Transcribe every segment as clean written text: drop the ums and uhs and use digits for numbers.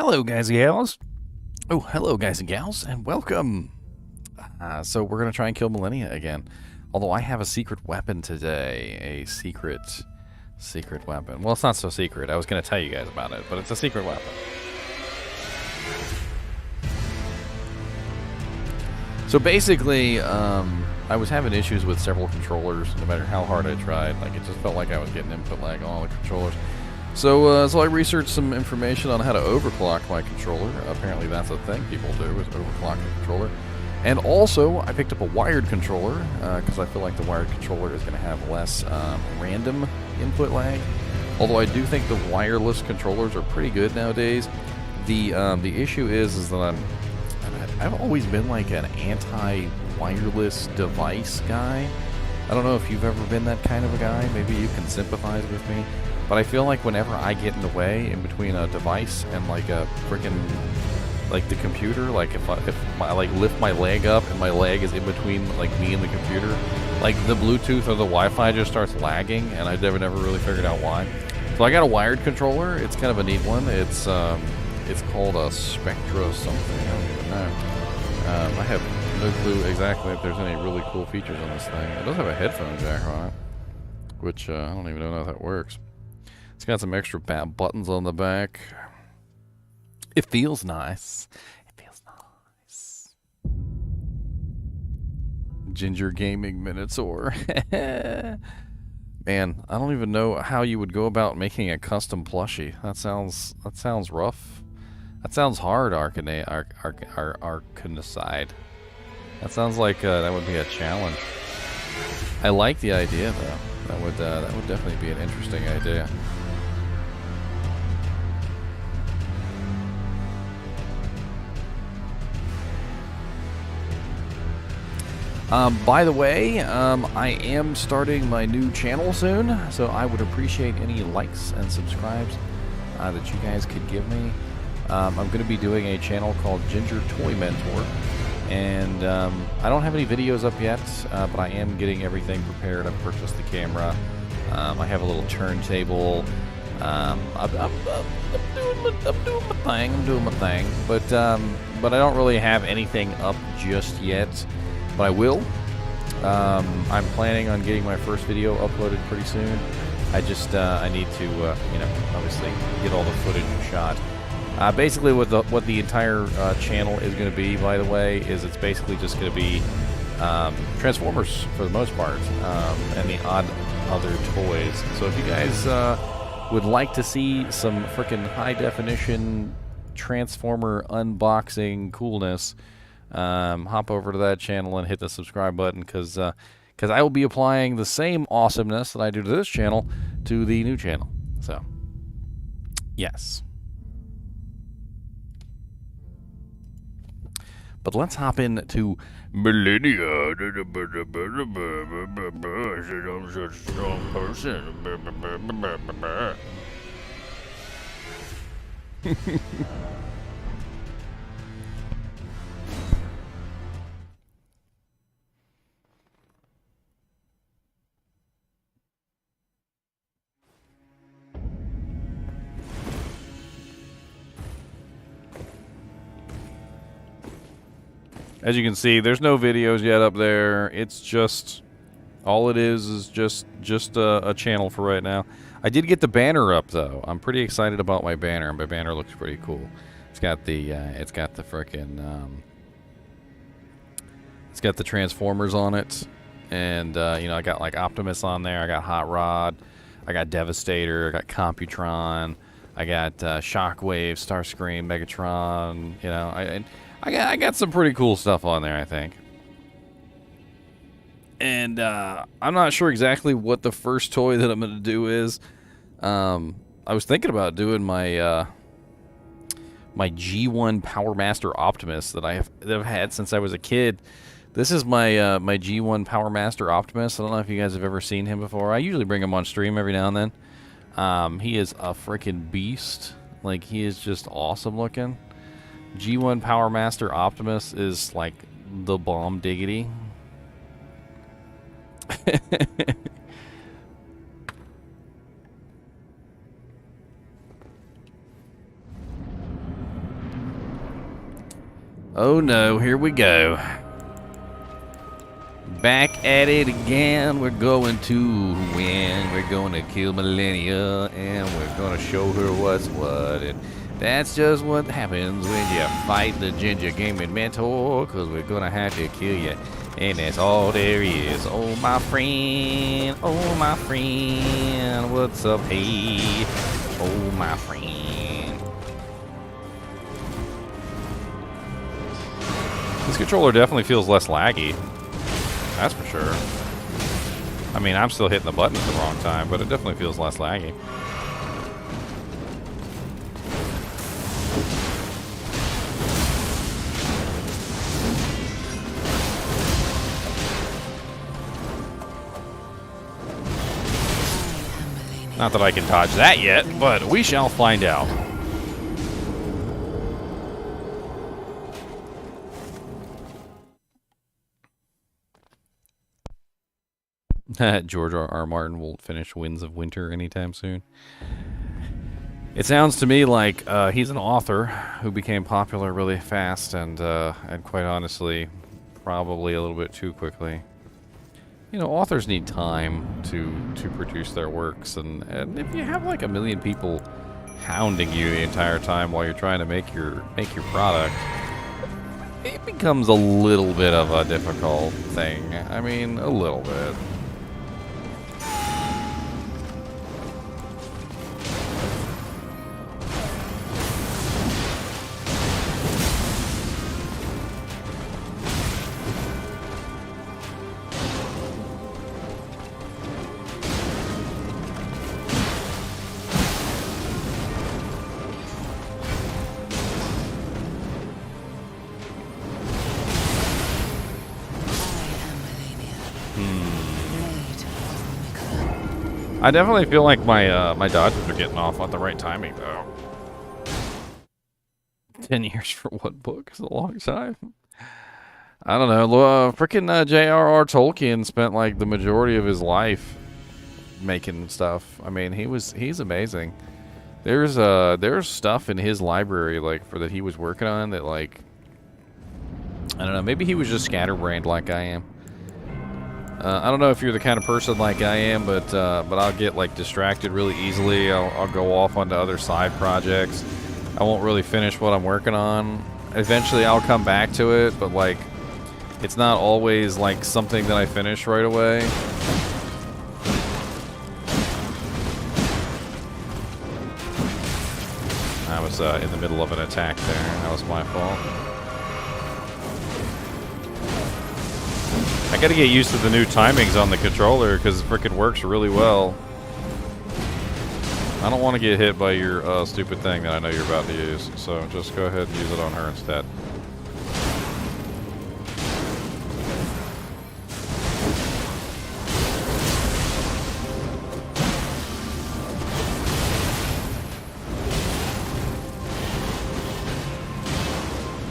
hello guys and gals. Oh, hello guys and gals, and welcome. So we're going to try and kill Malenia again. Although I have a secret weapon today. A secret weapon. Well, it's not so secret. I was going to tell you guys about it, but it's a secret weapon. So basically, I was having issues with several controllers, no matter how hard I tried. Like, it just felt like I was getting input lag on all the controllers. So I researched some information on how to overclock my controller. Apparently that's a thing people do, is overclock the controller. And also, I picked up a wired controller, because I feel like the wired controller is going to have less random input lag. Although I do think the wireless controllers are pretty good nowadays. The issue is that I've always been like an anti-wireless device guy. I don't know if you've ever been that kind of a guy. Maybe you can sympathize with me. But I feel like whenever I get in the way in between a device and like a freaking, like the computer, like if I like lift my leg up and my leg is in between like me and the computer, like the Bluetooth or the Wi-Fi just starts lagging, and I've never really figured out why. So I got a wired controller. It's kind of a neat one. It's called a Spectra something. I don't even know. I have no clue exactly if there's any really cool features on this thing. It does have a headphone jack on it, which I don't even know how that works. It's got some extra buttons on the back. It feels nice. It feels nice. Ginger Gaming Minotaur. Man, I don't even know how you would go about making a custom plushie. That sounds rough. That sounds hard, Arcanicide. That sounds like that would be a challenge. I like the idea though. That would definitely be an interesting idea. By the way, I am starting my new channel soon, so I would appreciate any likes and subscribes that you guys could give me. I'm going to be doing a channel called Ginger Toy Mentor, and I don't have any videos up yet, but I am getting everything prepared. I've purchased the camera. I have a little turntable. I'm doing my thing, but I don't really have anything up just yet. But I will. I'm planning on getting my first video uploaded pretty soon. I just I need to obviously get all the footage shot. Basically, what the entire channel is going to be, by the way, is it's basically just going to be Transformers for the most part, and the odd other toys. So if you guys would like to see some freaking high definition Transformer unboxing coolness, hop over to that channel and hit the subscribe button, because I will be applying the same awesomeness that I do to this channel to the new channel. So, yes. But let's hop into Malenia. I'm such a strong person. As you can see, there's no videos yet up there. It's just, all it is just a channel for right now. I did get the banner up though. I'm pretty excited about my banner. My banner looks pretty cool. It's got the frickin' it's got the Transformers on it, and I got like Optimus on there. I got Hot Rod. I got Devastator. I got Computron. I got Shockwave, Starscream, Megatron. I got some pretty cool stuff on there, I think. And I'm not sure exactly what the first toy that I'm going to do is. I was thinking about doing my my G1 Power Master Optimus that I've had since I was a kid. This is my my G1 Power Master Optimus. I don't know if you guys have ever seen him before. I usually bring him on stream every now and then. He is a freaking beast. Like, he is just awesome looking. G1 Power Master Optimus is like the bomb diggity. Oh no, here we go. Back at it again. We're going to win. We're going to kill Malenia, and we're going to show her what's what. And that's just what happens when you fight the Ginger Gaming Mentor, because we're going to have to kill you. And that's all there is. Oh, my friend. Oh, my friend. What's up, hey? Oh, my friend. This controller definitely feels less laggy. That's for sure. I mean, I'm still hitting the button at the wrong time, but it definitely feels less laggy. Not that I can dodge that yet, but we shall find out. George R.R. Martin won't finish Winds of Winter anytime soon. It sounds to me like he's an author who became popular really fast and quite honestly, probably a little bit too quickly. You know, authors need time to produce their works, and if you have like 1 million people hounding you the entire time while you're trying to make your product, it becomes a little bit of a difficult thing. I mean, a little bit. I definitely feel like my my dodges are getting off at the right timing, though. 10 years for one book is a long time. I don't know. Frickin' J.R.R. Tolkien spent like the majority of his life making stuff. I mean, he's amazing. There's stuff in his library like that he was working on that like I don't know. Maybe he was just scatterbrained like I am. I don't know if you're the kind of person like I am, but I'll get like distracted really easily. I'll go off onto other side projects. I won't really finish what I'm working on. Eventually I'll come back to it, but like it's not always like something that I finish right away. I was in the middle of an attack there. That was my fault. I gotta get used to the new timings on the controller because it frickin' works really well. I don't want to get hit by your stupid thing that I know you're about to use, so just go ahead and use it on her instead.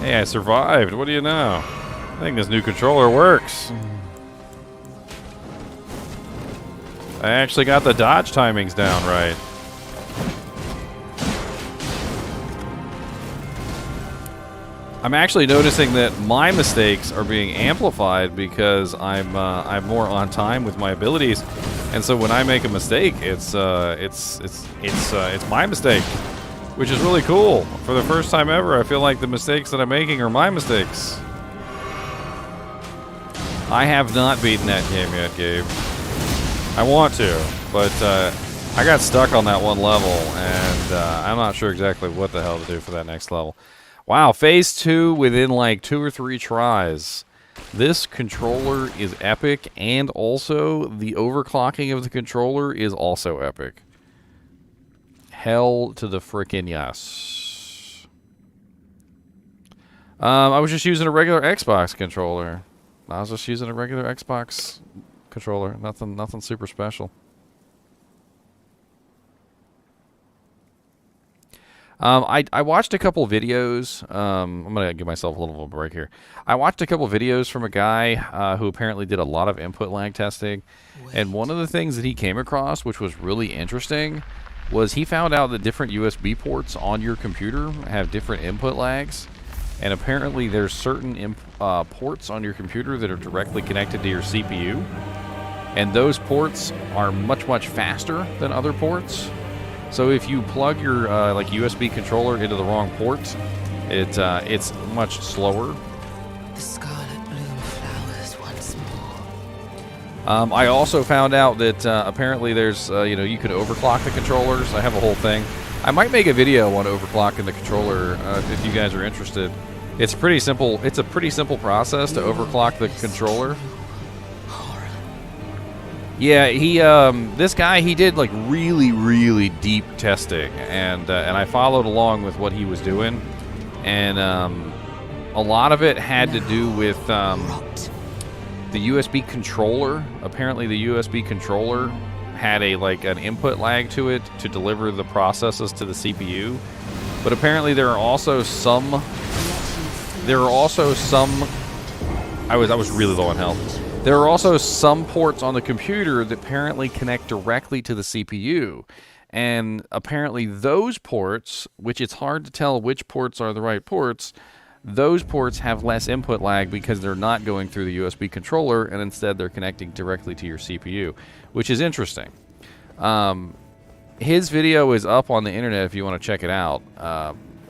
Hey, I survived. What do you know? I think this new controller works. I actually got the dodge timings down right. I'm actually noticing that my mistakes are being amplified because I'm more on time with my abilities, and so when I make a mistake, it's my mistake, which is really cool. For the first time ever, I feel like the mistakes that I'm making are my mistakes. I have not beaten that game yet, Gabe. I want to, but I got stuck on that one level, and I'm not sure exactly what the hell to do for that next level. Wow, phase 2 within like 2 or 3 tries. This controller is epic, and also the overclocking of the controller is also epic. Hell to the frickin' yes. I was just using a regular Xbox controller. I was just using a regular Xbox controller. Nothing super special. I watched a couple videos. I'm gonna give myself a little bit of a break here. I watched a couple videos from a guy who apparently did a lot of input lag testing, and one of the things that he came across, which was really interesting, was he found out that different USB ports on your computer have different input lags. and apparently there's certain ports on your computer that are directly connected to your CPU, and those ports are much, much faster than other ports. So if you plug your like USB controller into the wrong port, it's much slower. The scarlet bloom flowers once more. I also found out that apparently there's you can overclock the controllers. I have a whole thing. I might make a video on overclocking the controller if you guys are interested. It's pretty simple. It's a pretty simple process to overclock the controller. Yeah, this guy, he did like really, really deep testing, and I followed along with what he was doing, and a lot of it had to do with the USB controller. Apparently, the USB controller had an input lag to it to deliver the processes to the CPU, but apparently there are also some. I was really low on health. There are also some ports on the computer that apparently connect directly to the CPU. And apparently those ports, which it's hard to tell which ports are the right ports, those ports have less input lag because they're not going through the USB controller, and instead they're connecting directly to your CPU, which is interesting. His video is up on the internet if you want to check it out.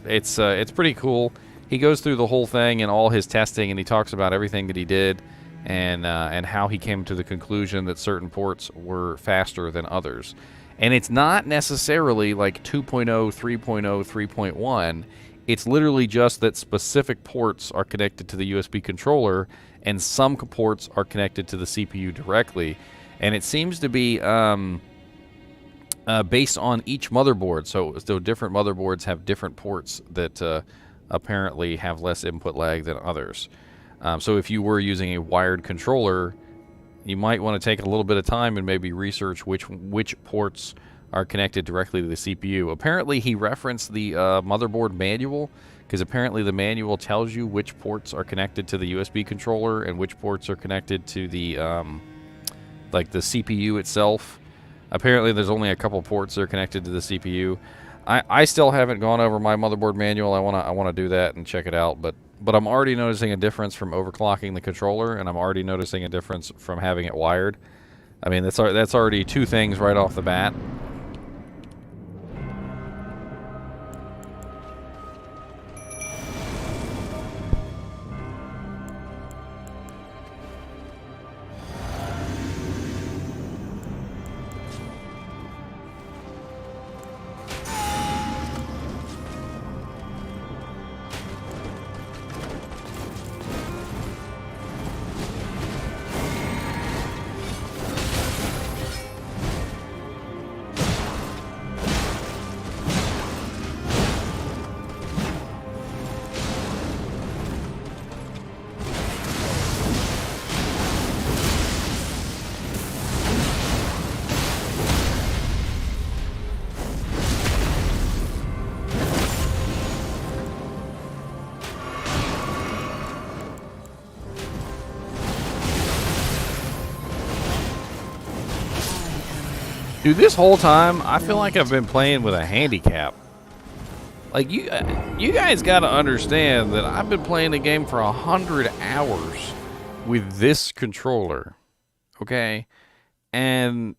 It's pretty cool. He goes through the whole thing and all his testing, and he talks about everything that he did. And how he came to the conclusion that certain ports were faster than others. And it's not necessarily like 2.0, 3.0, 3.1. It's literally just that specific ports are connected to the USB controller, and some ports are connected to the CPU directly. And it seems to be based on each motherboard. So different motherboards have different ports that apparently have less input lag than others. So if you were using a wired controller, you might want to take a little bit of time and maybe research which ports are connected directly to the CPU. Apparently, he referenced the motherboard manual, because apparently the manual tells you which ports are connected to the USB controller and which ports are connected to the the CPU itself. Apparently, there's only a couple ports that are connected to the CPU. I still haven't gone over my motherboard manual. I want to do that and check it out, but I'm already noticing a difference from overclocking the controller, and I'm already noticing a difference from having it wired. I mean, that's already two things right off the bat. Dude, this whole time, I feel like I've been playing with a handicap. Like, you guys gotta understand that I've been playing the game for 100 hours with this controller, okay? And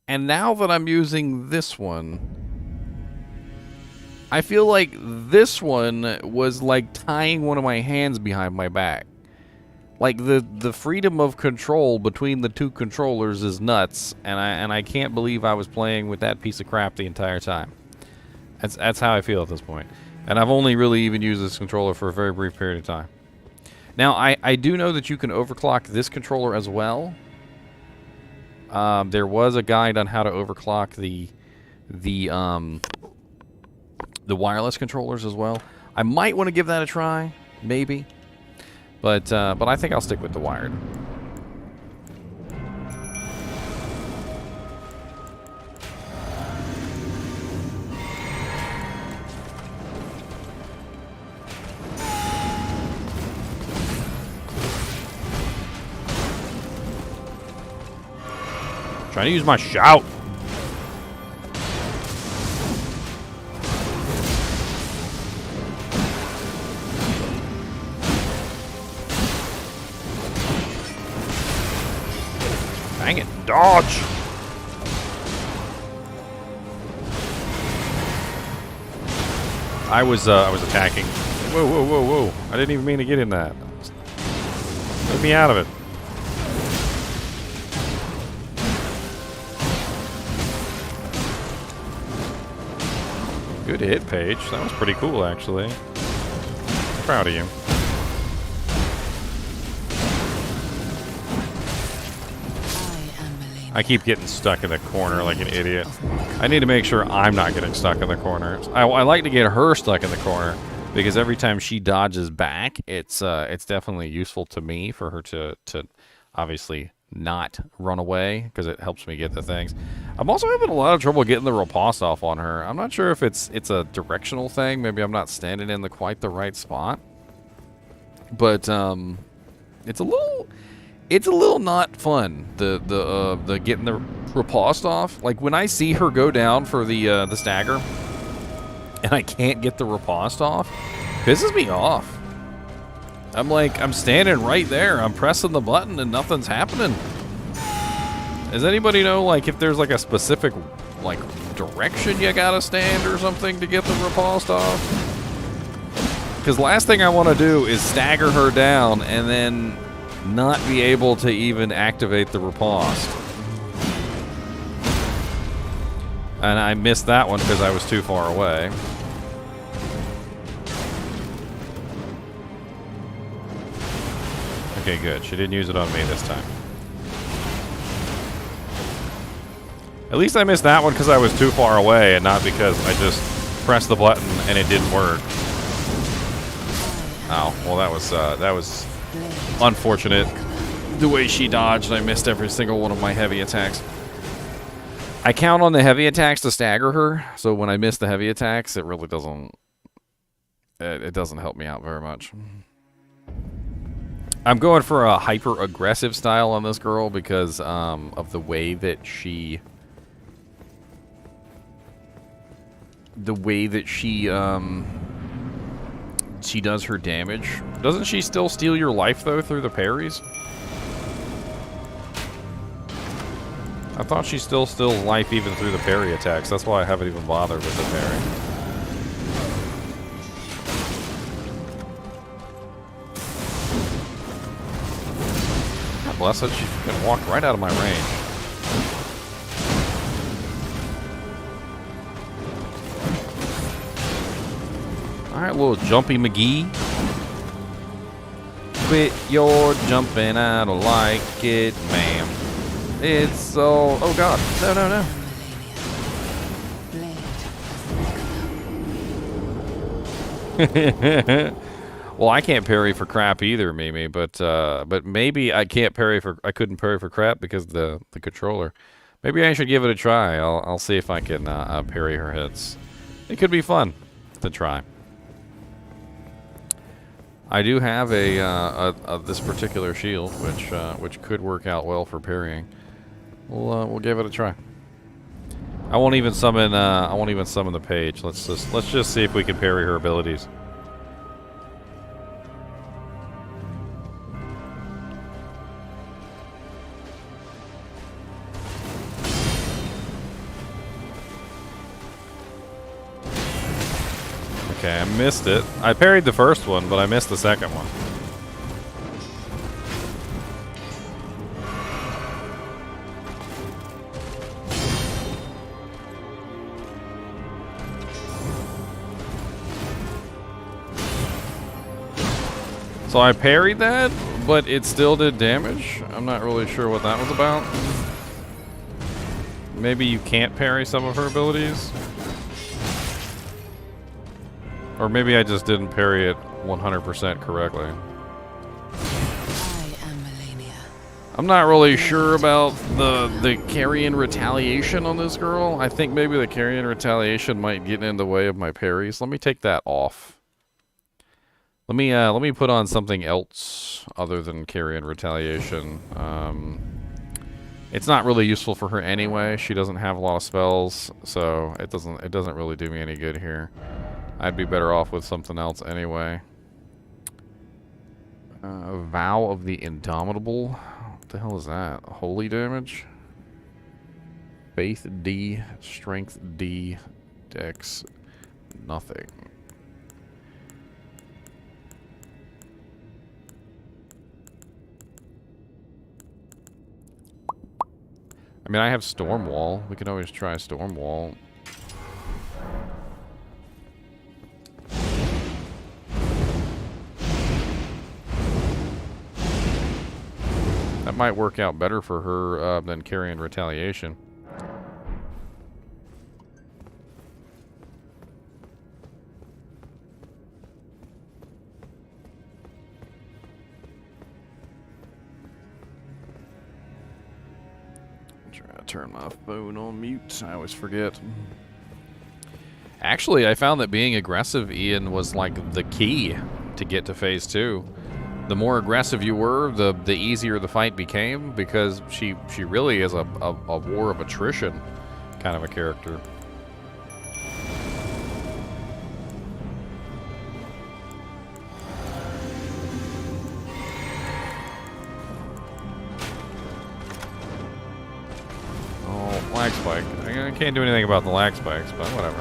now that I'm using this one, I feel like this one was like tying one of my hands behind my back. Like, the freedom of control between the two controllers is nuts, and I can't believe I was playing with that piece of crap the entire time. That's how I feel at this point. And I've only really even used this controller for a very brief period of time. Now, I do know that you can overclock this controller as well. There was a guide on how to overclock the wireless controllers as well. I might want to give that a try, maybe. But I think I'll stick with the wired. Trying to use my shout. Dang it. Dodge! I was attacking. Whoa, whoa, whoa, whoa. I didn't even mean to get in that. Let me out of it. Good hit, Paige. That was pretty cool, actually. Proud of you. I keep getting stuck in the corner like an idiot. I need to make sure I'm not getting stuck in the corner. I like to get her stuck in the corner because every time she dodges back, it's definitely useful to me for her to obviously not run away because it helps me get the things. I'm also having a lot of trouble getting the riposte off on her. I'm not sure if it's a directional thing. Maybe I'm not standing in quite the right spot. But it's a little not fun, the getting the riposte off. Like when I see her go down for the stagger and I can't get the riposte off, pisses me off. I'm standing right there. I'm pressing the button and nothing's happening. Does anybody know like if there's like a specific like direction you gotta stand or something to get the riposte off? Because last thing I want to do is stagger her down and then not be able to even activate the riposte. And I missed that one because I was too far away. Okay, good. She didn't use it on me this time. At least I missed that one because I was too far away and not because I just pressed the button and it didn't work. Oh, well that was unfortunate. The way she dodged, I missed every single one of my heavy attacks. I count on the heavy attacks to stagger her, so when I miss the heavy attacks, it really doesn't... It doesn't help me out very much. I'm going for a hyper-aggressive style on this girl because of the way that she... she does her damage. Doesn't she still steal your life, though, through the parries? I thought she still steals life even through the parry attacks. That's why I haven't even bothered with the parry. God bless it, she fucking walked right out of my range. Alright, little Jumpy McGee. Quit your jumping, I don't like it, ma'am. It's so... Oh god. No, no, no. Well, I can't parry for crap either, Mimi, but maybe I can't parry for... I couldn't parry for crap because of the controller. Maybe I should give it a try. I'll see if I can parry her hits. It could be fun to try. I do have this particular shield, which could work out well for parrying. We'll give it a try. I won't even summon the page. Let's just see if we can parry her abilities. Okay, I missed it. I parried the first one, but I missed the second one. So I parried that, but it still did damage. I'm not really sure what that was about. Maybe you can't parry some of her abilities? Or maybe I just didn't parry it 100% correctly. I am Melania. I'm not really sure about the Carian retaliation on this girl. I think maybe the Carian retaliation might get in the way of my parries. Let me take that off. Let me put on something else other than Carian retaliation. It's not really useful for her anyway. She doesn't have a lot of spells, so it doesn't really do me any good here. I'd be better off with something else anyway. Vow of the Indomitable. What the hell is that? Holy damage? Faith D, Strength D, Dex nothing. I mean, I have Storm Wall. We can always try Storm Wall. That might work out better for her than Carian retaliation. Turn my phone on mute. I always forget. Actually, I found that being aggressive, Ian, was like the key to get to phase 2. The more aggressive you were, the easier the fight became, because she really is a war of attrition kind of a character. Lag spike. I can't do anything about the lag spikes, but whatever.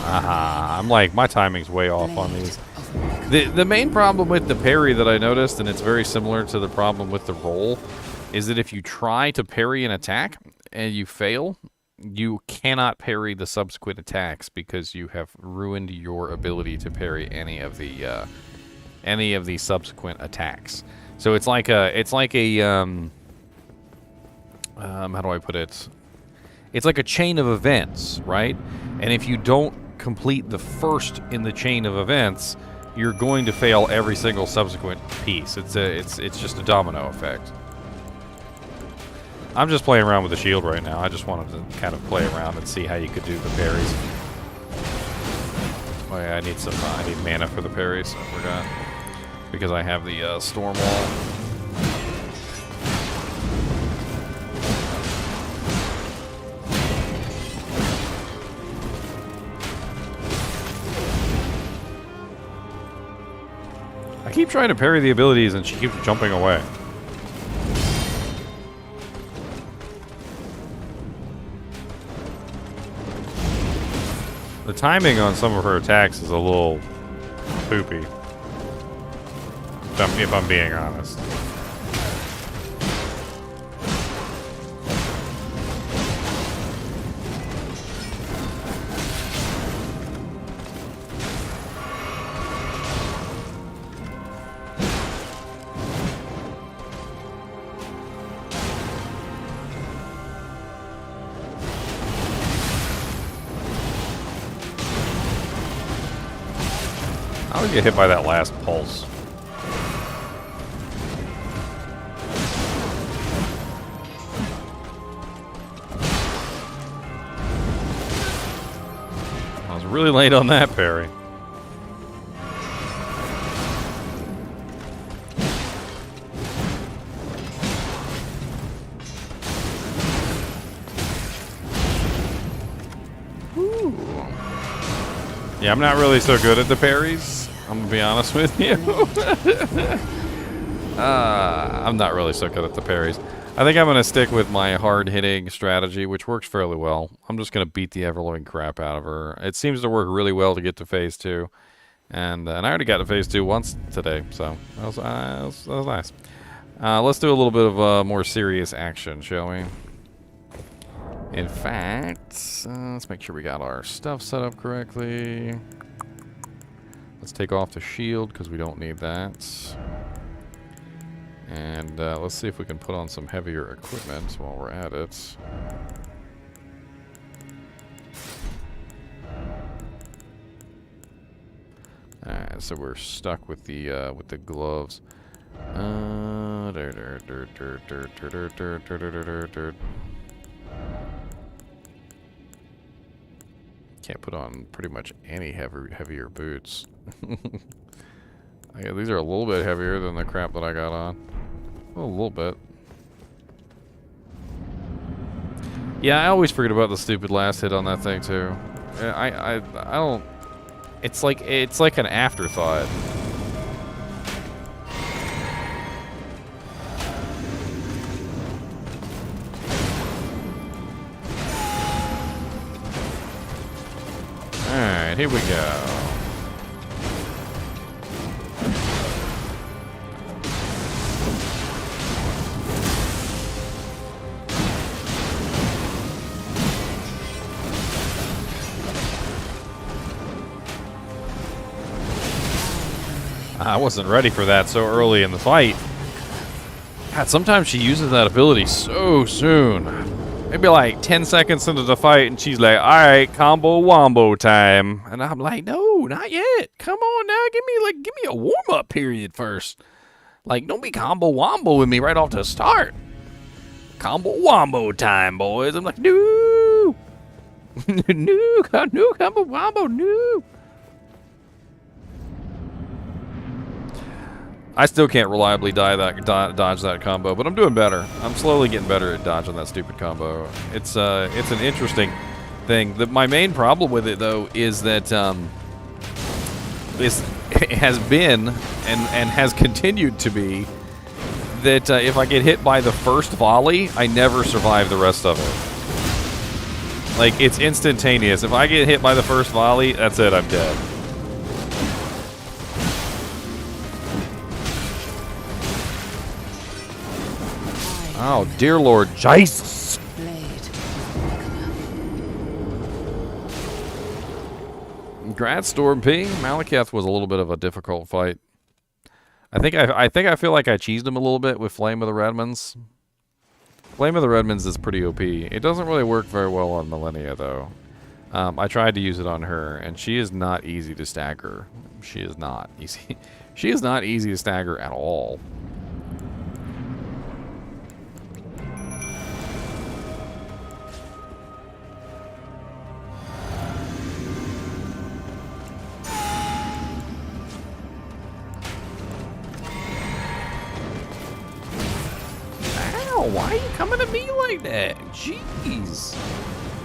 Aha, I'm like, my timing's way off on these. The main problem with the parry that I noticed, and it's very similar to the problem with the roll, is that if you try to parry an attack and you fail, you cannot parry the subsequent attacks because you have ruined your ability to parry any of the subsequent attacks. So it's like a how do I put it? It's like a chain of events, right? And if you don't complete the first in the chain of events, you're going to fail every single subsequent piece. It's just a domino effect. I'm just playing around with the shield right now. I just wanted to kind of play around and see how you could do the parries. Oh yeah, I need mana for the parries. I forgot. Because I have the Storm Wall. I keep trying to parry the abilities and she keeps jumping away. The timing on some of her attacks is a little poopy, if I'm being honest. I would get hit by that last pulse. I was really late on that parry. Yeah, I'm not really so good at the parries. I'm gonna be honest with you. I'm not really so good at the parries. I think I'm gonna stick with my hard-hitting strategy, which works fairly well. I'm just gonna beat the ever-loving crap out of her. It seems to work really well to get to phase 2, and I already got to phase 2 once today, so that was nice. Let's do a little bit of more serious action, shall we? In fact, let's make sure we got our stuff set up correctly. Let's take off the shield because we don't need that. And let's see if we can put on some heavier equipment while we're at it. Alright, so we're stuck with the gloves. Can't put on pretty much any heavier boots. These are a little bit heavier than the crap that I got on. Oh, a little bit. Yeah, I always forget about the stupid last hit on that thing too. I don't. It's like an afterthought. All right, here we go. I wasn't ready for that so early in the fight. God, sometimes she uses that ability so soon. Maybe like 10 seconds into the fight and she's like, alright, combo wombo time. And I'm like, no, not yet. Come on now, give me a warm-up period first. Like, don't be combo wombo with me right off the start. Combo wombo time, boys. I'm like, no. No combo wombo, no. I still can't reliably dodge that combo, but I'm doing better. I'm slowly getting better at dodging that stupid combo. It's an interesting thing. My main problem with it, though, is that this has been and has continued to be that if I get hit by the first volley, I never survive the rest of it. Like, it's instantaneous. If I get hit by the first volley, that's it. I'm dead. Oh, dear Lord Jesus. Grad Storm P. Malekith was a little bit of a difficult fight. I feel like I cheesed him a little bit with Flame of the Redmonds. Flame of the Redmonds is pretty OP. It doesn't really work very well on Malenia, though. I tried to use it on her, and she is not easy to stagger. She is not easy. She is not easy to stagger at all. Why are you coming at me like that? Jeez.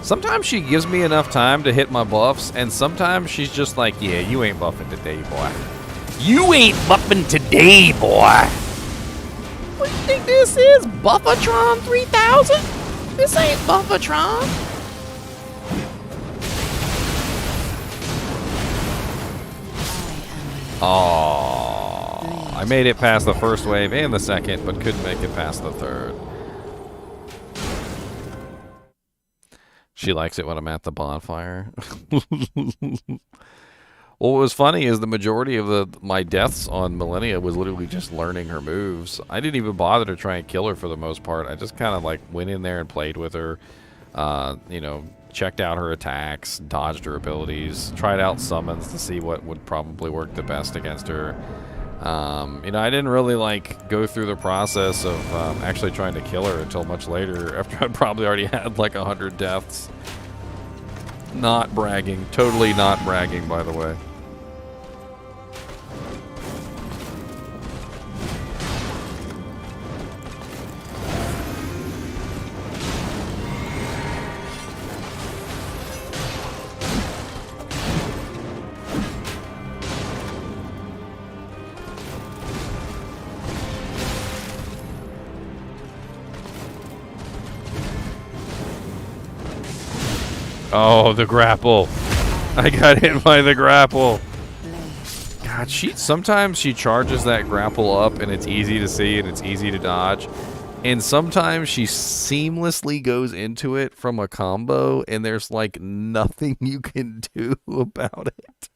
Sometimes she gives me enough time to hit my buffs, and sometimes she's just like, yeah, you ain't buffing today, boy. You ain't buffing today, boy. What do you think this is? Buffatron 3000? This ain't Buffatron. Oh, I made it past the first wave and the second, but couldn't make it past the third. She likes it when I'm at the bonfire. Well, what was funny is the majority of my deaths on Malenia was literally just learning her moves. I didn't even bother to try and kill her for the most part. I just kind of like went in there and played with her, you know, checked out her attacks, dodged her abilities, tried out summons to see what would probably work the best against her. You know, I didn't really like go through the process of actually trying to kill her until much later, after I'd probably already had like 100 deaths. Not bragging, totally not bragging, by the way. Oh, the grapple. I got hit by the grapple. God, sometimes she charges that grapple up and it's easy to see and it's easy to dodge. And sometimes she seamlessly goes into it from a combo and there's like nothing you can do about it.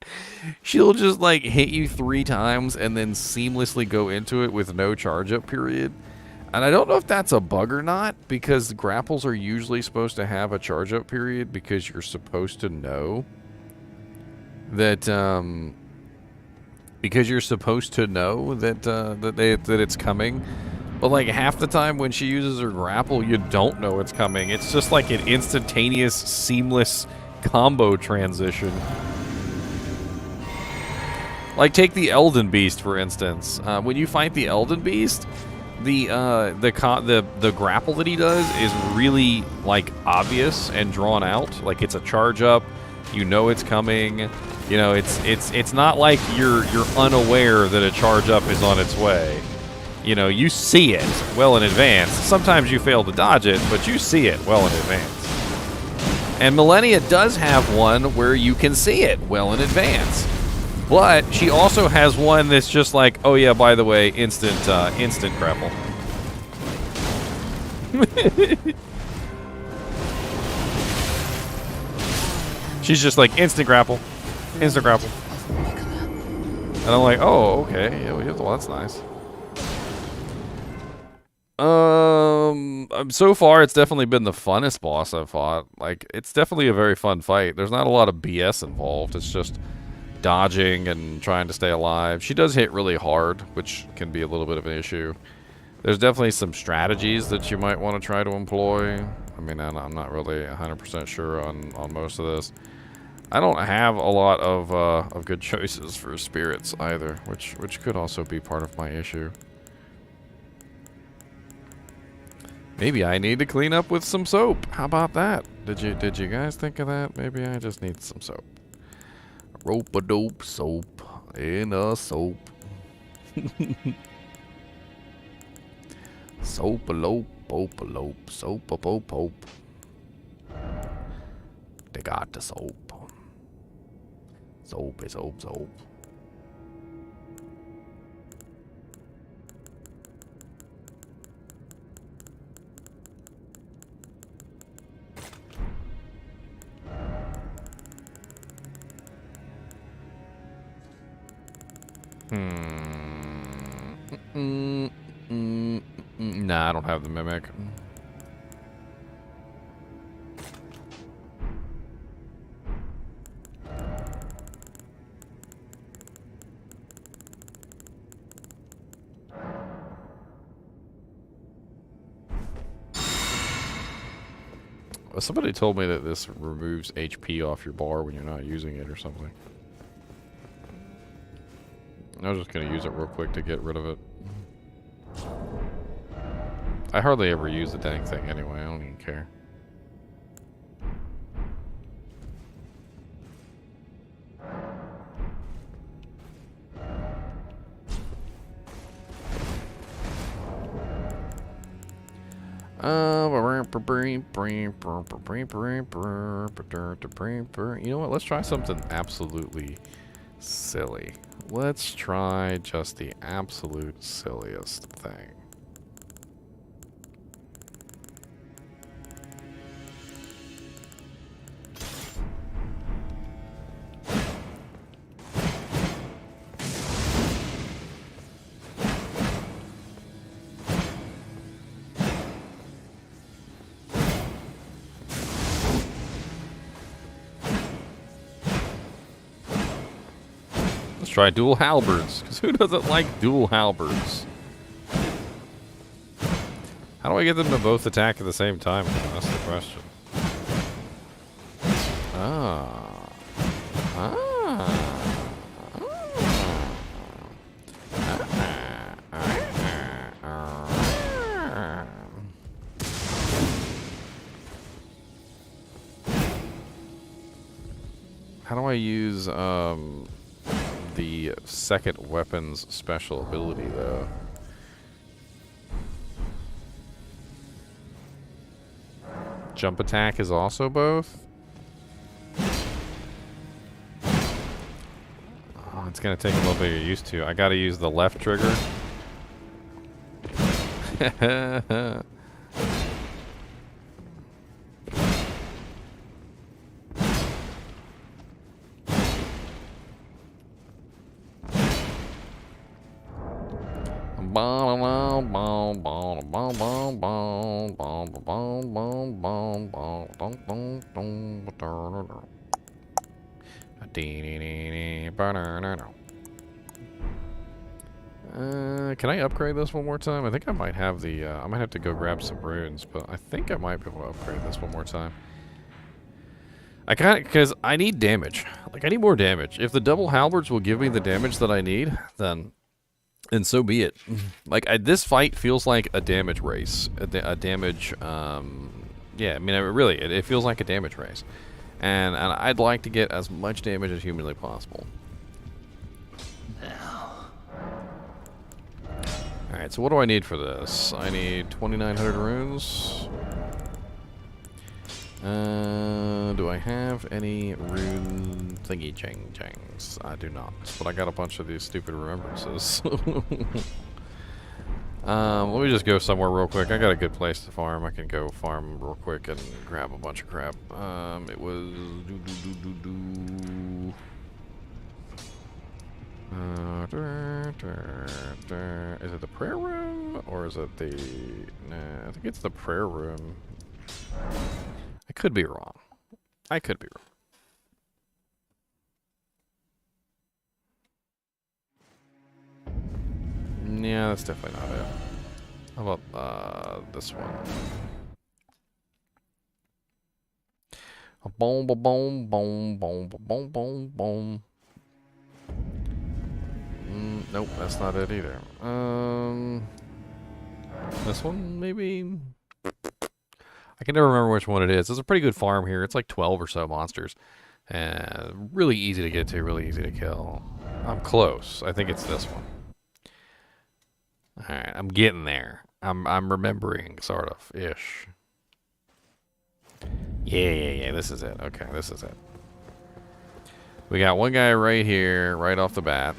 She'll just like hit you 3 times and then seamlessly go into it with no charge up period. And I don't know if that's a bug or not, because grapples are usually supposed to have a charge-up period because you're supposed to know that, that it's coming. But like half the time when she uses her grapple, you don't know it's coming. It's just like an instantaneous, seamless combo transition. Like, take the Elden Beast, for instance. When you fight the Elden Beast, the grapple that he does is really, like, obvious and drawn out. Like, it's a charge up. You know it's coming. You know, it's not like you're unaware that a charge up is on its way. You know, you see it well in advance. Sometimes you fail to dodge it, but you see it well in advance. And Malenia does have one where you can see it well in advance. But she also has one that's just like, oh yeah, by the way, instant grapple. She's just like, instant grapple. Instant grapple. And I'm like, oh, okay. Yeah, well, that's nice. So far, it's definitely been the funnest boss I've fought. Like, it's definitely a very fun fight. There's not a lot of BS involved. It's just dodging and trying to stay alive. She does hit really hard, which can be a little bit of an issue. There's definitely some strategies that you might want to try to employ. I mean, I'm not really 100% sure on most of this. I don't have a lot of good choices for spirits either, which could also be part of my issue. Maybe I need to clean up with some soap. How about that? Did you guys think of that? Maybe I just need some soap. Rope-a-dope soap in a soap. Soap-a-lope, pope-a-lope, soap-a-pope-pope. They got the soap. Soap is soap, soap. Nah, I don't have the mimic. Somebody told me that this removes HP off your bar when you're not using it or something. I was just going to use it real quick to get rid of it. I hardly ever use the dang thing anyway. I don't even care. You know what? Let's try something absolutely silly. Let's try just the absolute silliest thing. Try dual halberds, because who doesn't like dual halberds? How do I get them to both attack at the same time? That's the question. How do I use the second weapon's special ability, though? Jump attack is also both? Oh, it's gonna take a little bit to get used to. I gotta use the left trigger. Can I upgrade this one more time? I think I might have the, I might have to go grab some runes, but I think I might be able to upgrade this one more time. I kind of, because I need damage. Like, I need more damage. If the double halberds will give me the damage that I need, then so be it. Like, this fight feels like a damage race. A damage, yeah, I mean, it feels like a damage race. And I'd like to get as much damage as humanly possible. Alright, so what do I need for this? I need 2,900 runes. Do I have any rune thingy changs? I do not, but I got a bunch of these stupid remembrances. Let me just go somewhere real quick. I got a good place to farm. I can go farm real quick and grab a bunch of crap. It was is it the prayer room or is it the? Nah, I think it's the prayer room. I could be wrong. I could be wrong. Yeah, that's definitely not it. How about this one? Boom, boom, boom, boom, boom, boom, boom, boom. Nope, that's not it either. This one maybe. I can never remember which one it is. It's a pretty good farm here. It's like 12 or so monsters. And really easy to get to, really easy to kill. I'm close. I think it's this one. Alright, I'm getting there. I'm remembering, sort of, ish. Yeah, this is it. Okay, this is it. We got one guy right here, right off the bat.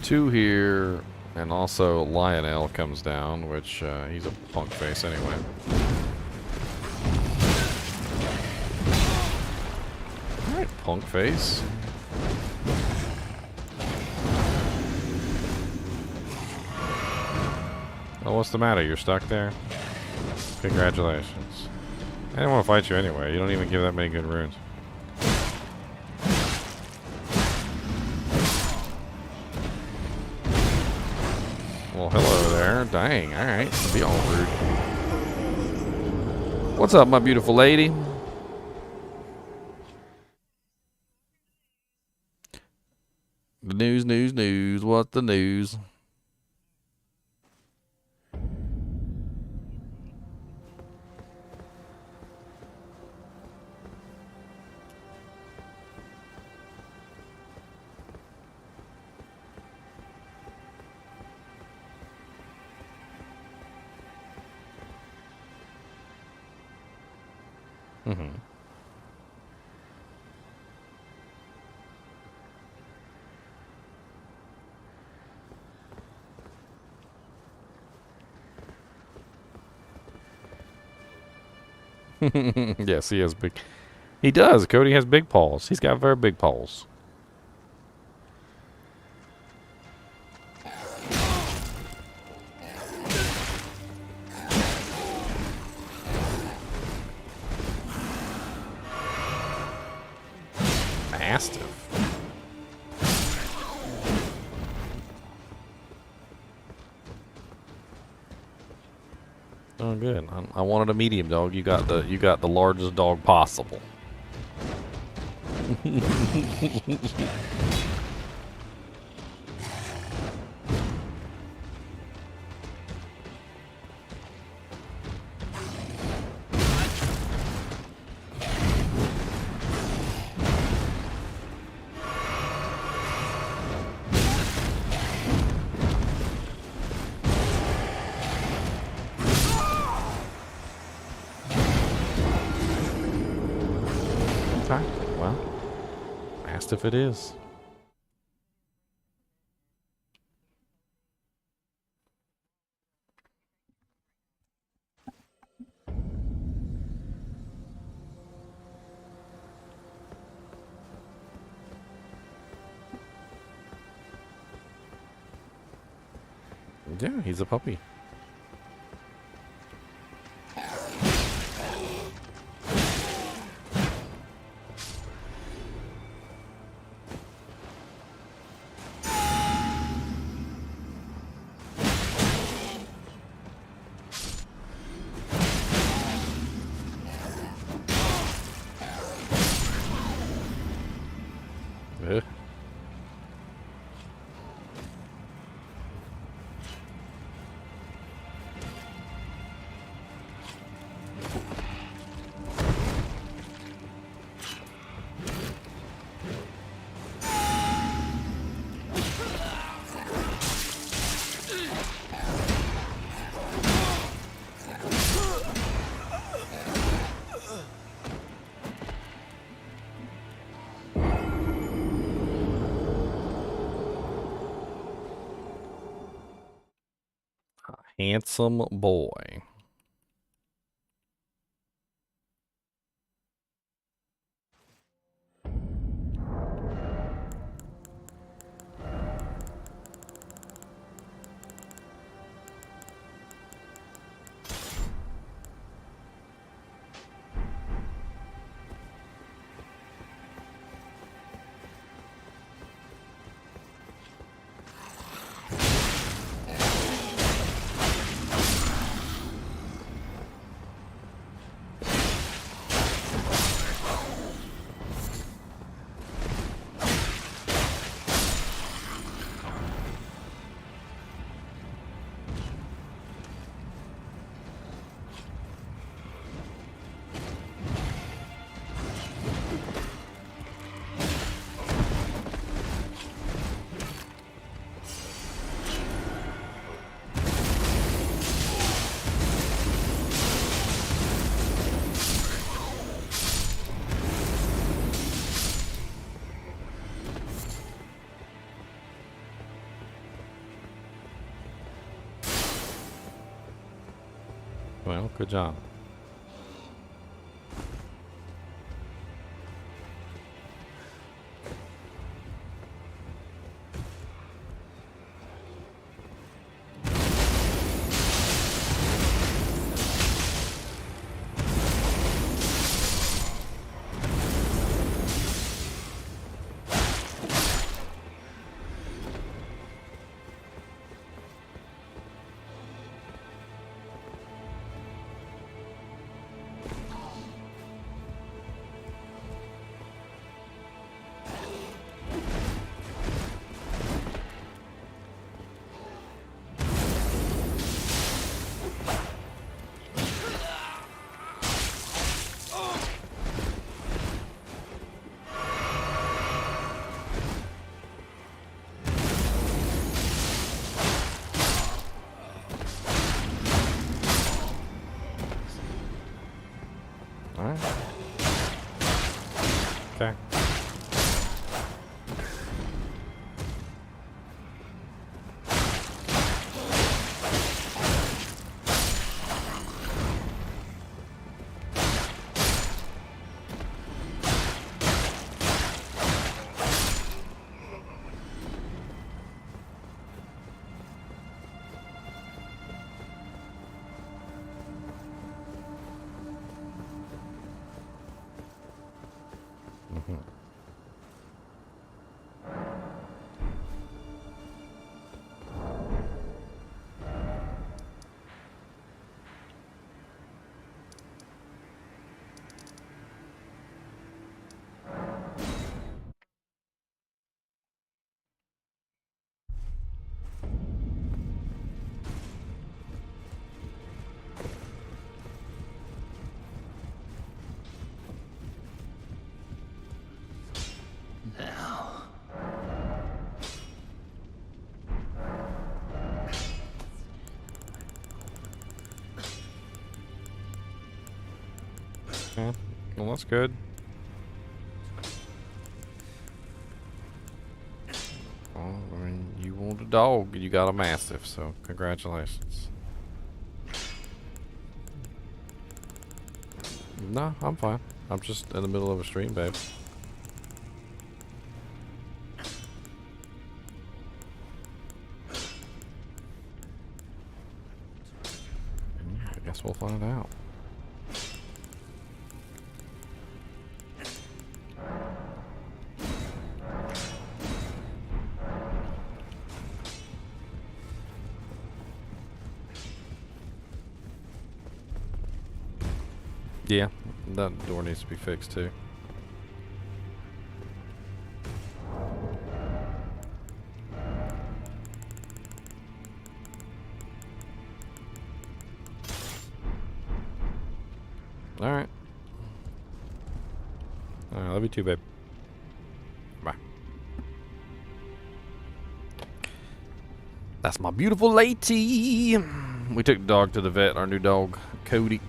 Two here, and also Lionel comes down, which he's a punk face anyway. Alright, punk face. Oh, what's the matter? You're stuck there? Congratulations. I didn't want to fight you anyway. You don't even give that many good runes. Well, hello there. Dang, alright. Be all rude. What's up, my beautiful lady? The news. What's the news? Mm-hmm. Yes, he has big. He does. Cody has big paws. He's got very big paws. Mastiff. Oh, good. I wanted a medium dog. You got the largest dog possible. Okay, well, Mastiff it is. Yeah, he's a puppy. Handsome boy. Well, good job. Alright. Okay. Okay. Well, that's good. Well, I mean, you want a dog, you got a mastiff, so congratulations. No, I'm fine. I'm just in the middle of a stream, babe. I guess we'll find out. Yeah, that door needs to be fixed too. Alright. Alright, love you too, babe. Bye. That's my beautiful lady. We took the dog to the vet, our new dog, Cody.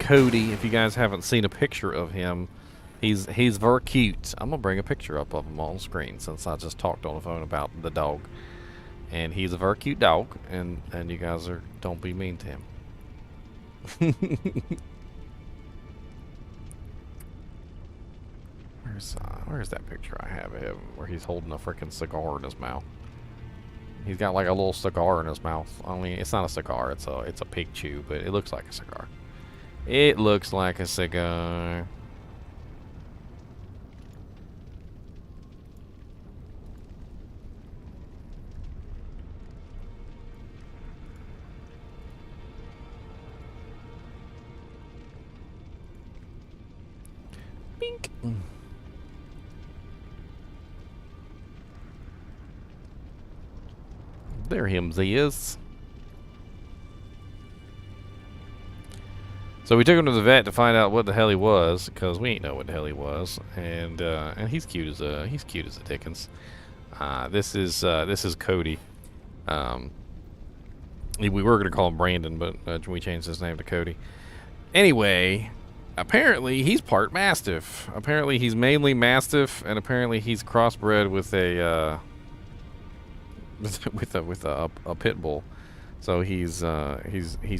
If you guys haven't seen a picture of him, he's very cute. I'm gonna bring a picture up of him on screen since I just talked on the phone about the dog. and he's a very cute dog, and you guys don't be mean to him. Where's that picture I have of him where he's holding a freaking cigar in his mouth? He's got like a little cigar in his mouth. I mean, it's not a cigar, it's a pig chew, but it looks like a cigar. It looks like a cigar. Bink. There hims is. So we took him to the vet to find out what the hell he was, because we ain't know what the hell he was, and he's cute as a dickens. This is Cody. We were gonna call him Brandon, but we changed his name to Cody. Anyway, apparently he's part Mastiff. Apparently he's mainly Mastiff, and apparently he's crossbred with a with a pit bull. So he's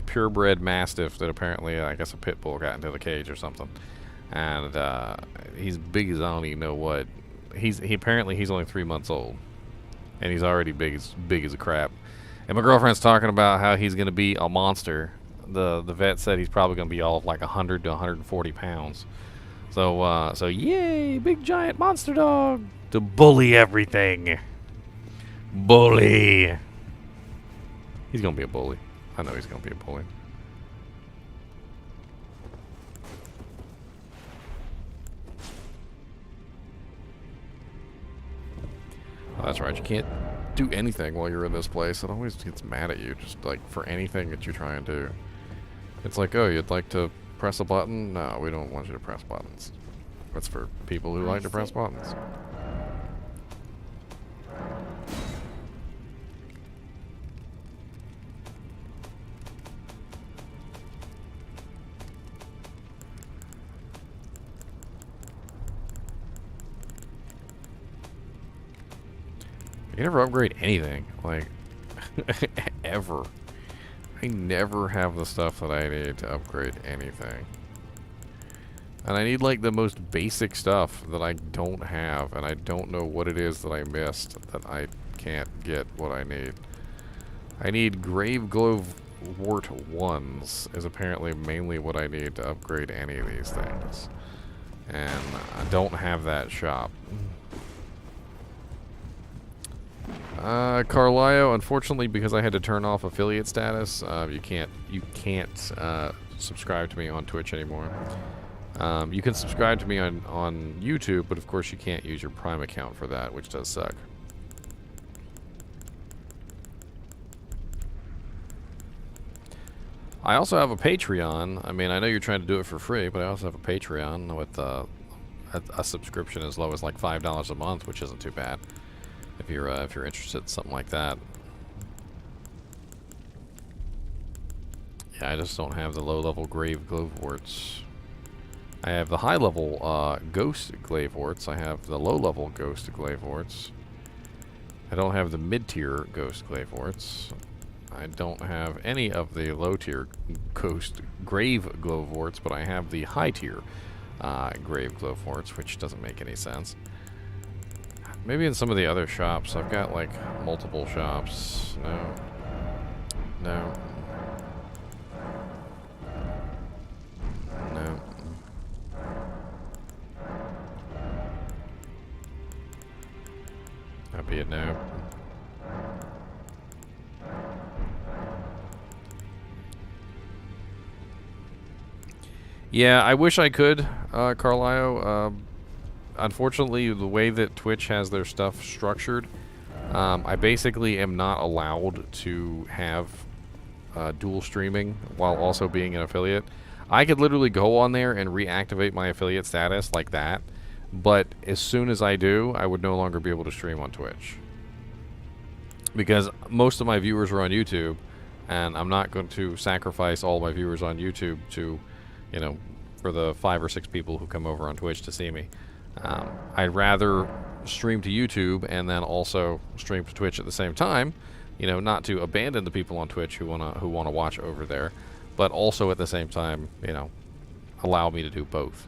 purebred Mastiff that apparently, I guess, a pit bull got into the cage or something, and he's big as I don't even know what. Apparently he's only 3 months old, and he's already big as a crap. And my girlfriend's talking about how he's gonna be a monster. The vet said he's probably gonna be all of like 100 to 140 pounds. So yay, big giant monster dog to bully everything. Bully. He's gonna be a bully. I know he's gonna be a bully. Oh, that's right. You can't do anything while you're in this place. It always gets mad at you, just like for anything that you try and do. It's like, oh, you'd like to press a button? No, we don't want you to press buttons. That's for people who like to press buttons. You never upgrade anything, like, ever. I never have the stuff that I need to upgrade anything. And I need, like, the most basic stuff that I don't have, and I don't know what it is that I missed that I can't get what I need. I need Grave Glowwort 1s is apparently mainly what I need to upgrade any of these things. And I don't have that shop. Carlisle, unfortunately, because I had to turn off affiliate status, you can't subscribe to me on Twitch anymore. You can subscribe to me on YouTube, but of course you can't use your Prime account for that, which does suck. I also have a Patreon. I mean, I know you're trying to do it for free, but I also have a Patreon with a subscription as low as like $5 a month, which isn't too bad. If you're interested in something like that. Yeah, I just don't have the low-level Grave Glowworts. I have the high-level Ghost Glaiveworts. I have the low-level Ghost Glaiveworts. I don't have the mid-tier Ghost Glaiveworts. I don't have any of the low-tier Ghost Grave Glowworts, but I have the high-tier Grave Glowworts, which doesn't make any sense. Maybe in some of the other shops. I've got, like, multiple shops. No. No. No. That'd be a no. Yeah, I wish I could, Carlisle. Unfortunately, the way that Twitch has their stuff structured, I basically am not allowed to have dual streaming while also being an affiliate. I could literally go on there and reactivate my affiliate status like that, but as soon as I do, I would no longer be able to stream on Twitch. Because most of my viewers are on YouTube, and I'm not going to sacrifice all my viewers on YouTube to, you know, for the 5 or 6 people who come over on Twitch to see me. I'd rather stream to YouTube and then also stream to Twitch at the same time, You know, not to abandon the people on Twitch who wanna watch over there, but also at the same time, you know, allow me to do both.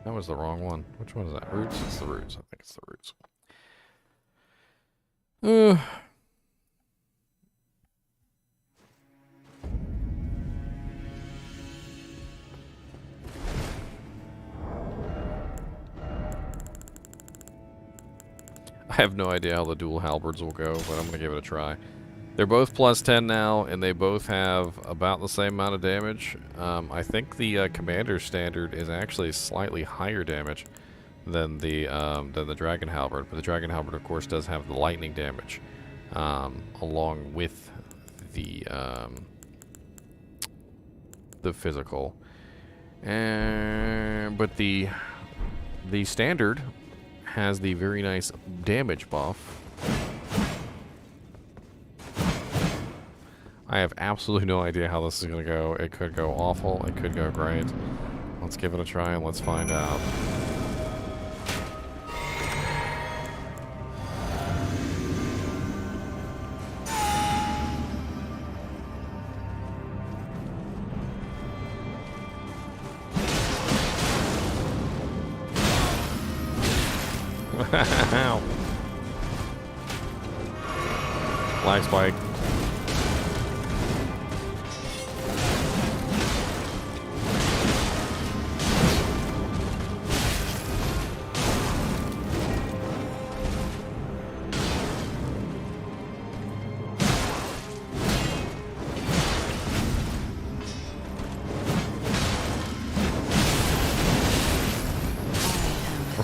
That was the wrong one. Which one is that? Roots? It's the roots. I think it's the roots. I have no idea how the dual halberds will go, but I'm going to give it a try. They're both plus 10 now, and they both have about the same amount of damage. I think the commander's standard is actually slightly higher damage than the dragon halberd, but the dragon halberd, of course, does have the lightning damage along with the physical. But the standard has the very nice damage buff. I have absolutely no idea how this is going to go. It could go awful. It could go great. Let's give it a try and let's find out. Flag spike.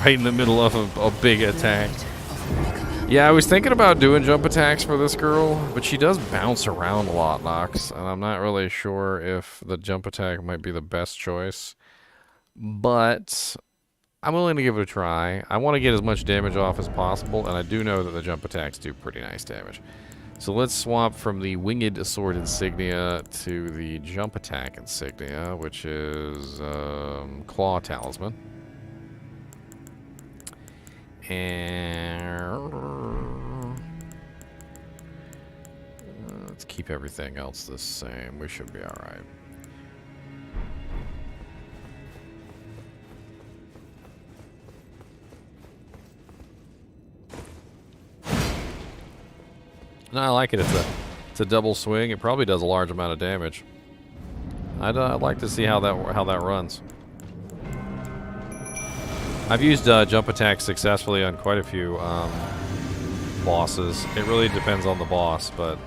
Right in the middle of a big attack. Yeah, I was thinking about doing jump attacks for this girl, but she does bounce around a lot, Nox, and I'm not really sure if the jump attack might be the best choice. But I'm willing to give it a try. I want to get as much damage off as possible, and I do know that the jump attacks do pretty nice damage. So let's swap from the Winged Sword insignia to the jump attack insignia, which is Claw Talisman. And let's keep everything else the same. We should be alright. No, I like it. It's a double swing. It probably does a large amount of damage. I'd like to see how that runs. I've used jump attacks successfully on quite a few bosses. It really depends on the boss, but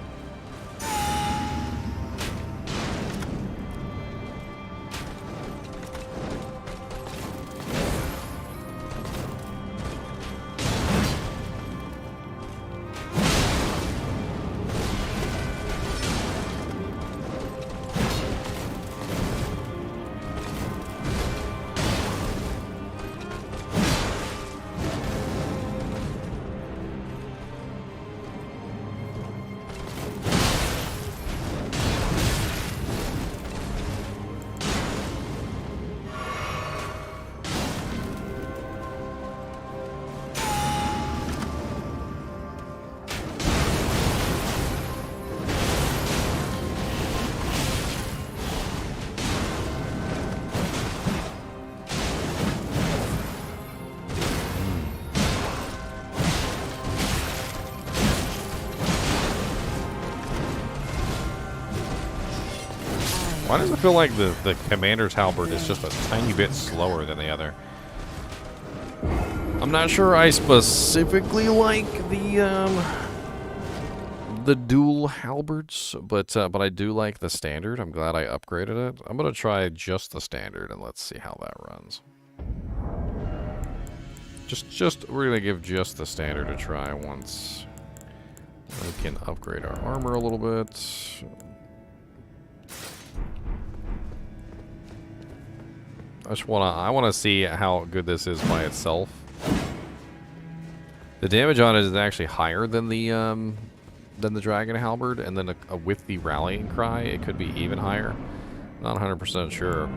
why does it feel like the commander's halberd is just a tiny bit slower than the other? I'm not sure I specifically like the dual halberds, but I do like the standard. I'm glad I upgraded it. I'm gonna try just the standard and let's see how that runs. we're gonna give just the standard a try once we can upgrade our armor a little bit. I wanna see how good this is by itself. The damage on it is actually higher than the Dragon Halberd, and then with the Rallying Cry, it could be even higher. Not 100% sure.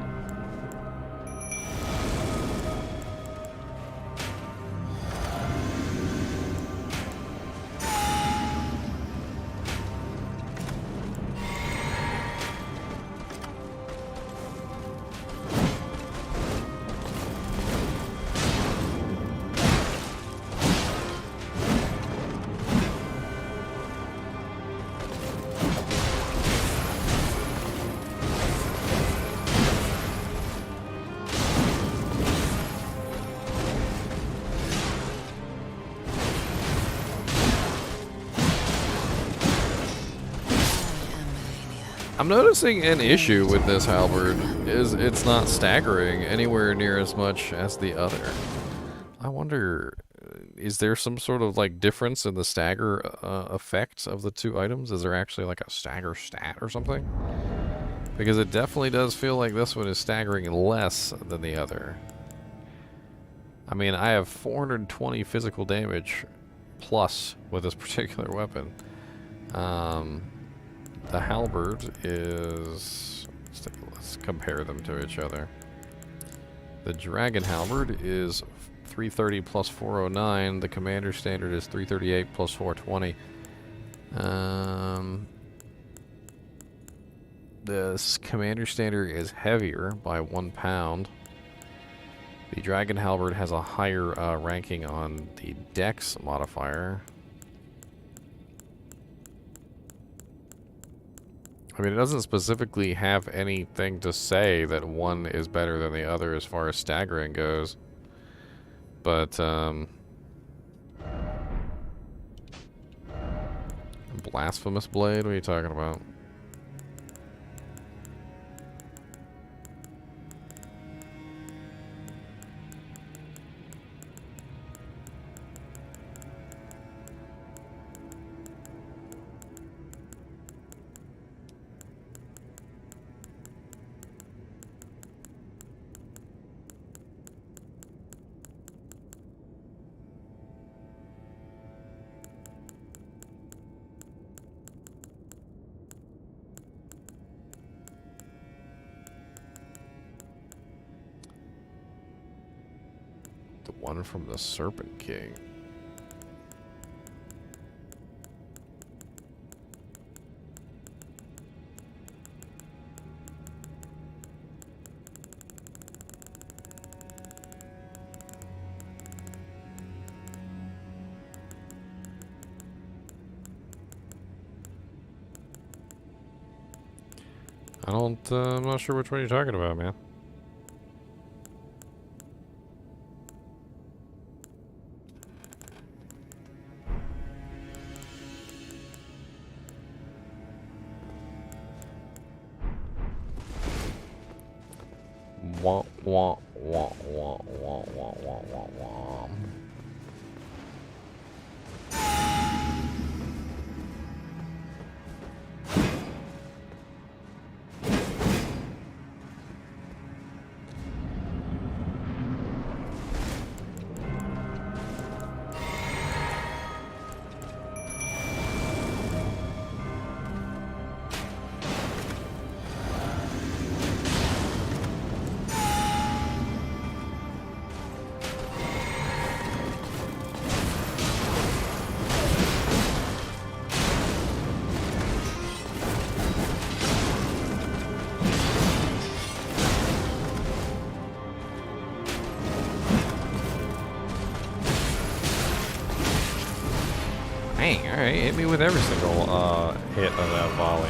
I'm noticing an issue with this halberd is it's not staggering anywhere near as much as the other. I wonder, is there some sort of like difference in the stagger effect of the two items? Is there actually like a stagger stat or something? Because it definitely does feel like this one is staggering less than the other. I mean, I have 420 physical damage plus with this particular weapon. The halberd is... Let's compare them to each other. The dragon halberd is 330 plus 409. The commander standard is 338 plus 420. This commander standard is heavier by 1 pound. The dragon halberd has a higher ranking on the dex modifier. I mean, it doesn't specifically have anything to say that one is better than the other as far as staggering goes. But, Blasphemous Blade? What are you talking about? One from the Serpent King. I'm not sure which one you're talking about, man. Wah, wah, wah, wah, wah, wah, wah, wah, wah. Dang, alright, hit me with every single hit of that volley.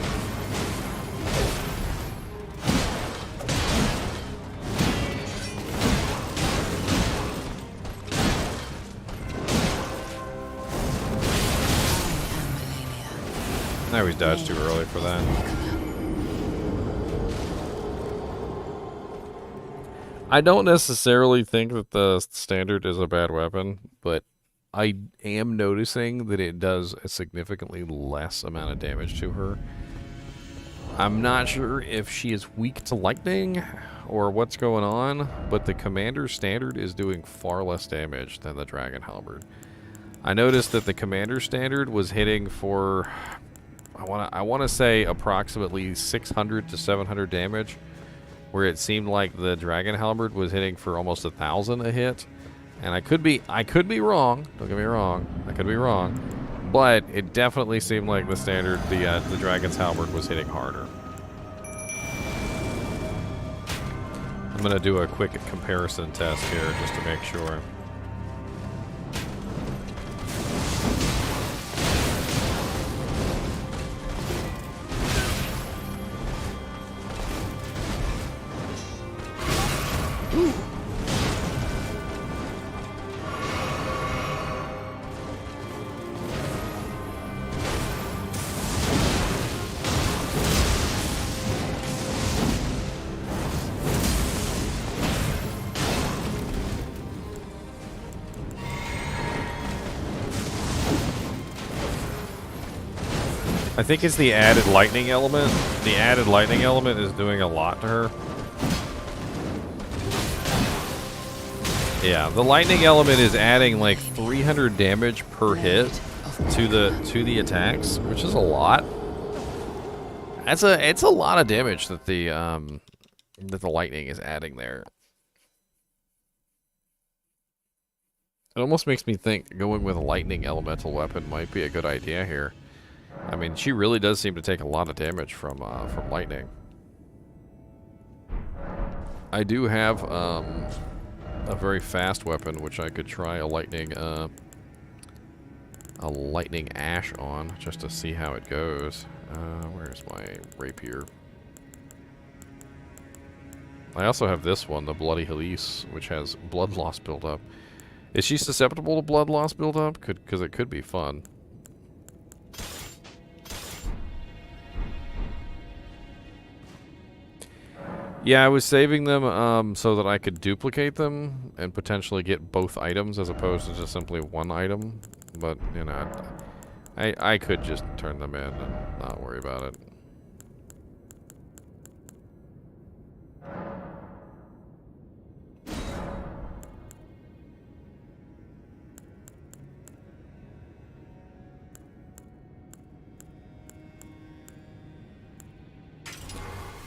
Now he's dodged too early for that. I don't necessarily think that the standard is a bad weapon, but I am noticing that it does a significantly less amount of damage to her. I'm not sure if she is weak to lightning or what's going on, but the Commander Standard is doing far less damage than the Dragon Halberd. I noticed that the Commander Standard was hitting for, I want to say approximately 600 to 700 damage, where it seemed like the Dragon Halberd was hitting for almost 1,000 a hit. And I could be wrong. Don't get me wrong. I could be wrong. But it definitely seemed like the standard, the Dragon's Halberd was hitting harder. I'm going to do a quick comparison test here just to make sure. Ooh. I think it's the added lightning element. The added lightning element is doing a lot to her. Yeah, the lightning element is adding like 300 damage per hit to the attacks, which is a lot. It's a lot of damage that the lightning is adding there. It almost makes me think going with a lightning elemental weapon might be a good idea here. I mean, she really does seem to take a lot of damage from lightning. I do have a very fast weapon, which I could try a lightning ash on just to see how it goes. Where's my rapier? I also have this one, the Bloody Halise, which has blood loss buildup. Is she susceptible to blood loss buildup? Because it could be fun. Yeah, I was saving them so that I could duplicate them and potentially get both items as opposed to just simply one item. But, you know, I could just turn them in and not worry about it.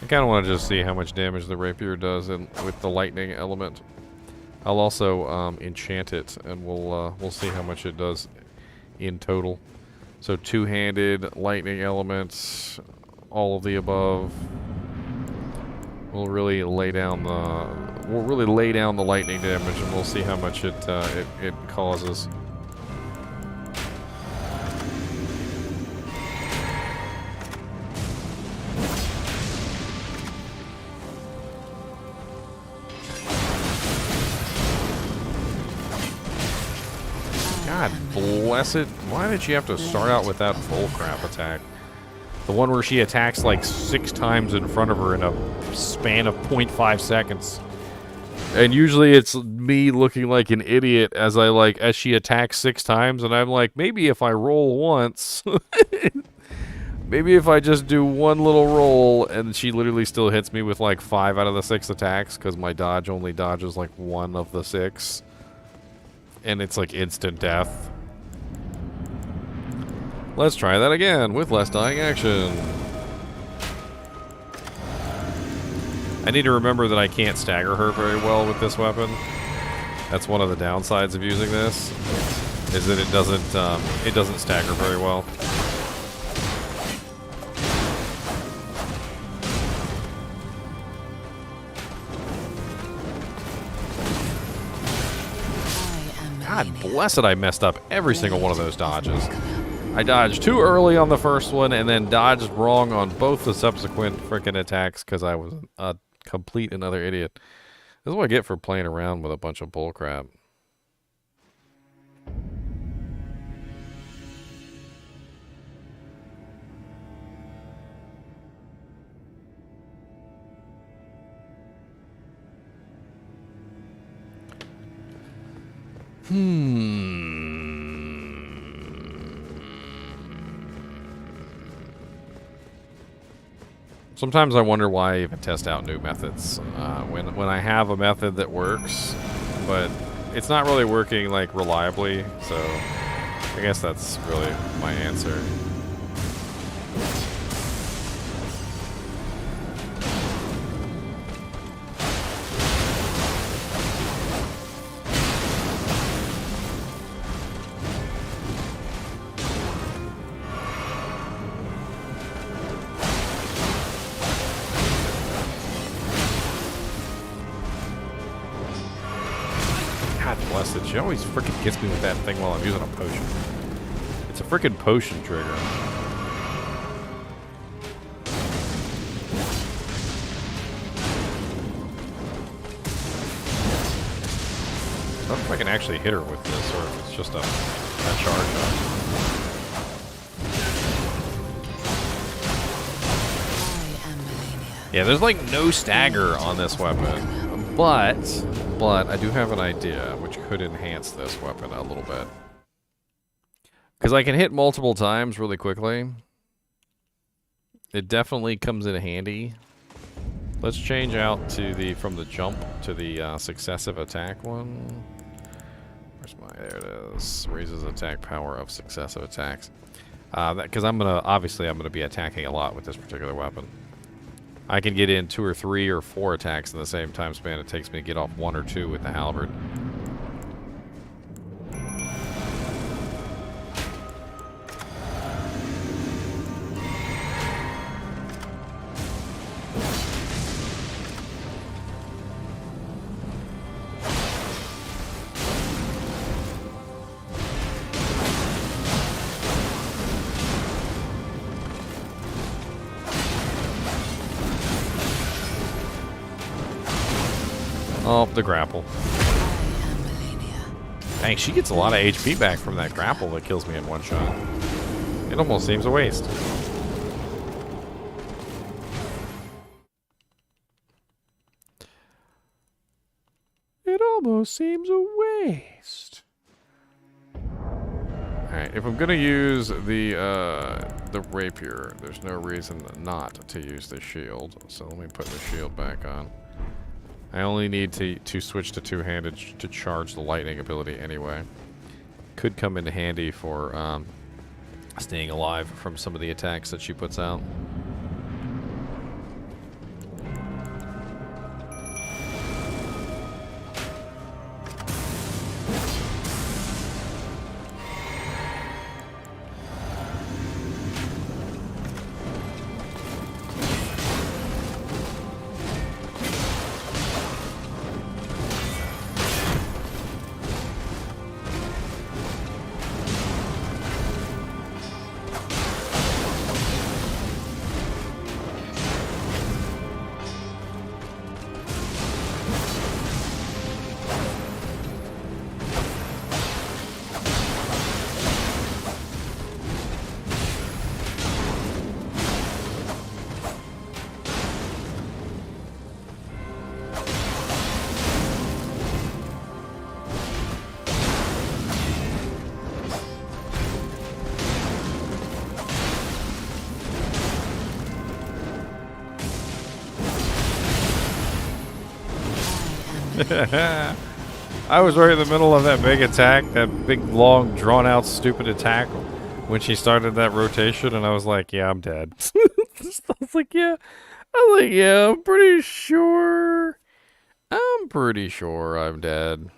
I kind of want to just see how much damage the rapier does with the lightning element. I'll also enchant it, and we'll see how much it does in total. So two-handed, lightning elements, all of the above. We'll really lay down the lightning damage, and we'll see how much it causes. God bless it. Why did she have to start out with that bullcrap attack? The one where she attacks like 6 times in front of her in a span of 0.5 seconds. And usually it's me looking like an idiot as she attacks 6 times, and I'm like, maybe if I roll once, maybe if I just do one little roll, and she literally still hits me with like 5 out of the 6 attacks, because my dodge only dodges like 1 of the 6. And it's like instant death. Let's try that again with less dying action. I need to remember that I can't stagger her very well with this weapon. That's one of the downsides of using this, is that it doesn't stagger very well. God bless it, I messed up every single one of those dodges. I dodged too early on the first one and then dodged wrong on both the subsequent frickin' attacks because I was a complete and utter idiot. This is what I get for playing around with a bunch of bullcrap. Sometimes I wonder why I even test out new methods when I have a method that works, but it's not really working like reliably. So I guess that's really my answer. She always freaking gets me with that thing while I'm using a potion. It's a freaking potion trigger. I don't know if I can actually hit her with this, or if it's just a charge up. Yeah, there's like no stagger on this weapon, but I do have an idea which could enhance this weapon a little bit. Because I can hit multiple times really quickly. It definitely comes in handy. Let's change out to from the jump to the successive attack one. Where's my, there it is. Raises attack power of successive attacks. Because obviously I'm gonna be attacking a lot with this particular weapon. I can get in 2 or 3 or 4 attacks in the same time span it takes me to get off 1 or 2 with the Halberd. Oh, the grapple. Dang, she gets a lot of HP back from that grapple that kills me in one shot. It almost seems a waste. It almost seems a waste. Alright, if I'm gonna use the Rapier, there's no reason not to use the shield. So let me put the shield back on. I only need to switch to two-handed to charge the lightning ability anyway. Could come in handy for staying alive from some of the attacks that she puts out. I was right in the middle of that big attack, that big, long, drawn-out, stupid attack when she started that rotation, and I was like, yeah, I'm dead. I was like, yeah, I'm pretty sure. I'm pretty sure I'm dead.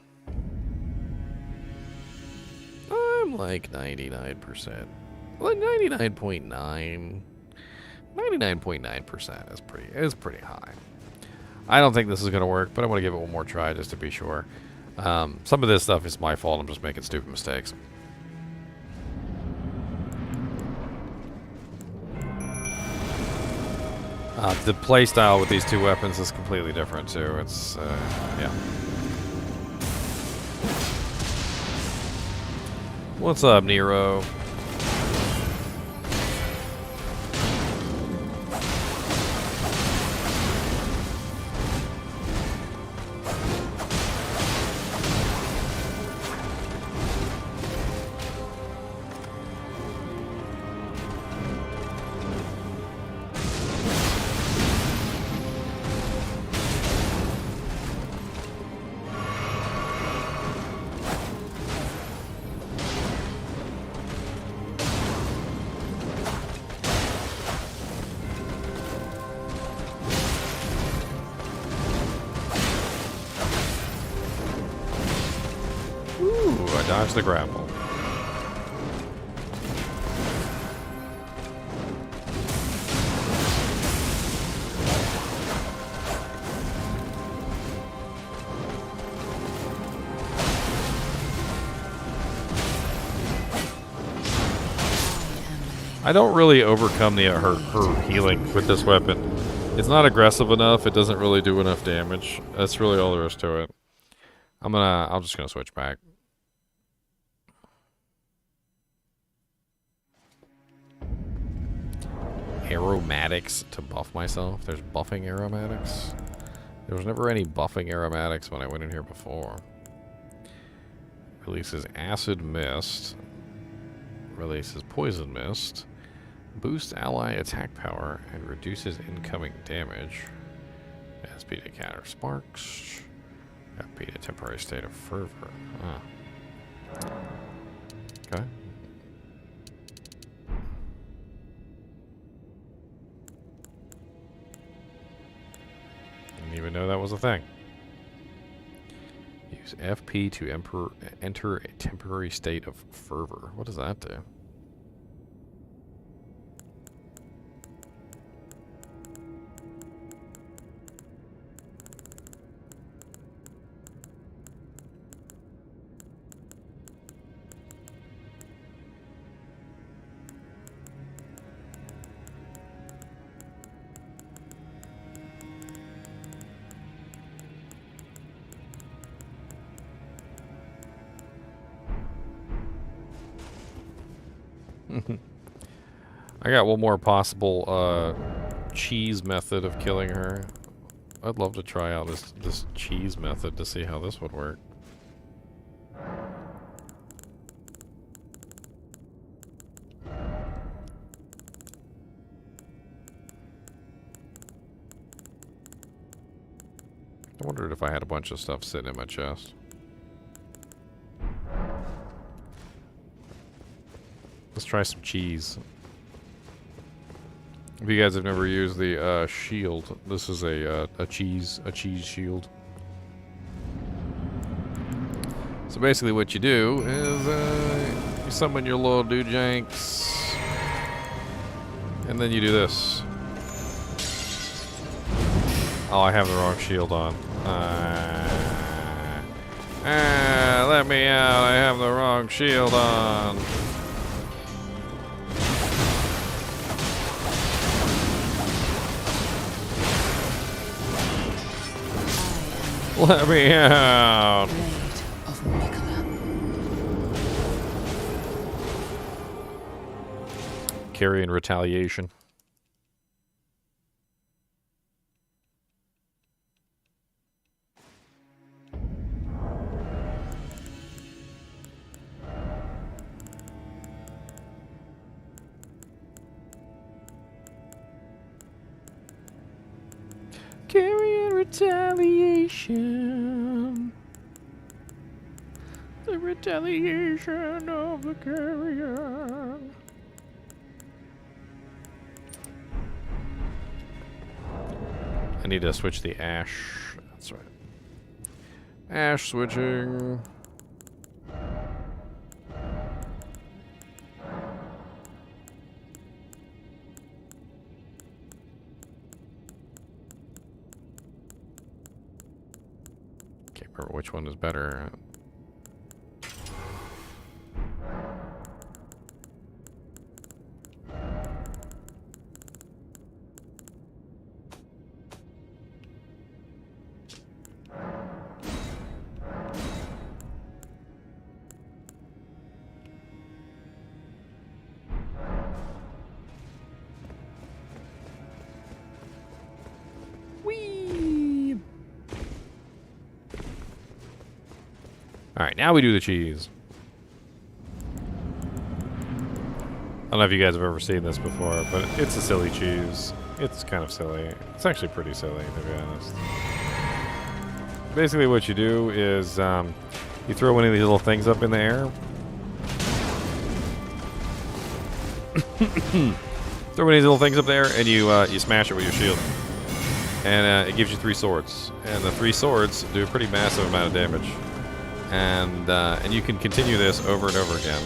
I'm like 99%. Like 99.9. 99.9% is pretty high. I don't think this is going to work, but I want to give it one more try just to be sure. Some of this stuff is my fault. I'm just making stupid mistakes. The playstyle with these two weapons is completely different, too. It's, yeah. What's up, Nero? I dodged the grapple. I don't really overcome the her healing with this weapon. It's not aggressive enough. It doesn't really do enough damage. That's really all there is to it. I'm just gonna switch back. Aromatics to buff myself. There's buffing aromatics. There was never any buffing aromatics when I went in here before. Releases acid mist. Releases poison mist. Boosts ally attack power and reduces incoming damage. SP to counter sparks. FP to temporary state of fervor. Ah. Okay. Didn't even know that was a thing. Use FP to enter a temporary state of fervor. What does that do? I got one more possible cheese method of killing her. I'd love to try out this cheese method to see how this would work. I wondered if I had a bunch of stuff sitting in my chest. Let's try some cheese. If you guys have never used the shield, this is a cheese shield. So basically, what you do is you summon your little dudejanks, and then you do this. Oh, I have the wrong shield on. Let me out! I have the wrong shield on. Let me out! Carian retaliation. Carian retaliation. The retaliation of the Carian. I need to switch the ash. That's right. Ash switching. Can't remember which one is better. Alright, now we do the cheese. I don't know if you guys have ever seen this before, but it's a silly cheese. It's kind of silly. It's actually pretty silly, to be honest. Basically what you do is you throw one of these little things up in the air. Throw one of these little things up there, and you smash it with your shield. And it gives you 3 swords. And the 3 swords do a pretty massive amount of damage. and you can continue this over and over again.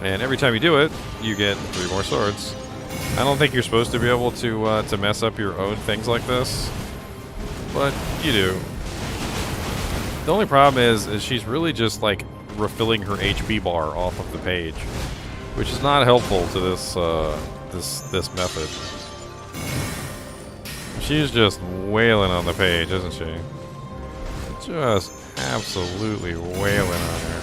And every time you do it, you get 3 more swords. I don't think you're supposed to be able to mess up your own things like this, but you do. The only problem is she's really just like refilling her HP bar off of the page, which is not helpful to this method. She's just wailing on the page, isn't she? Just absolutely wailing on her.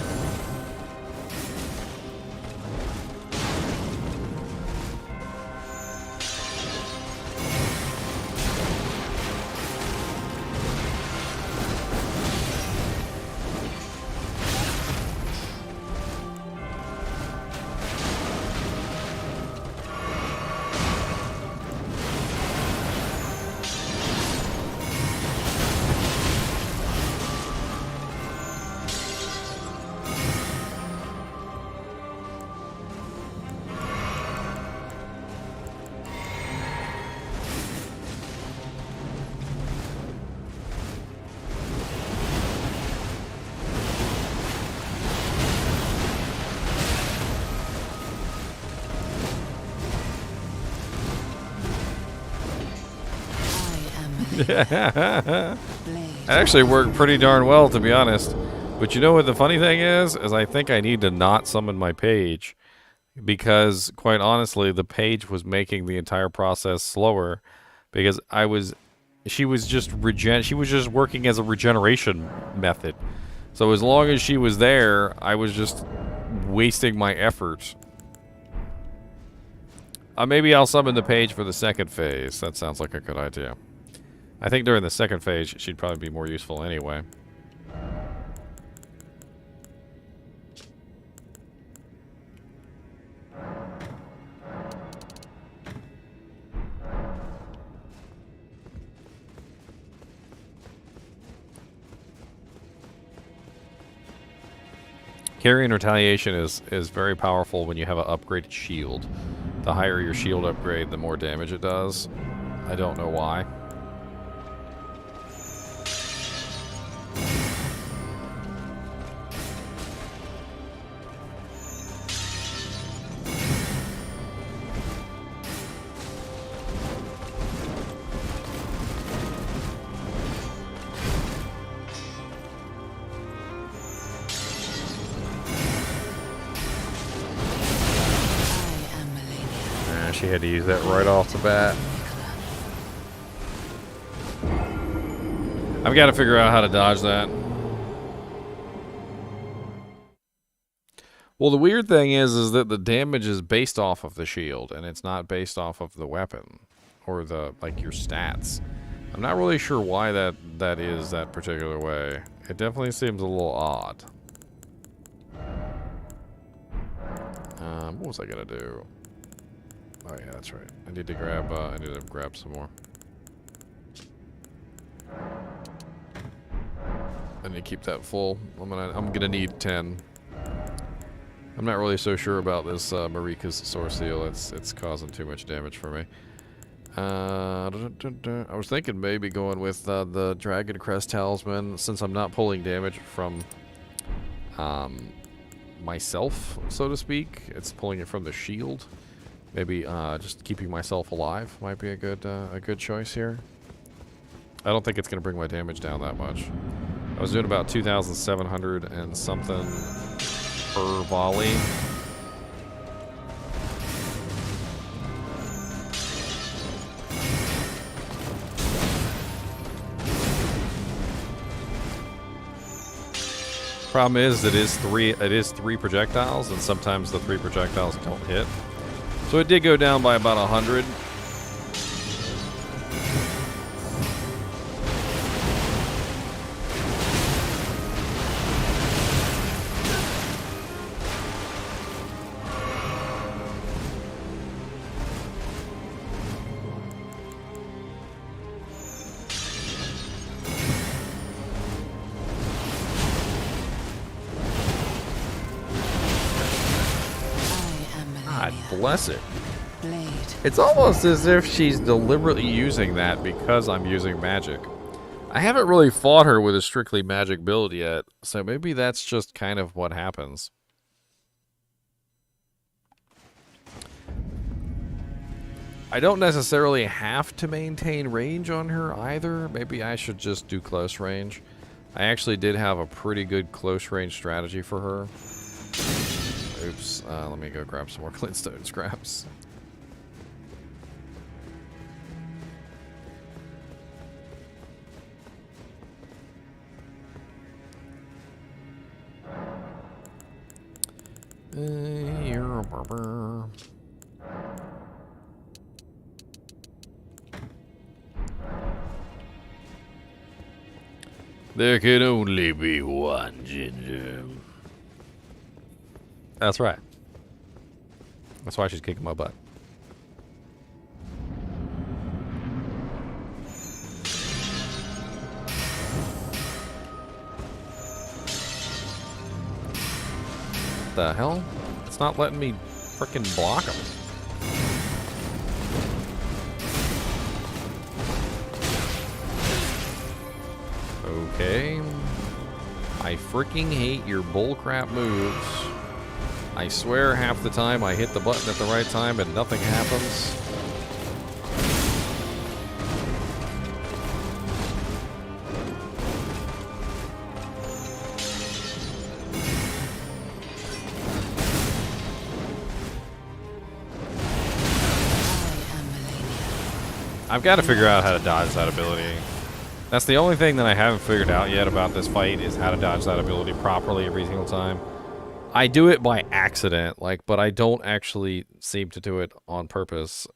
It actually worked pretty darn well, to be honest. But you know what the funny thing is I think I need to not summon my page, because quite honestly, the page was making the entire process slower, because she was just working as a regeneration method. So as long as she was there, I was just wasting my effort. Maybe I'll summon the page for the second phase. That sounds like a good idea. I think during the second phase, she'd probably be more useful anyway. Carian retaliation is very powerful when you have an upgraded shield. The higher your shield upgrade, the more damage it does. I don't know why. She had to use that right off the bat. I've got to figure out how to dodge that. Well, the weird thing is that the damage is based off of the shield, and it's not based off of the weapon or the your stats. I'm not really sure why that is that particular way. It definitely seems a little odd. What was I gonna do? Oh yeah, that's right. I need to grab some more. I need to keep that full. I'm gonna need 10. I'm not really so sure about this Marika's Source Seal. It's causing too much damage for me. I was thinking maybe going with the Dragon Crest Talisman, since I'm not pulling damage from myself, so to speak. It's pulling it from the shield. Maybe just keeping myself alive might be a good choice here. I don't think it's going to bring my damage down that much. I was doing about 2,700 and something per volley. Problem is, it is three projectiles, and sometimes the 3 projectiles don't hit. So it did go down by about 100. Bless it. It's almost as if she's deliberately using that because I'm using magic. I haven't really fought her with a strictly magic build yet, so maybe that's just kind of what happens. I don't necessarily have to maintain range on her either. Maybe I should just do close range. I actually did have a pretty good close range strategy for her. Oops, let me go grab some more glintstone scraps. You're a barber. There can only be one Ginger. That's right. That's why she's kicking my butt. The hell? It's not letting me frickin' block him. Okay. I freaking hate your bullcrap moves. I swear half the time I hit the button at the right time and nothing happens. I've got to figure out how to dodge that ability. That's the only thing that I haven't figured out yet about this fight, is how to dodge that ability properly every single time. I do it by accident, but I don't actually seem to do it on purpose.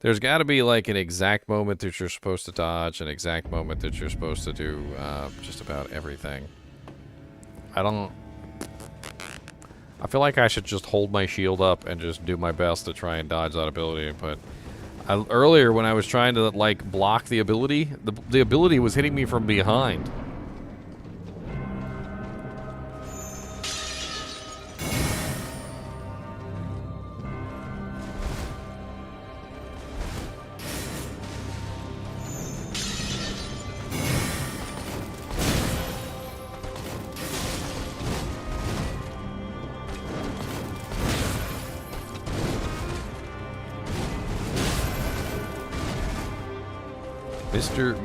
There's got to be like an exact moment that you're supposed to dodge, an exact moment that you're supposed to do just about everything. I feel like I should just hold my shield up and just do my best to try and dodge that ability, but earlier when I was trying to block the ability, the ability was hitting me from behind.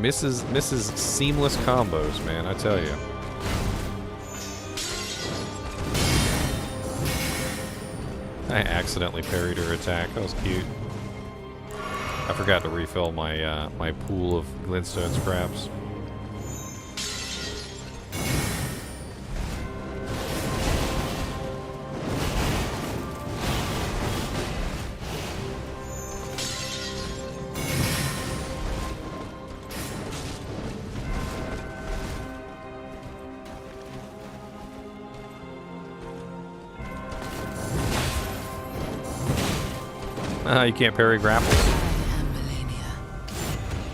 Mrs. Seamless combos, man, I tell you. I accidentally parried her attack. That was cute. I forgot to refill my my pool of glintstone scraps. You can't parry grapples. I am Malenia,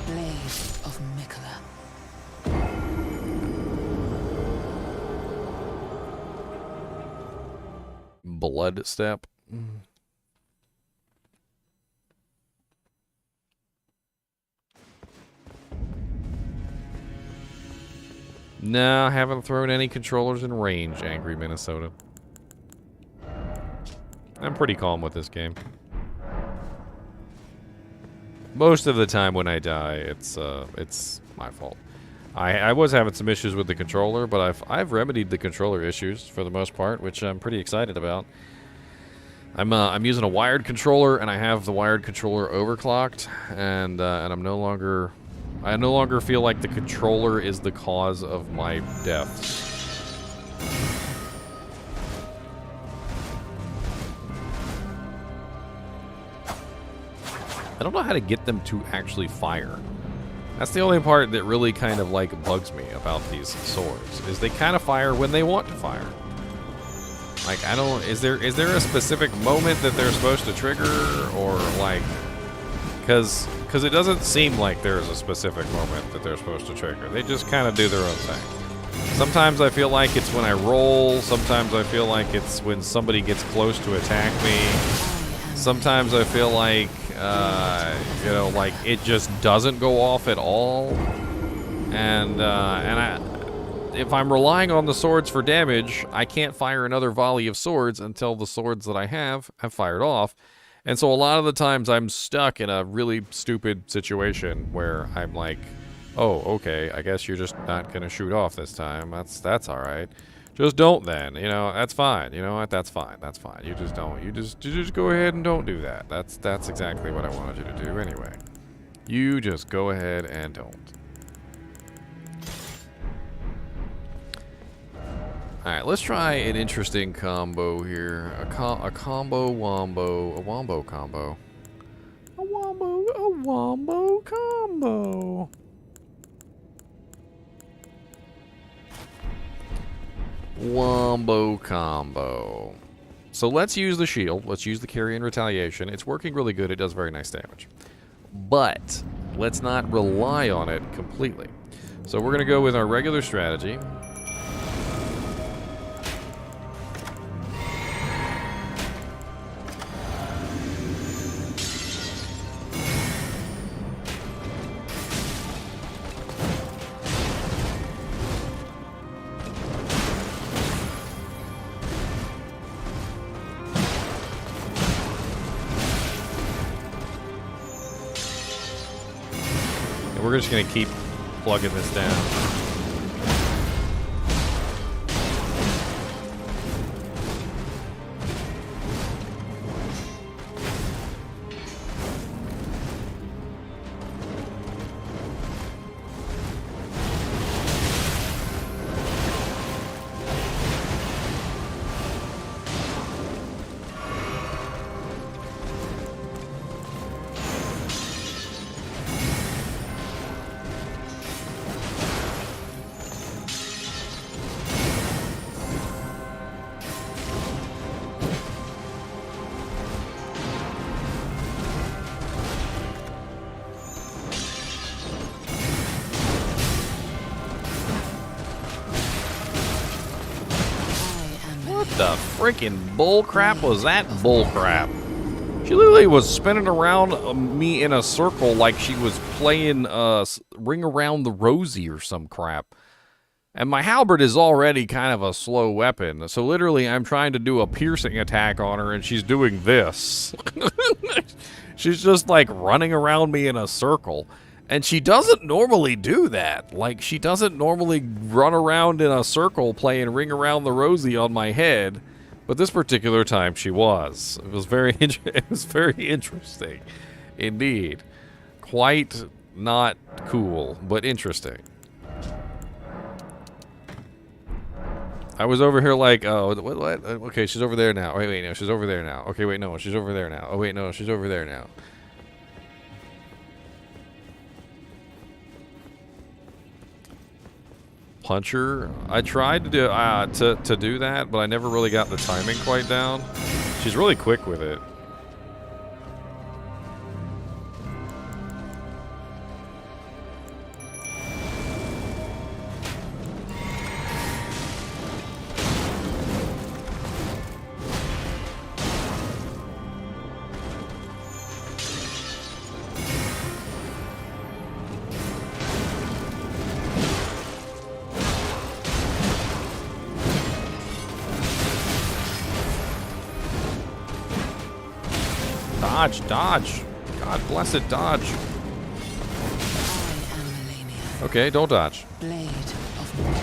blade of Mikola. Blood step. No, I haven't thrown any controllers in range, Angry Minnesota. I'm pretty calm with this game. Most of the time when I die, it's my fault. I was having some issues with the controller, but I've remedied the controller issues for the most part, which I'm pretty excited about. I'm using a wired controller, and I have the wired controller overclocked, and I no longer feel like the controller is the cause of my deaths. I don't know how to get them to actually fire. That's the only part that really kind of bugs me about these swords, is they kind of fire when they want to fire. Is there a specific moment that they're supposed to trigger, or because it doesn't seem like there's a specific moment that they're supposed to trigger. They just kind of do their own thing. Sometimes I feel like it's when I roll, sometimes I feel like it's when somebody gets close to attack me. Sometimes I feel like, it just doesn't go off at all. and if I'm relying on the swords for damage, I can't fire another volley of swords until the swords that I have fired off. And so a lot of the times I'm stuck in a really stupid situation where I'm like, oh, okay, I guess you're just not going to shoot off this time. That's all right. Just don't then. You know, that's fine. You know what? That's fine. That's fine. You just don't. You just go ahead and don't do that. That's exactly what I wanted you to do anyway. You just go ahead and don't. Alright, let's try an interesting combo here. A combo wombo. A wombo combo. A wombo combo. Wombo combo. So let's use the shield. Let's use the Carian retaliation. It's working really good. It does very nice damage. But let's not rely on it completely. So we're going to go with our regular strategy. We're just going to keep plugging this down. The freaking bull crap was that bull crap? She literally was spinning around me in a circle like she was playing Ring Around the Rosie or some crap. And my Halberd is already kind of a slow weapon, so literally I'm trying to do a piercing attack on her and she's doing this. She's just like running around me in a circle. And she doesn't normally do that. Like, she doesn't normally run around in a circle playing Ring Around the Rosie on my head. But this particular time she was. It was very interesting. Indeed. Quite not cool, but interesting. I was over here like, oh, what? Okay, she's over there now. Wait, no, she's over there now. Okay, wait, no, she's over there now. Oh, wait, no, she's over there now. Puncher. I tried to do that, but I never really got the timing quite down. She's really quick with it. Dodge, dodge. God bless it, dodge. I am Malenia, Okay, don't dodge. blade of Mikula.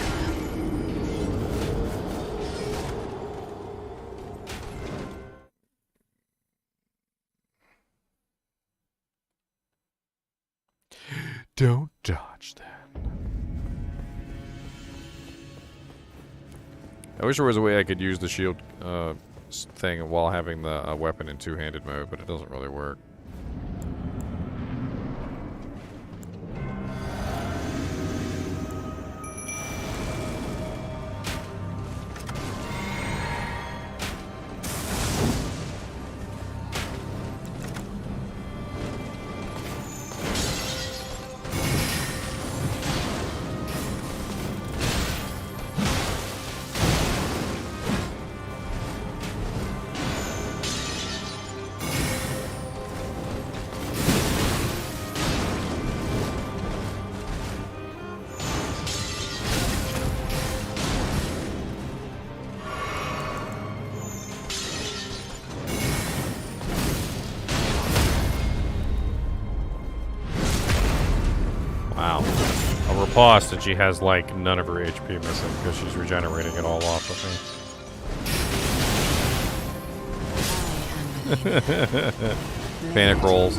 Don't dodge that. I wish there was a way I could use the shield thing while having the weapon in two-handed mode, but it doesn't really work. cost, and she has like none of her HP missing because she's regenerating it all off of me. Panic rolls.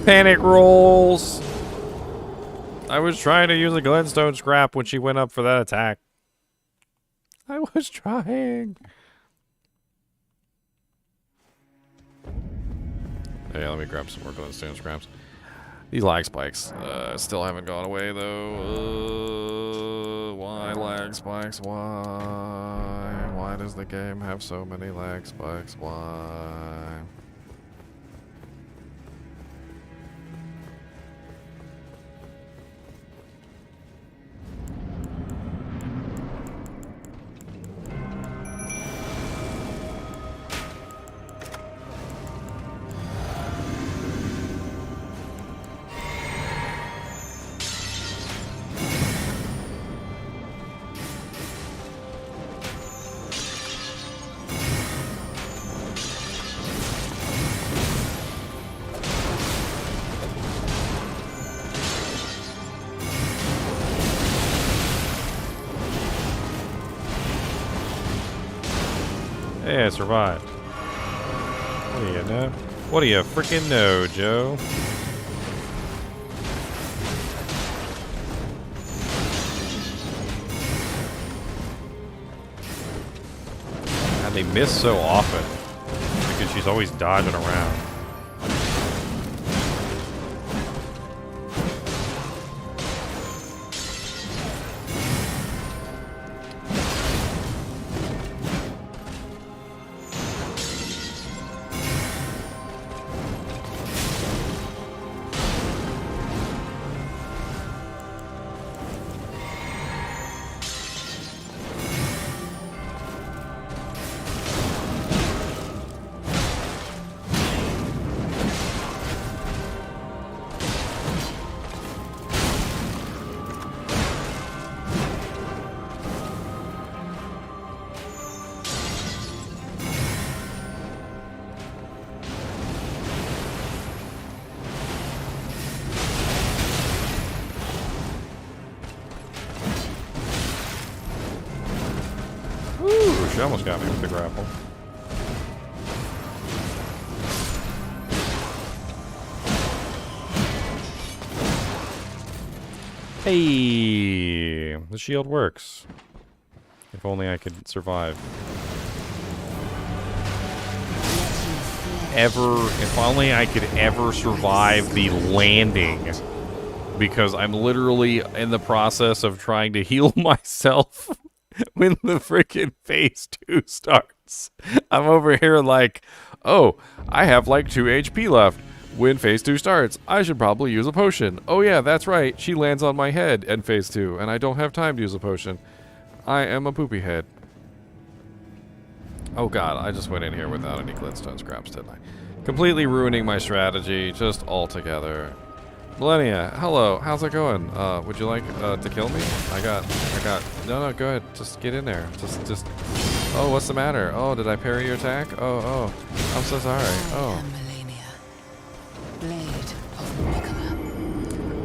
Panic rolls! I was trying to use a Glenstone scrap when she went up for that attack. I was trying. Hey, let me grab some more Glenstone scraps. These lag spikes still haven't gone away, though. Why lag spikes? Why? Why does the game have so many lag spikes? Why? Hey, I survived. What do you know? What do you freaking know, Joe? And they miss so often because she's always dodging around. She almost got me with the grapple. Hey, the shield works. If only I could survive. If only I could ever survive the landing. Because I'm literally in the process of trying to heal myself. When the freaking phase 2 starts, I'm over here like, oh, I have like 2 HP left. When phase 2 starts, I should probably use a potion. Oh yeah, that's right. She lands on my head in phase 2, and I don't have time to use a potion. I am a poopy head. Oh god, I just went in here without any glintstone scraps, didn't I? Completely ruining my strategy, just altogether. Malenia, hello, how's it going? Would you like to kill me? I got, no, go ahead, just get in there. Just, oh, what's the matter? Oh, did I parry your attack? Oh, I'm so sorry. Oh. Blade of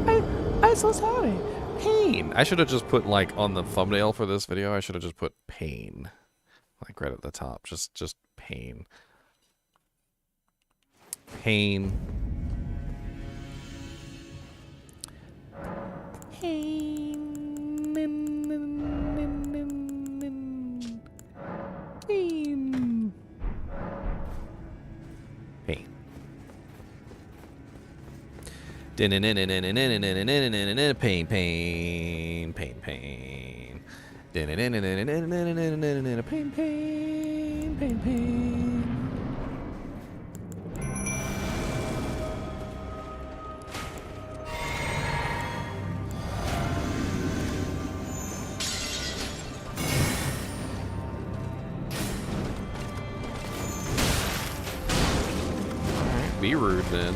Mohg. I'm so sorry. Pain. I should have just put, like, on the thumbnail for this video, I should have just put pain. Like, right at the top, just pain. Pain. Pain. Pain. Pain. Pain, pain, pain, pain. Pain, pain, pain, pain. Be rude then.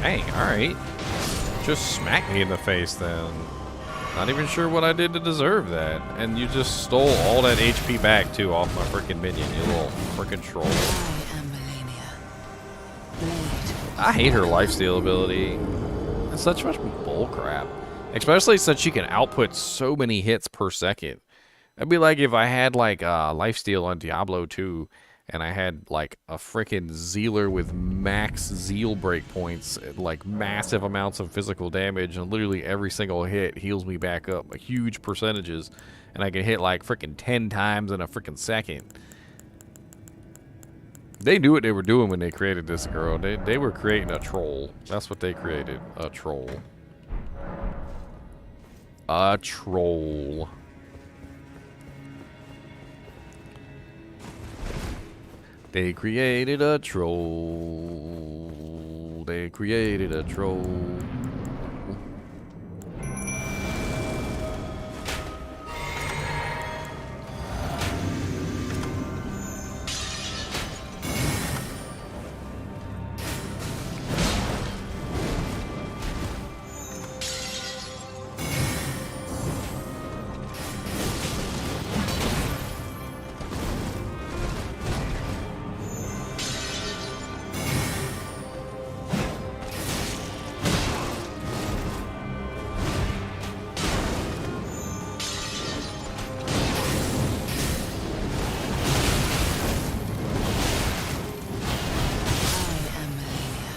Dang, alright. Just smack me in the face then. Not even sure what I did to deserve that. And you just stole all that HP back too off my freaking minion, you little freaking troll. I am Malenia. Blade. I hate her lifesteal ability. It's such much bull crap. Especially since she can output so many hits per second. It'd be like if I had like lifesteal on Diablo 2 and I had like a freaking Zealer with max Zeal breakpoints, like massive amounts of physical damage, and literally every single hit heals me back up huge percentages, and I can hit like freaking 10 times in a freaking second. They knew what they were doing when they created this girl. They were creating a troll. That's what they created, a troll. A troll. They created a troll. They created a troll.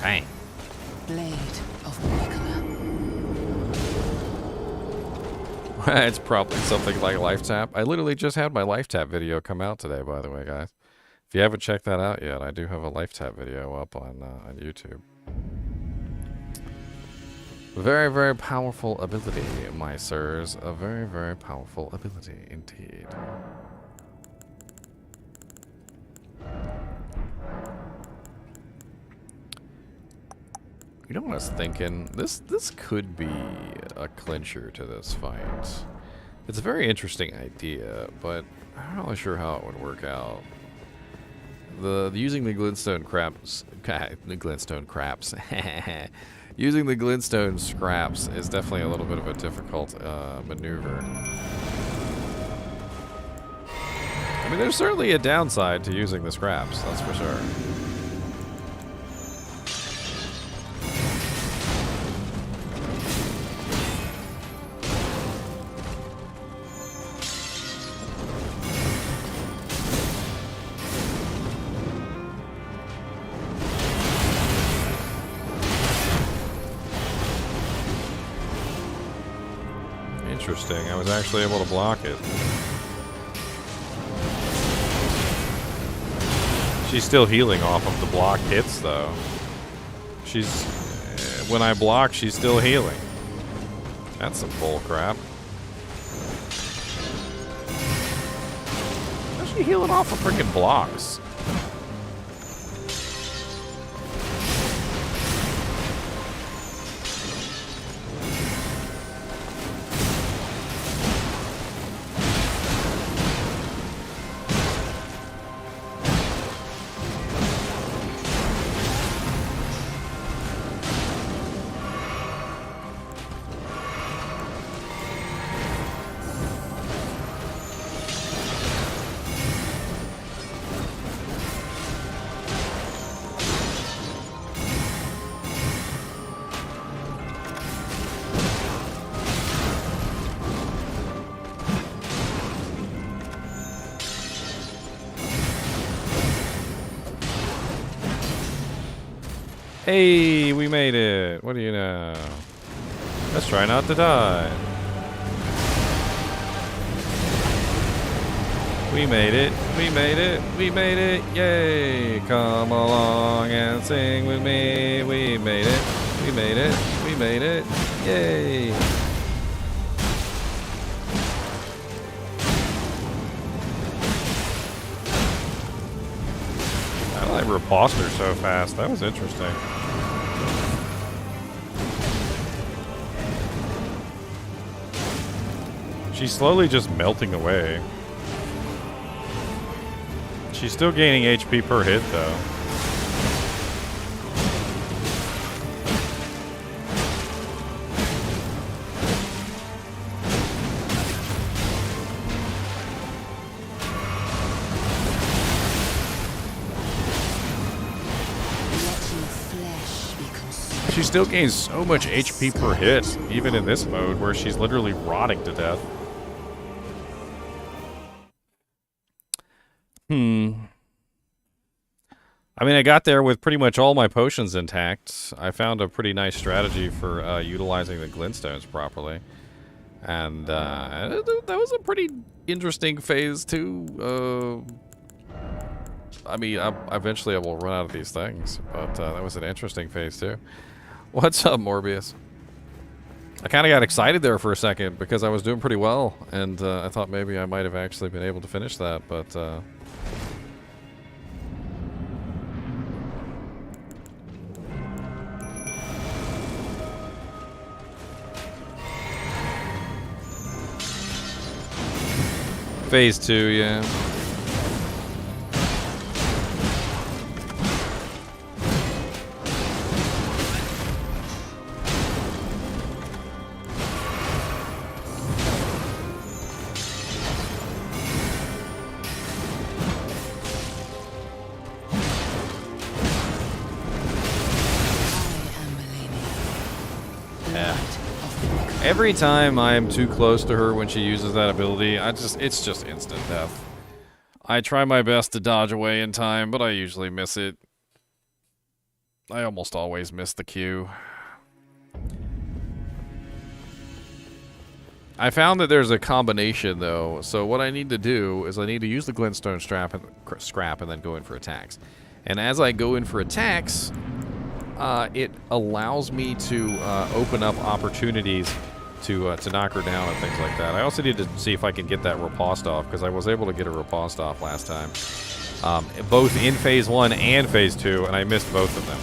Bang. Blade of Nicola. It's probably something like Life Tap. I literally just had my Life Tap video come out today, by the way, guys. If you haven't checked that out yet, I do have a Life Tap video up on YouTube. Very, very powerful ability, my sirs. A very, very powerful ability indeed. You know what I was thinking? This could be a clincher to this fight. It's a very interesting idea, but I'm not really sure how it would work out. Using the glintstone craps, using the glintstone scraps is definitely a little bit of a difficult maneuver. I mean, there's certainly a downside to using the scraps, that's for sure. Interesting. I was actually able to block it. She's still healing off of the block hits, though. She's... when I block, she's still healing. That's some bull crap. How's she healing off of freaking blocks? Hey, we made it. What do you know? Let's try not to die. We made it. We made it. We made it. Yay. Come along and sing with me. We made it. We made it. We made it. Yay. I repulsed her so fast. That was interesting. She's slowly just melting away. She's still gaining HP per hit, though. She still gains so much HP per hit, even in this mode where she's literally rotting to death. I mean, I got there with pretty much all my potions intact. I found a pretty nice strategy for utilizing the glintstones properly. And that was a pretty interesting phase, too. I mean, eventually I will run out of these things, but that was an interesting phase, too. What's up, Morbius? I kind of got excited there for a second because I was doing pretty well, and I thought maybe I might have actually been able to finish that, but... Phase 2, yeah. Every time I'm too close to her when she uses that ability, it's just instant death. I try my best to dodge away in time, but I usually miss it. I almost always miss the Q. I found that there's a combination, though, so what I need to do is I need to use the glintstone scrap and then go in for attacks. And as I go in for attacks, it allows me to open up opportunities to knock her down and things like that. I also need to see if I can get that riposte off, because I was able to get a riposte off last time. Both in Phase 1 and Phase 2, and I missed both of them.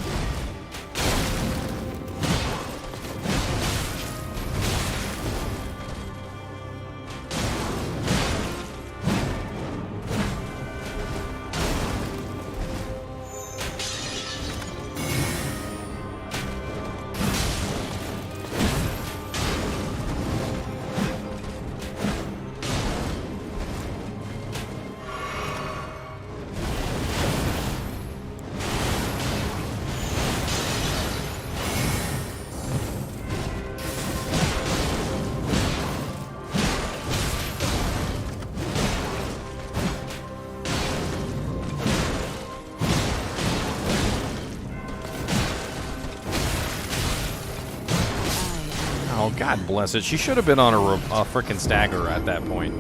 God bless it. She should have been on a freaking stagger at that point.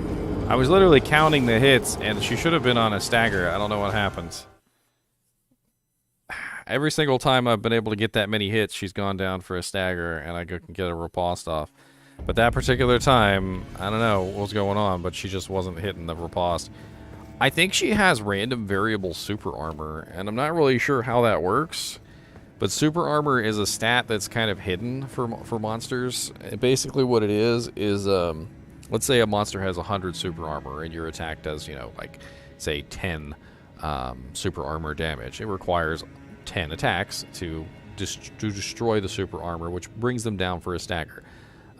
I was literally counting the hits, and she should have been on a stagger. I don't know what happens. Every single time I've been able to get that many hits, she's gone down for a stagger, and I can get a riposte off. But that particular time, I don't know what was going on, but she just wasn't hitting the riposte. I think she has random variable super armor, and I'm not really sure how that works. But super armor is a stat that's kind of hidden for monsters. Basically what it is let's say a monster has 100 super armor and your attack does, you know, like, say 10 super armor damage. It requires 10 attacks to destroy the super armor, which brings them down for a stagger.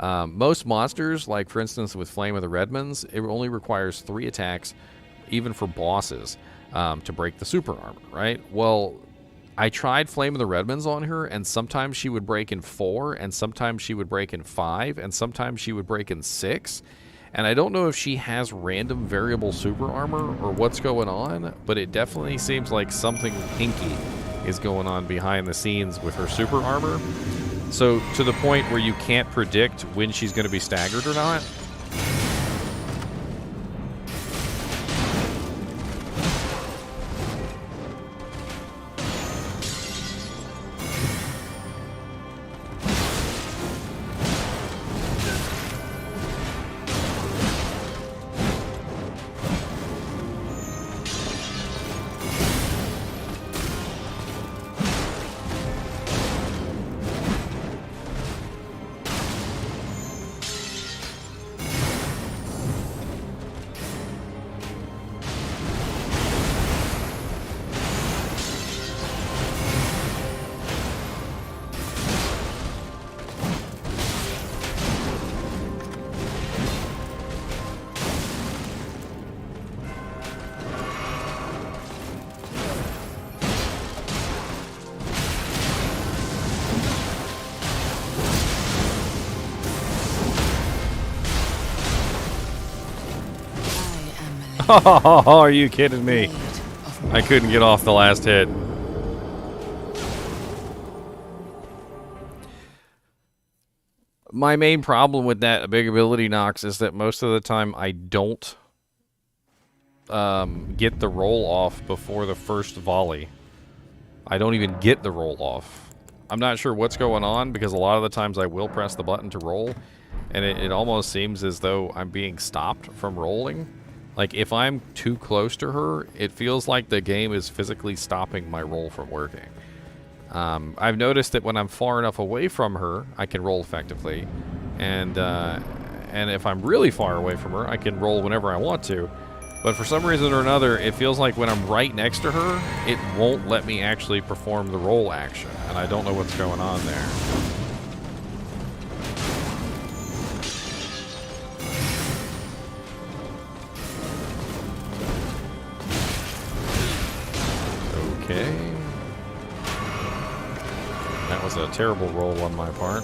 Most monsters, like for instance with Flame of the Redmonds, it only requires 3 attacks, even for bosses, to break the super armor, right? Well, I tried Flame of the Redmonds on her, and sometimes she would break in 4, and sometimes she would break in 5, and sometimes she would break in 6. And I don't know if she has random variable super armor or what's going on, but it definitely seems like something hinky is going on behind the scenes with her super armor. So to the point where you can't predict when she's going to be staggered or not. Are you kidding me? Blade of I couldn't get off the last hit. My main problem with that big ability, Nox, is that most of the time I don't get the roll off before the first volley. I don't even get the roll off. I'm not sure what's going on because a lot of the times I will press the button to roll and it almost seems as though I'm being stopped from rolling. Like if I'm too close to her, it feels like the game is physically stopping my roll from working. I've noticed that when I'm far enough away from her, I can roll effectively. And if I'm really far away from her, I can roll whenever I want to. But for some reason or another, it feels like when I'm right next to her, it won't let me actually perform the roll action. And I don't know what's going on there. Okay. That was a terrible roll on my part.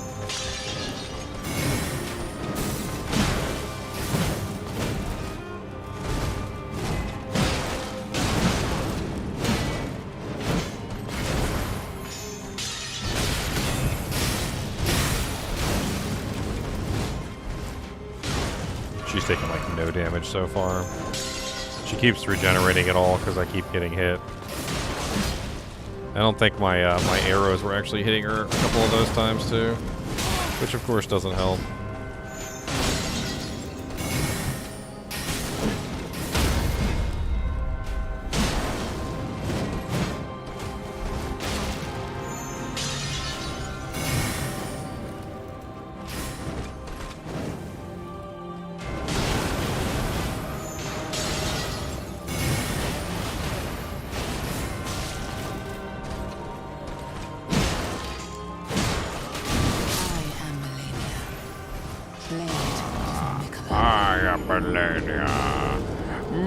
She's taking like no damage so far. She keeps regenerating it all because I keep getting hit. I don't think my my arrows were actually hitting her a couple of those times too, which of course doesn't help.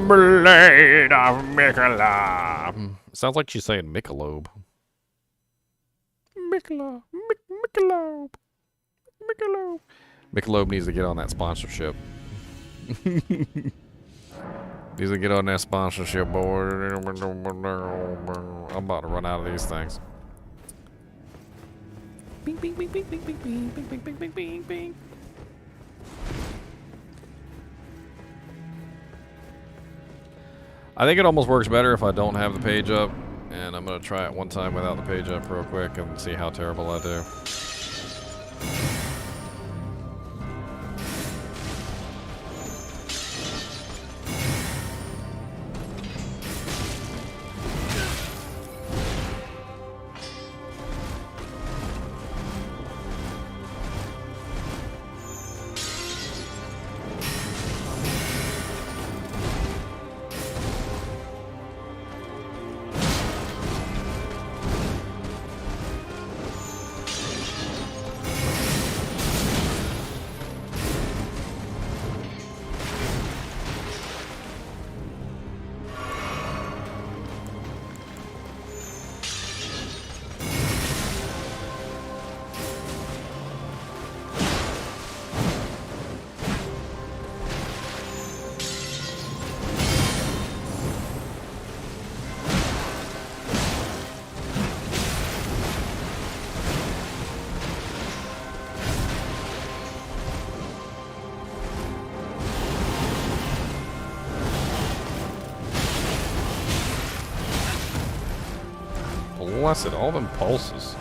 Blade of Miquella. Sounds like she's saying Michelob. Michelob. Michelob. Michelob. Michelob needs to get on that sponsorship. Needs to get on that sponsorship, boy. I'm about to run out of these things. Bing, bing, bing, bing, bing, bing, bing, bing, bing, bing, bing, bing, bing. I think it almost works better if I don't have the page up, and I'm going to try it one time without the page up real quick and see how terrible I do. Bless it, all them pulses.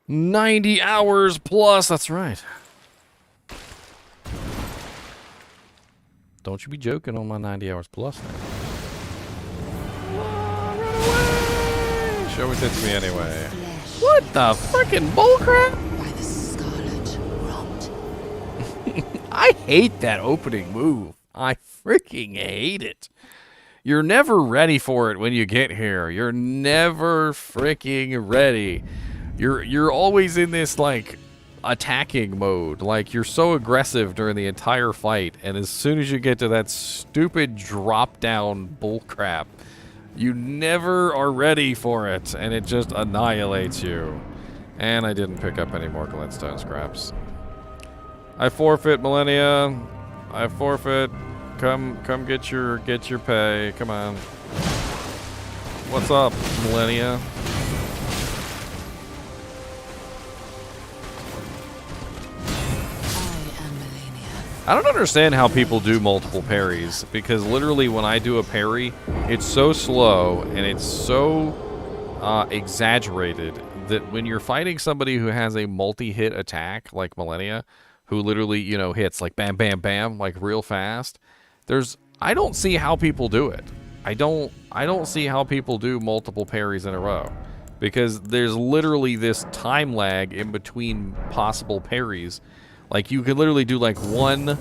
$90 hours plus, that's right. Don't you be joking on my 90 hours plus now. She always hits me anyway. What the frickin' bullcrap? by the scarlet rot. I hate that opening move. I freaking hate it. You're never ready for it when you get here. You're never freaking ready. You're always in this like attacking mode. Like, you're so aggressive during the entire fight, and as soon as you get to that stupid drop-down bullcrap, you never are ready for it, and it just annihilates you. And I didn't pick up any more glintstone scraps. I forfeit, Malenia. I forfeit. Come get your pay. Come on. What's up, Malenia? I don't understand how people do multiple parries, because literally when I do a parry, it's so slow and it's so exaggerated that when you're fighting somebody who has a multi-hit attack like Malenia, who literally, you know, hits like bam, bam, bam, like real fast, I don't see how people do it. I don't see how people do multiple parries in a row, because there's literally this time lag in between possible parries. Like, you could literally do like 1,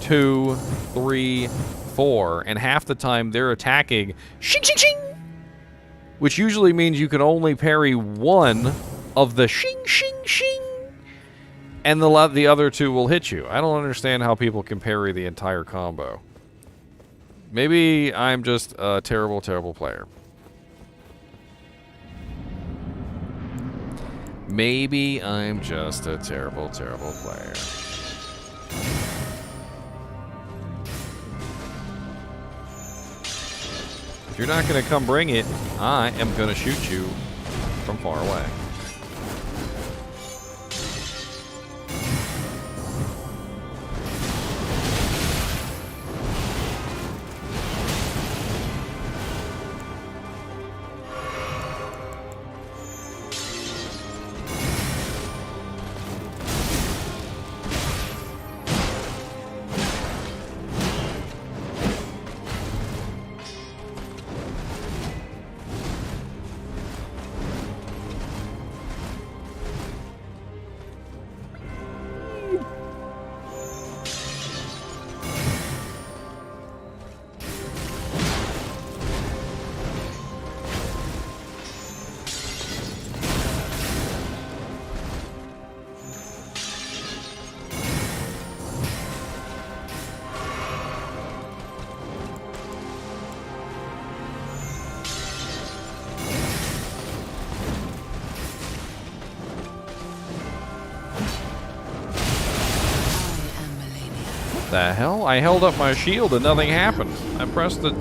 2, 3, 4, and half the time they're attacking shing, shing, shing, which usually means you can only parry one of the shing, shing, shing, and the other two will hit you. I don't understand how people can parry the entire combo. Maybe I'm just a terrible, terrible player. Maybe I'm just a terrible, terrible player. If you're not going to come bring it, I am going to shoot you from far away. The hell? I held up my shield and nothing happened. I pressed the...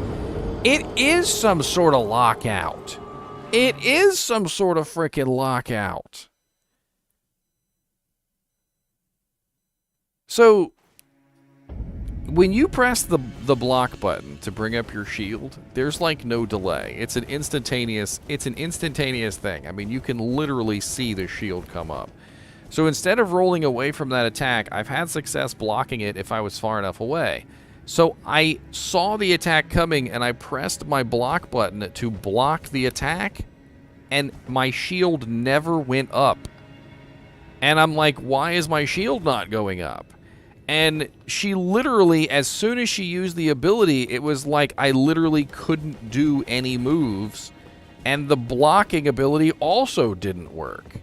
It is some sort of lockout. It is some sort of freaking lockout. So, when you press the block button to bring up your shield, there's like no delay. It's an instantaneous thing. I mean, you can literally see the shield come up. So instead of rolling away from that attack, I've had success blocking it if I was far enough away. So I saw the attack coming and I pressed my block button to block the attack, and my shield never went up. And I'm like, why is my shield not going up? And she literally, as soon as she used the ability, it was like I literally couldn't do any moves, and the blocking ability also didn't work.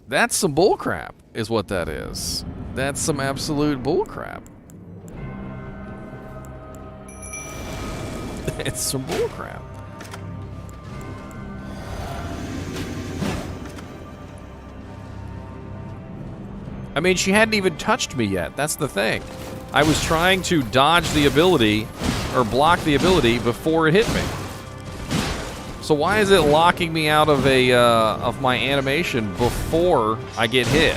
That's some bullcrap, is what that is. That's some absolute bullcrap. It's some bullcrap. I mean, she hadn't even touched me yet. That's the thing. I was trying to dodge the ability, or block the ability, before it hit me. So why is it locking me out of my animation before I get hit?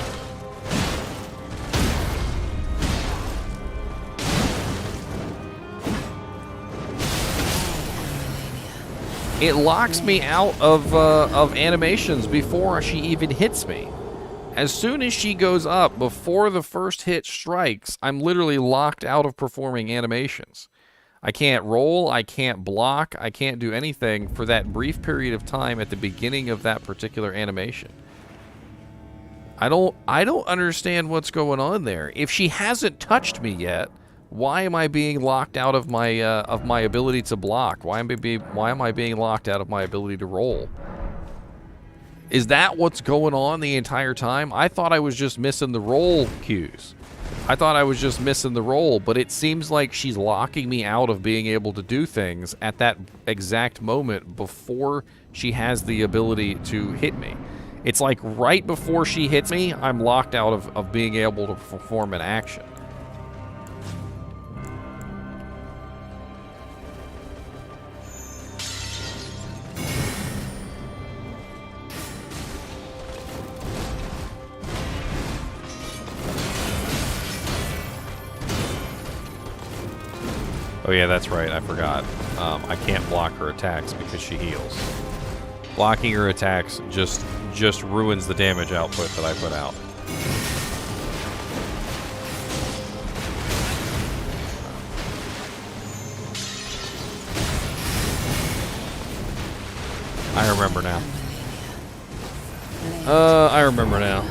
It locks me out of animations before she even hits me. As soon as she goes up, before the first hit strikes, I'm literally locked out of performing animations. I can't roll, I can't block, I can't do anything for that brief period of time at the beginning of that particular animation. I don't understand what's going on there. If she hasn't touched me yet, Why am I being locked out of my ability to block? Why am I being locked out of my ability to roll? Is that what's going on the entire time? I thought I was just missing the roll cues. I thought I was just missing the roll, but it seems like she's locking me out of being able to do things at that exact moment before she has the ability to hit me. It's like right before she hits me, I'm locked out of being able to perform an action. Oh yeah, that's right, I forgot. I can't block her attacks because she heals. Blocking her attacks just ruins the damage output that I put out. I remember now. I remember now.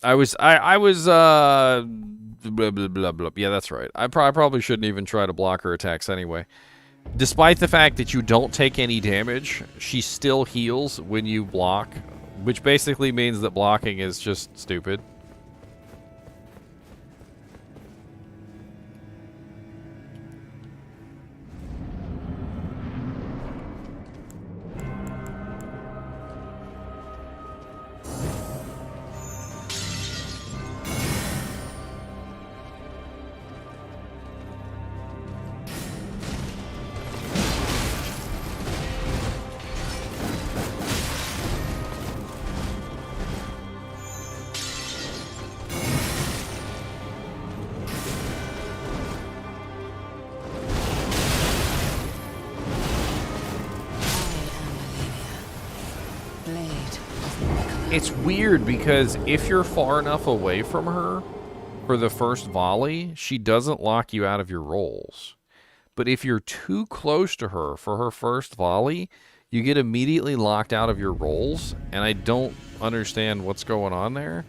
I was blah, blah, blah, blah. Yeah, that's right. I probably shouldn't even try to block her attacks anyway. Despite the fact that you don't take any damage, she still heals when you block, which basically means that blocking is just stupid. It's weird because if you're far enough away from her for the first volley, she doesn't lock you out of your rolls. But if you're too close to her for her first volley, you get immediately locked out of your rolls, and I don't understand what's going on there.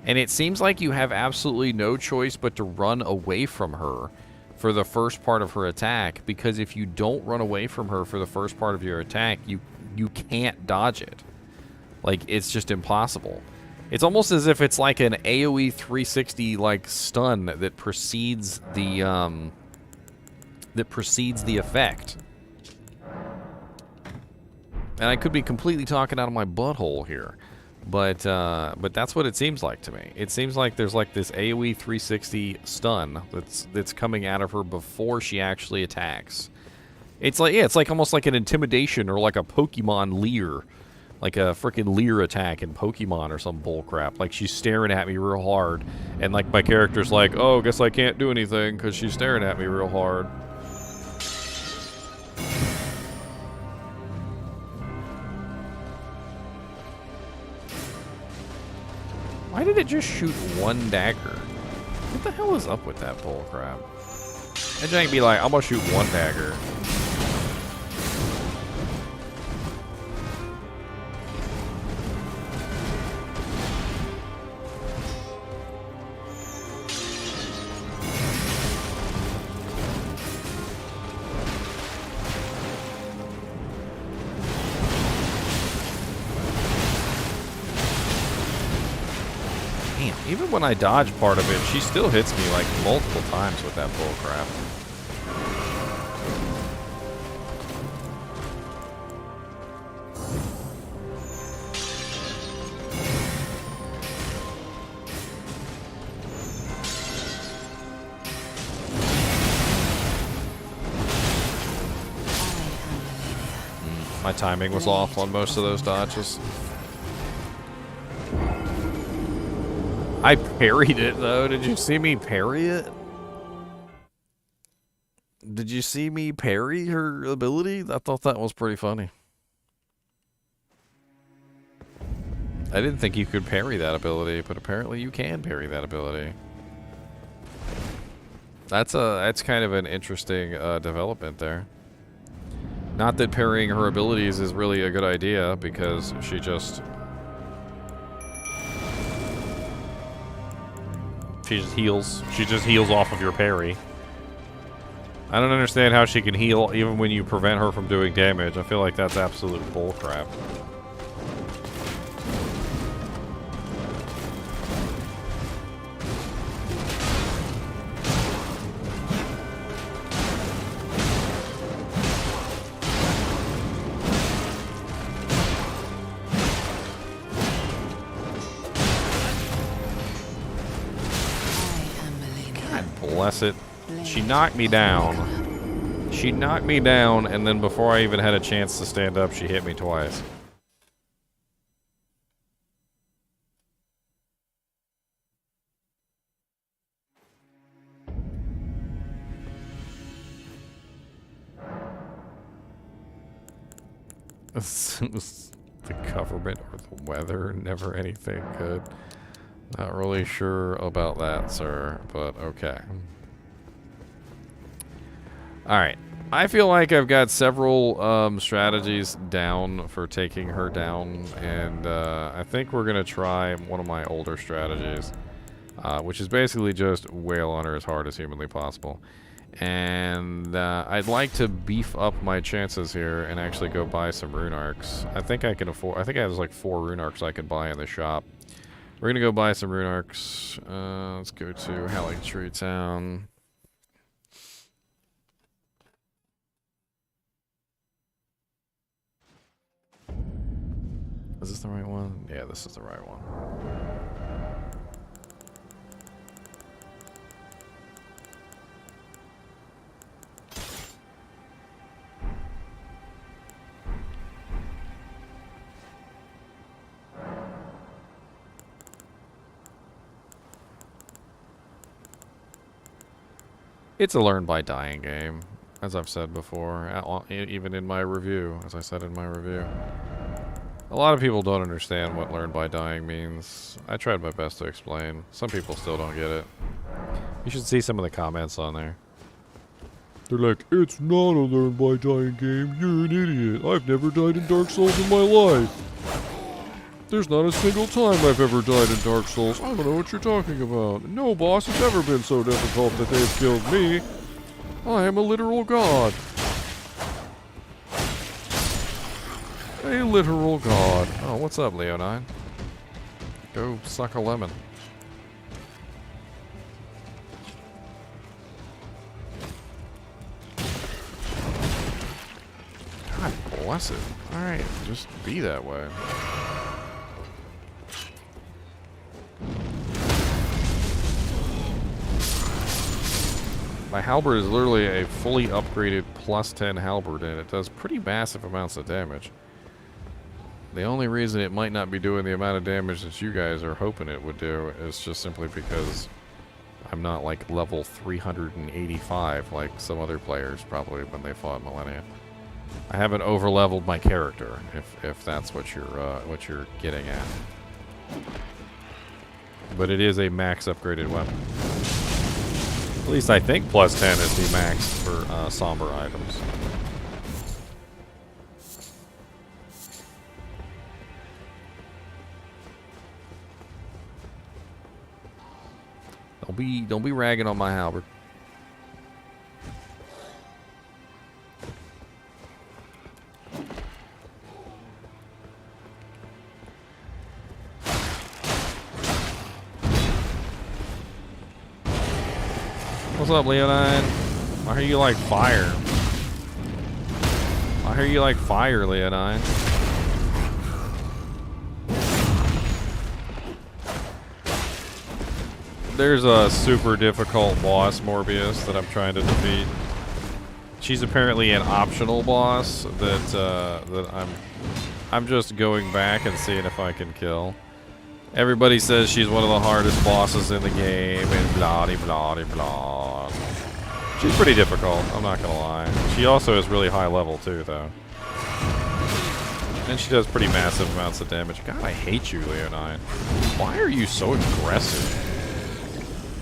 And it seems like you have absolutely no choice but to run away from her for the first part of her attack, because if you don't run away from her for the first part of your attack, you can't dodge it. Like, it's just impossible. It's almost as if it's like an AoE 360 like stun that precedes the effect. And I could be completely talking out of my butthole here, but that's what it seems like to me. It seems like there's like this AoE 360 stun that's coming out of her before she actually attacks. It's like, yeah, it's like almost like an intimidation or like a Pokemon leer. Like a freaking leer attack in Pokemon or some bullcrap. Like she's staring at me real hard, and like my character's like, oh, guess I can't do anything because she's staring at me real hard. Why did it just shoot one dagger? What the hell is up with that bullcrap? And Jank be like, I'm gonna shoot one dagger. Even when I dodge part of it, she still hits me like multiple times with that bullcrap. My timing was off on most of those dodges. I parried it, though. Did you see me parry it? Did you see me parry her ability? I thought that was pretty funny. I didn't think you could parry that ability, but apparently you can parry that ability. That's kind of an interesting development there. Not that parrying her abilities is really a good idea, because she just... She just heals. She just heals off of your parry. I don't understand how she can heal even when you prevent her from doing damage. I feel like that's absolute bullcrap. Bless it. She knocked me down. She knocked me down, and then before I even had a chance to stand up, she hit me twice. The government or the weather, never anything good. Not really sure about that, sir, but okay. Alright. I feel like I've got several strategies down for taking her down, and I think we're going to try one of my older strategies, which is basically just wail on her as hard as humanly possible. And I'd like to beef up my chances here and actually go buy some Rune Arcs. I think I can afford... I think I have like 4 Rune Arcs I could buy in the shop. We're gonna go buy some Rune Arcs. Let's go to Howling Tree Town. Is this the right one? Yeah, this is the right one. It's a learn by dying game, as I've said before, even in my review, as I said in my review. A lot of people don't understand what learn by dying means. I tried my best to explain. Some people still don't get it. You should see some of the comments on there. They're like, it's not a learn by dying game, you're an idiot. I've never died in Dark Souls in my life. There's not a single time I've ever died in Dark Souls. I don't know what you're talking about. No boss has ever been so difficult that they've killed me. I am a literal god. A literal god. Oh, what's up, Leonine? Go suck a lemon. God bless it. Alright, just be that way. My Halberd is literally a fully upgraded +10 Halberd, and it does pretty massive amounts of damage. The only reason it might not be doing the amount of damage that you guys are hoping it would do is just simply because I'm not like level 385 like some other players probably when they fought Malenia. I haven't overleveled my character, if that's what you're getting at. But it is a max upgraded weapon. At least I think +10 is the max for somber items. Don't be ragging on my halberd. What's up, Leonine? I hear you like fire. I hear you like fire, Leonine. There's a super difficult boss, Morbius, that I'm trying to defeat. She's apparently an optional boss that I'm just going back and seeing if I can kill. Everybody says she's one of the hardest bosses in the game, and blah de blah de blah. She's pretty difficult, I'm not gonna lie. She also is really high level too, though. And she does pretty massive amounts of damage. God, I hate you, Leonine. Why are you so aggressive?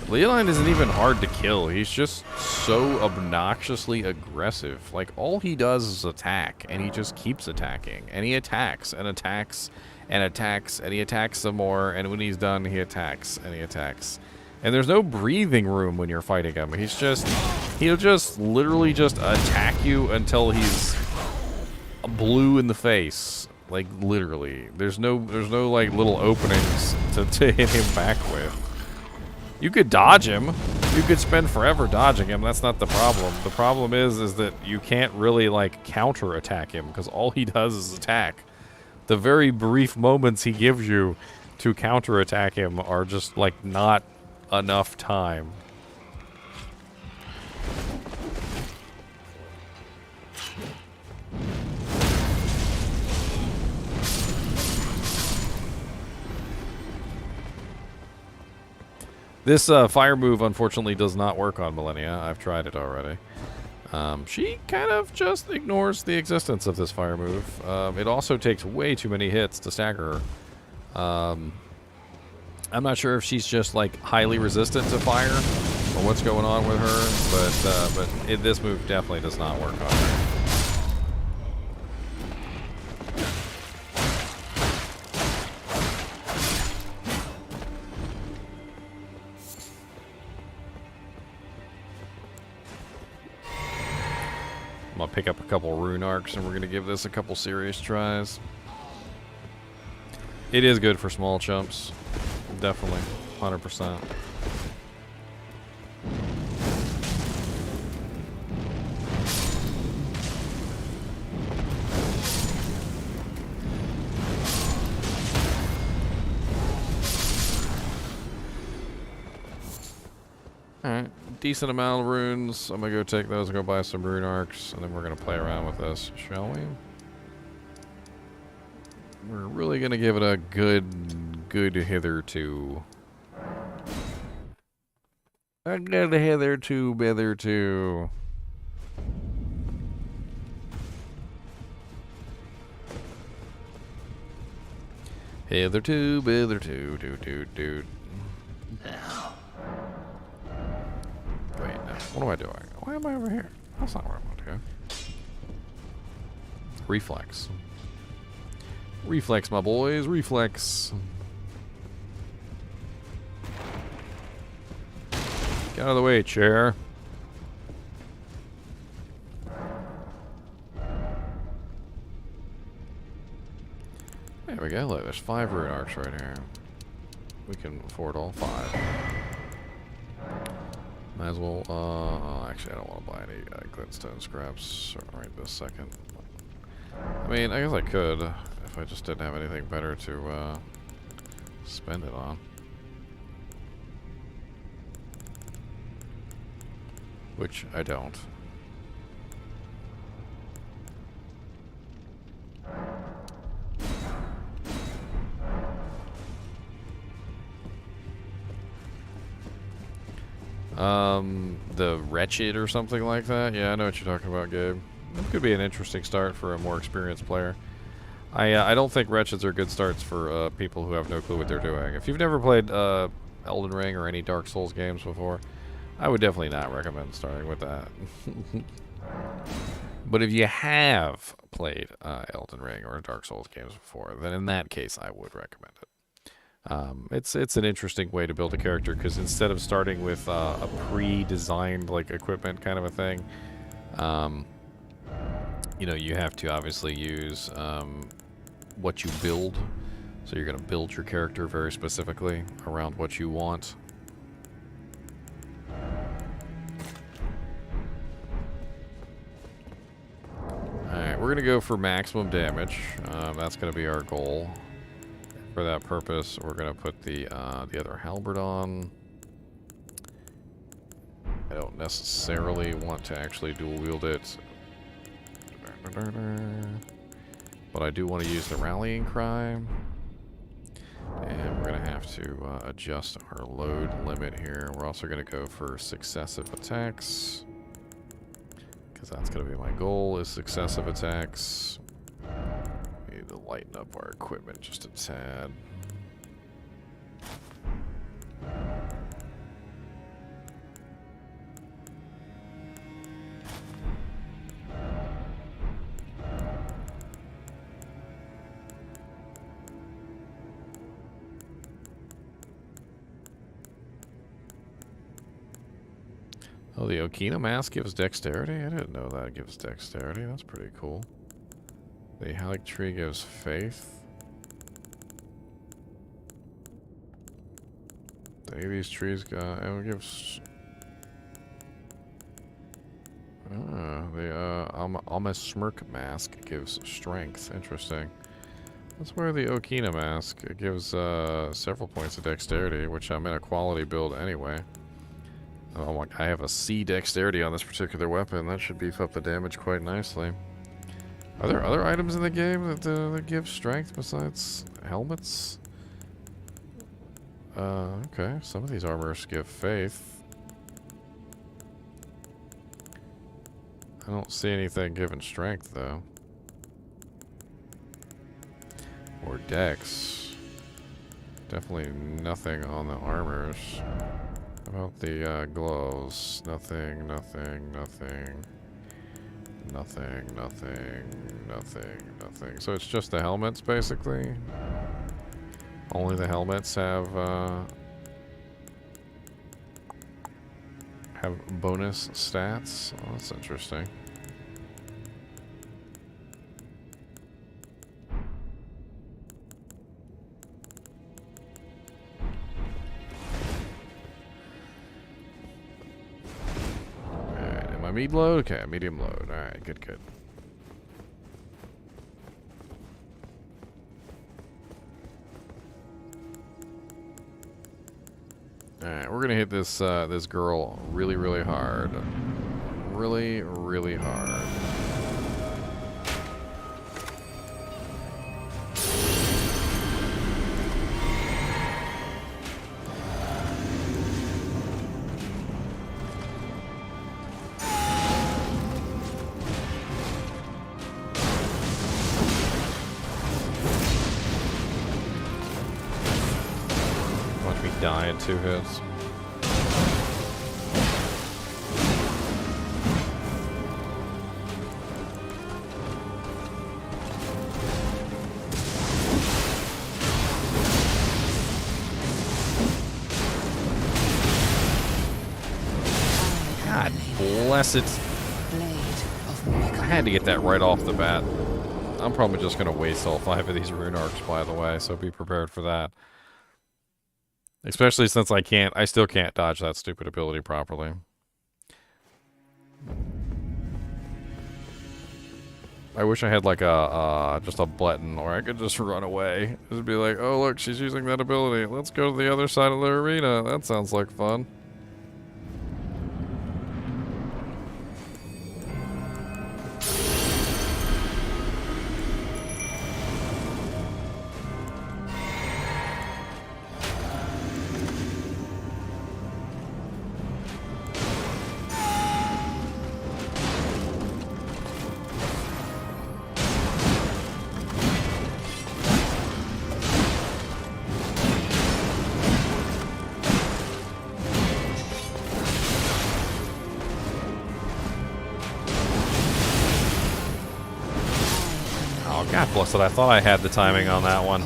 Leonine isn't even hard to kill. He's just so obnoxiously aggressive. Like, all he does is attack, and he just keeps attacking. And he attacks, and attacks, and attacks, and he attacks some more, and when he's done, he attacks, and he attacks. And there's no breathing room when you're fighting him. He'll just literally just attack you until he's blue in the face. Like, literally. There's no like little openings to hit him back with. You could dodge him. You could spend forever dodging him. That's not the problem. The problem is that you can't really like counter attack him because all he does is attack. The very brief moments he gives you to counter attack him are just like not enough time. This fire move, unfortunately, does not work on Malenia. I've tried it already. She kind of just ignores the existence of this fire move. It also takes way too many hits to stagger her. I'm not sure if she's just, like, highly resistant to fire or what's going on with her, but this move definitely does not work on her. I'm gonna pick up a couple Rune Arcs and we're gonna give this a couple serious tries. It is good for small chumps. Definitely. 100%. Alright, decent amount of runes. I'm gonna go take those and go buy some Rune Arcs, and then we're gonna play around with this, shall we? We're really gonna give it a good hitherto. A good hitherto, bitherto. Hitherto, bitherto, dude. Wait, no. What am I doing? Why am I over here? That's not where I want to go. Reflex. Reflex, my boys. Reflex. Get out of the way, chair. There we go. Look, there's 5 Rune Arcs right here. We can afford all 5. Might as well, actually I don't want to buy any glintstone scraps right this second. I mean, I guess I could, if I just didn't have anything better to, spend it on. Which I don't. The Wretched or something like that? Yeah, I know what you're talking about, Gabe. It could be an interesting start for a more experienced player. I don't think Wretcheds are good starts for people who have no clue what they're doing. If you've never played Elden Ring or any Dark Souls games before, I would definitely not recommend starting with that. But if you have played Elden Ring or Dark Souls games before, then in that case I would recommend it. It's an interesting way to build a character because instead of starting with a pre-designed like equipment kind of a thing, you know, you have to obviously use what you build. So you're going to build your character very specifically around what you want. Alright, we're going to go for maximum damage. That's going to be our goal. For that purpose, we're going to put the other Halberd on. I don't necessarily want to actually dual wield it. But I do want to use the Rallying Cry. And we're going to have to adjust our load limit here. We're also going to go for successive attacks. Because that's going to be my goal, is successive attacks. We need to lighten up our equipment just a tad. Oh, the Okina mask gives dexterity? I didn't know that gives dexterity. That's pretty cool. The Halic tree gives faith. Any of these trees got... It gives... the Almost Smirk mask gives strength. Interesting. Let's wear the Okina mask. It gives several points of dexterity, which I'm in a quality build anyway. Oh, I have a C dexterity on this particular weapon. That should beef up the damage quite nicely. Are there other items in the game that give strength besides helmets? Okay. Some of these armors give faith. I don't see anything giving strength, though. Or dex. Definitely nothing on the armors. How about the gloves? Nothing, nothing, nothing. Nothing, nothing, nothing, nothing. So it's just the helmets, basically? Only the helmets have bonus stats? Oh, that's interesting. Alright, am I medium load? Okay, medium load. Alright, good, good. Alright, we're gonna hit this this girl really, really hard. Really, really hard. Watch me die in 2 hits. Blessed. I had to get that right off the bat. I'm probably just going to waste all 5 of these Rune Arcs, by the way, so be prepared for that. Especially since I still can't dodge that stupid ability properly. I wish I had like just a button, or I could just run away. Just be like, oh look, she's using that ability. Let's go to the other side of the arena. That sounds like fun. Blessed, I thought I had the timing on that one.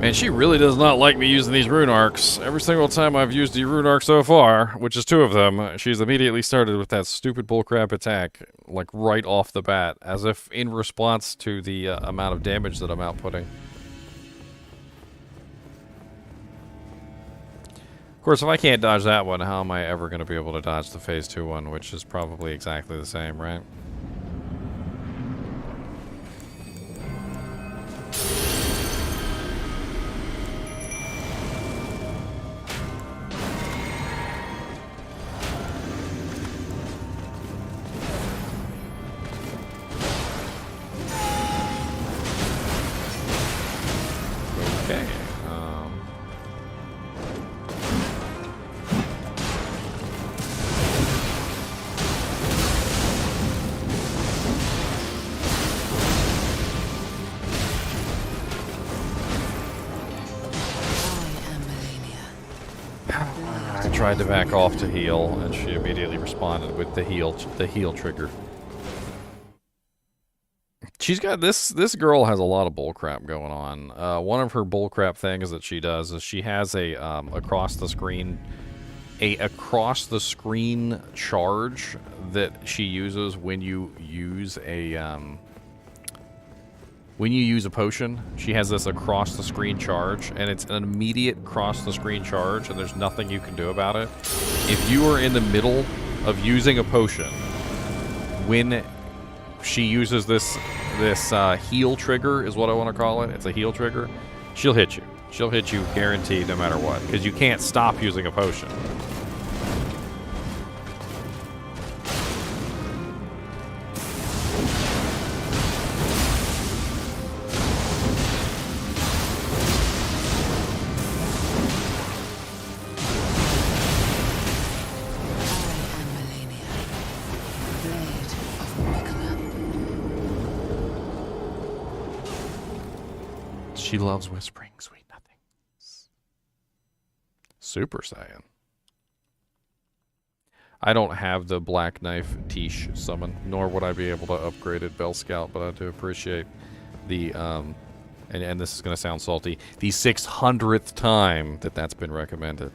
Man, she really does not like me using these Rune Arcs. Every single time I've used the Rune Arc so far, which is 2 of them, she's immediately started with that stupid bullcrap attack, like right off the bat, as if in response to the amount of damage that I'm outputting. Of course, if I can't dodge that one, how am I ever going to be able to dodge the Phase 2 one, which is probably exactly the same, right? Tried to back off to heal, and she immediately responded with the heal trigger. She's got this girl has a lot of bullcrap going on. One of her bullcrap things that she does is she has a across the screen a across the screen charge that she uses when you use a potion. She has this across the screen charge, and it's an immediate across the screen charge, and there's nothing you can do about it. If you are in the middle of using a potion, when she uses this heal trigger, is what I want to call it. It's a heal trigger. She'll hit you. She'll hit you guaranteed no matter what, because you can't stop using a potion. She loves whispering sweet nothings. Super Saiyan. I don't have the Black Knife Tish summon, nor would I be able to upgrade it Bell Scout, but I do appreciate the, and this is going to sound salty, the 600th time that that's been recommended.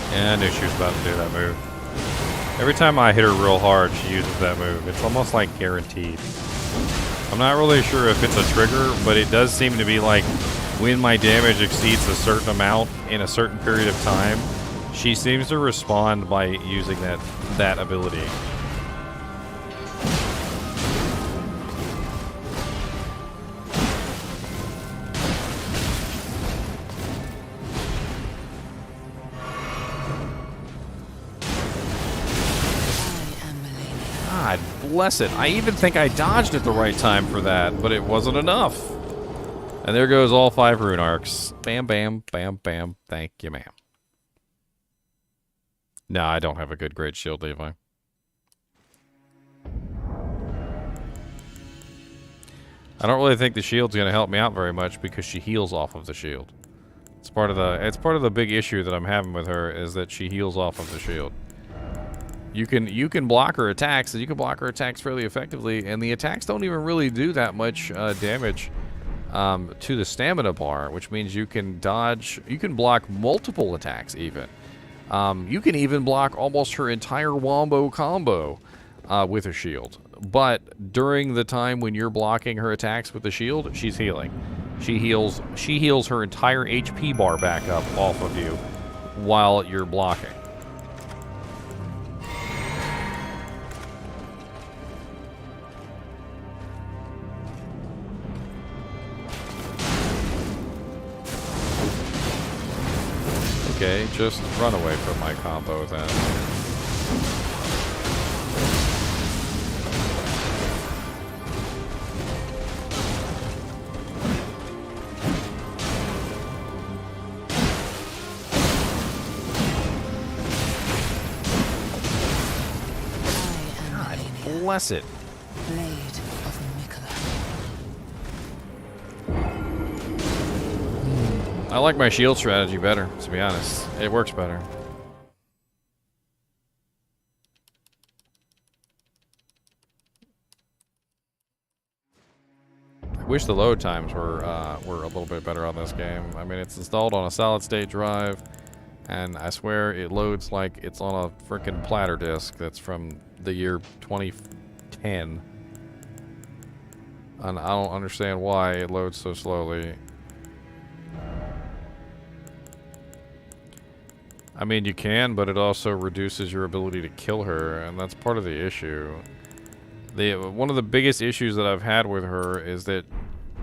Yeah, I knew she was about to do that move. Every time I hit her real hard, she uses that move. It's almost like guaranteed. I'm not really sure if it's a trigger, but it does seem to be like when my damage exceeds a certain amount in a certain period of time, she seems to respond by using that ability. Bless it. I even think I dodged at the right time for that, but it wasn't enough. And there goes all 5 Rune Arcs. Bam, bam, bam, bam. Thank you, ma'am. No, I don't have a good great shield, Levi. I don't really think the shield's going to help me out very much because she heals off of the shield. It's part of the big issue that I'm having with her is that she heals off of the shield. You can block her attacks, and you can block her attacks fairly effectively, and the attacks don't even really do that much damage to the stamina bar, which means you can dodge, you can block multiple attacks even. You can even block almost her entire wombo combo with a shield. But during the time when you're blocking her attacks with the shield, she's healing. She heals her entire HP bar back up off of you while you're blocking. Okay, just run away from my combo then. God bless it. I like my shield strategy better, to be honest. It works better. I wish the load times were a little bit better on this game. I mean, it's installed on a solid-state drive, and I swear it loads like it's on a frickin' platter disk that's from the year 2010. And I don't understand why it loads so slowly. I mean, you can, but it also reduces your ability to kill her, and that's part of the issue. One of the biggest issues that I've had with her is that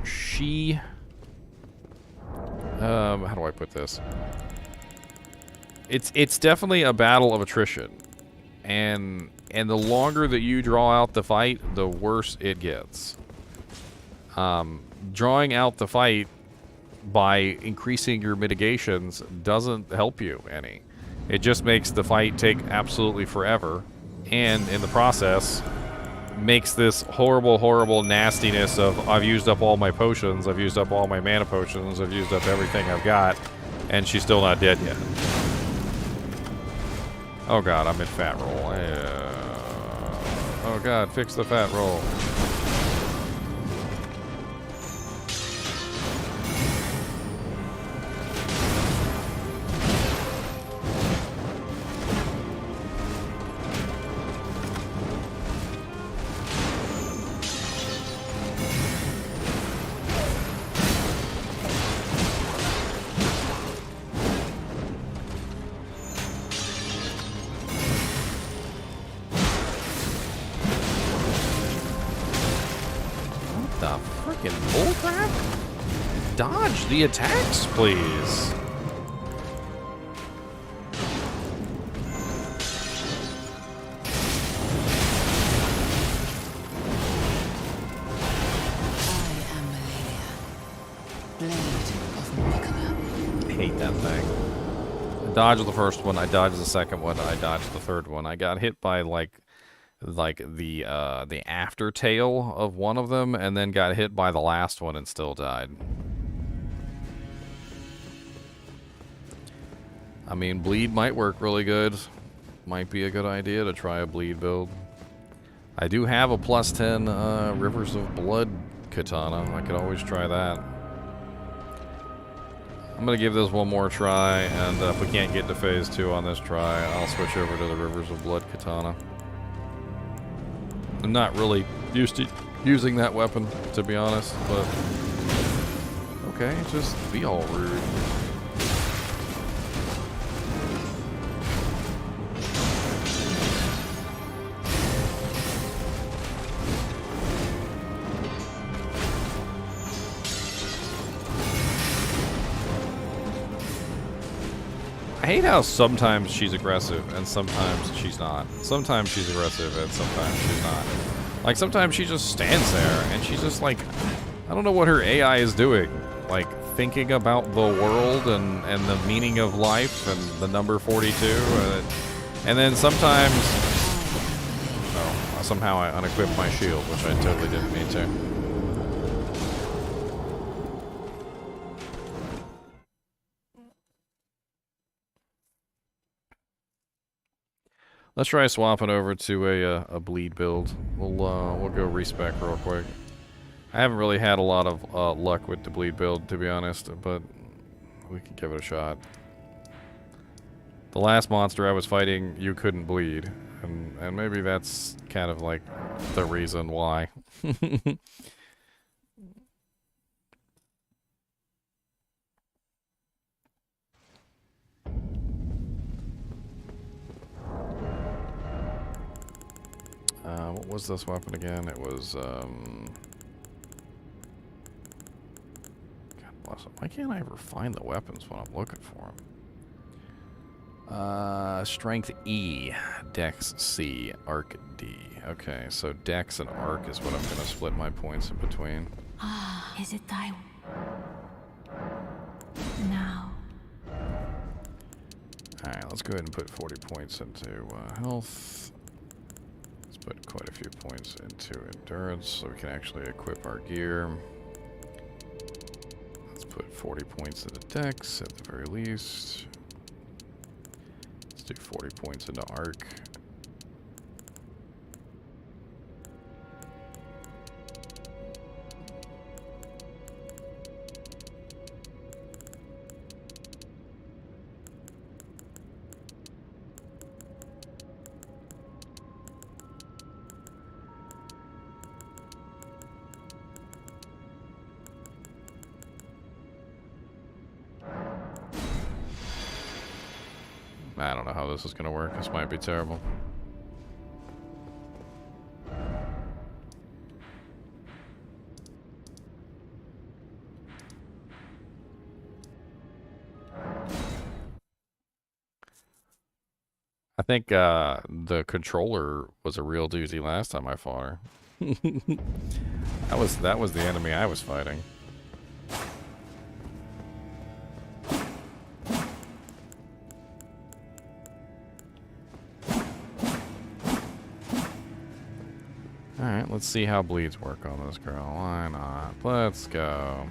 she... how do I put this? It's definitely a battle of attrition. And the longer that you draw out the fight, the worse it gets. Drawing out the fight by increasing your mitigations doesn't help you any. It just makes the fight take absolutely forever, and in the process makes this horrible, horrible nastiness of I've used up all my potions, I've used up all my mana potions, I've used up everything I've got, and she's still not dead yet. Oh god, I'm in fat roll. Oh god, fix the fat roll. Dodge the attacks, please. I am Malenia, blade of Mohg. I hate that thing. I dodged the first one, I dodged the second one, I dodged the third one. I got hit by like the aftertail of one of them, and then got hit by the last one and still died. I mean, bleed might work really good. Might be a good idea to try a bleed build. I do have a +10 Rivers of Blood katana. I could always try that. I'm going to give this one more try, and if we can't get to phase 2 on this try, I'll switch over to the Rivers of Blood katana. I'm not really used to using that weapon, to be honest, but... Okay, just be all rude. I hate how sometimes she's aggressive and sometimes she's not. Sometimes she's aggressive and sometimes she's not. Like, sometimes she just stands there and she's just like, I don't know what her AI is doing. Like, thinking about the world and the meaning of life and the number 42. And then sometimes... Oh, somehow I unequipped my shield, which I totally didn't mean to. Let's try swapping over to a bleed build. We'll go Respec real quick. I haven't really had a lot of luck with the bleed build, to be honest, but we can give it a shot. The last monster I was fighting, you couldn't bleed, and maybe that's kind of like the reason why. What was this weapon again? It was, God bless it. Why can't I ever find the weapons when I'm looking for them? Strength E, Dex C, Arc D. Okay, so Dex and Arc is what I'm going to split my points in between. Ah, is it time? Now. Alright, let's go ahead and put 40 points into health. Put quite a few points into endurance so we can actually equip our gear. Let's put 40 points into dex at the very least. Let's do 40 points into arc. I don't know how this is going to work. This might be terrible. I think the controller was a real doozy last time I fought her. that was the enemy I was fighting. Alright, let's see how bleeds work on this girl. Why not? Let's go.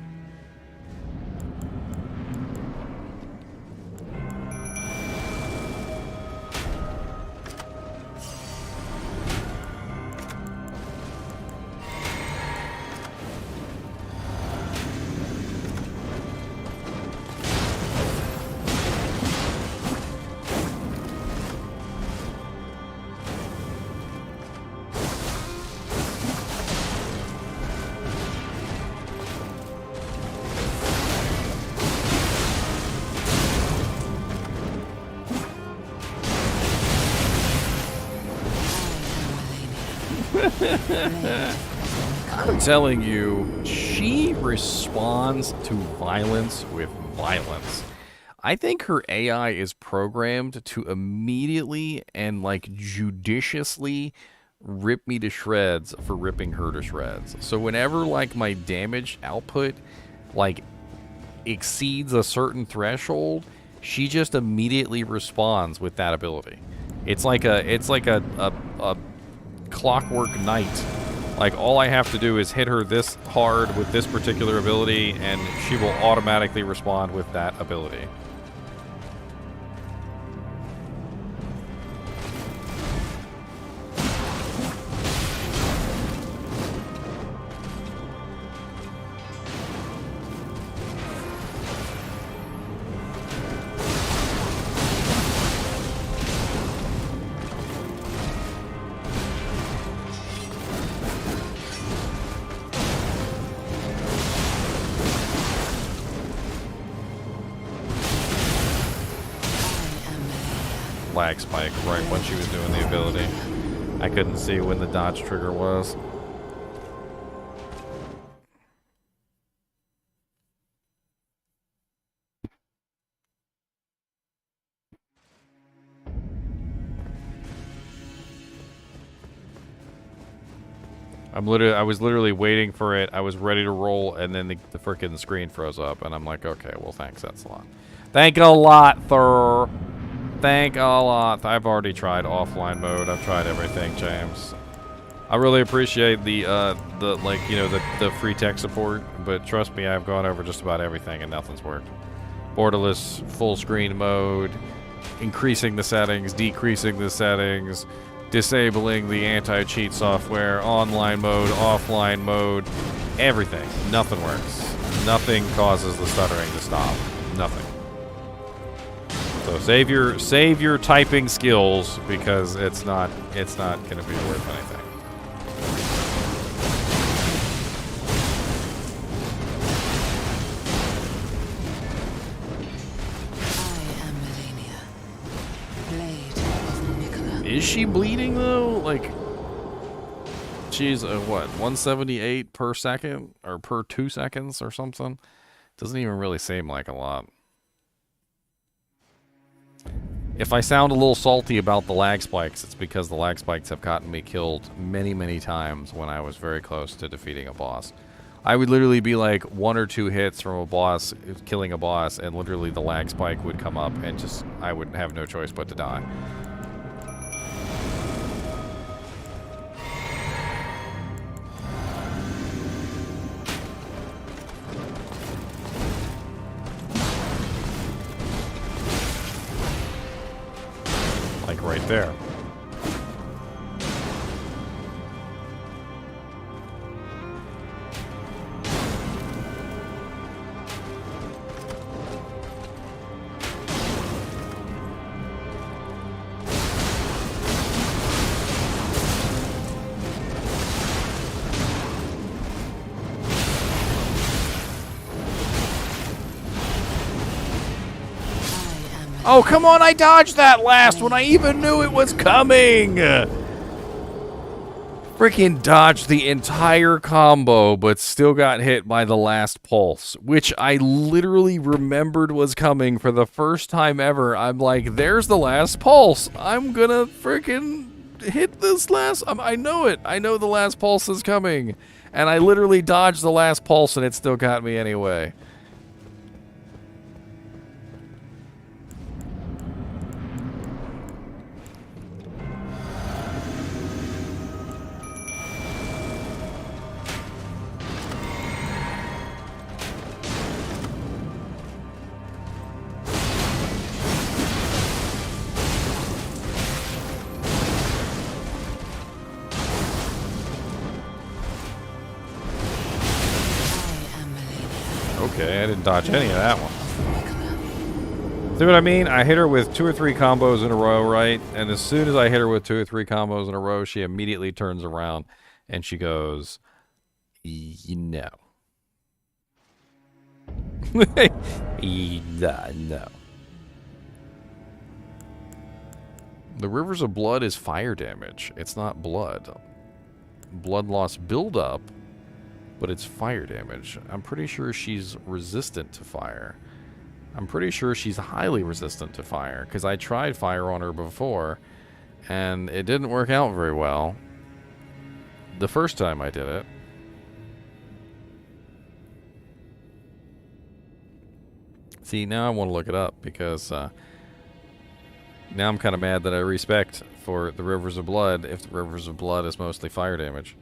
I'm telling you, she responds to violence with violence. I think her AI is programmed to immediately and like judiciously rip me to shreds for ripping her to shreds. So whenever like my damage output like exceeds a certain threshold, she just immediately responds with that ability. It's like a clockwork knight. Like, all I have to do is hit her this hard with this particular ability, and she will automatically respond with that ability. Lag spike right when she was doing the ability. I couldn't see when the dodge trigger was. I was literally waiting for it. I was ready to roll, and then the frickin' screen froze up, and I'm like, okay, well, thanks, that's a lot. Thank a lot, Thur. Thank a lot. I've already tried offline mode. I've tried everything, James. I really appreciate the like, you know, the free tech support, but trust me, I've gone over just about everything and nothing's worked. Borderless full screen mode, increasing the settings, decreasing the settings, disabling the anti-cheat software, online mode, offline mode, everything. Nothing works. Nothing causes the stuttering to stop. Nothing. So save your typing skills, because it's not going to be worth anything. I am Malenia, blade of Nicola. Is she bleeding though? Like, she's what, 178 per second or per 2 seconds or something? Doesn't even really seem like a lot. If I sound a little salty about the lag spikes, it's because the lag spikes have gotten me killed many, many times when I was very close to defeating a boss. I would literally be like 1 or 2 hits from a boss, killing a boss, and literally the lag spike would come up and just, I would have no choice but to die. Like right there. I am Oh, come on, I dodged that last when I even knew it was coming! Freaking dodged the entire combo, but still got hit by the last pulse, which I literally remembered was coming for the first time ever. I'm like, there's the last pulse. I'm gonna freaking hit this last... I know it. I know the last pulse is coming. And I literally dodged the last pulse, and it still got me anyway. Okay, I didn't dodge any of that one. See what I mean? I hit her with 2 or 3 combos in a row, right? And as soon as I hit her with 2 or 3 combos in a row, she immediately turns around and she goes, no. No. The Rivers of Blood is fire damage. It's not blood. Blood loss buildup, but it's fire damage. I'm pretty sure she's resistant to fire. I'm pretty sure she's highly resistant to fire, because I tried fire on her before, and it didn't work out very well the first time I did it. See, now I want to look it up, because now I'm kind of mad that I respect for the Rivers of Blood if the Rivers of Blood is mostly fire damage.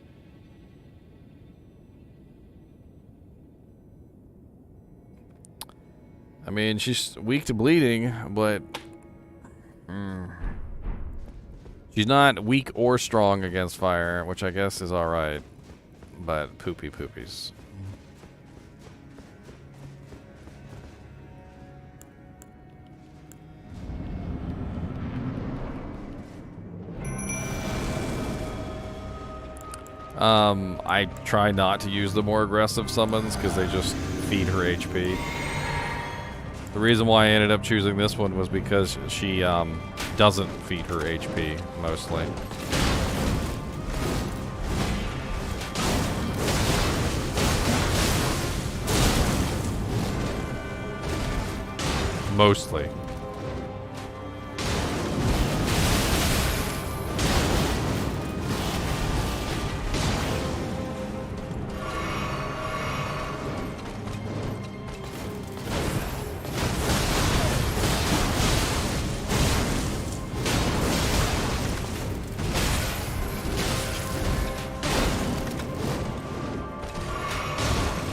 I mean, she's weak to bleeding, but she's not weak or strong against fire, which I guess is alright. But poopy poopies. I try not to use the more aggressive summons because they just feed her HP. The reason why I ended up choosing this one was because she doesn't feed her HP, mostly. Mostly.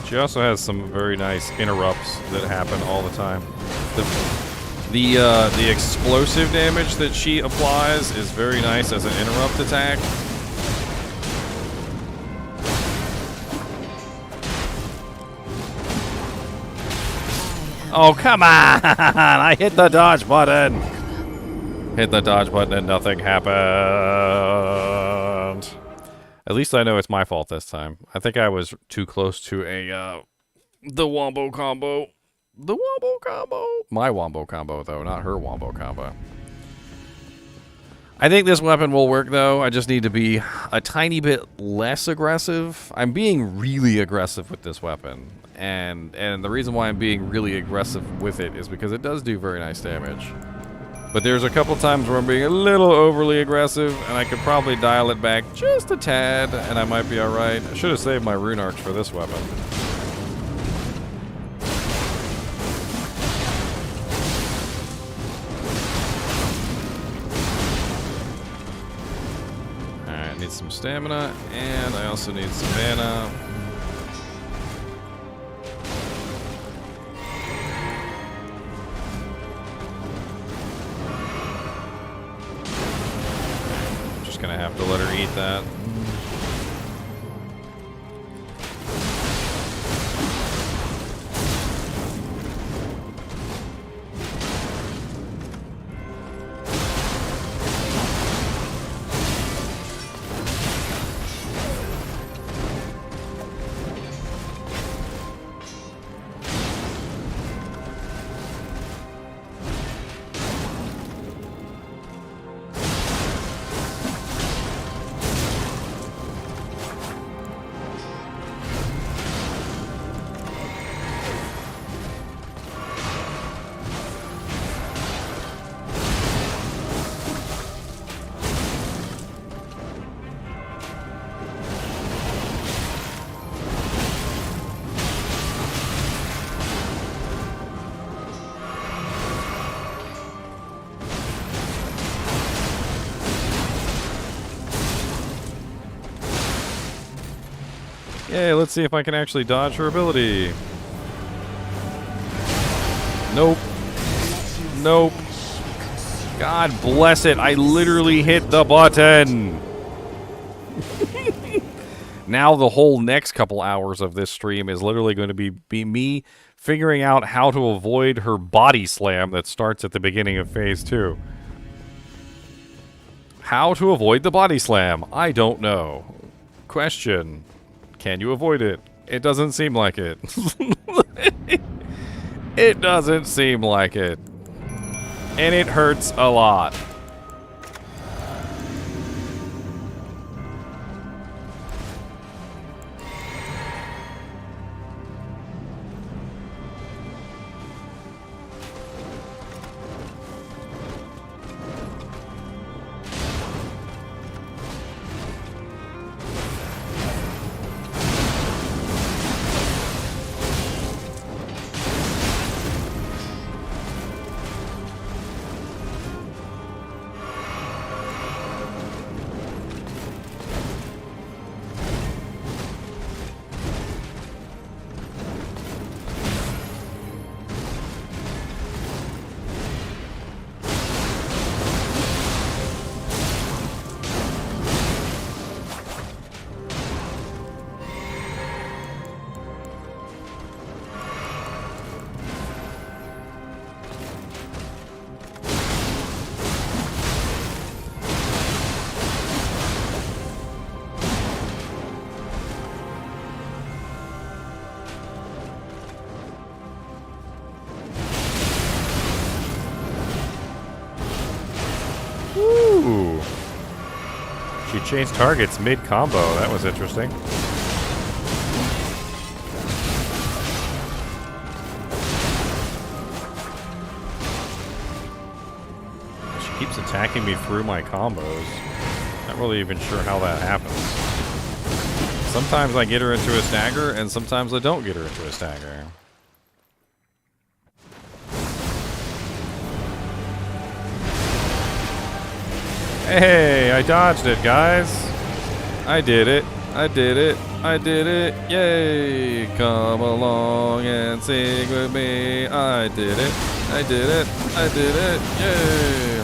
She also has some very nice interrupts that happen all the time. The explosive damage that she applies is very nice as an interrupt attack. Oh, come on! I hit the dodge button! Hit the dodge button and nothing happened. At least I know it's my fault this time. I think I was too close to the wombo combo. The wombo combo. My wombo combo, though, not her wombo combo. I think this weapon will work, though. I just need to be a tiny bit less aggressive. I'm being really aggressive with this weapon. And the reason why I'm being really aggressive with it is because it does do very nice damage. But there's a couple times where I'm being a little overly aggressive, and I could probably dial it back just a tad, and I might be alright. I should have saved my Rune Arcs for this weapon. Alright, I need some stamina, and I also need some mana. Gonna have to let her eat that. Yay, let's see if I can actually dodge her ability. Nope. Nope. God bless it. I literally hit the button. Now the whole next couple hours of this stream is literally going to be me figuring out how to avoid her body slam that starts at the beginning of phase 2. How to avoid the body slam? I don't know. Question. Can you avoid it? It doesn't seem like it. It doesn't seem like it. And it hurts a lot. Ooh. She changed targets mid-combo. That was interesting. She keeps attacking me through my combos. Not really even sure how that happens. Sometimes I get her into a stagger, and sometimes I don't get her into a stagger. Hey, I dodged it, guys. I did it. I did it. I did it. Yay. Come along and sing with me. I did it. I did it. I did it. Yay.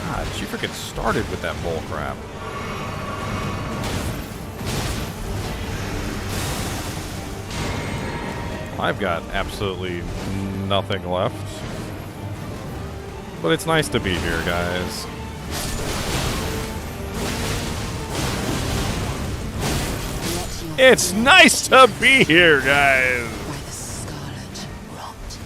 God, she freaking started with that bull crap. I've got absolutely nothing left. But it's nice to be here, guys. It's nice to be here, guys! By the scarlet rot.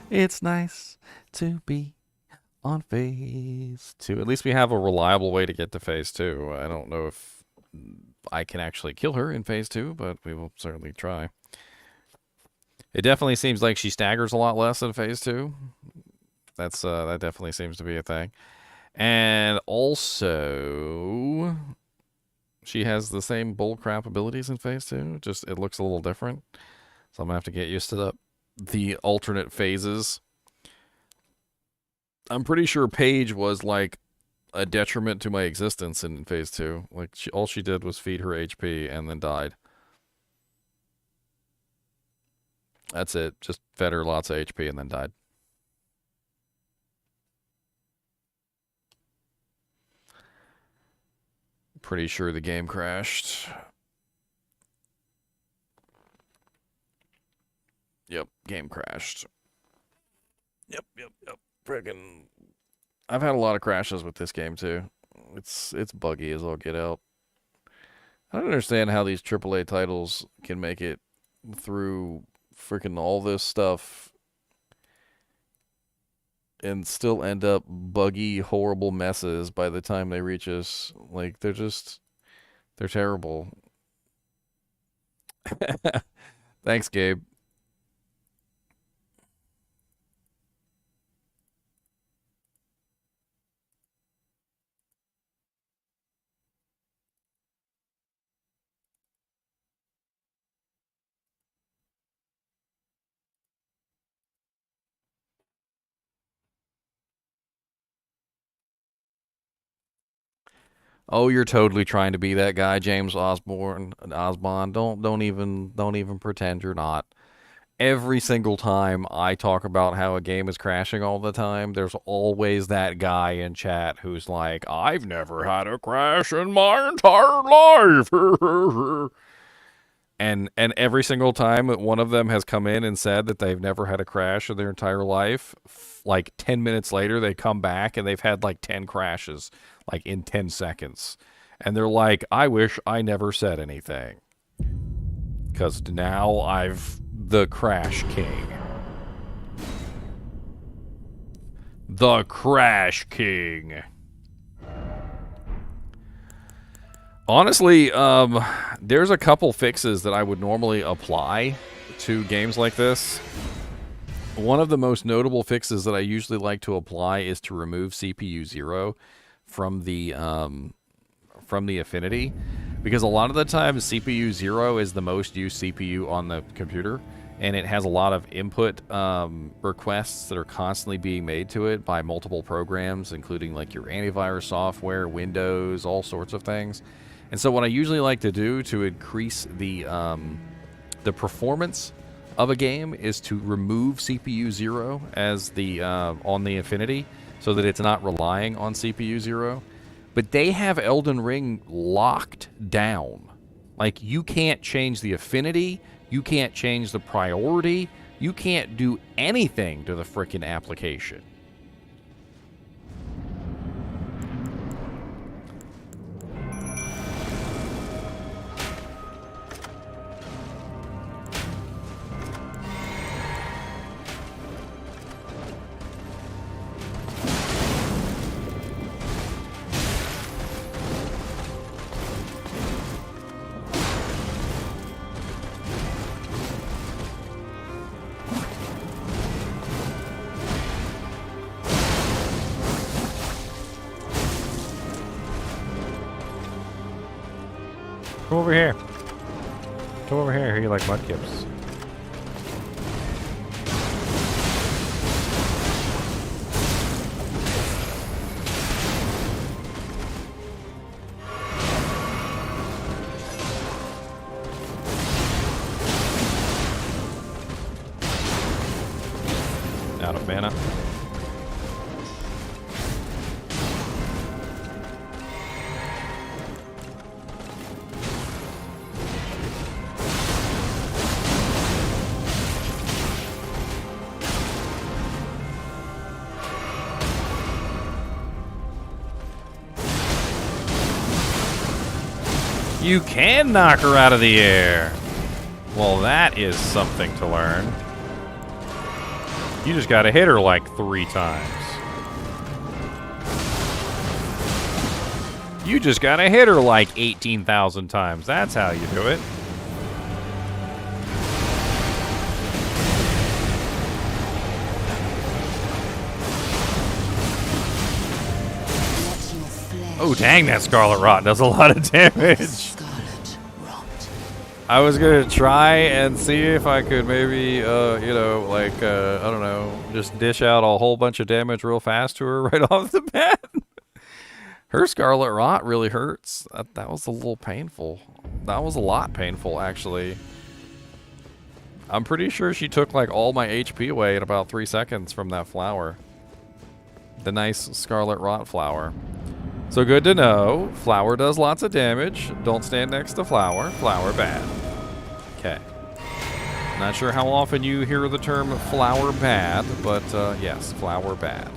It's nice to be on phase 2. At least we have a reliable way to get to phase 2. I don't know if I can actually kill her in phase 2, but we will certainly try. It definitely seems like she staggers a lot less in phase 2. That definitely seems to be a thing. And also, she has the same bullcrap abilities in phase 2. Just it looks a little different. So I'm gonna have to get used to the alternate phases. I'm pretty sure Paige was like a detriment to my existence in phase 2. Like all she did was feed her HP and then died. That's it. Just fed her lots of HP and then died. Pretty sure the game crashed. Yep, game crashed. Yep. Friggin'. I've had a lot of crashes with this game too. It's buggy as all get out. I don't understand how these AAA titles can make it through freaking all this stuff and still end up buggy, horrible messes by the time they reach us. Like, they're terrible. Thanks, Gabe. Oh, you're totally trying to be that guy, James Osborne. Don't even pretend you're not. Every single time I talk about how a game is crashing all the time, there's always that guy in chat who's like, I've never had a crash in my entire life. and every single time that one of them has come in and said that they've never had a crash in their entire life, like 10 minutes later, they come back and they've had like 10 crashes, like in 10 seconds. And they're like, I wish I never said anything. Because now I've the Crash King. The Crash King. Honestly, there's a couple fixes that I would normally apply to games like this. One of the most notable fixes that I usually like to apply is to remove CPU 0 from the affinity, because a lot of the time CPU 0 is the most used CPU on the computer, and it has a lot of input requests that are constantly being made to it by multiple programs, including like your antivirus software, Windows, all sorts of things. And so what I usually like to do to increase the performance of a game is to remove CPU 0 as the on the Infinity, so that it's not relying on CPU 0. But they have Elden Ring locked down. Like, you can't change the affinity, you can't change the priority, you can't do anything to the frickin' application. Come over here. Come over here. You like mudkips. Out of mana. You can knock her out of the air. Well, that is something to learn. You just gotta hit her like 3 times. You just gotta hit her like 18,000 times. That's how you do it. Oh, dang, that Scarlet Rot does a lot of damage. I was going to try and see if I could maybe, you know, like, I don't know, just dish out a whole bunch of damage real fast to her right off the bat. Her Scarlet Rot really hurts. That was a little painful. That was a lot painful, actually. I'm pretty sure she took, like, all my HP away in about 3 seconds from that flower. The nice Scarlet Rot flower. So good to know. Flower does lots of damage. Don't stand next to flower. Flower bad. Okay. Not sure how often you hear the term flower bad, but yes, flower bad.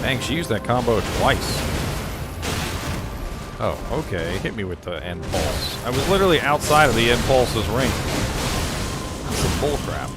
Dang, she used that combo twice. Oh, okay. Hit me with the end pulse. I was literally outside of the end pulse's ring. That's some bullcrap.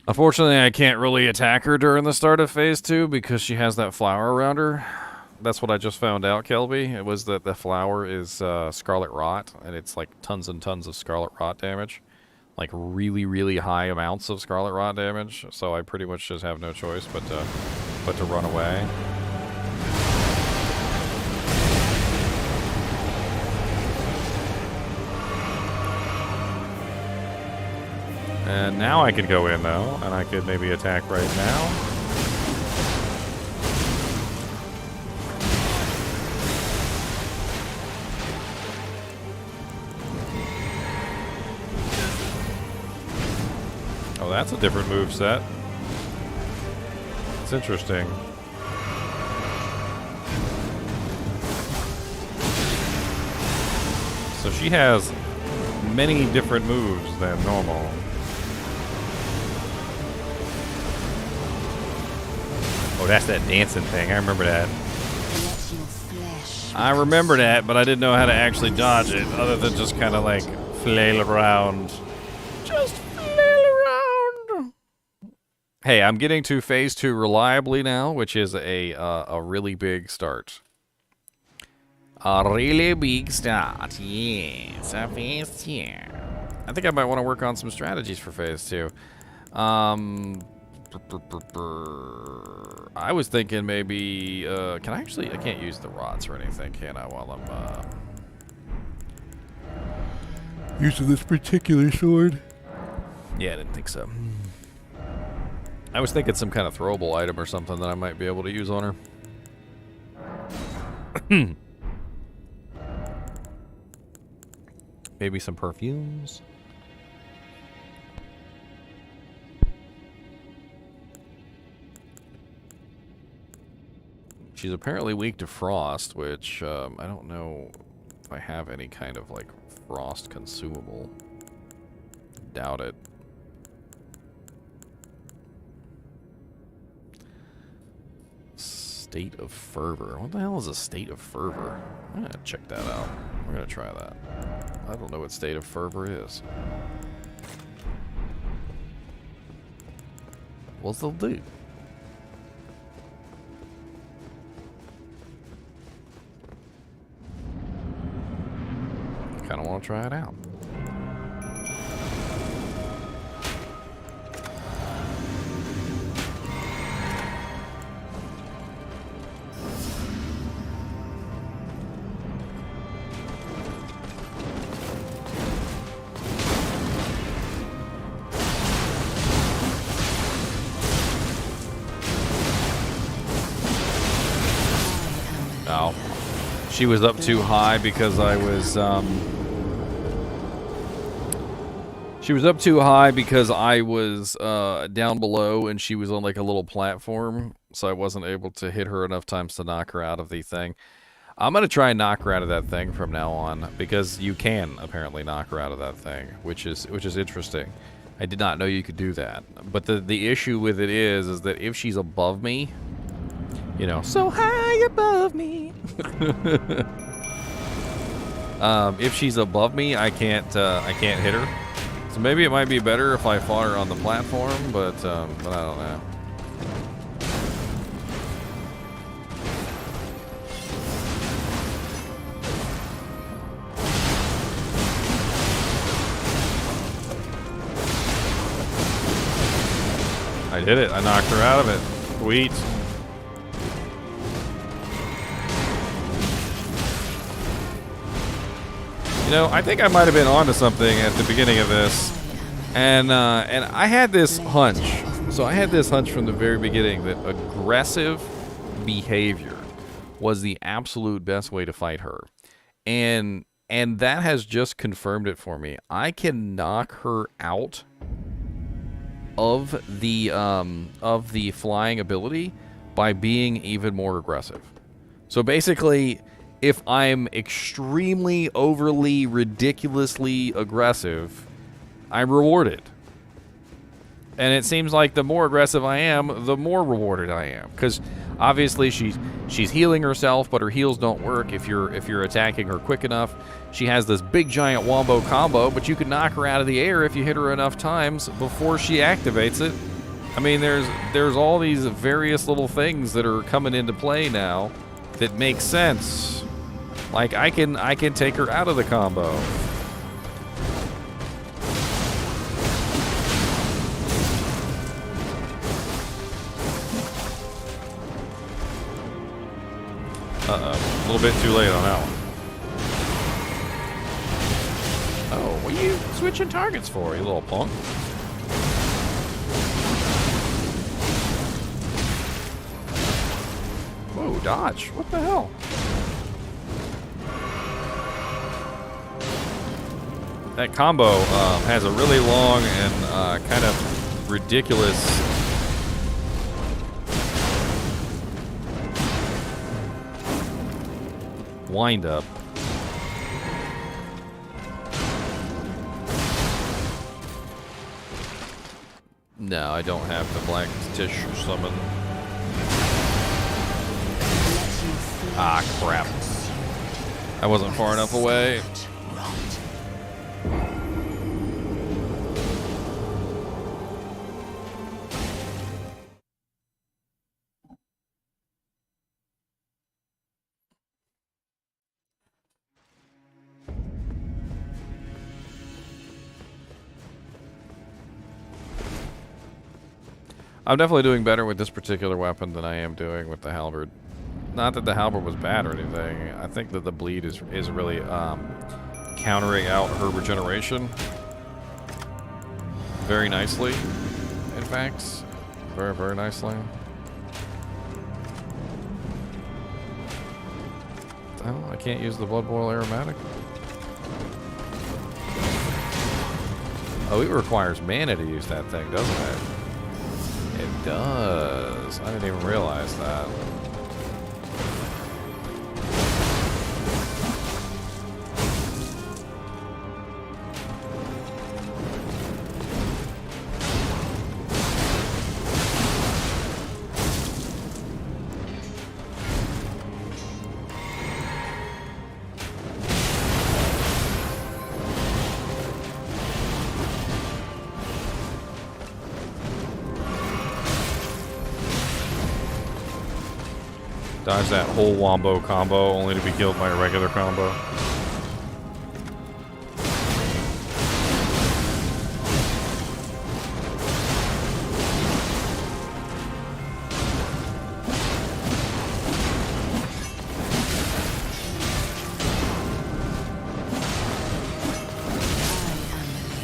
Unfortunately, I can't really attack her during the start of phase 2 because she has that flower around her. That's what I just found out, Kelby. It was that the flower is Scarlet Rot, and it's like tons and tons of Scarlet Rot damage. Like really, really high amounts of Scarlet Rot damage. So I pretty much just have no choice but to run away. And now I can go in, though, and I could maybe attack right now. Oh, that's a different move set. It's interesting. So she has many different moves than normal. Oh, that's that dancing thing. I remember that. I remember that, but I didn't know how to actually dodge it, other than just kind of like flail around. Just flail around. Hey, I'm getting to phase 2 reliably now, which is a really big start. A really big start, yes. A phase 2. I think I might want to work on some strategies for phase 2. I was thinking maybe, can I actually, I can't use the rods or anything, can I, while I'm, using this particular sword? Yeah, I didn't think so. I was thinking some kind of throwable item or something that I might be able to use on her. Maybe some perfumes. She's apparently weak to frost, which I don't know if I have any kind of like frost consumable. Doubt it. State of fervor. What the hell is a state of fervor? I'm gonna check that out. We're gonna try that. I don't know what state of fervor is. What's it do? Kind of want to try it out. Oh, she was up too high because I was, she was up too high because I was down below and she was on like a little platform, so I wasn't able to hit her enough times to knock her out of the thing. I'm going to try and knock her out of that thing from now on, because you can apparently knock her out of that thing, which is interesting. I did not know you could do that. But the issue with it is that if she's above me, you know, so high above me. If she's above me, I can't hit her. So maybe it might be better if I fought her on the platform, but I don't know. I did it. I knocked her out of it. Sweet. You know, I think I might have been onto something at the beginning of this, and I had this hunch. So I had this hunch from the very beginning that aggressive behavior was the absolute best way to fight her, and that has just confirmed it for me. I can knock her out of the flying ability by being even more aggressive. So basically, if I'm extremely, overly, ridiculously aggressive, I'm rewarded. And it seems like the more aggressive I am, the more rewarded I am. Because obviously she's healing herself, but her heals don't work if you're attacking her quick enough. She has this big giant wombo combo, but you can knock her out of the air if you hit her enough times before she activates it. I mean, there's all these various little things that are coming into play now that make sense. Like I can take her out of the combo. Uh-oh. A little bit too late on that one. Oh, what are you switching targets for, you little punk? Whoa, dodge. What the hell? That combo has a really long and kind of ridiculous wind up. No, I don't have the black tissue summon. Ah, crap. I wasn't far enough away. I'm definitely doing better with this particular weapon than I am doing with the Halberd. Not that the Halberd was bad or anything. I think that the bleed is really countering out her regeneration very nicely. In fact, very, very nicely. Oh, I can't use the Blood Boil Aromatic. Oh, it requires mana to use that thing, doesn't it? It does. I didn't even realize that. Dodge that whole wombo combo only to be killed by a regular combo.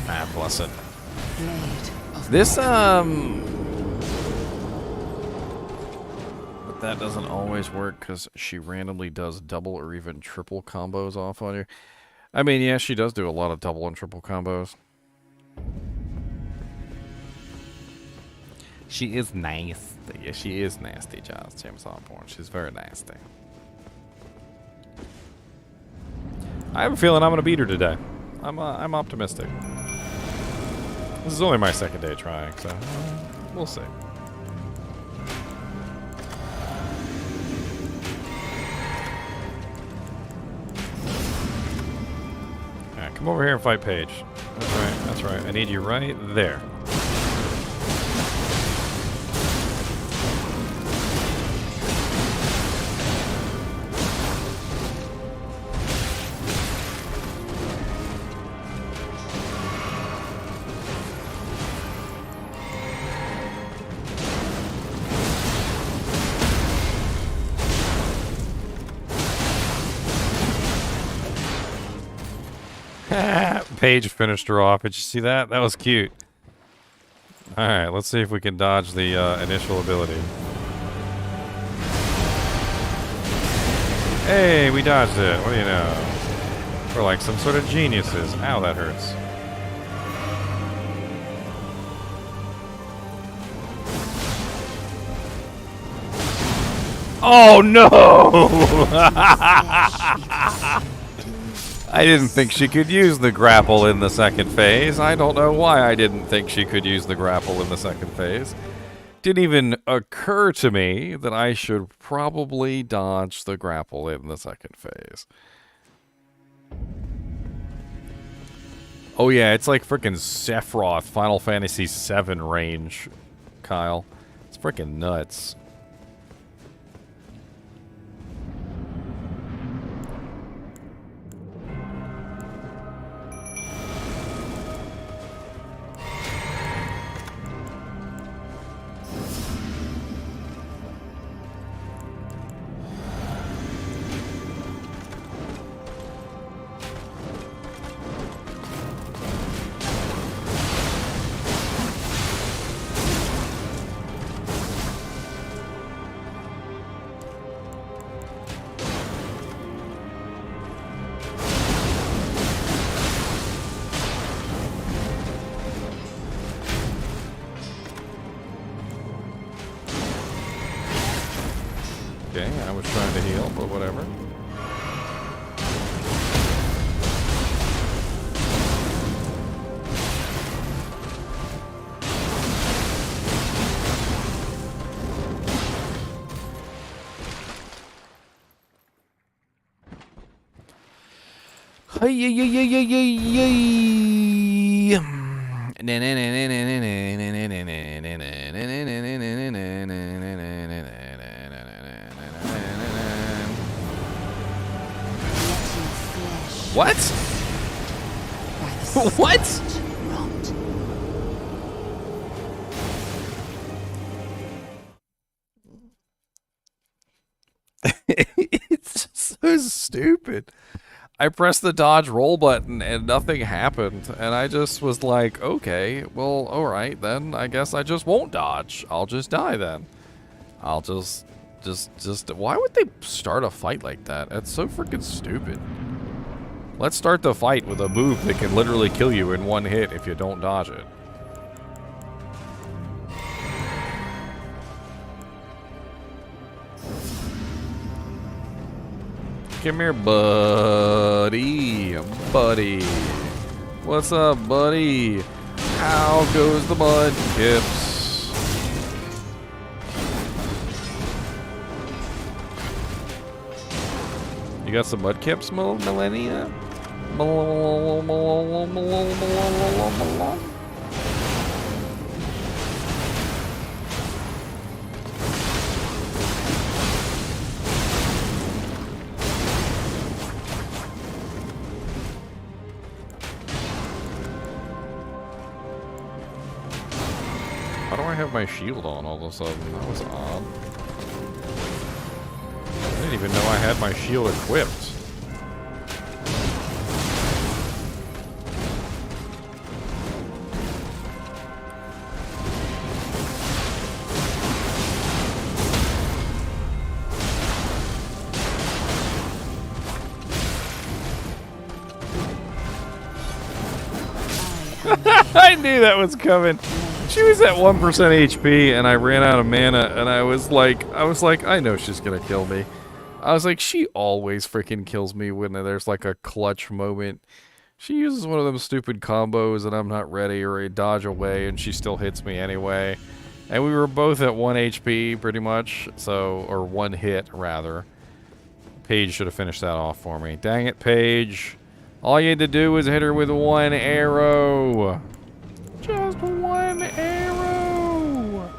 Ah, bless it. This, that doesn't always work because she randomly does double or even triple combos off on you. I mean, yeah, she does do a lot of double and triple combos. She is nasty. Yeah, she is nasty, James Osborne. She's very nasty. I have a feeling I'm going to beat her today. I'm optimistic. This is only my second day trying, so we'll see. Come over here and fight Paige. That's right, that's right. I need you right there. Paige finished her off. Did you see that? That was cute. Alright, let's see if we can dodge the initial ability. Hey, we dodged it. What do you know? We're like some sort of geniuses. Ow, that hurts. Oh, no! I didn't think she could use the grapple in the second phase. I don't know why I didn't think she could use the grapple in the second phase. Didn't even occur to me that I should probably dodge the grapple in the second phase. Oh yeah, it's like frickin' Sephiroth Final Fantasy VII range Kyle. It's freaking nuts. Okay, I was trying to heal, but whatever. What? What? Rot. It's just so stupid. I pressed the dodge roll button and nothing happened. And I just was like, okay, well, alright then. I guess I just won't dodge. I'll just die then. I'll just, why would they start a fight like that? That's so freaking stupid. Let's start the fight with a move that can literally kill you in one hit if you don't dodge it. Come here, buddy. Buddy. What's up, buddy? How goes the mud kips? You got some mud kips, Melania? How do I have my shield on all of a sudden? That was odd. I didn't even know I had my shield equipped. I knew that was coming. She was at 1% HP and I ran out of mana and I was like, I know she's gonna kill me. I was like, she always freaking kills me when there's like a clutch moment. She uses one of them stupid combos and I'm not ready, or I dodge away and she still hits me anyway. And we were both at 1 HP pretty much, so, or 1 hit rather. Paige should have finished that off for me. Dang it, Paige. All you had to do was hit her with 1 arrow. Just 1 arrow.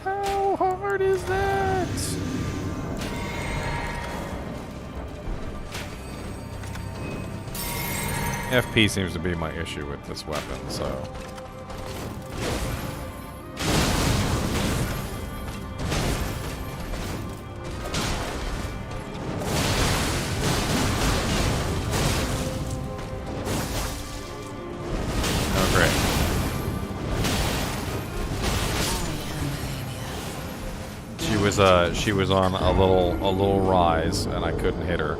How hard is that? FP seems to be my issue with this weapon, so. Oh, great. She was on a little rise, and I couldn't hit her.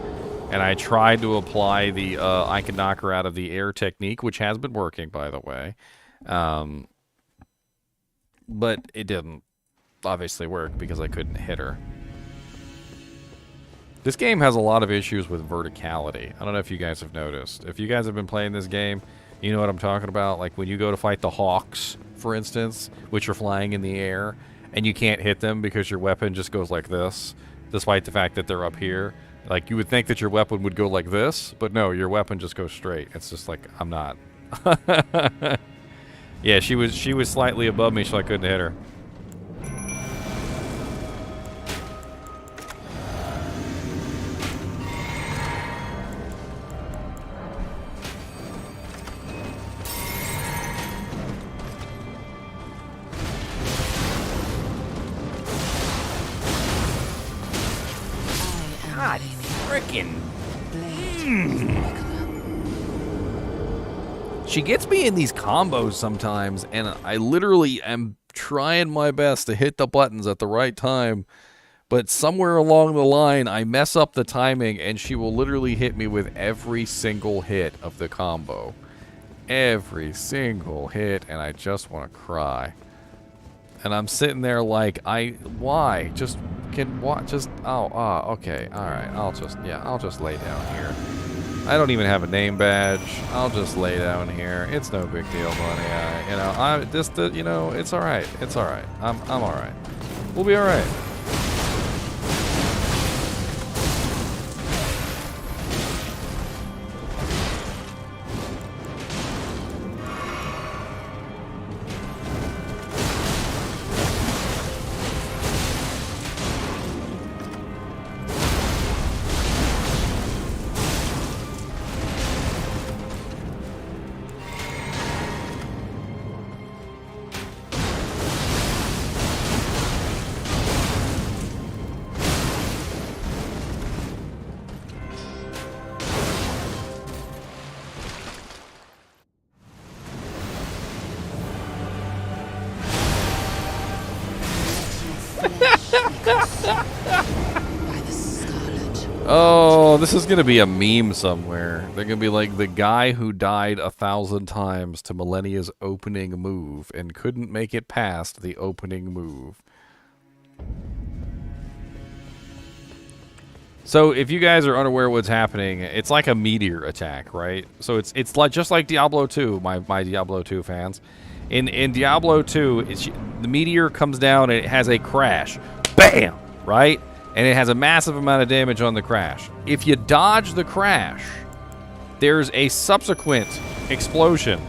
And I tried to apply the I can knock her out of the air technique, which has been working, by the way. But it didn't obviously work because I couldn't hit her. This game has a lot of issues with verticality. I don't know if you guys have noticed. If you guys have been playing this game, you know what I'm talking about. Like when you go to fight the hawks, for instance, which are flying in the air, and you can't hit them because your weapon just goes like this, despite the fact that they're up here. Like, you would think that your weapon would go like this, but no, your weapon just goes straight. It's just like, I'm not. Yeah, she was slightly above me, so I couldn't hit her. She gets me in these combos sometimes, and I literally am trying my best to hit the buttons at the right time, but somewhere along the line, I mess up the timing, and she will literally hit me with every single hit of the combo. Every single hit, and I just want to cry. And I'm sitting there like, why? Just, okay, alright, I'll just lay down here. I don't even have a name badge. I'll just lay down here. It's no big deal, Melania. It's alright. It's alright. I'm alright. We'll be alright. Oh, this is gonna be a meme somewhere. They're gonna be like the guy who died 1,000 times to Malenia's opening move and couldn't make it past the opening move. So if you guys are unaware of what's happening, it's like a meteor attack, right? So it's like just like Diablo 2, my Diablo 2 fans. In Diablo 2, the meteor comes down and it has a crash. Bam! Right? And it has a massive amount of damage on the crash. If you dodge the crash, there's a subsequent explosion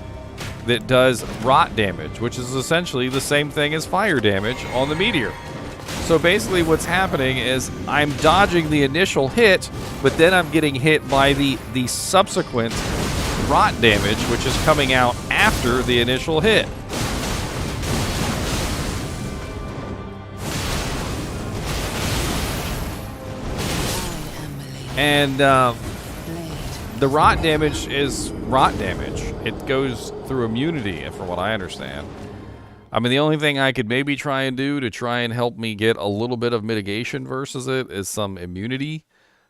that does rot damage, which is essentially the same thing as fire damage on the meteor. So basically what's happening is I'm dodging the initial hit, but then I'm getting hit by the subsequent rot damage, which is coming out after the initial hit. And the rot damage is rot damage. It goes through immunity, from what I understand. I mean, the only thing I could maybe try and do to try and help me get a little bit of mitigation versus it is some immunity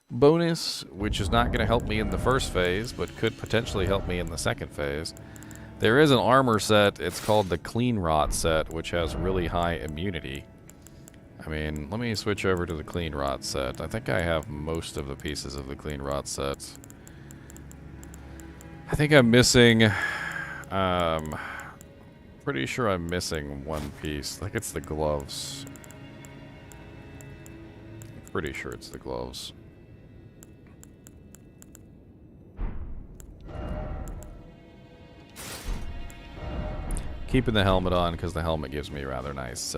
bonus, which is not going to help me in the first phase, but could potentially help me in the second phase. There is an armor set. It's called the Clean Rot set, which has really high immunity. I mean, let me switch over to the Clean Rot set. I think I have most of the pieces of the Clean Rot set. I think I'm missing... pretty sure I'm missing one piece. I think it's the gloves. Pretty sure it's the gloves. Keeping the helmet on because the helmet gives me rather nice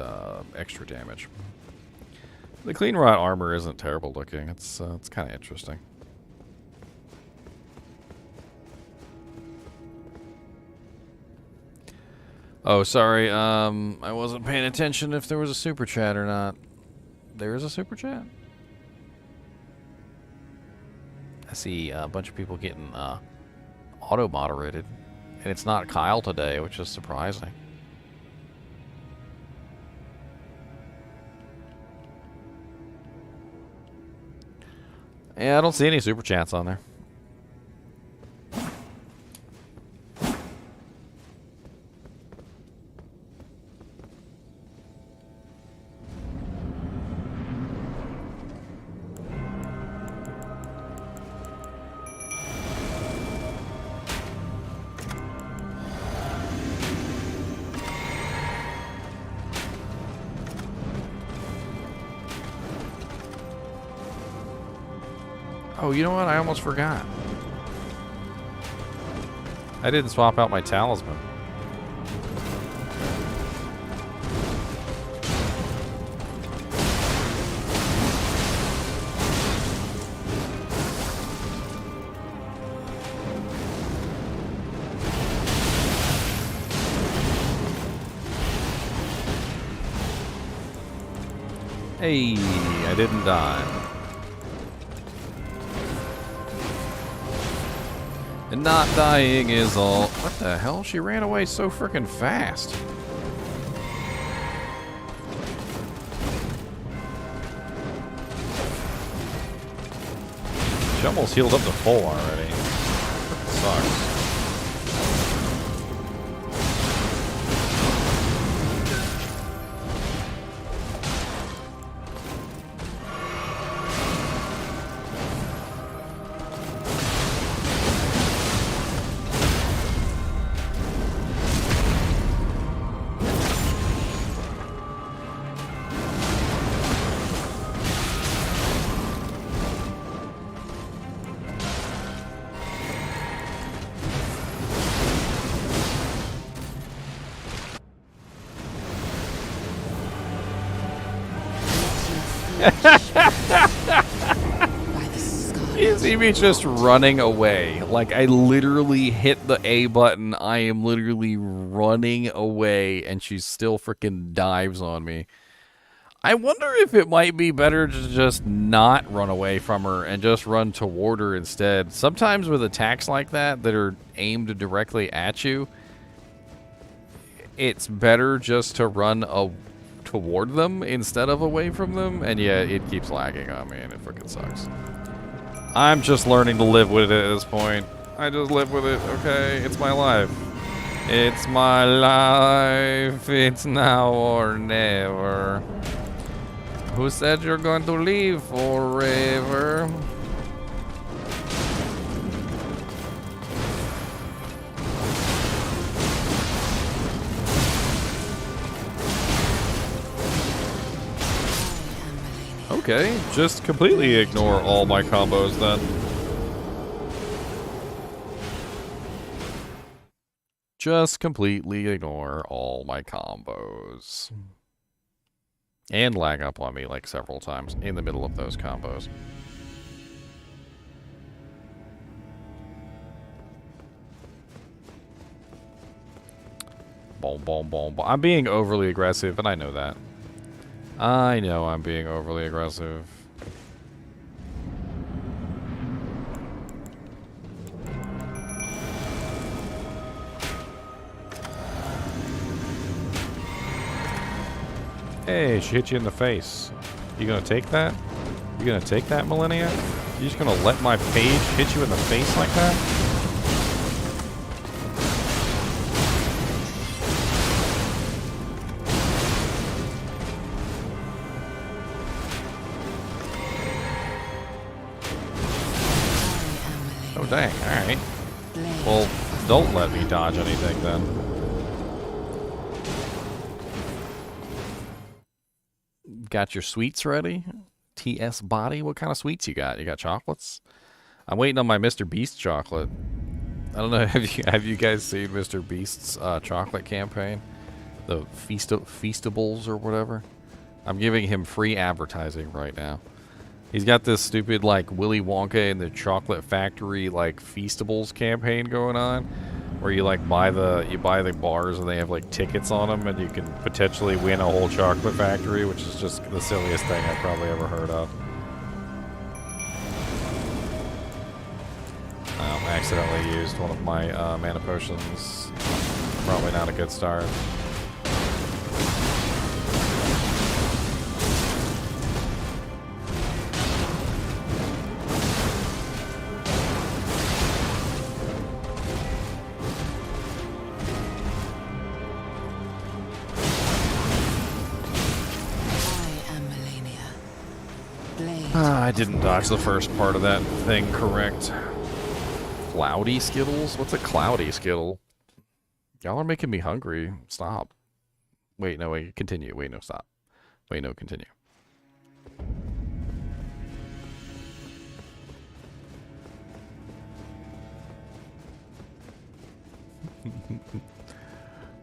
extra damage. The Clean Rot armor isn't terrible looking. It's kind of interesting. Oh, sorry. I wasn't paying attention if there was a super chat or not. There is a super chat? I see a bunch of people getting auto-moderated. And it's not Kyle today, which is surprising. Yeah, I don't see any super chats on there. Oh, you know what? I almost forgot. I didn't swap out my talisman. Hey, I didn't die. And not dying is all. What the hell? She ran away so freaking fast. She almost healed up to full already. Sucks. You see me just running away. Like, I literally hit the A button. I am literally running away, and she still freaking dives on me. I wonder if it might be better to just not run away from her and just run toward her instead. Sometimes with attacks like that are aimed directly at you, it's better just to run toward them instead of away from them. And yeah, it keeps lagging on me, and it freaking sucks. I'm just learning to live with it at this point. I just live with it, okay? It's my life. It's my life. It's now or never. Who said you're going to leave forever? Okay, just completely ignore all my combos then. Just completely ignore all my combos. And lag up on me like several times in the middle of those combos. Boom, boom, boom, boom. I'm being overly aggressive, and I know that. I know I'm being overly aggressive. Hey, she hit you in the face. You gonna take that? You gonna take that, Malenia? You just gonna let my page hit you in the face like that? Oh dang, alright. Well, don't let me dodge anything then. Got your sweets ready? TS body? What kind of sweets you got? You got chocolates? I'm waiting on my Mr. Beast chocolate. I don't know, have you guys seen Mr. Beast's chocolate campaign? The Feastables or whatever? I'm giving him free advertising right now. He's got this stupid, like, Willy Wonka and the Chocolate Factory, like, Feastables campaign going on, where you, like, buy the bars and they have, like, tickets on them, and you can potentially win a whole chocolate factory, which is just the silliest thing I've probably ever heard of. I accidentally used one of my mana potions. Probably not a good start. I didn't dodge the first part of that thing correct. Cloudy Skittles? What's a cloudy Skittle? Y'all are making me hungry. Stop. Wait, no, wait. Continue. Wait, no, stop. Wait, no, continue.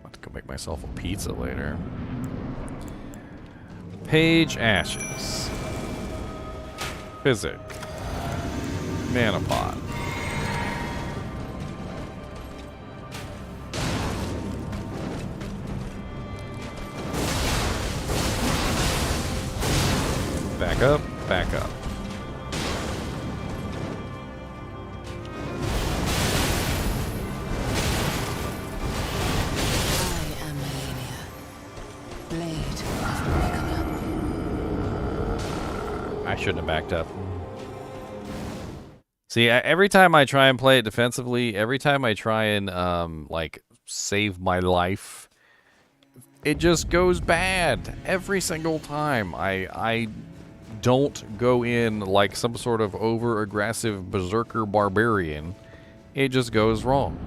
About to go make myself a pizza later. Page Ashes. Physic. Mana pot. Back up, back up. shouldn't have backed up. See, every time I try and play it defensively, every time I try and, like, save my life, it just goes bad. Every single time. I don't go in like some sort of over-aggressive berserker barbarian. It just goes wrong.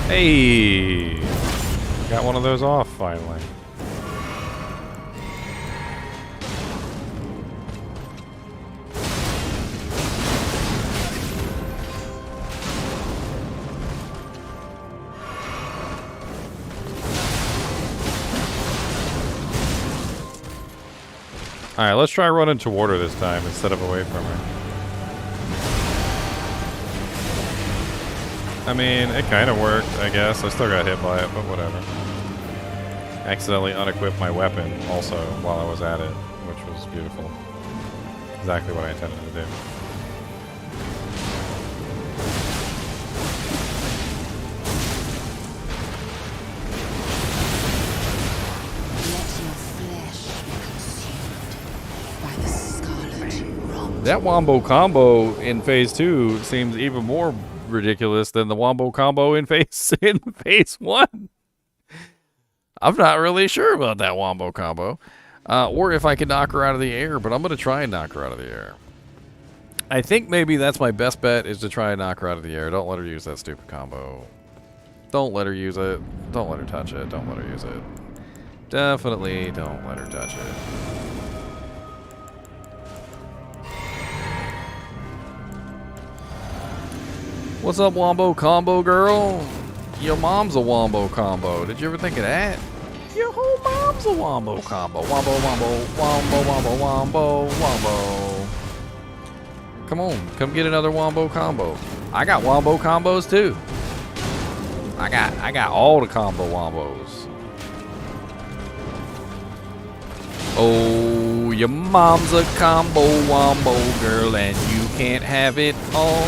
Hey! Got one of those off finally. Alright, let's try running toward her this time instead of away from her. I mean, it kind of worked, I guess. I still got hit by it, but whatever. Accidentally unequipped my weapon also while I was at it, which was beautiful. Exactly what I intended to do. Let your flesh be consumed by the scarlet rot. That wombo combo in phase 2 seems even more ridiculous than the wombo combo in phase 1. I'm not really sure about that wombo combo. Or if I can knock her out of the air, but I'm going to try and knock her out of the air. I think maybe that's my best bet, is to try and knock her out of the air. Don't let her use that stupid combo. Don't let her use it. Don't let her touch it. Don't let her use it. Definitely don't let her touch it. What's up, Wombo Combo Girl? Your mom's a Wombo Combo. Did you ever think of that? Your whole mom's a Wombo Combo. Wombo, Wombo, Wombo, Wombo, Wombo, Wombo. Come on, come get another Wombo Combo. I got Wombo Combos too. I got all the combo Wombos. Oh, your mom's a combo Wombo girl and you can't have it all.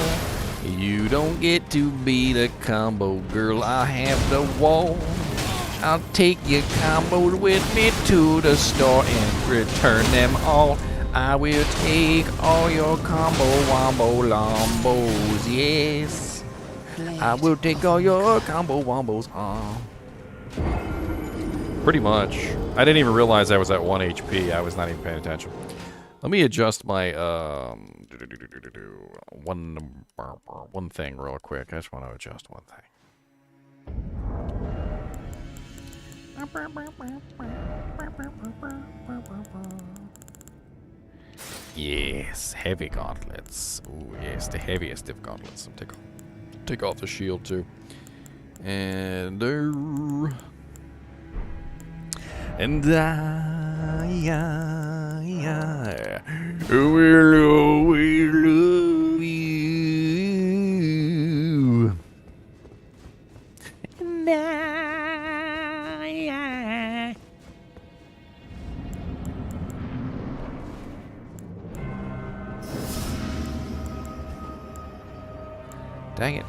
You don't get to be the combo girl. I have the wall. I'll take your combos with me to the store and return them all. I will take all your combo wombo lombos, yes. I will take all your combo wombos on. Pretty much. I didn't even realize I was at 1 HP. I was not even paying attention. Let me adjust my one thing real quick. I just want to adjust one thing. Yes, heavy gauntlets. Ooh, yes, the heaviest of gauntlets. Take off the shield too. And I will always love you. And I. Dang it.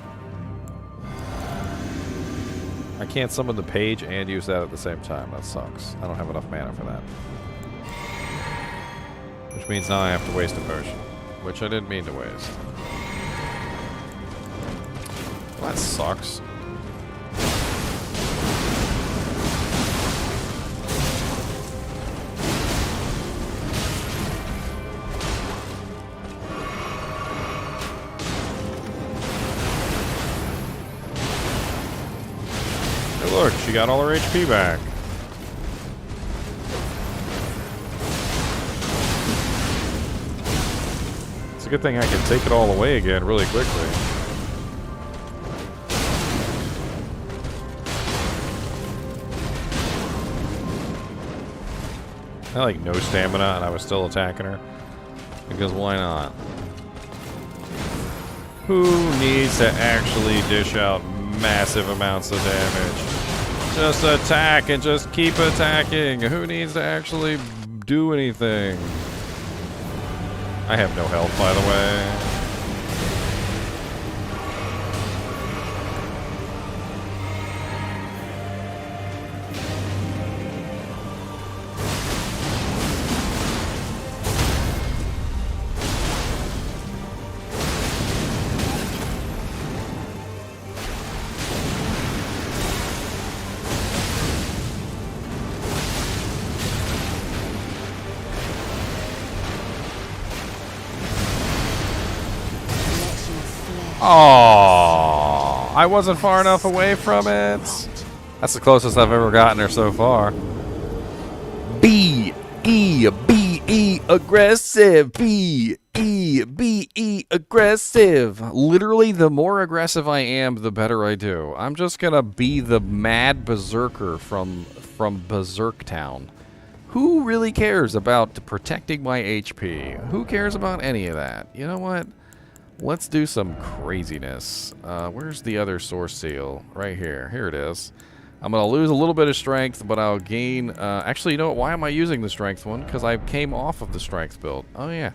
I can't summon the page and use that at the same time. That sucks. I don't have enough mana for that. Which means now I have to waste a potion. Which I didn't mean to waste. Well, that sucks. Hey look, she got all her HP back. It's a good thing I can take it all away again really quickly. I had, like, no stamina and I was still attacking her. Because why not? Who needs to actually dish out massive amounts of damage? Just attack and just keep attacking. Who needs to actually do anything? I have no health, by the way. Oh, I wasn't far enough away from it. That's the closest I've ever gotten her so far. B E aggressive. B E aggressive. Literally, the more aggressive I am, the better I do. I'm just gonna be the mad berserker from Berserk Town. Who really cares about protecting my HP? Who cares about any of that? You know what? Let's do some craziness. Where's the other source seal? Right here. Here it is. I'm going to lose a little bit of strength, but I'll gain... actually, you know what? Why am I using the strength one? Because I came off of the strength build. Oh, yeah.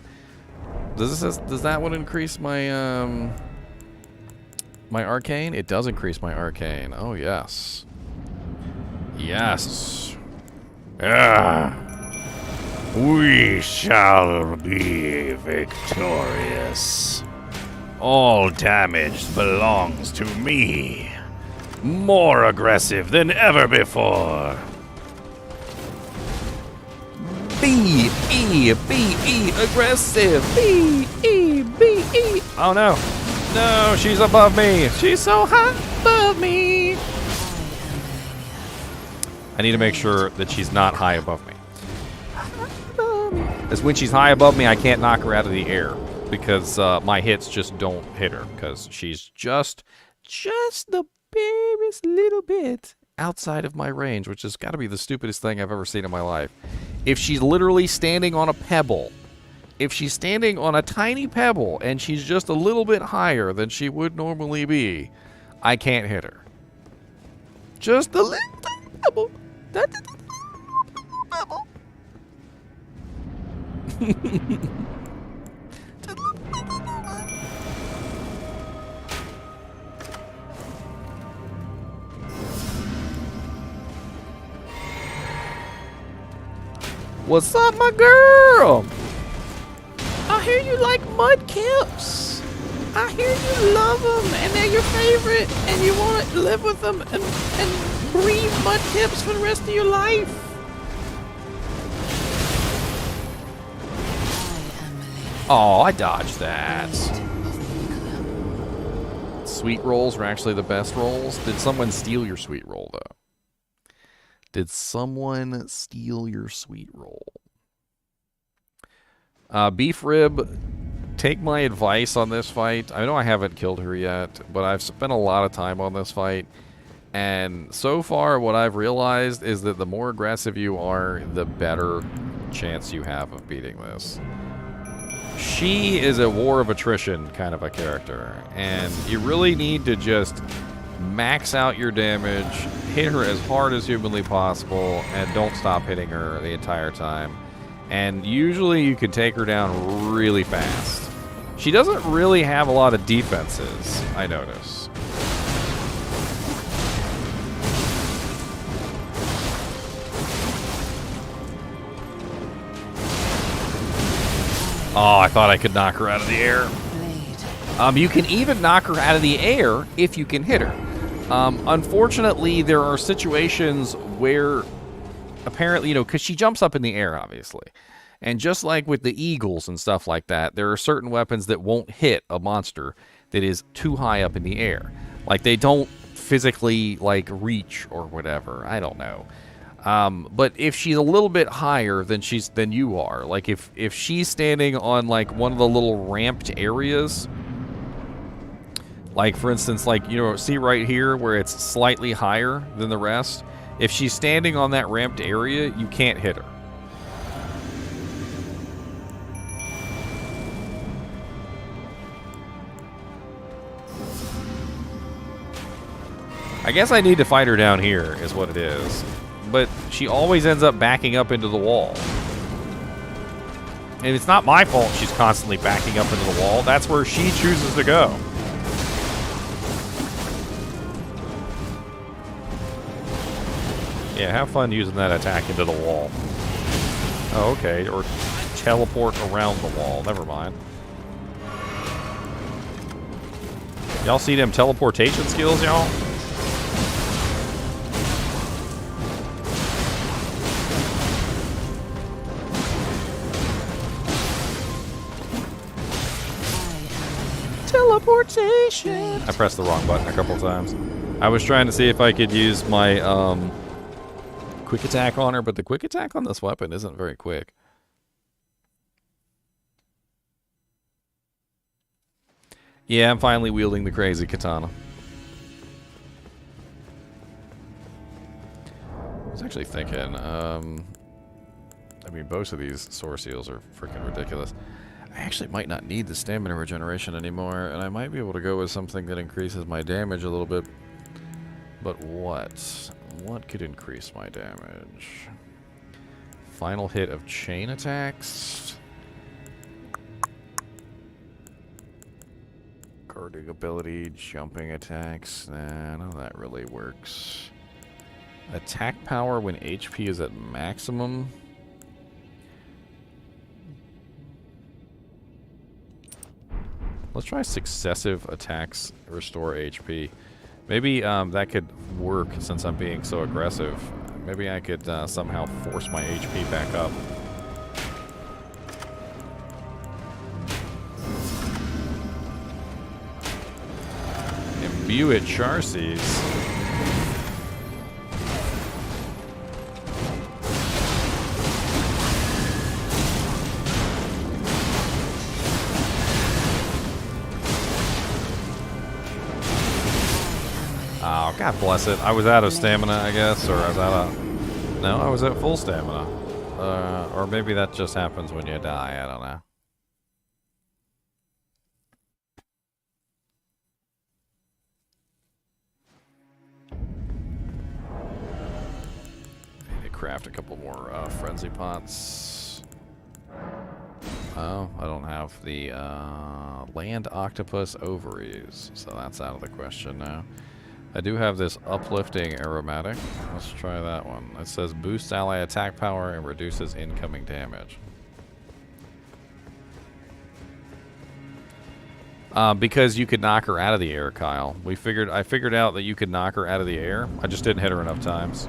Does that one increase my... my arcane? It does increase my arcane. Oh, yes. Yes. Ah. We shall be victorious. All damage belongs to me. More aggressive than ever before. B E aggressive. B E. Oh no. No, she's above me. She's so high above me. I need to make sure that she's not high above me. Because when she's high above me, I can't knock her out of the air. Because my hits just don't hit her. Because she's just the barest little bit outside of my range. Which has got to be the stupidest thing I've ever seen in my life. If she's literally standing on a pebble. If she's standing on a tiny pebble and she's just a little bit higher than she would normally be, I can't hit her. Just a little pebble. Pebble. What's up, my girl? I hear you like mudkips. I hear you love them, and they're your favorite, and you want to live with them and breathe mudkips for the rest of your life. Oh, I dodged that. Sweet rolls are actually the best rolls. Did someone steal your sweet roll, though? Did someone steal your sweet roll? Beef Rib, take my advice on this fight. I know I haven't killed her yet, but I've spent a lot of time on this fight. And so far, what I've realized is that the more aggressive you are, the better chance you have of beating this. She is a war of attrition kind of a character, and you really need to just max out your damage, hit her as hard as humanly possible, and don't stop hitting her the entire time. And usually you can take her down really fast. She doesn't really have a lot of defenses, I notice. Oh, I thought I could knock her out of the air. You can even knock her out of the air if you can hit her. Unfortunately, there are situations where apparently, because she jumps up in the air, obviously. And just like with the eagles and stuff like that, there are certain weapons that won't hit a monster that is too high up in the air. Like, they don't physically, reach or whatever. I don't know. But if she's a little bit higher than you are, like if she's standing on one of the little ramped areas, like for instance, see right here where it's slightly higher than the rest, if she's standing on that ramped area, you can't hit her. I guess I need to fight her down here, is what it is. But she always ends up backing up into the wall. And it's not my fault she's constantly backing up into the wall. That's where she chooses to go. Yeah, have fun using that attack into the wall. Oh, okay. Or teleport around the wall. Never mind. Y'all see them teleportation skills, y'all? Teleportation! I pressed the wrong button a couple times. I was trying to see if I could use my quick attack on her, but the quick attack on this weapon isn't very quick. Yeah, I'm finally wielding the crazy katana. I was actually thinking, I mean, both of these sword seals are freaking ridiculous. I actually might not need the stamina regeneration anymore, and I might be able to go with something that increases my damage a little bit. But what? What could increase my damage? Final hit of chain attacks. Guarding ability, jumping attacks. Nah, none of that really works. Attack power when HP is at maximum. Let's try successive attacks restore HP. Maybe that could work since I'm being so aggressive. Maybe I could somehow force my HP back up. Imbue at Charcy's. Oh, God bless it. I was out of stamina, I guess, or I was out of... No, I was at full stamina. Or maybe that just happens when you die, I don't know. Need to craft a couple more frenzy pots. Oh, I don't have the land octopus ovaries, so that's out of the question now. I do have this uplifting aromatic. Let's try that one. It says boosts ally attack power and reduces incoming damage. Because you could knock her out of the air, Kyle. I figured out that you could knock her out of the air. I just didn't hit her enough times.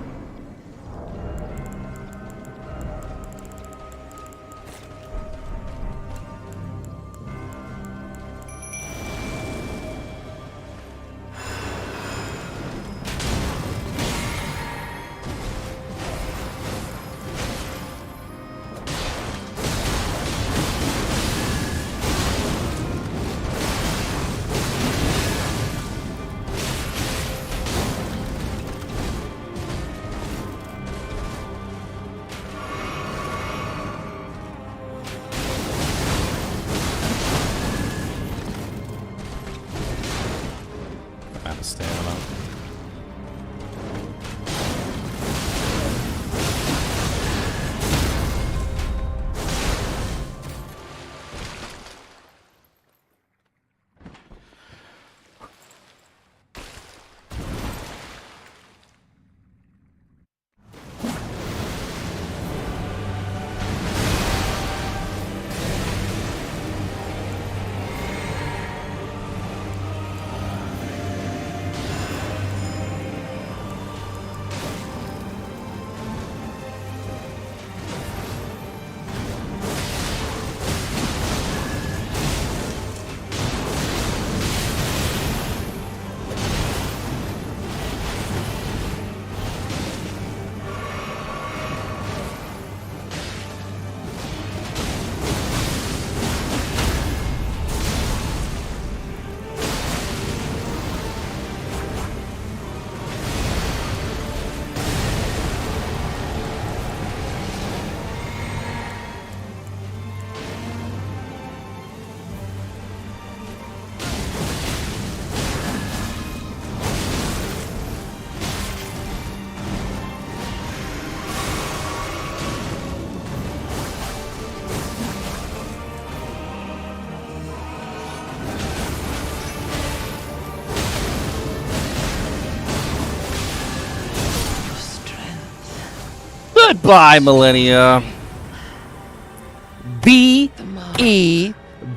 Goodbye, Malenia.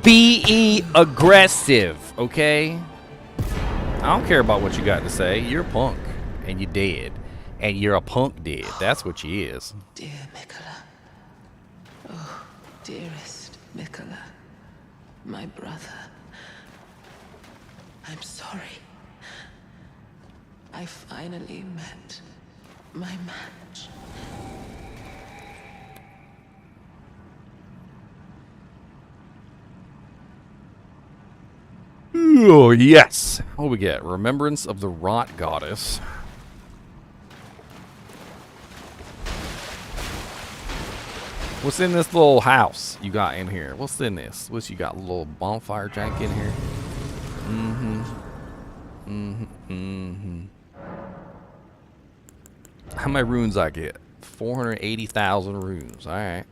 B-E aggressive, okay? I don't care about what you got to say. You're a punk, and you're dead. And you're a punk dead. That's what you is. Dear Mikola. Oh, dearest Mikola. My brother. I'm sorry. I finally met my match. Oh, yes. What do we get? Remembrance of the Rot Goddess. What's in this little house you got in here? What's in this? What's you got? A little bonfire jank in here? How many runes I get? 480,000 runes. All right.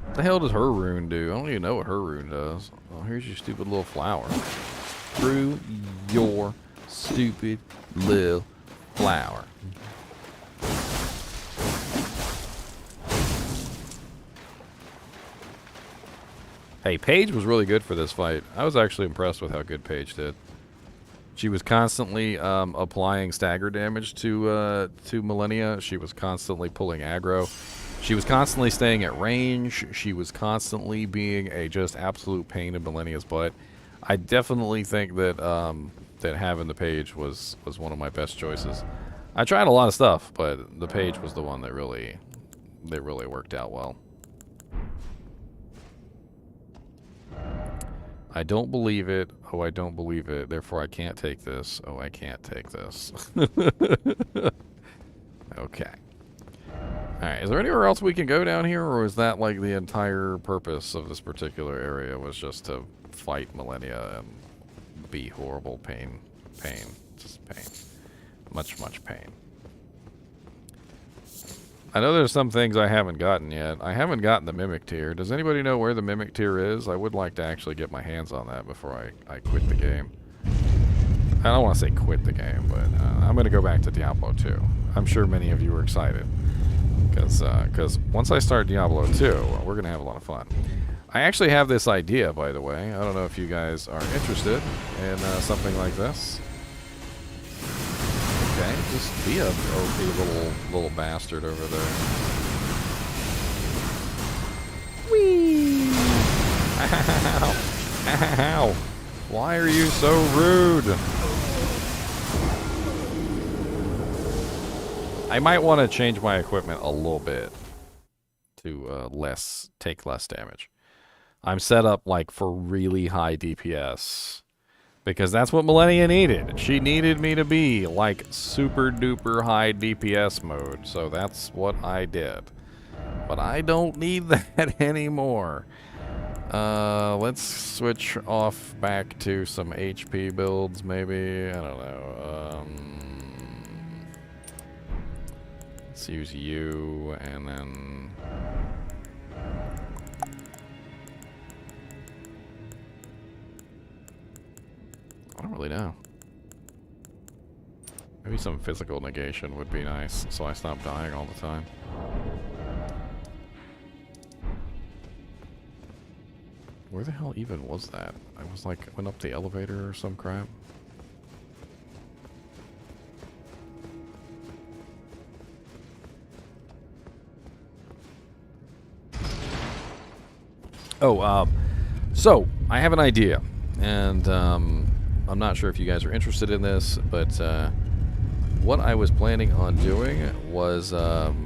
What the hell does her rune do? I don't even know what her rune does. Oh, here's your stupid little flower. Through your stupid little flower. Hey, Paige was really good for this fight. I was actually impressed with how good Paige did. She was constantly applying stagger damage to Malenia. She was constantly pulling aggro. She was constantly staying at range. She was constantly being a just absolute pain in Malenia's butt. I definitely think that that having the Paige was one of my best choices. I tried a lot of stuff, but the Paige was the one that really worked out well. I don't believe it. Oh, I don't believe it. Therefore, I can't take this. Oh, I can't take this. Okay. Alright, is there anywhere else we can go down here, or is that like the entire purpose of this particular area was just to fight Malenia and be horrible pain? Just pain. Much pain. I know there's some things I haven't gotten yet. I haven't gotten the Mimic Tier. Does anybody know where the Mimic Tier is? I would like to actually get my hands on that before I quit the game. I don't want to say quit the game, but I'm going to go back to Diablo 2. I'm sure many of you are excited. Because once I start Diablo 2, we're going to have a lot of fun. I actually have this idea, by the way. I don't know if you guys are interested in something like this. Okay, just be a OP little bastard over there. Whee! Ow! Ow! Why are you so rude? I might want to change my equipment a little bit to take less damage. I'm set up like for really high DPS because that's what Malenia needed. She needed me to be like super duper high DPS mode, so that's what I did. But I don't need that anymore. Let's switch off back to some HP builds, maybe. I don't know. Let's use you, and then... I don't really know. Maybe some physical negation would be nice, so I stop dying all the time. Where the hell even was that? I was like, went up the elevator or some crap. Oh, so I have an idea, and I'm not sure if you guys are interested in this, but what I was planning on doing was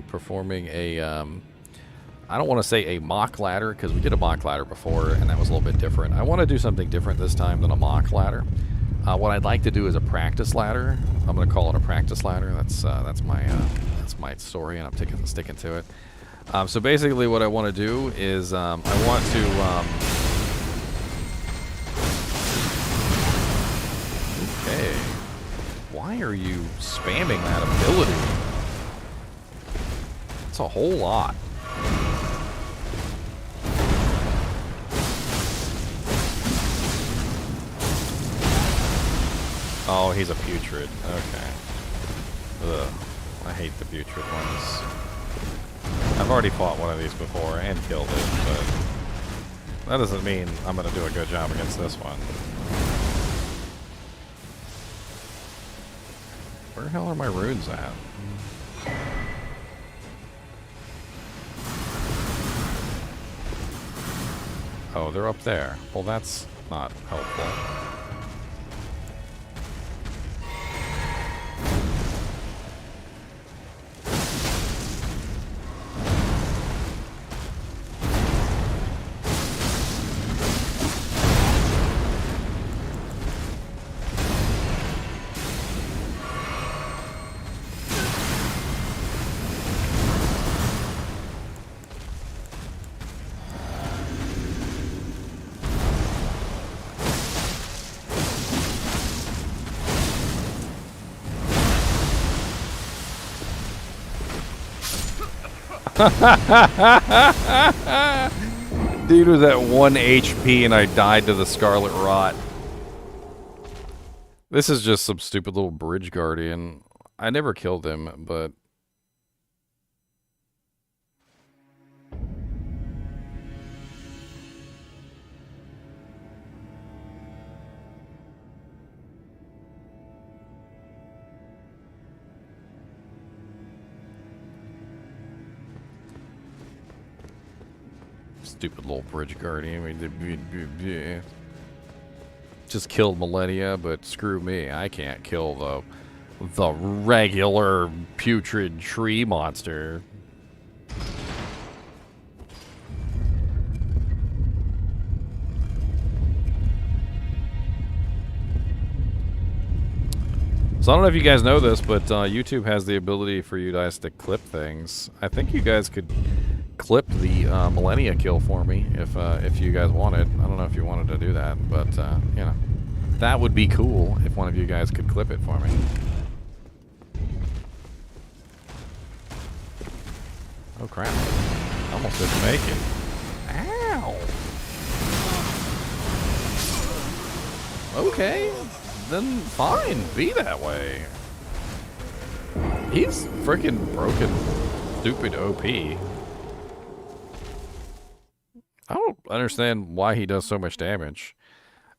performing a, I don't want to say a mock ladder, because we did a mock ladder before, and that was a little bit different. I want to do something different this time than a mock ladder. What I'd like to do is a practice ladder. I'm going to call it a practice ladder. That's my story, and I'm sticking to it. So basically what I want to do is I want to Okay. Why are you spamming that ability? It's a whole lot. Oh, he's a putrid. Okay. Ugh. I hate the putrid ones. I've already fought one of these before and killed it, but that doesn't mean I'm going to do a good job against this one. Where the hell are my runes at? Oh, they're up there. Well, that's not helpful. Dude was at 1 HP and I died to the Scarlet Rot. This is just some stupid little bridge guardian. I never killed him, but... Stupid little bridge guardian. Just killed Malenia, but screw me. I can't kill the regular putrid tree monster. So I don't know if you guys know this, but YouTube has the ability for you guys to clip things. I think you guys could clip the Malenia kill for me if you guys wanted. I don't know if you wanted to do that, but you know, that would be cool if one of you guys could clip it for me. Oh crap! Almost didn't make it. Ow! Okay, then fine, be that way. He's freaking broken, stupid OP. I don't understand why he does so much damage.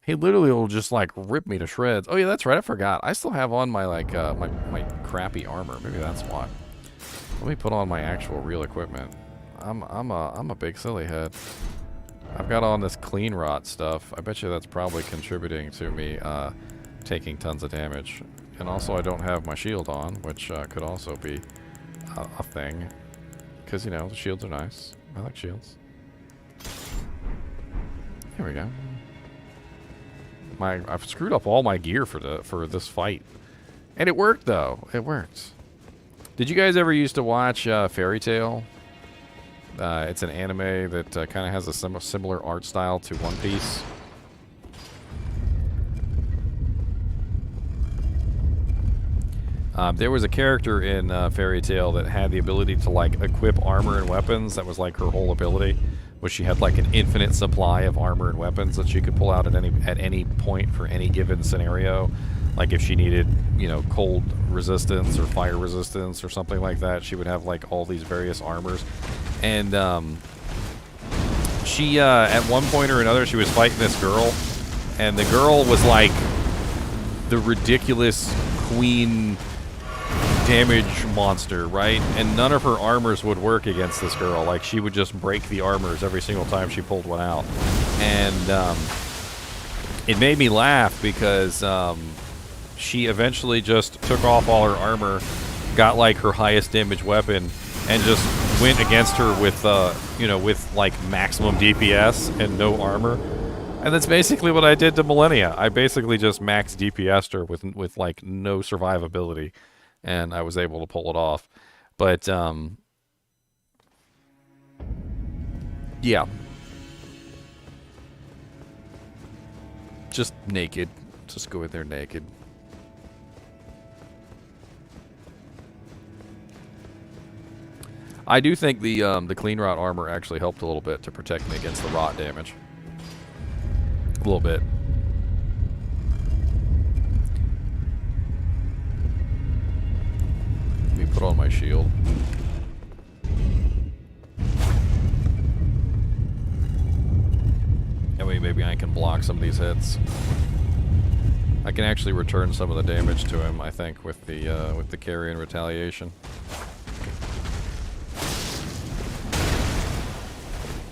He literally will just like rip me to shreds. Oh yeah, that's right. I forgot. I still have on my like my crappy armor. Maybe that's why. Let me put on my actual real equipment. I'm a big silly head. I've got on this clean rot stuff. I bet you that's probably contributing to me taking tons of damage. And also I don't have my shield on, which could also be a thing. Because you know the shields are nice. I like shields. Here we go. I've screwed up all my gear for this fight, and it worked though. It worked. Did you guys ever used to watch Fairy Tail? It's an anime that kind of has a similar art style to One Piece. There was a character in Fairy Tail that had the ability to like equip armor and weapons. That was like her whole ability. Was she had like an infinite supply of armor and weapons that she could pull out at any point for any given scenario. Like if she needed, you know, cold resistance or fire resistance or something like that, she would have like all these various armors. And she at one point or another she was fighting this girl, and the girl was like the ridiculous queen damage monster, right? And none of her armors would work against this girl. Like she would just break the armors every single time she pulled one out. And it made me laugh because she eventually just took off all her armor, got like her highest damage weapon, and just went against her with you know, with like maximum DPS and no armor. And that's basically what I did to Malenia. I basically just max DPS'd her with like no survivability. And I was able to pull it off. But, yeah. Just naked. Just go in there naked. I do think the clean rot armor actually helped a little bit to protect me against the rot damage. A little bit. Let me put on my shield. That way maybe I can block some of these hits. I can actually return some of the damage to him, I think, with the Carian retaliation.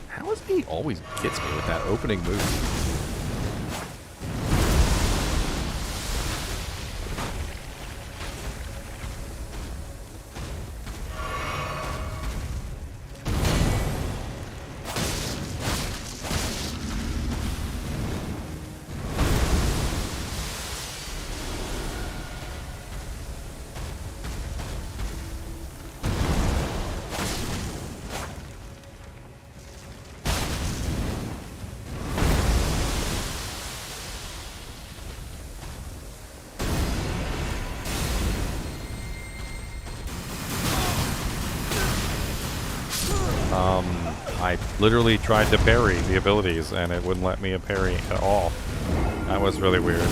How is he always gets me with that opening move? I literally tried to parry the abilities and it wouldn't let me parry at all. That was really weird.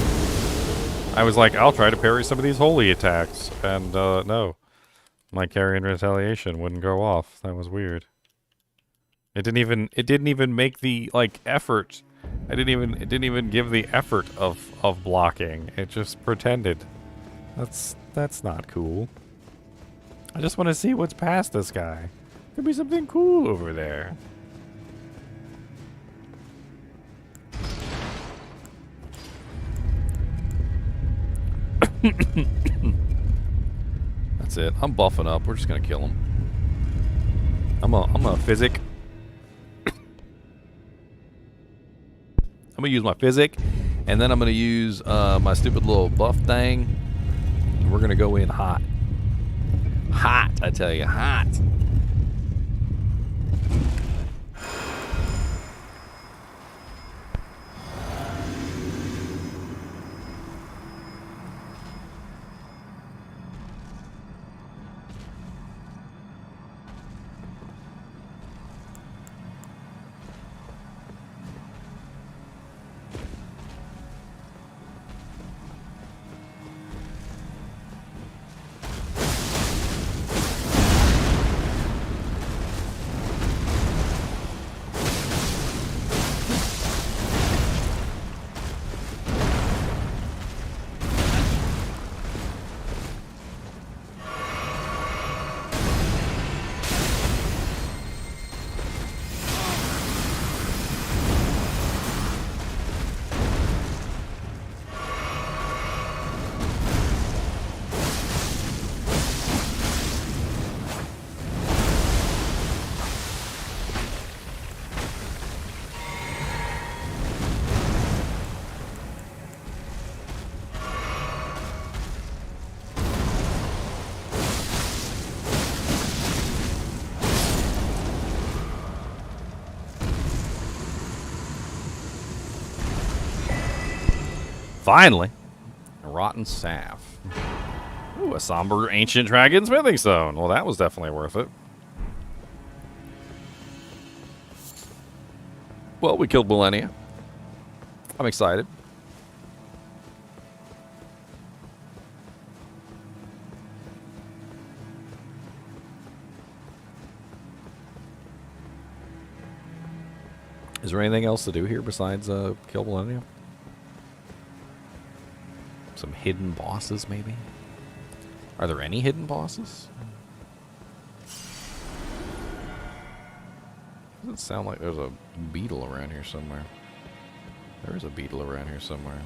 I was like, I'll try to parry some of these holy attacks, and no. My Carian retaliation wouldn't go off. That was weird. It didn't even make the effort. It didn't even give the effort of blocking. It just pretended. That's not cool. I just want to see what's past this guy. Could be something cool over there. That's it. I'm buffing up. We're just gonna kill him. I'm a physic. I'm gonna use my physic, and then I'm gonna use my stupid little buff thing. And we're gonna go in hot. Hot, I tell you, hot. Finally, a rotten salve. Ooh, a somber ancient dragon smithing stone. Well, that was definitely worth it. Well, we killed Malenia. I'm excited. Is there anything else to do here besides kill Malenia? Some hidden bosses, maybe? Are there any hidden bosses? Doesn't sound like there's a beetle around here somewhere. There is a beetle around here somewhere.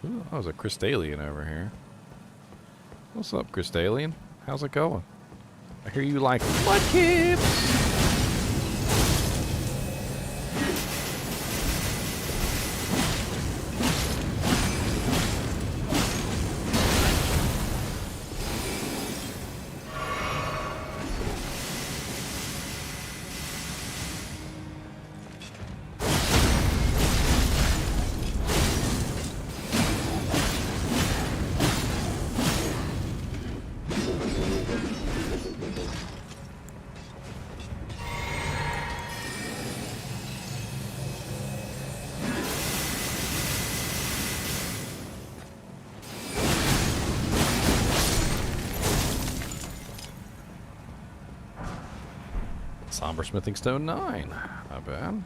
Ooh, oh, there's a Crystalian over here. What's up, Crystalian? How's it going? I hear you like mudkips. Somber Smithing Stone 9. Not bad.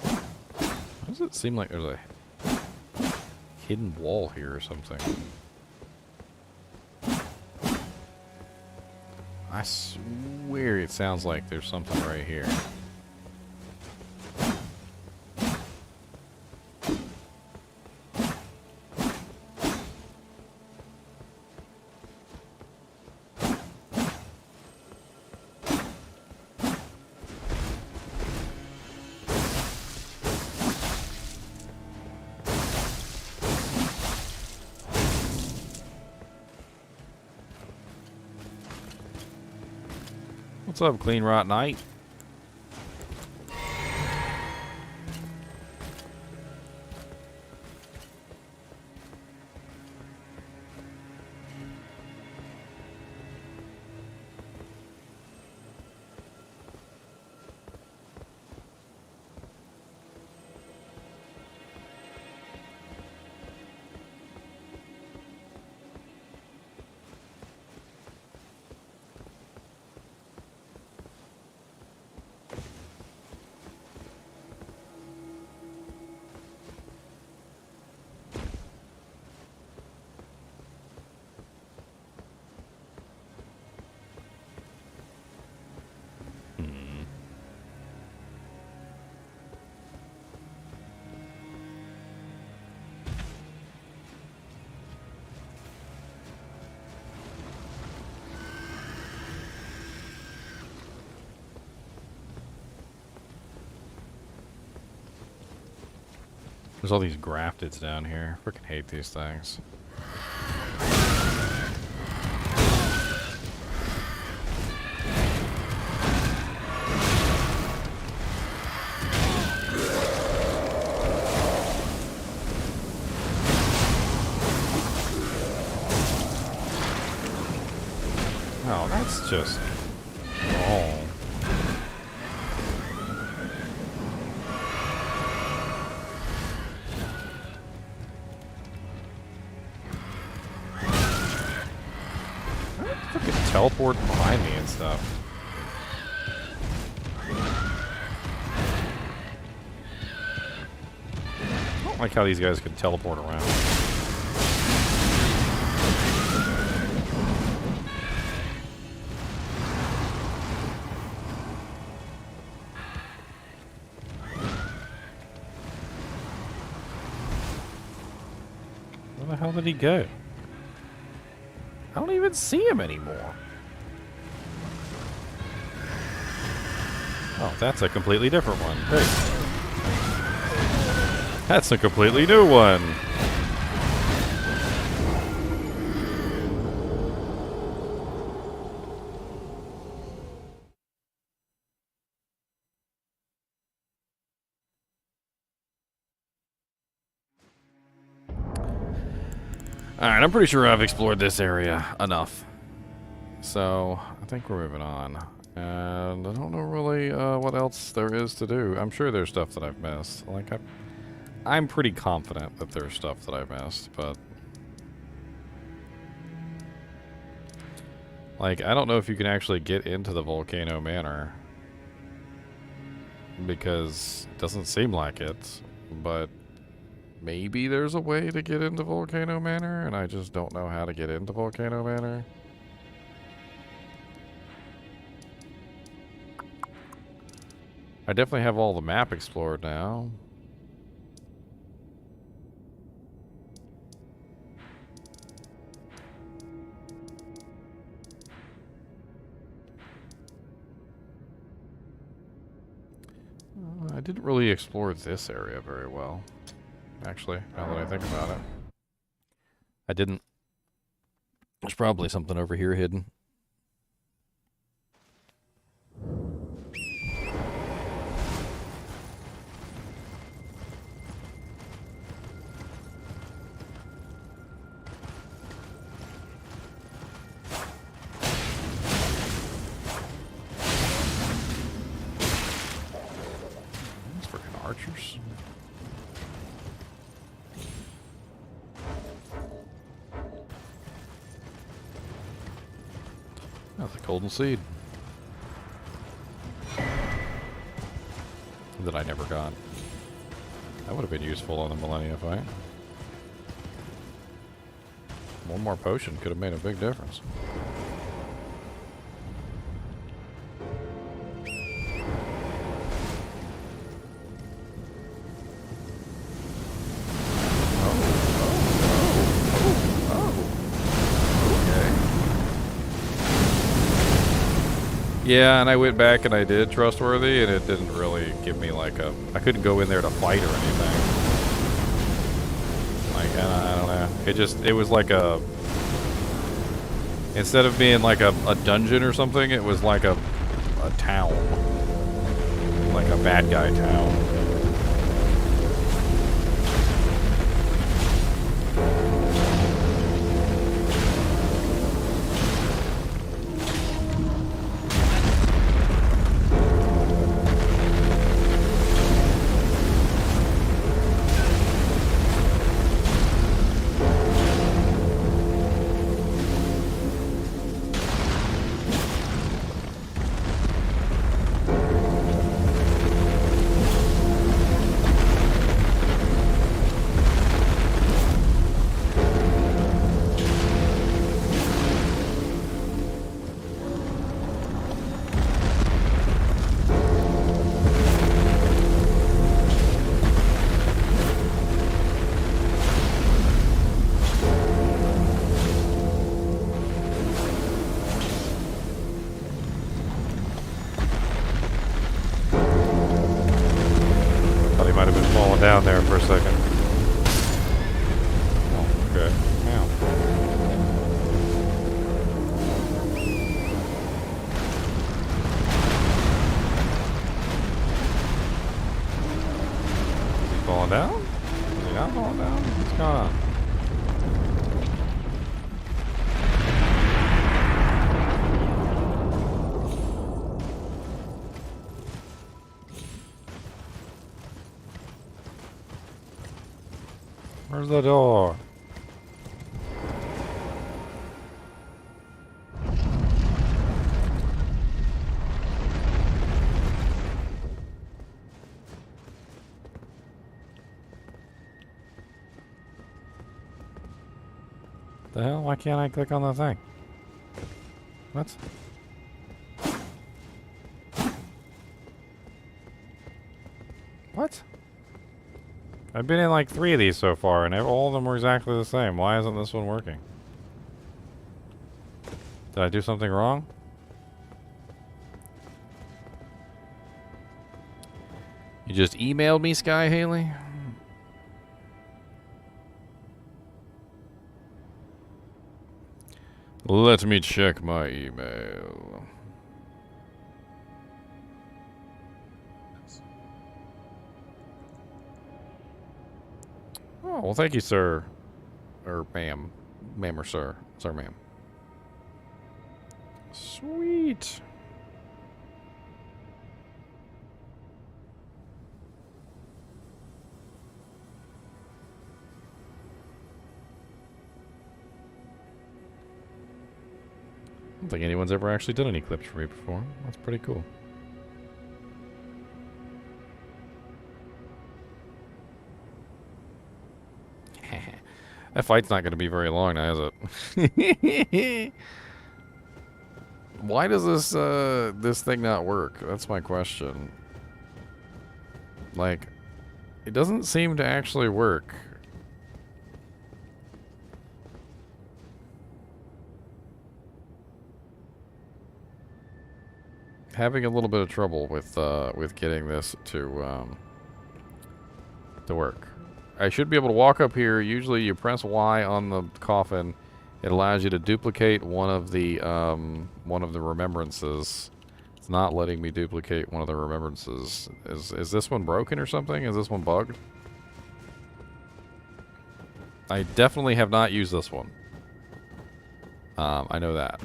Why does it seem like there's a hidden wall here or something? I swear it sounds like there's something right here. What's up, Clean Rot Knight? There's all these grafteds down here. Freaking hate these things. Oh, that's just wrong. Teleport behind me and stuff. I don't like how these guys can teleport around. Where the hell did he go? I don't even see him anymore. Oh, that's a completely different one. Hey. That's a completely new one. Alright, I'm pretty sure I've explored this area enough. So, I think we're moving on. And I don't know really what else there is to do. I'm sure there's stuff that I've missed. Like, I'm pretty confident that there's stuff that I've missed, but... Like, I don't know if you can actually get into the Volcano Manor. Because it doesn't seem like it, but... Maybe there's a way to get into Volcano Manor, and I just don't know how to get into Volcano Manor. I definitely have all the map explored now. I didn't really explore this area very well. Actually, now that I think about it. I didn't. There's probably something over here hidden. These freaking archers. Golden Seed. That I never got. That would have been useful on the Malenia fight. One more potion could have made a big difference. Yeah, and I went back and I did Trustworthy, and it didn't really give me like a... I couldn't go in there to fight or anything. Like, I don't know. It was like a... Instead of being like a dungeon or something, it was like a town. Like a bad guy town. Down there for a second. Oh, okay. Now. Is he falling down? Is he not falling down? What's going on? Where's the door? The hell? Why can't I click on the thing? What? What? I've been in like 3 of these so far, and all of them were exactly the same. Why isn't this one working? Did I do something wrong? You just emailed me, Sky Haley? Let me check my email. Oh, well, thank you, sir. Or ma'am. Ma'am or sir. Sir, ma'am. Sweet. I don't think anyone's ever actually done any clips for me before. That's pretty cool. That fight's not going to be very long now, is it? Why does this thing not work? That's my question. Like, it doesn't seem to actually work. Having a little bit of trouble with getting this to work. I should be able to walk up here. Usually you press Y on the coffin. It allows you to duplicate one of the remembrances. It's not letting me duplicate one of the remembrances. Is this one broken or something? Is this one bugged? I definitely have not used this one. I know that.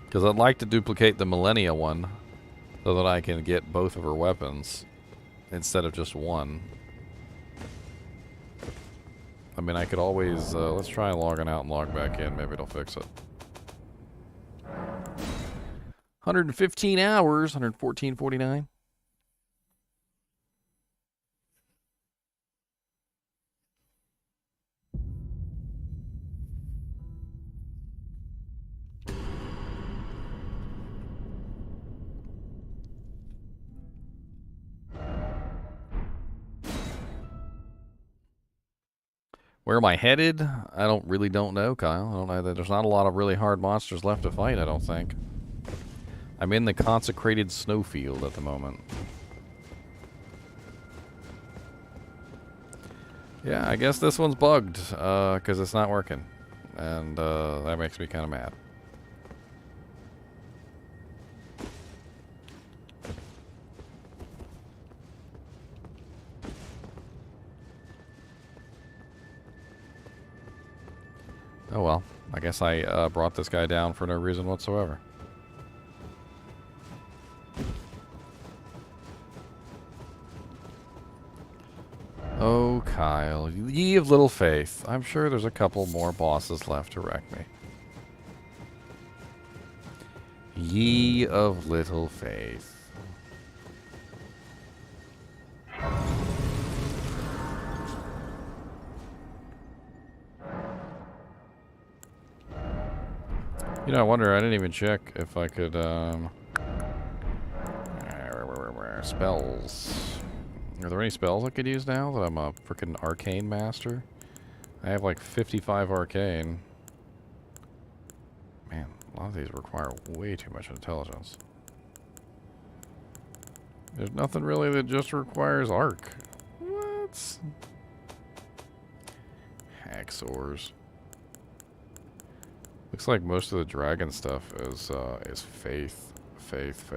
Because I'd like to duplicate the Malenia one so that I can get both of her weapons instead of just one. I mean, I could always, let's try logging out and log back in. Maybe it'll fix it. 115 hours, 114.49. Where am I headed? I don't know, Kyle. I don't know. There's not a lot of really hard monsters left to fight, I don't think. I'm in the consecrated snowfield at the moment. Yeah, I guess this one's bugged, because it's not working. And, that makes me kind of mad. Oh well, I guess I brought this guy down for no reason whatsoever. Oh, Kyle, ye of little faith. I'm sure there's a couple more bosses left to wreck me. Ye of little faith. You know, I wonder, I didn't even check if I could, spells. Are there any spells I could use now that I'm a freaking arcane master? I have like 55 arcane. Man, a lot of these require way too much intelligence. There's nothing really that just requires arc. What? Hacksaws. Looks like most of the dragon stuff is faith. Faith.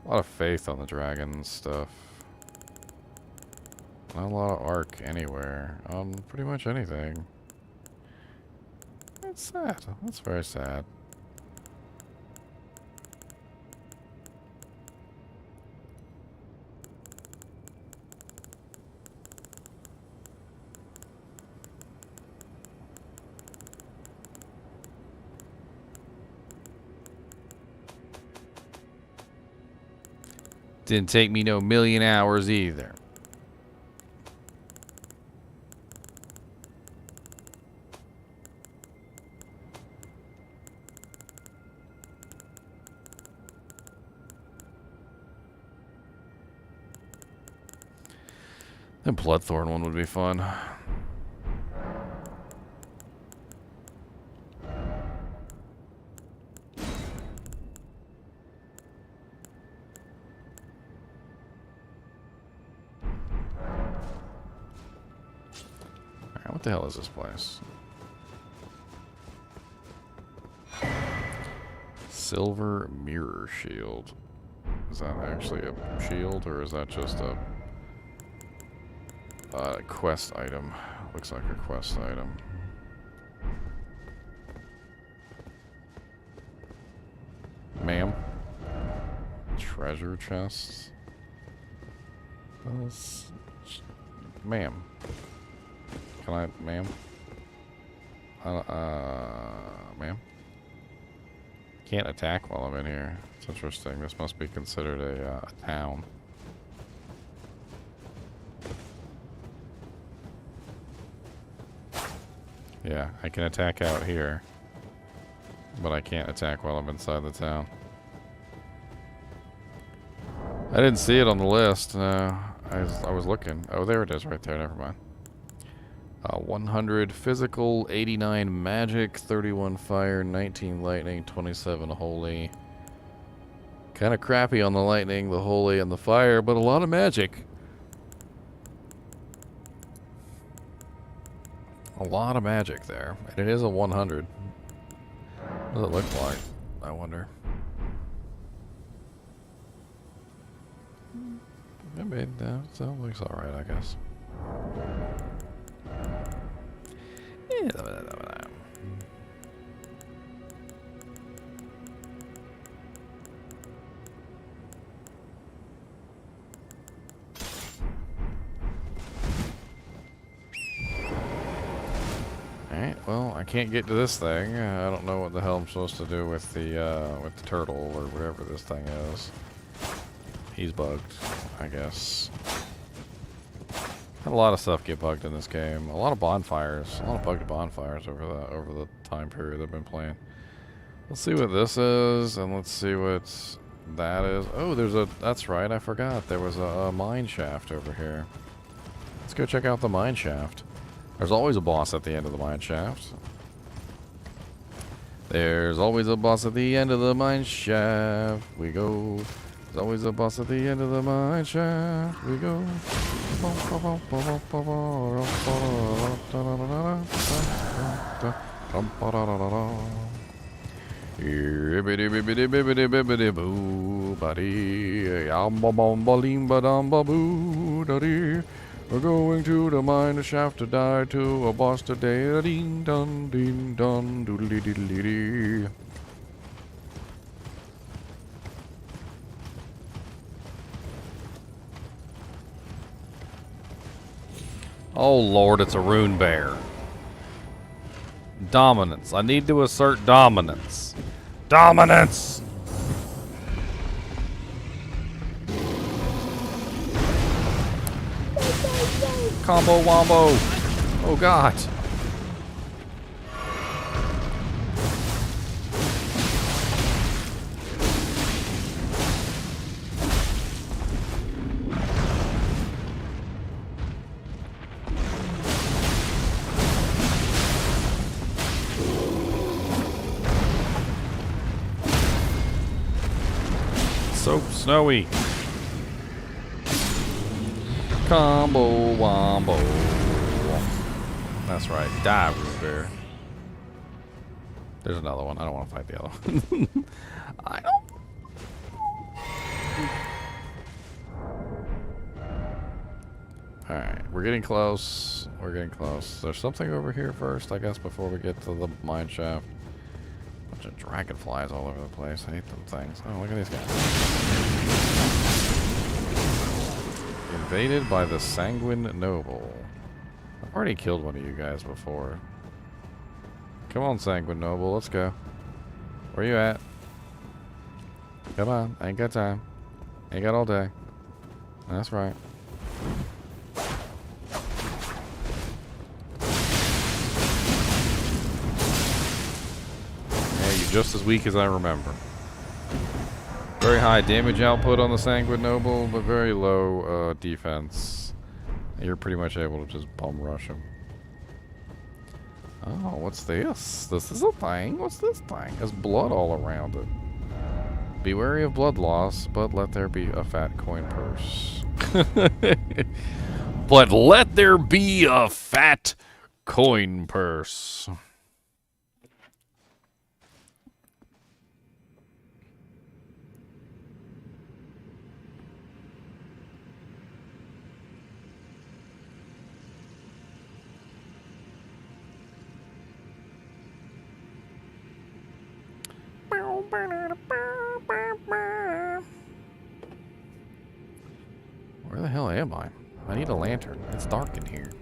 A lot of faith on the dragon stuff. Not a lot of arc anywhere. On pretty much anything. That's sad. That's very sad. Didn't take me no million hours either. The Bloodthorn one would be fun. What the hell is this place? Silver mirror shield. Is that actually a shield, or is that just a quest item? Looks like a quest item. Ma'am. Treasure chests. Ma'am. Can I, ma'am? Ma'am? Can't attack while I'm in here. It's interesting. This must be considered a town. Yeah, I can attack out here. But I can't attack while I'm inside the town. I didn't see it on the list. No, I was looking. Oh, there it is right there. Never mind. 100 physical, 89 magic, 31 fire, 19 lightning, 27 holy. Kind of crappy on the lightning, the holy, and the fire, but a lot of magic. A lot of magic there. And it is a 100. What does it look like? I wonder. I mean, so it looks alright, I guess. Alright, well, I can't get to this thing. I don't know what the hell I'm supposed to do with the turtle or whatever this thing is. He's bugged, I guess. Had a lot of stuff get bugged in this game. A lot of bonfires. A lot of bugged bonfires over the time period I've been playing. Let's see what this is, and let's see what that is. Oh, that's right, I forgot. There was a mine shaft over here. Let's go check out the mine shaft. There's always a boss at the end of the mine shaft. There's always a boss at the end of the mine shaft. We go. There's always a boss at the end of the mine shaft. We go. We're going to the mine shaft to die to a boss today. Ding dun doodly diddly dee. Oh lord, it's a rune bear. Dominance. I need to assert dominance. Dominance! Combo wombo! Oh god! So snowy. Combo wombo. That's right. Die, Rune Bear. There's another one. I don't want to fight the other one. I don't. Alright, we're getting close. We're getting close. There's something over here first, I guess, before we get to the mine shaft. Bunch of dragonflies all over the place. I hate them things. Oh, look at these guys. Invaded by the Sanguine Noble. I've already killed one of you guys before. Come on, Sanguine Noble, let's go. Where you at? Come on, I ain't got time. Ain't got all day. That's right. Yeah, you're just as weak as I remember. Very high damage output on the Sanguine Noble, but very low defense. You're pretty much able to just bum rush him. Oh, what's this? This is a thing? What's this thing? There's blood all around it. Be wary of blood loss, but let there be a fat coin purse. But let there be a fat coin purse. Where the hell am I? I need a lantern. It's dark in here.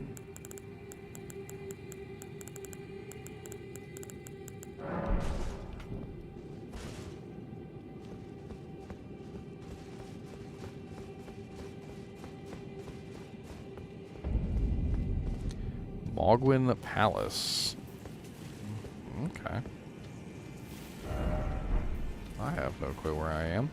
Mohg Palace. Okay. I have no clue where I am.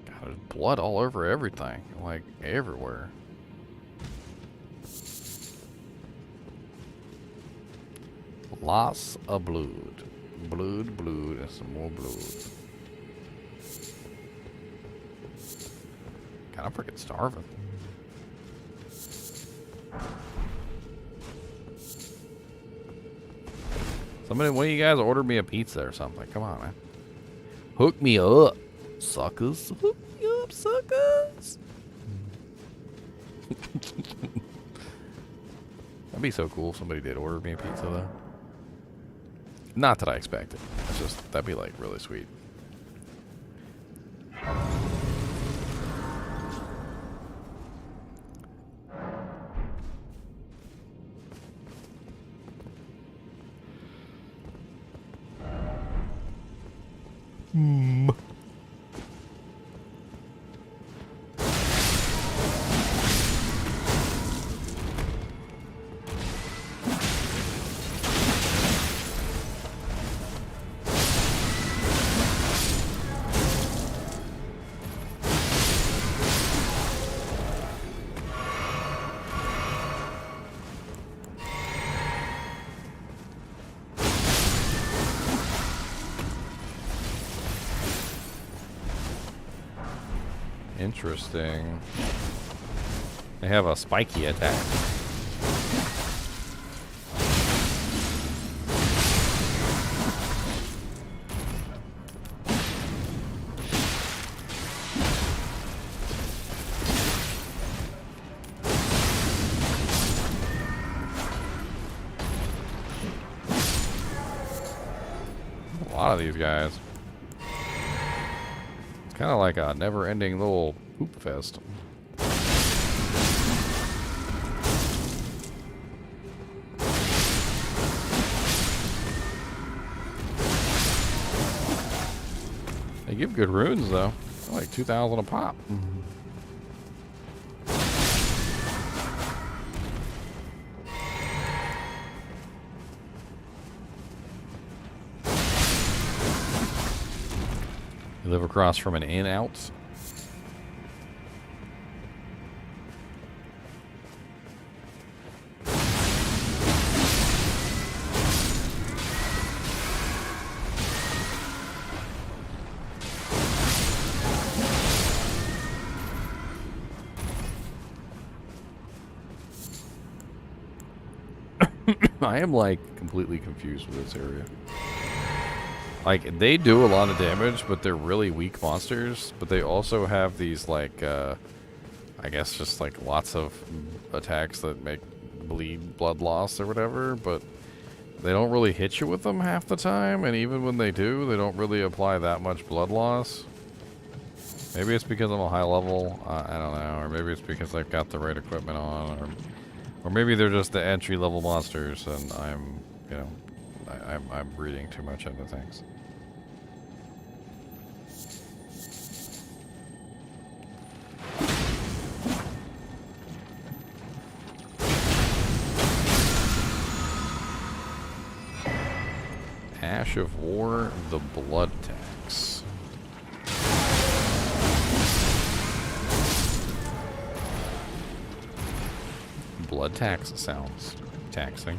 God, there's blood all over everything. Like, everywhere. Lots of blood. Blood, and some more blood. God, I'm freaking starving. Somebody, one of you guys ordered me a pizza or something. Come on, man. Hook me up, suckers. Hook me up, suckers. That'd be so cool if somebody did order me a pizza, though. Not that I expected. It's just, that'd be like really sweet. Interesting. They have a spiky attack. A lot of these guys. Kind of like a never-ending little poop fest. They give good runes though. They're like 2,000 a pop. You live across from an inn out. I am like completely confused with this area. Like, they do a lot of damage, but they're really weak monsters. But they also have these, like, I guess just, like, lots of attacks that make blood loss or whatever. But they don't really hit you with them half the time. And even when they do, they don't really apply that much blood loss. Maybe it's because I'm a high level. I don't know. Or maybe it's because I've got the right equipment on. Or maybe they're just the entry-level monsters and I'm, you know, I'm reading too much into things. Ash of War, the Blood Tax. Blood tax sounds taxing.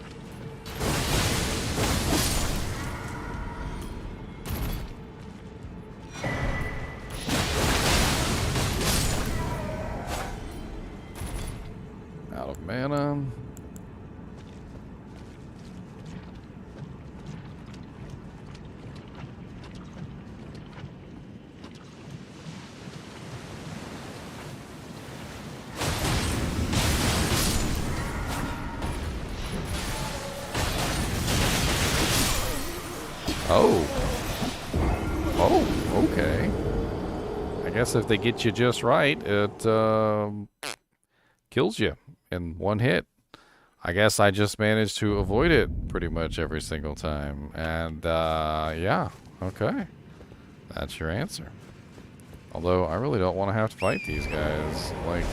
Out of mana. Oh, okay. I guess if they get you just right, it kills you in one hit. I guess I just managed to avoid it pretty much every single time. And, yeah, okay. That's your answer. Although, I really don't want to have to fight these guys. Like,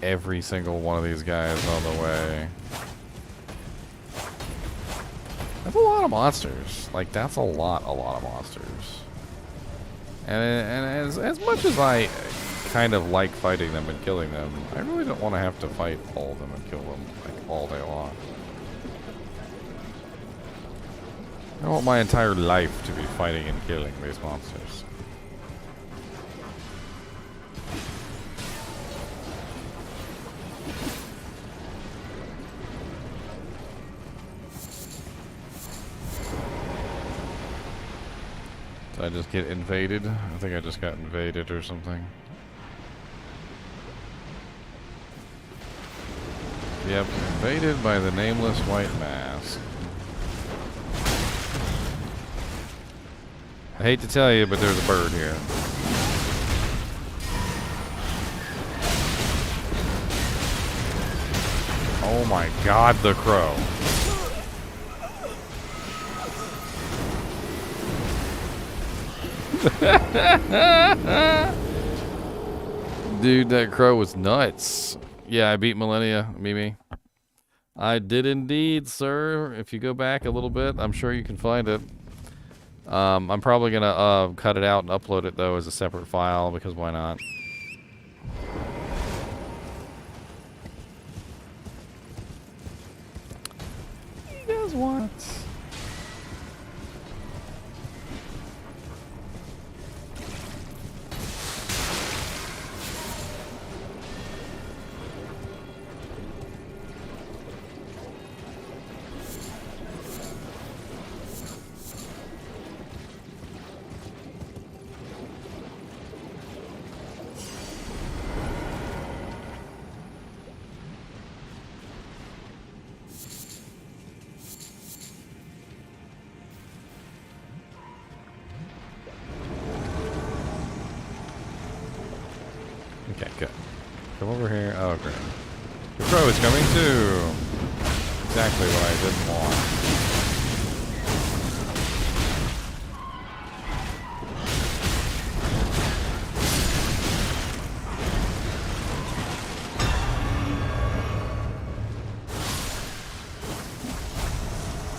every single one of these guys on the way. That's a lot of monsters. Like, that's a lot of monsters. And as much as I kind of like fighting them and killing them, I really don't want to have to fight all of them and kill them, like, all day long. I want my entire life to be fighting and killing these monsters. Did I just get invaded? I think I just got invaded or something. Yep, invaded by the nameless white mask. I hate to tell you, but there's a bird here. Oh my god, the crow. Dude, that crow was nuts. Yeah, I beat Malenia, Mimi. I did indeed, sir. If you go back a little bit, I'm sure you can find it. I'm probably gonna cut it out and upload it though as a separate file because why not? He does what? Okay, good. Come over here. Oh, great. The crow is coming too. Exactly what I didn't want.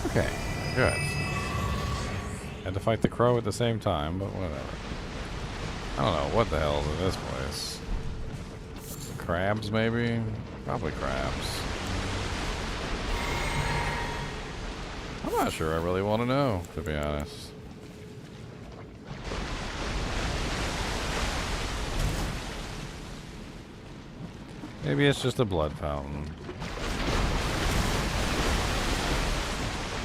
Okay, good. Had to fight the crow at the same time, but whatever. I don't know what the hell is in this place. Crabs, maybe? Probably crabs. I'm not sure I really want to know, to be honest. Maybe it's just a blood fountain.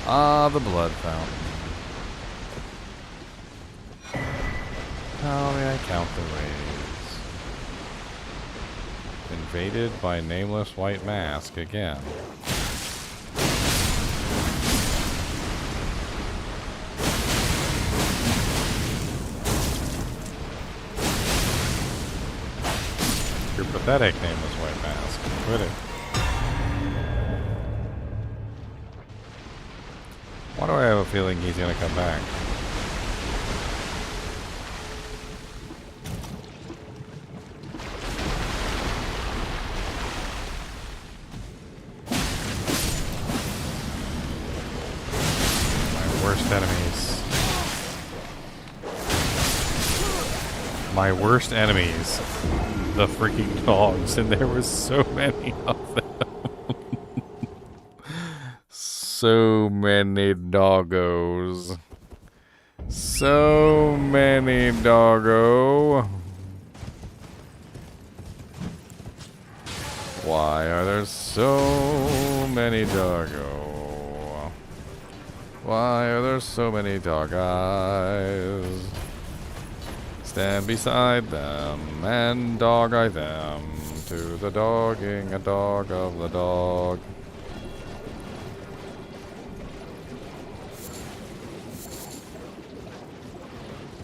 Ah, the blood fountain. How may I count the ways? Invaded by nameless white mask again. You're pathetic, nameless white mask. Quit it. Why do I have a feeling he's gonna come back? Enemies. My worst enemies. The freaking dogs, and there were so many of them. So many doggos. So many doggo. Why are there so many doggo? Why are there so many dog eyes? Stand beside them and dog eye them to the dogging a dog of the dog.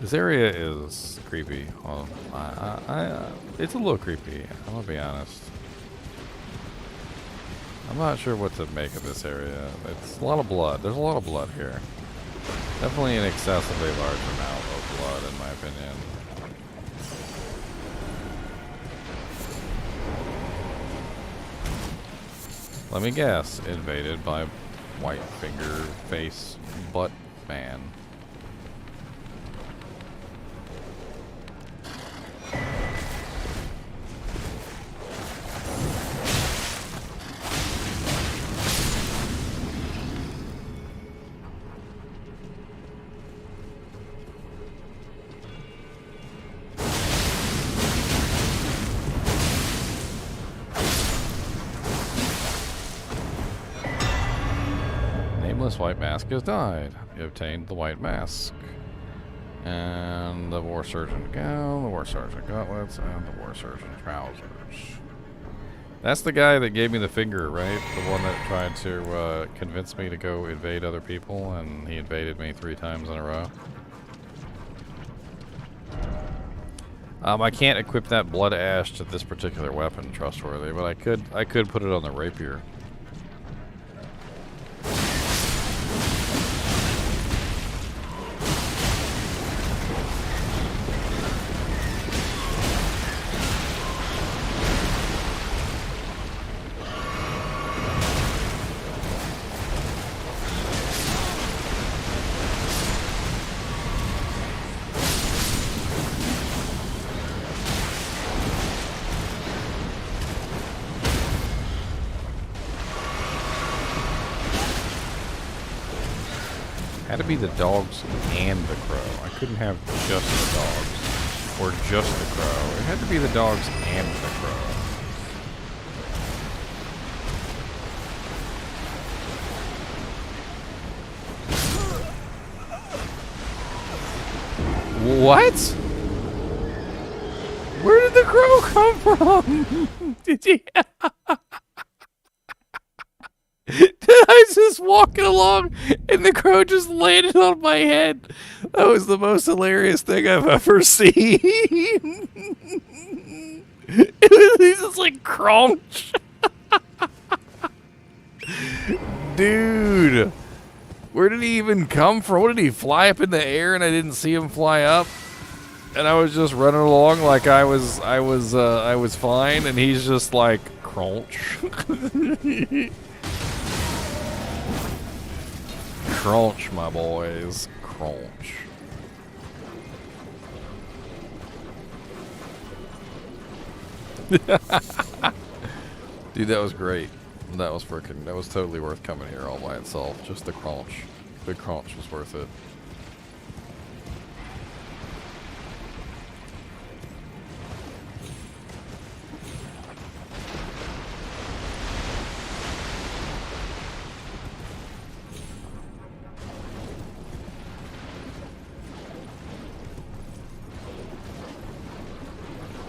This area is creepy. Well, it's a little creepy. I'm gonna be honest. I'm not sure what to make of this area. It's a lot of blood. There's a lot of blood here. Definitely an excessively large amount of blood, in my opinion. Let me guess. Invaded by white finger face butt man. White mask has died. You obtained the white mask. And the War Surgeon gown, the War Sergeant gauntlets, and the War Surgeon trousers. That's the guy that gave me the finger, right? The one that tried to convince me to go invade other people, and he invaded me 3 times in a row. I can't equip that blood ash to this particular weapon, trustworthy, but I could put it on the rapier. Had to be the dogs and the crow. I couldn't have just the dogs or just the crow. It had to be the dogs and the crow. What? Where did the crow come from? Did he? I was just walking along and the crow just landed on my head. That was the most hilarious thing I've ever seen. He's just like crunch. Dude. Where did he even come from? What, did he fly up in the air and I didn't see him fly up? And I was just running along like I was fine, and he's just like crunch. Crunch, my boys. Crunch. Dude, that was great. That was totally worth coming here all by itself. Just the crunch. The crunch was worth it.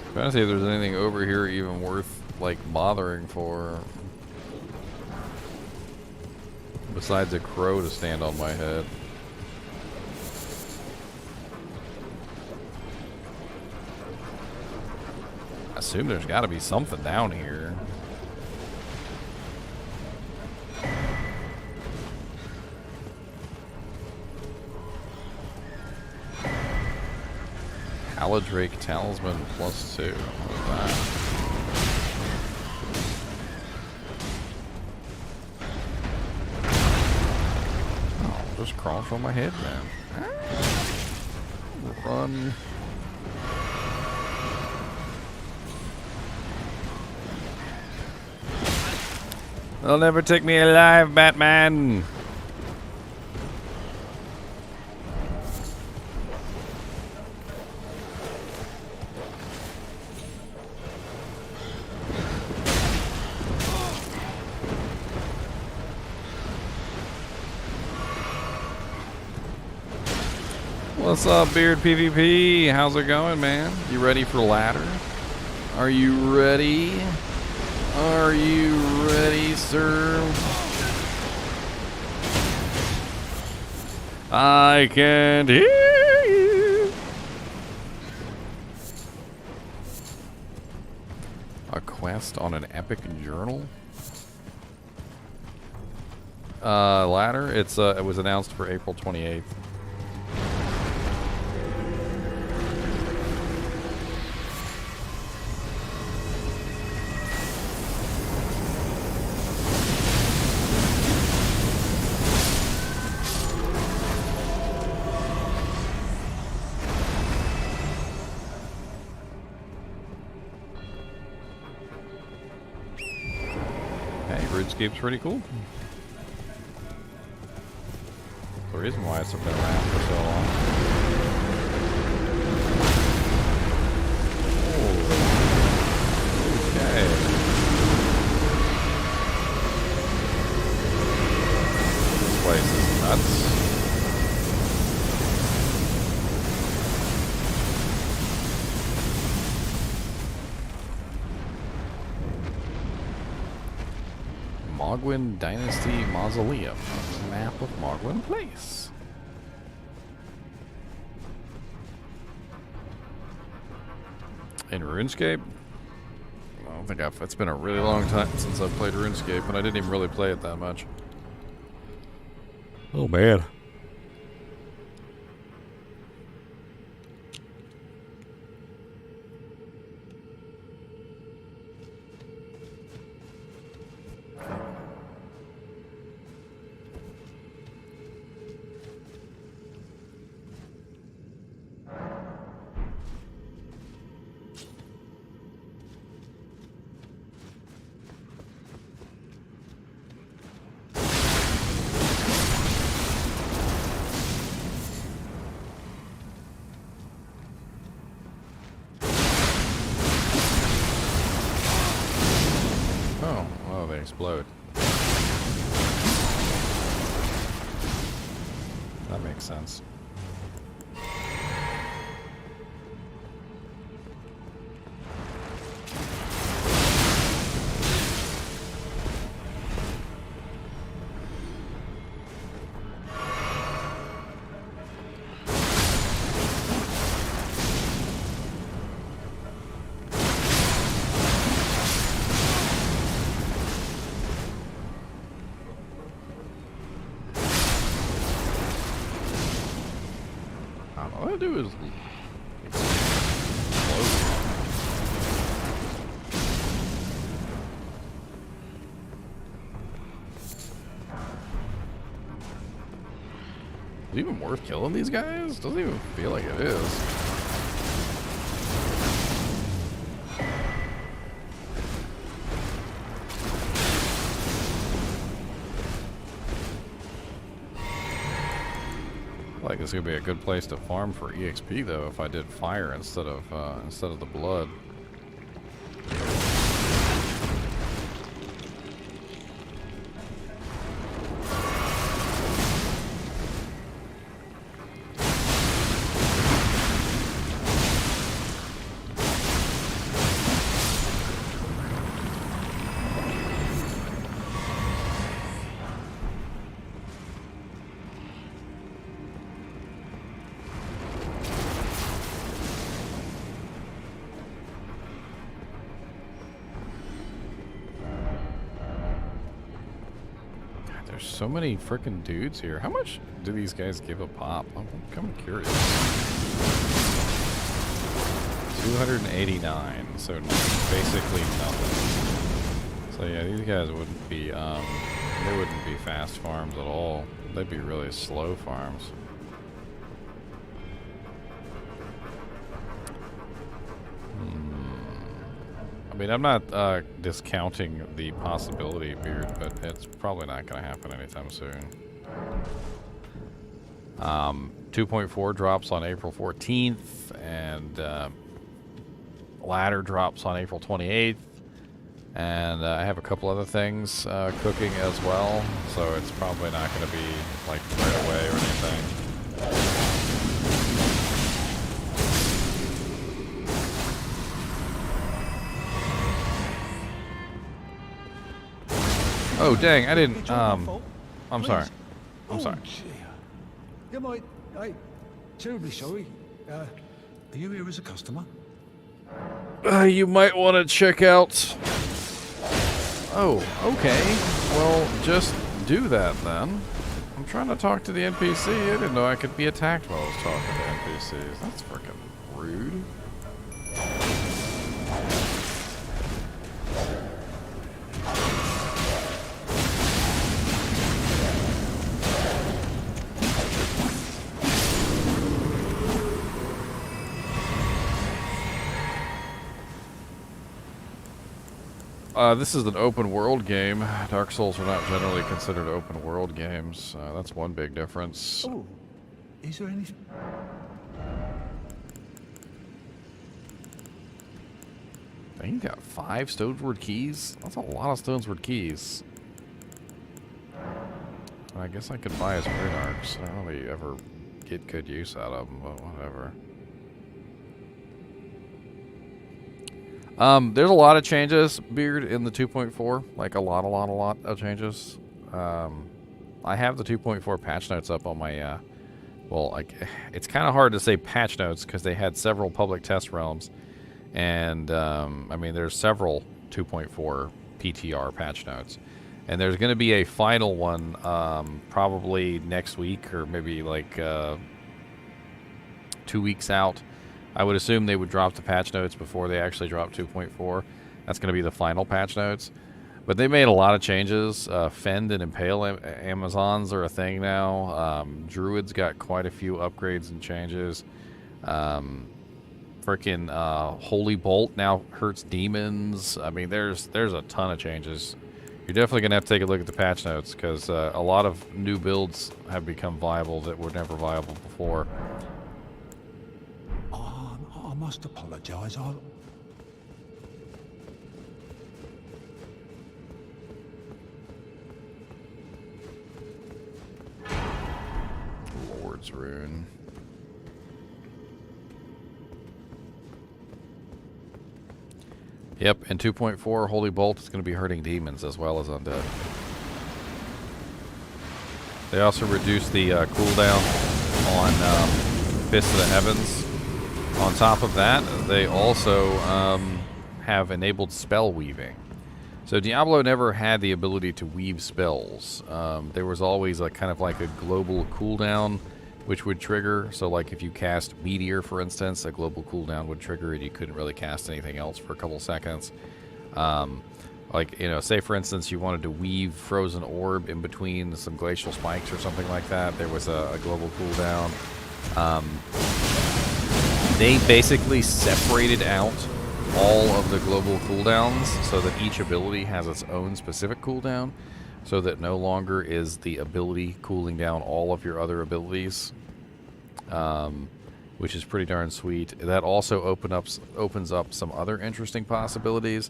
I'm trying to see if there's anything over here even worth, like, bothering for. Besides a crow to stand on my head. I assume there's gotta be something down here. Haladrake Talisman +2. Wow. Oh, just crawl on my head, man. Run. They'll never take me alive, Batman. What's up, Beard PvP? How's it going, man? You ready for ladder? Are you ready? Are you ready, sir? I can't hear you. A quest on an epic journal? Ladder? It was announced for April 28th. Runescape's pretty cool. The reason why it's been around for so long. Oh. Okay. This place is nuts. Mohg Dynasty Mausoleum. Map of Mohg Place. In RuneScape? I don't think it's been a really long time since I've played RuneScape, and I didn't even really play it that much. Oh, man. Oh, they explode. That makes sense. All I do is explode. Is it even worth killing these guys? Doesn't even feel like it is. Like it's gonna be a good place to farm for EXP though if I did fire instead of the blood. There's so many freaking dudes here. How much do these guys give a pop? I'm kind of curious. 289, so basically nothing. So yeah, these guys wouldn't be they wouldn't be fast farms at all. They'd be really slow farms. I mean, I'm not discounting the possibility, Beard, but it's probably not going to happen anytime soon. 2.4 drops on April 14th, and ladder drops on April 28th, and I have a couple other things cooking as well, so it's probably not going to be like right away or anything. Oh dang! I didn't. I'm sorry. I'm sorry. I'm terribly sorry. Are you here as a customer? You might want to check out. Oh, okay. Well, just do that then. I'm trying to talk to the NPC. I didn't know I could be attacked while I was talking to NPCs. That's freaking rude. This is an open world game. Dark Souls are not generally considered open world games. That's one big difference. Oh, is there anything? Dang, you got 5 Stonesward keys? That's a lot of Stonesward keys. I guess I could buy his Rune Arcs. I don't really ever get good use out of them, but whatever. There's a lot of changes, Beard, in the 2.4. Like a lot of changes. I have the 2.4 patch notes up on my, well, like, it's kind of hard to say patch notes because they had several public test realms. And I mean, there's several 2.4 PTR patch notes, and there's going to be a final one probably next week or maybe like 2 weeks out. I would assume they would drop the patch notes before they actually drop 2.4. That's going to be the final patch notes. But they made a lot of changes. Fend and Impale Amazons are a thing now. Druids got quite a few upgrades and changes. Freaking Holy Bolt now hurts demons. I mean, there's a ton of changes. You're definitely going to have to take a look at the patch notes, because a lot of new builds have become viable that were never viable before. I must apologise. Lord's Rune. Yep, in 2.4, Holy Bolt is going to be hurting demons as well as undead. They also reduced the cooldown on Fist of the Heavens. On top of that, they also have enabled spell weaving. So Diablo never had the ability to weave spells. There was always a kind of like a global cooldown which would trigger. So like if you cast Meteor, for instance, a global cooldown would trigger and you couldn't really cast anything else for a couple seconds. Like, you know, say for instance you wanted to weave Frozen Orb in between some Glacial Spikes or something like that, there was a global cooldown. They basically separated out all of the global cooldowns so that each ability has its own specific cooldown, so that no longer is the ability cooling down all of your other abilities, which is pretty darn sweet. That also opens up some other interesting possibilities.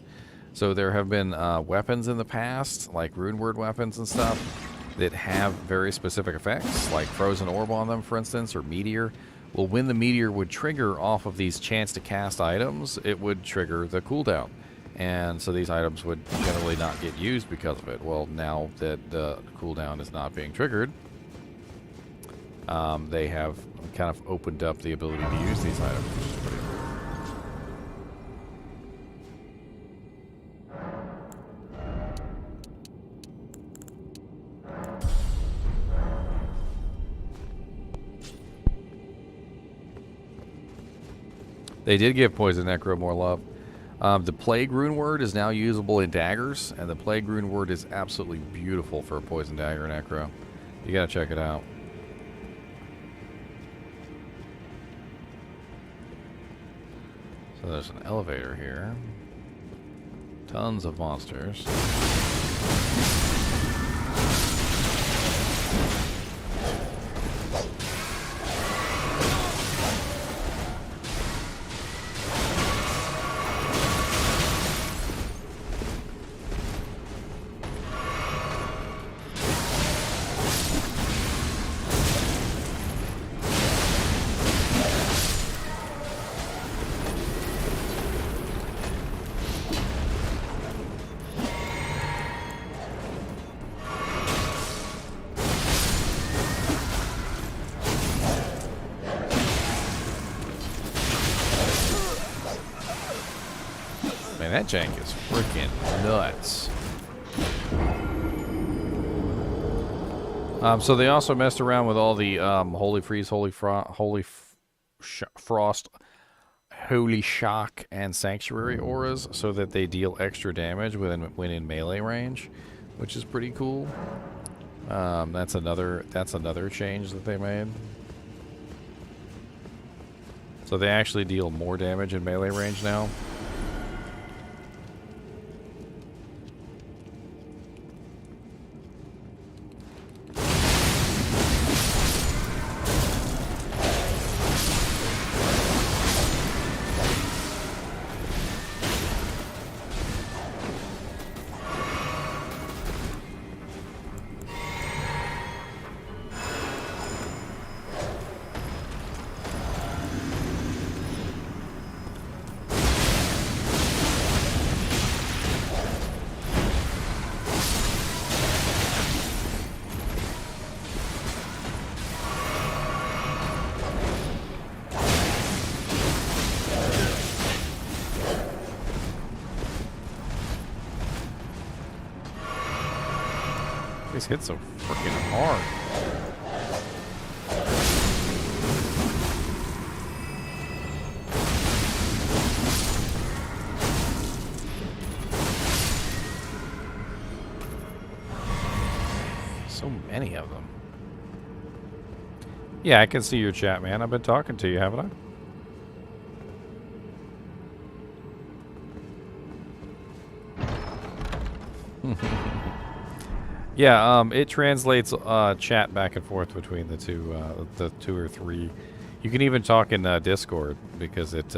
So there have been weapons in the past, like rune word weapons and stuff, that have very specific effects, like Frozen Orb on them, for instance, or Meteor. Well, when the Meteor would trigger off of these chance to cast items, it would trigger the cooldown. And so these items would generally not get used because of it. Well, now that the cooldown is not being triggered, they have kind of opened up the ability to use these items, which is pretty cool. They did give Poison Necro more love. The Plague Rune Word is now usable in daggers, and the Plague Rune Word is absolutely beautiful for a Poison Dagger Necro. You gotta check it out. So there's an elevator here. Tons of monsters. Man, that jank is freaking nuts. So they also messed around with all the Holy Freeze, Holy Frost, Holy Shock, and Sanctuary auras, so that they deal extra damage when in melee range, which is pretty cool. That's another change that they made. So they actually deal more damage in melee range now. These hit so freaking hard. So many of them. Yeah, I can see your chat, man. I've been talking to you, haven't I? Yeah, it translates chat back and forth between the two or three. You can even talk in Discord because it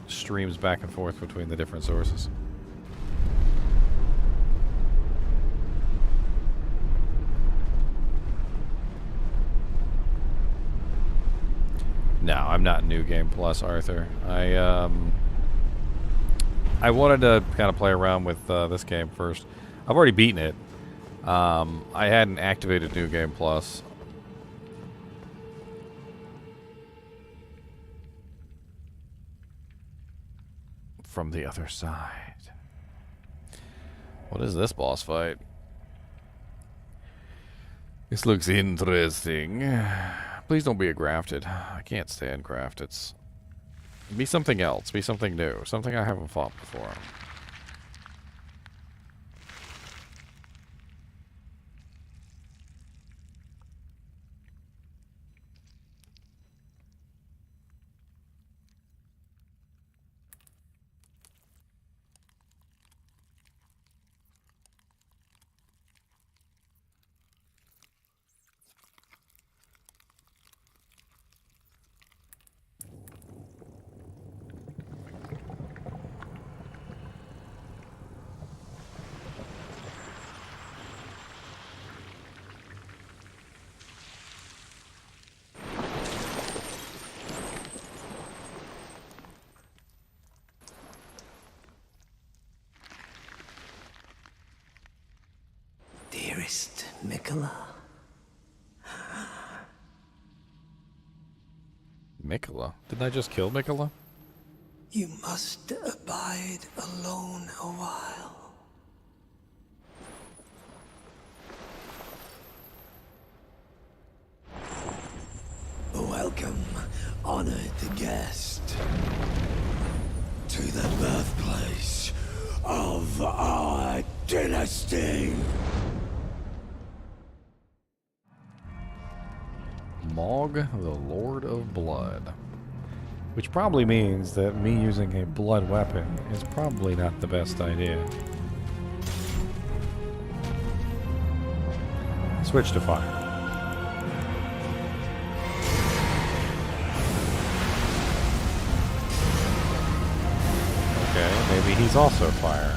streams back and forth between the different sources. No, I'm not New Game Plus, Arthur. I wanted to kind of play around with this game first. I've already beaten it. I hadn't activated New Game Plus. From the other side. What is this boss fight? This looks interesting. Please don't be a grafted. I can't stand grafteds. Be something else. Be something new. Something I haven't fought before. Dearest Mikola. Mikola? Didn't I just kill Mikola? You must abide alone a while. Welcome, honored guest, to the birthplace of our dynasty. Mohg, the Lord of Blood. Which probably means that me using a blood weapon is probably not the best idea. Switch to fire. Okay, maybe he's also fire.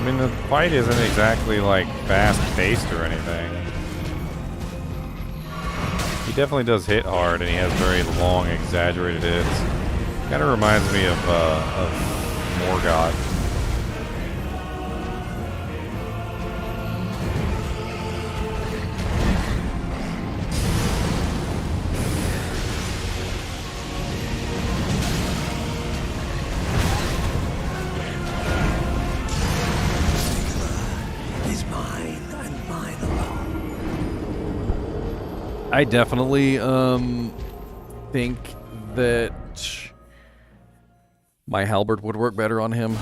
But the fight isn't exactly like fast-paced or anything. He definitely does hit hard, and he has very long, exaggerated hits. Kind of reminds me of Morgoth. I definitely think that my Halberd would work better on him.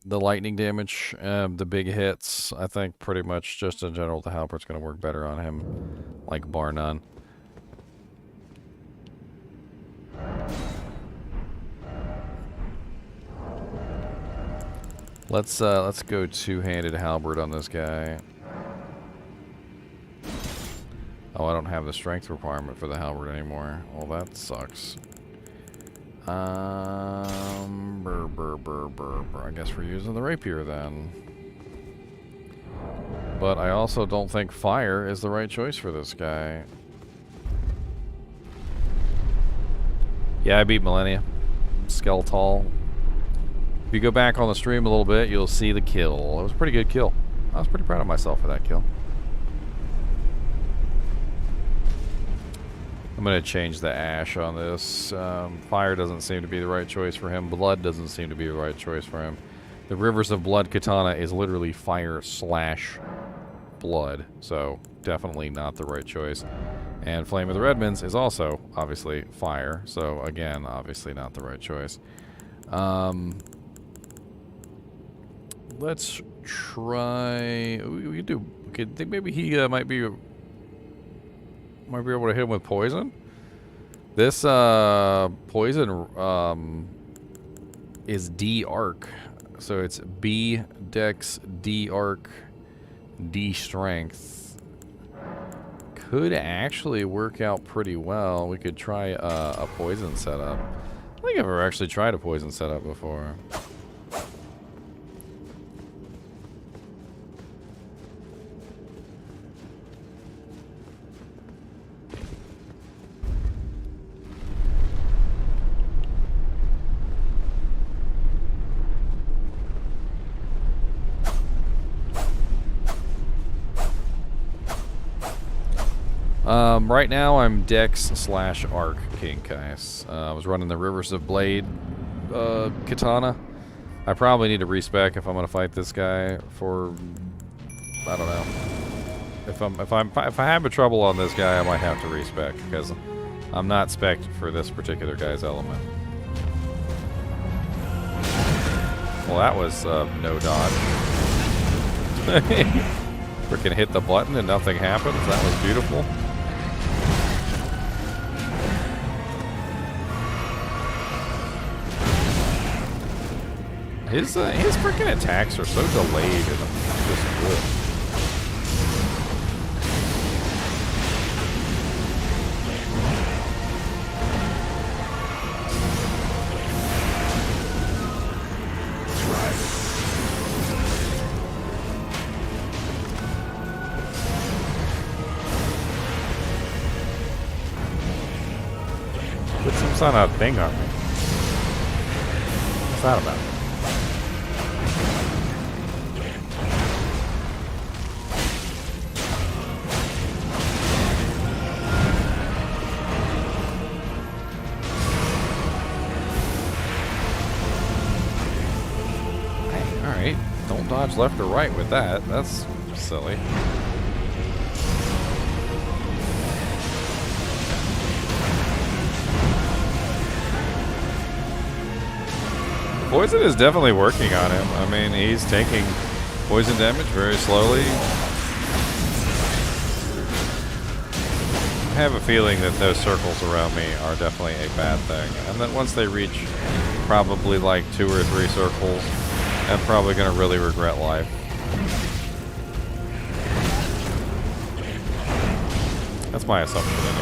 The lightning damage, the big hits, I think pretty much just in general the Halberd's going to work better on him, like bar none. Let's go two-handed Halberd on this guy. Oh, I don't have the strength requirement for the Halberd anymore. Well, that sucks. I guess we're using the Rapier then. but I also don't think fire is the right choice for this guy. Yeah, I beat Malenia. Skeletal. If you go back on the stream a little bit, you'll see the kill. It was a pretty good kill. I was pretty proud of myself for that kill. I'm going to change the ash on this. Fire doesn't seem to be the right choice for him. Blood doesn't seem to be the right choice for him. The Rivers of Blood katana is literally fire / blood, so definitely not the right choice. And Flame of the Redmonds is also obviously fire, so again, obviously not the right choice. Let's try. We could think maybe he might be able to hit him with poison. This poison is D arc, so it's B dex, D arc, D strength. Could actually work out pretty well. We could try a poison setup. I don't think I've ever actually tried a poison setup before. Right now I'm Dex / Arc King, guys. I was running the Rivers of Blade katana. I probably need to respec if I'm gonna fight this guy for, I don't know. If I have a trouble on this guy, I might have to respec because I'm not spec'd for this particular guy's element. Well, that was no dodge. Freaking hit the button and nothing happens. That was beautiful. His freaking attacks are so delayed and just good. Put some sort of thing on me. What's that about? Don't dodge left or right with that. That's silly. Poison is definitely working on him. I mean, he's taking poison damage very slowly. I have a feeling that those circles around me are definitely a bad thing. And that once they reach probably like 2 or 3 circles, I'm probably going to really regret life. That's my assumption anyway.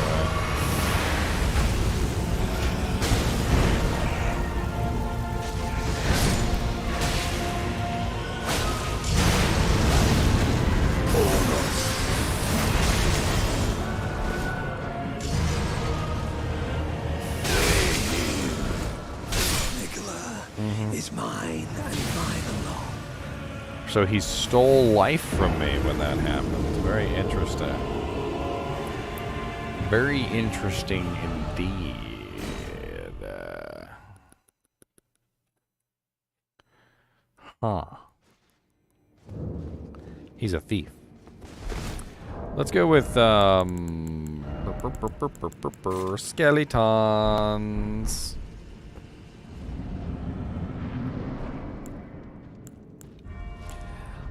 Is mine and mine alone. So he stole life from me when that happened. Very interesting. Very interesting indeed. Huh. He's a thief. Let's go with skeletons.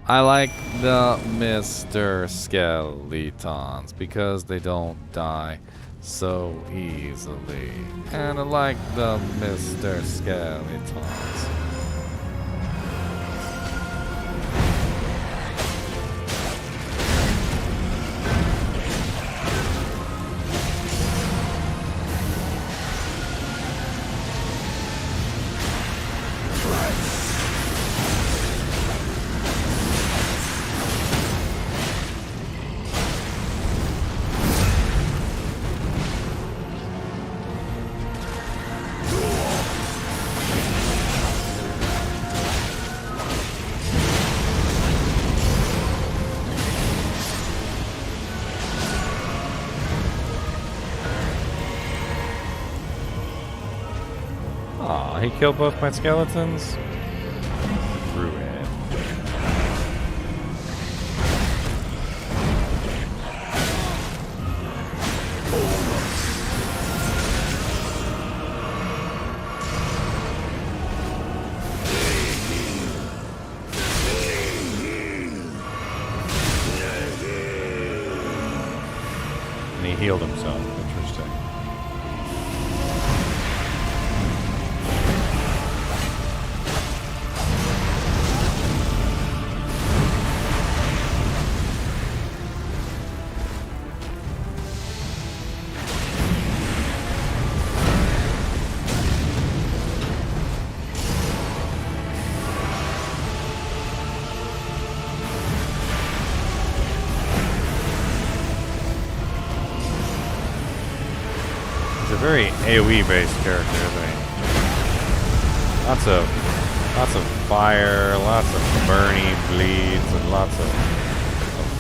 I like the Mr. Skeletons because they don't die so easily. And I like the Mr. Skeletons. He killed both my skeletons? Ruin. And he healed himself. Interesting. Very AoE based character, isn't he? Lots of fire, lots of burning bleeds, and lots of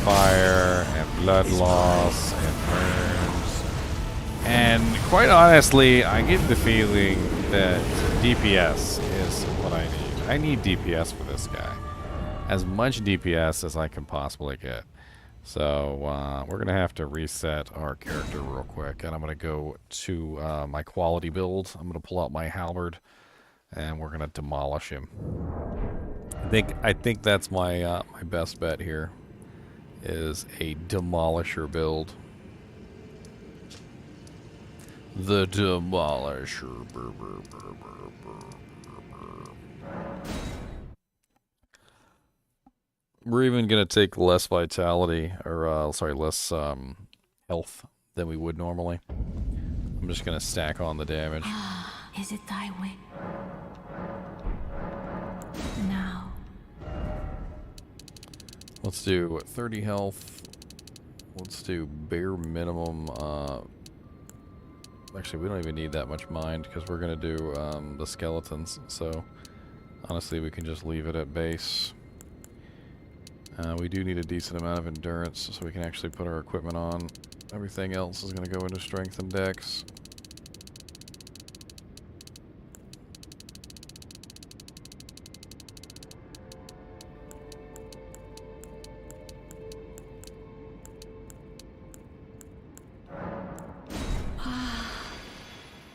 fire and blood loss and burns. And quite honestly, I get the feeling that DPS is what I need. I need DPS for this guy. As much DPS as I can possibly get. So we're going to have to reset our character real quick, and I'm going to go to my quality build. I'm going to pull out my Halberd, and we're going to demolish him. I think that's my my best bet here, is a demolisher build. The demolisher. We're even going to take less vitality, or sorry, less health than we would normally. I'm just going to stack on the damage. Is it thy way? Now. Let's do 30 health. Let's do bare minimum. Actually, we don't even need that much mind because we're going to do the skeletons. So, honestly, we can just leave it at base. We do need a decent amount of endurance so we can actually put our equipment on. Everything else is going to go into strength and dex.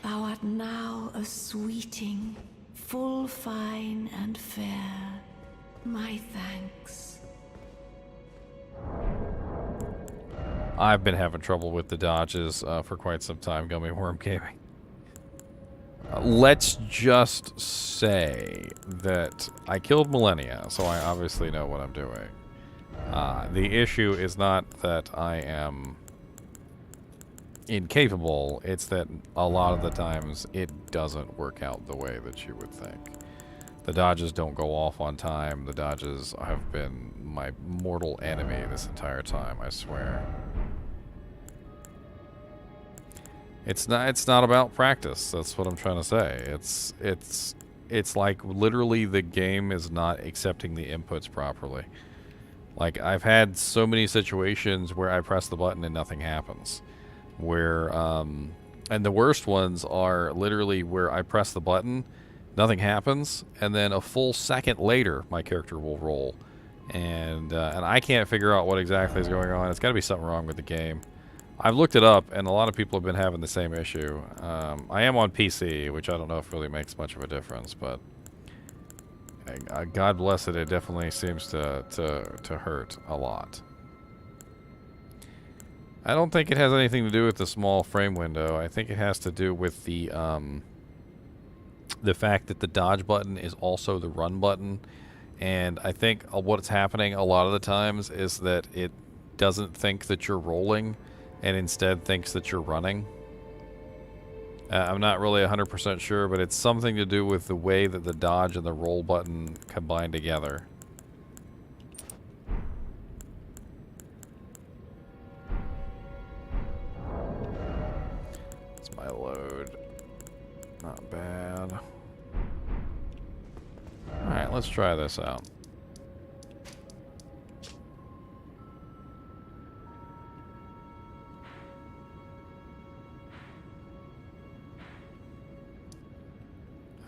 Thou art now a sweeting, full fine and fair. My thanks. I've been having trouble with the dodges for quite some time, Gummy Worm Gaming. Let's just say that I killed Malenia, so I obviously know what I'm doing. The issue is not that I am incapable, it's that a lot of the times it doesn't work out the way that you would think. The dodges don't go off on time. The dodges have been my mortal enemy this entire time, I swear. It's not about practice. That's what I'm trying to say. It's like literally the game is not accepting the inputs properly. Like, I've had so many situations where I press the button and nothing happens. Where and the worst ones are literally where I press the button, nothing happens, and then a full second later my character will roll. And I can't figure out what exactly is going on. It's got to be something wrong with the game. I've looked it up, and a lot of people have been having the same issue. I am on PC, which I don't know if really makes much of a difference, but God bless it, it definitely seems to hurt a lot. I don't think it has anything to do with the small frame window. I think it has to do with the fact that the dodge button is also the run button. And I think what's happening a lot of the times is that it doesn't think that you're rolling and instead thinks that you're running. I'm not really 100% sure, but it's something to do with the way that the dodge and the roll button combine together. It's my load. Not bad. Alright, let's try this out.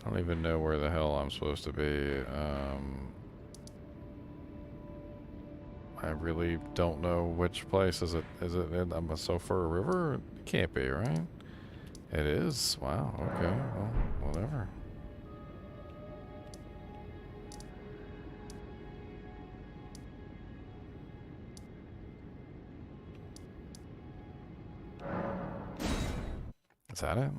I I don't even know where the hell I'm supposed to be. I really don't know which place. Is it in a Sofer River? It can't be, right? It is? Wow, okay. Well, whatever. Is that it?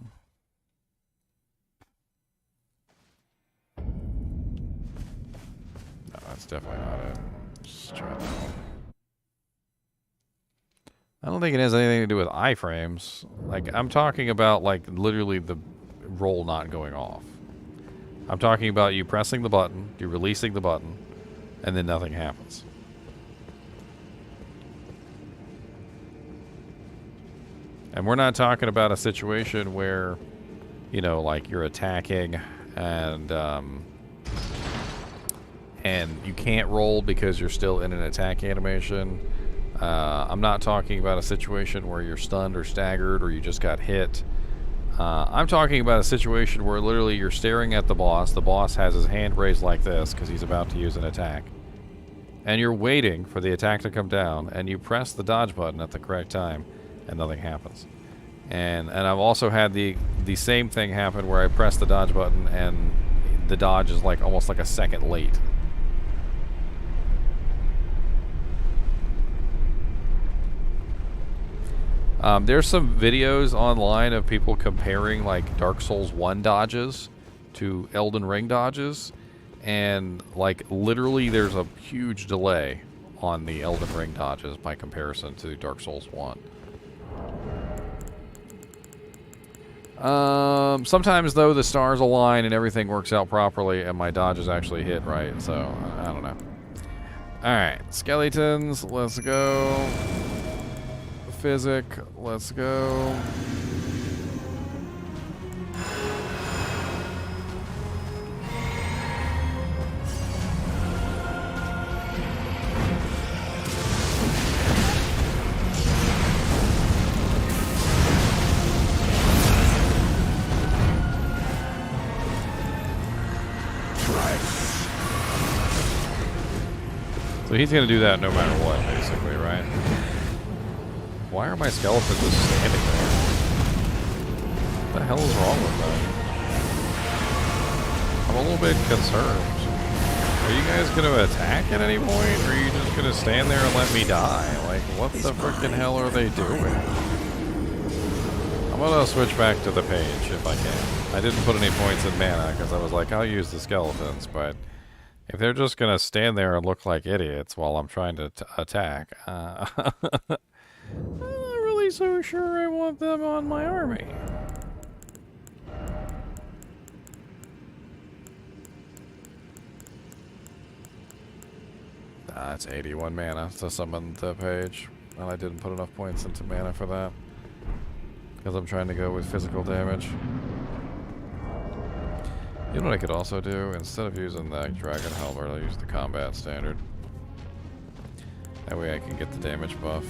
No, that's definitely not it. Just try that one. I don't think it has anything to do with iframes. Like, I'm talking about, like, literally the roll not going off. I'm talking about you pressing the button, you releasing the button, and then nothing happens. And we're not talking about a situation where, you know, like you're attacking and you can't roll because you're still in an attack animation. I'm not talking about a situation where you're stunned or staggered or you just got hit. I'm talking about a situation where literally you're staring at the boss. The boss has his hand raised like this because he's about to use an attack. And you're waiting for the attack to come down, and you press the dodge button at the correct time, and nothing happens. And I've also had the same thing happen where I press the dodge button and the dodge is like almost like a second late. There's some videos online of people comparing like Dark Souls 1 dodges to Elden Ring dodges, and like literally there's a huge delay on the Elden Ring dodges by comparison to Dark Souls 1. Sometimes though the stars align and everything works out properly and my dodges actually hit right, so I don't know. Alright, skeletons, let's go. Physic, let's go. So he's going to do that no matter what, basically, right? Why are my skeletons just standing there? What the hell is wrong with them? I'm a little bit concerned. Are you guys going to attack at any point? Or are you just going to stand there and let me die? Like, what the frickin' hell are they doing? I'm going to switch back to the page if I can. I didn't put any points in mana because I was like, I'll use the skeletons, but if they're just going to stand there and look like idiots while I'm trying to attack, I'm not really so sure I want them on my army. That's 81 mana to summon the page, and I didn't put enough points into mana for that because I'm trying to go with physical damage. You know what I could also do? Instead of using the Dragon Halberd, I'll use the combat standard. That way I can get the damage buff.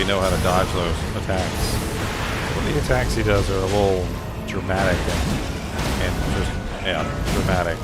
Know how to dodge those attacks. Some of the attacks he does are a little dramatic and just, yeah, dramatic.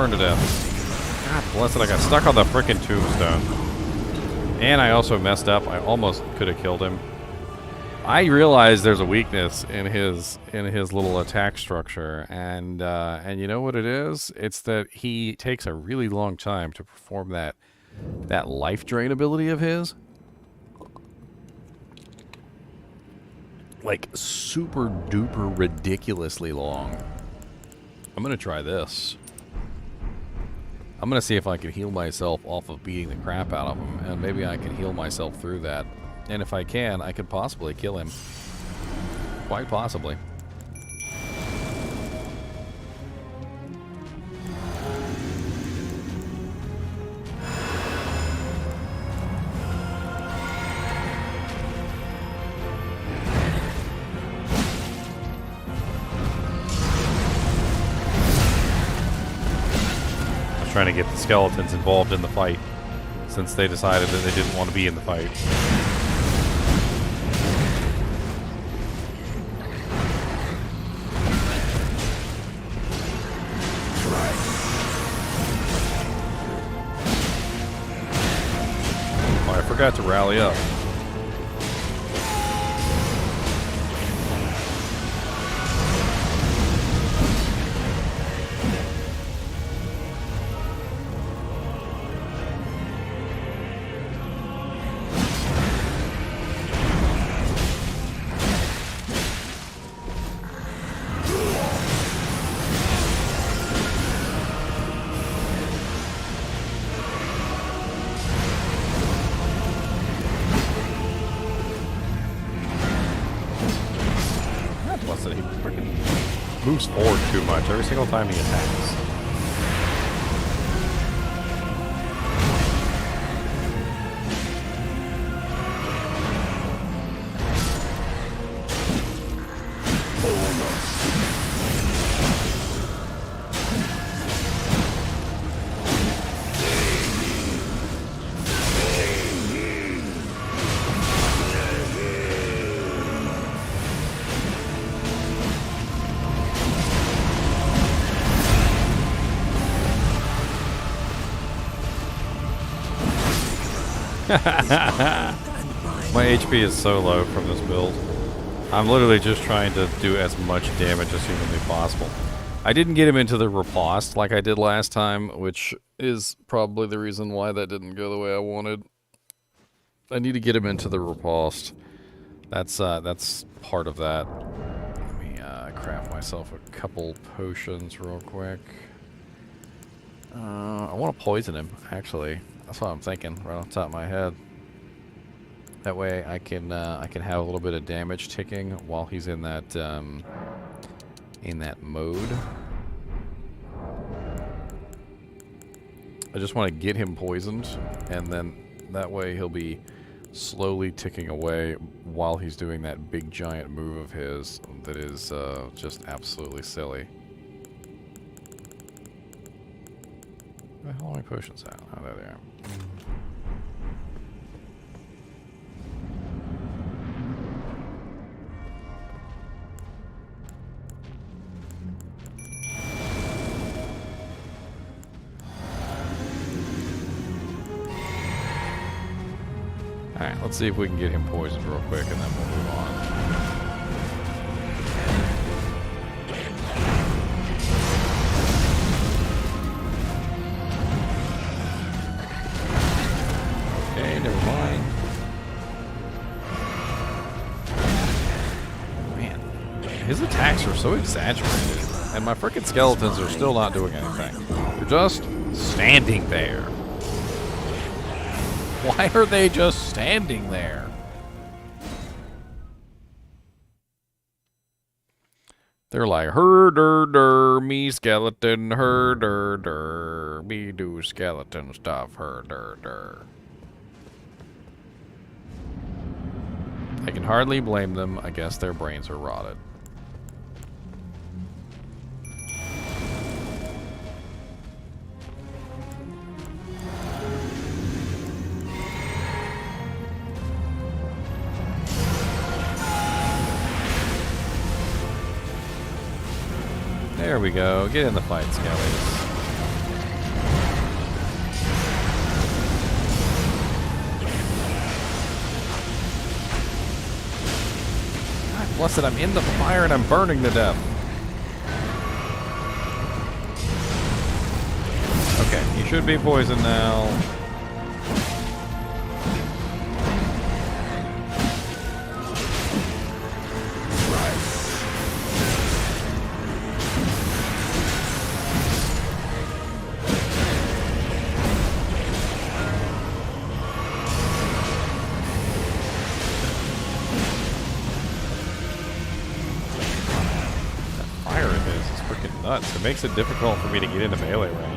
burn to death. God bless it, I got stuck on the frickin' tombstone. And I also messed up. I almost could have killed him. I realize there's a weakness in his little attack structure, and you know what it is? It's that he takes a really long time to perform that life drain ability of his. Like super duper ridiculously long. I'm gonna try this. I'm gonna see if I can heal myself off of beating the crap out of him, and maybe I can heal myself through that. And if I can, I could possibly kill him. Quite possibly. Trying to get the skeletons involved in the fight, since they decided that they didn't want to be in the fight. Oh, I forgot to rally up. Moves forward too much every single time he attacks. My HP is so low from this build. I'm literally just trying to do as much damage as humanly possible. I didn't get him into the riposte like I did last time, which is probably the reason why that didn't go the way I wanted. I need to get him into the riposte. That's part of that. Let me craft myself a couple potions real quick. I want to poison him, actually. That's what I'm thinking, right off the top of my head. That way I can have a little bit of damage ticking while he's in that mode. I just want to get him poisoned, and then that way he'll be slowly ticking away while he's doing that big giant move of his that is just absolutely silly. Where the hell are my potions at? Oh, there they are. Alright, let's see if we can get him poisoned real quick, and then we'll move on. Okay, never mind. Man, his attacks are so exaggerated, and my frickin' skeletons are still not doing anything. They're just standing there. Why are they just standing there? They're like, herder, me skeleton, herder, me do skeleton stuff, herder. I can hardly blame them. I guess their brains are rotted. There we go. Get in the fight, skellies. Plus that I'm in the fire and I'm burning to death. Okay, you should be poisoned now. Nuts. It makes it difficult for me to get into melee range.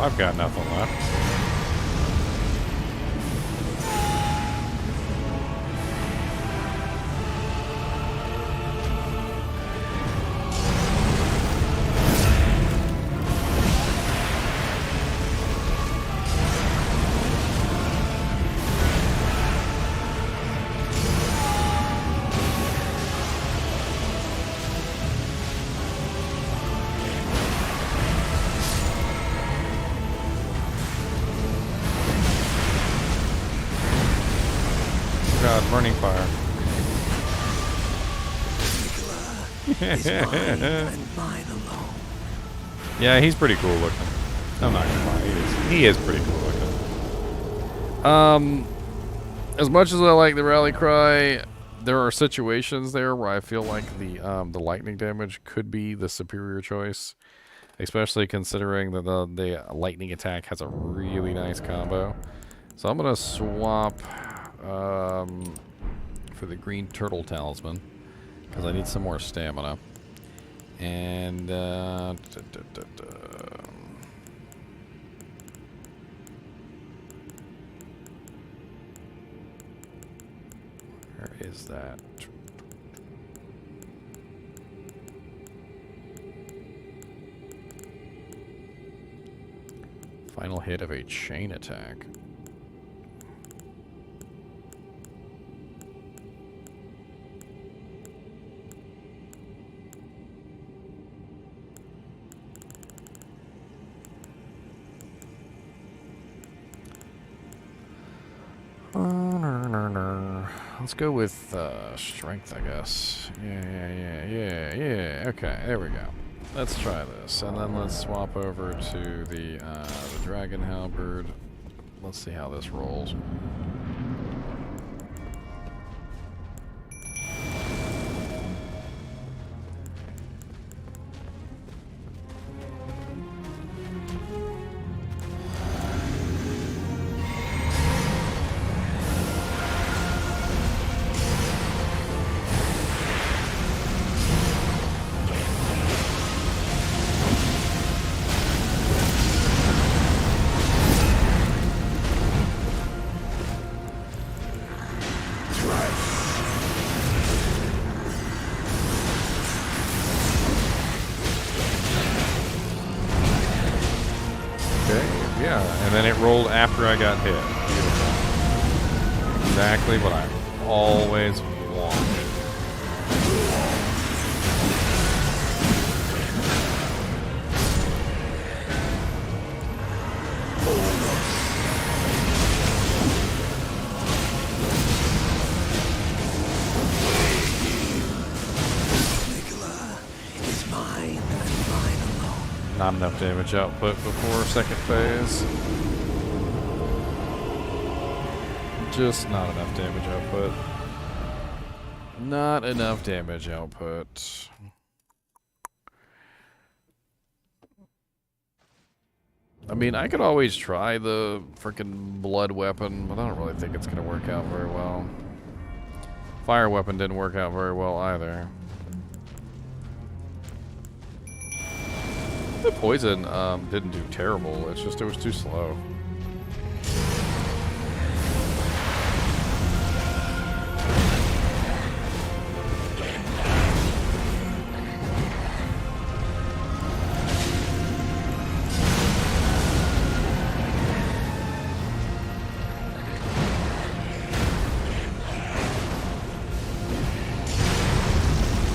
I've got nothing left. Burning fire. Yeah, he's pretty cool looking. I'm not gonna lie, he is pretty cool looking. As much as I like the rally cry, there are situations there where I feel like the lightning damage could be the superior choice, especially considering that the lightning attack has a really nice combo. So I'm gonna swap for the green turtle talisman because I need some more stamina. And where is that? Final hit of a chain attack. Let's go with strength, I guess. Yeah. Okay, there we go. Let's try this, and then let's swap over to the dragon halberd. Let's see how this rolls. Rolled after I got hit. Exactly what I always wanted. Not enough damage output before second phase. Just not enough damage output. Not enough damage output. I mean, I could always try the freaking blood weapon, but I don't really think it's going to work out very well. Fire weapon didn't work out very well either. The poison didn't do terrible. It's just it was too slow.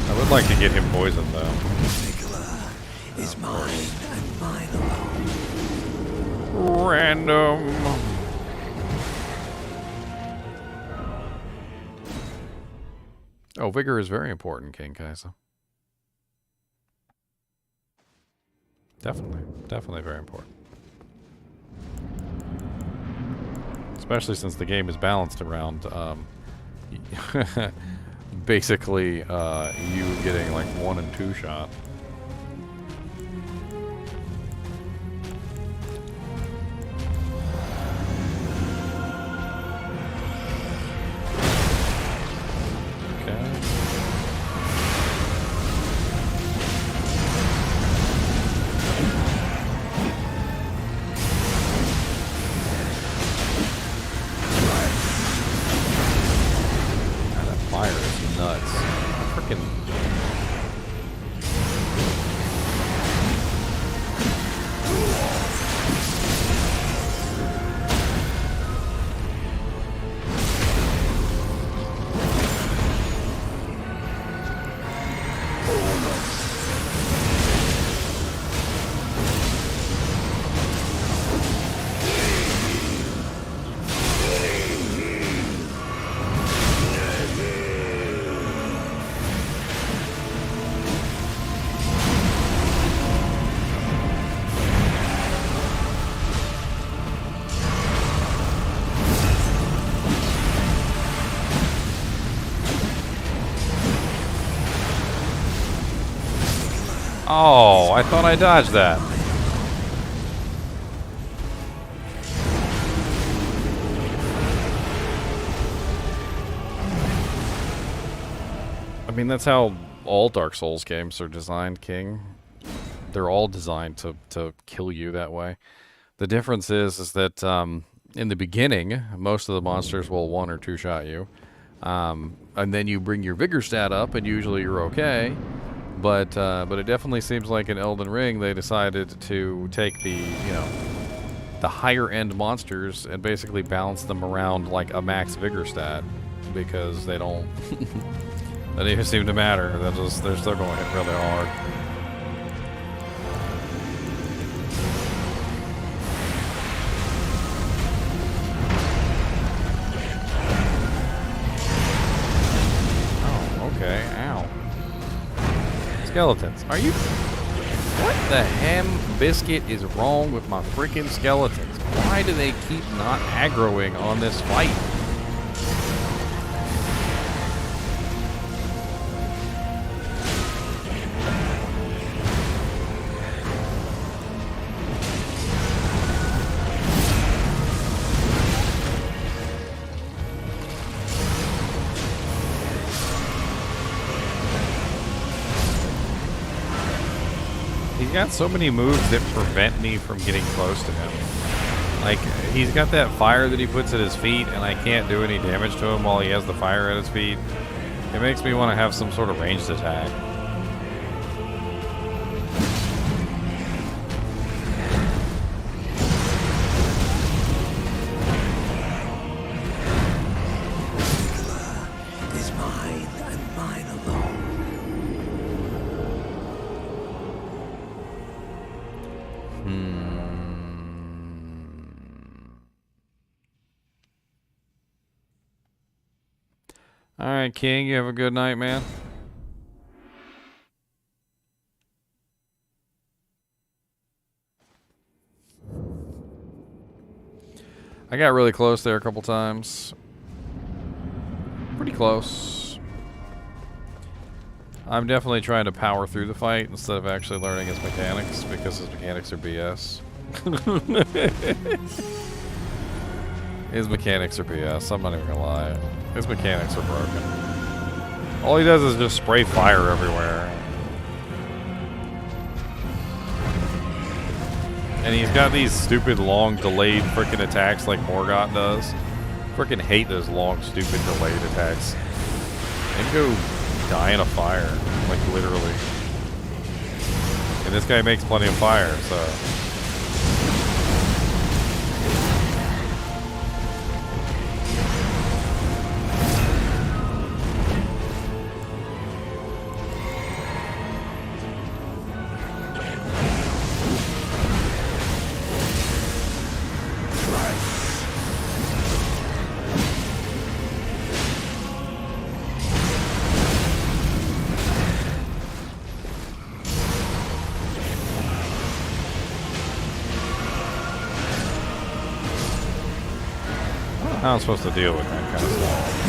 I would like to get him poisoned though. Is mine and mine alone. Random. Oh, vigor is very important, King Kaisa. Definitely very important. Especially since the game is balanced around basically you getting like 1 and 2 shot. Oh, I thought I dodged that. I mean, that's how all Dark Souls games are designed, King. They're all designed to kill you that way. The difference is that in the beginning, most of the monsters will 1 or 2 shot you. And then you bring your vigor stat up, and usually you're okay. But it definitely seems like in Elden Ring they decided to take the the higher end monsters and basically balance them around like a max vigor stat, because they don't they don't even seem to matter. They're still going to hit really hard. Oh, okay. Ow. Skeletons. Are you... What the ham biscuit is wrong with my freaking skeletons? Why do they keep not aggroing on this fight? He's got so many moves that prevent me from getting close to him. Like, he's got that fire that he puts at his feet, and I can't do any damage to him while he has the fire at his feet. It makes me want to have some sort of ranged attack. Is mine and mine alone. Alright, King, you have a good night, man. I got really close there a couple times. Pretty close. I'm definitely trying to power through the fight instead of actually learning his mechanics, because his mechanics are BS. His mechanics are BS, I'm not even gonna lie. His mechanics are broken. All he does is just spray fire everywhere. And he's got these stupid long delayed freaking attacks like Morgott does. Freaking hate those long stupid delayed attacks. And go die in a fire, like literally. And this guy makes plenty of fire, so. How I'm supposed to deal with that kind of stuff.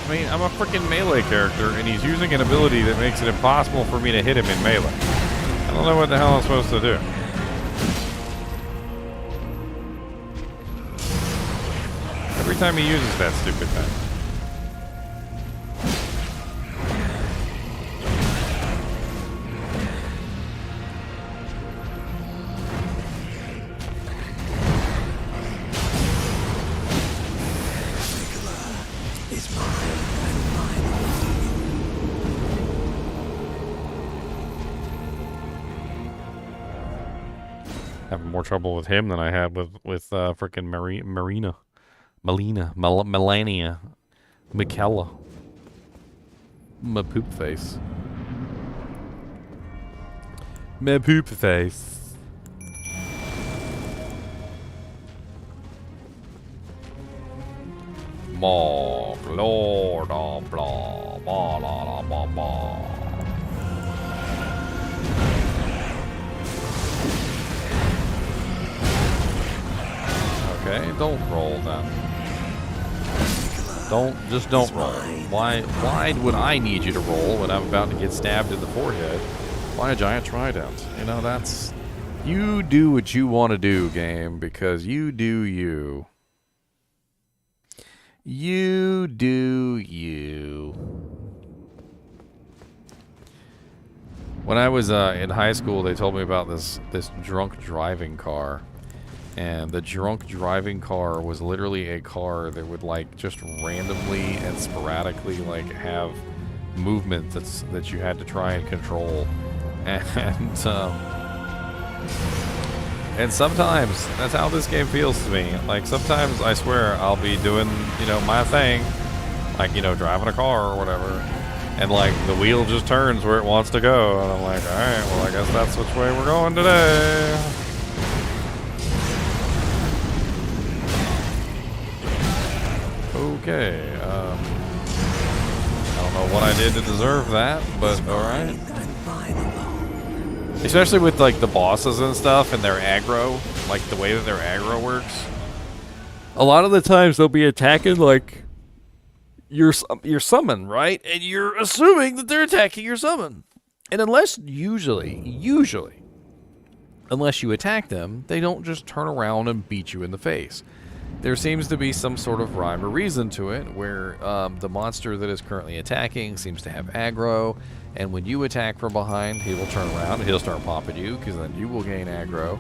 I mean, I'm a freaking melee character, and he's using an ability that makes it impossible for me to hit him in melee. I don't know what the hell I'm supposed to do. Every time he uses that stupid thing. Having more trouble with him than I had with frickin' Melania, Michaela, my poop face, Mohg, Lord of blah blah blah blah blah. Okay, don't roll then. Don't roll. Why would I need you to roll when I'm about to get stabbed in the forehead by a giant trident? You know, that's... You do what you want to do, game, because you do you. You do you. When I was in high school, they told me about this drunk driving car. And the drunk driving car was literally a car that would like just randomly and sporadically like have movement that you had to try and control. And sometimes that's how this game feels to me. Like sometimes I swear I'll be doing, you know, my thing, like, you know, driving a car or whatever, and like the wheel just turns where it wants to go, and I'm like, all right, well I guess that's which way we're going today. Okay, I don't know what I did to deserve that, but alright. Especially with like the bosses and stuff and their aggro, like the way that their aggro works. A lot of the times they'll be attacking like your summon, right? And you're assuming that they're attacking your summon. And unless usually, unless you attack them, they don't just turn around and beat you in the face. There seems to be some sort of rhyme or reason to it, where the monster that is currently attacking seems to have aggro, and when you attack from behind, he will turn around and he'll start popping you, because then you will gain aggro.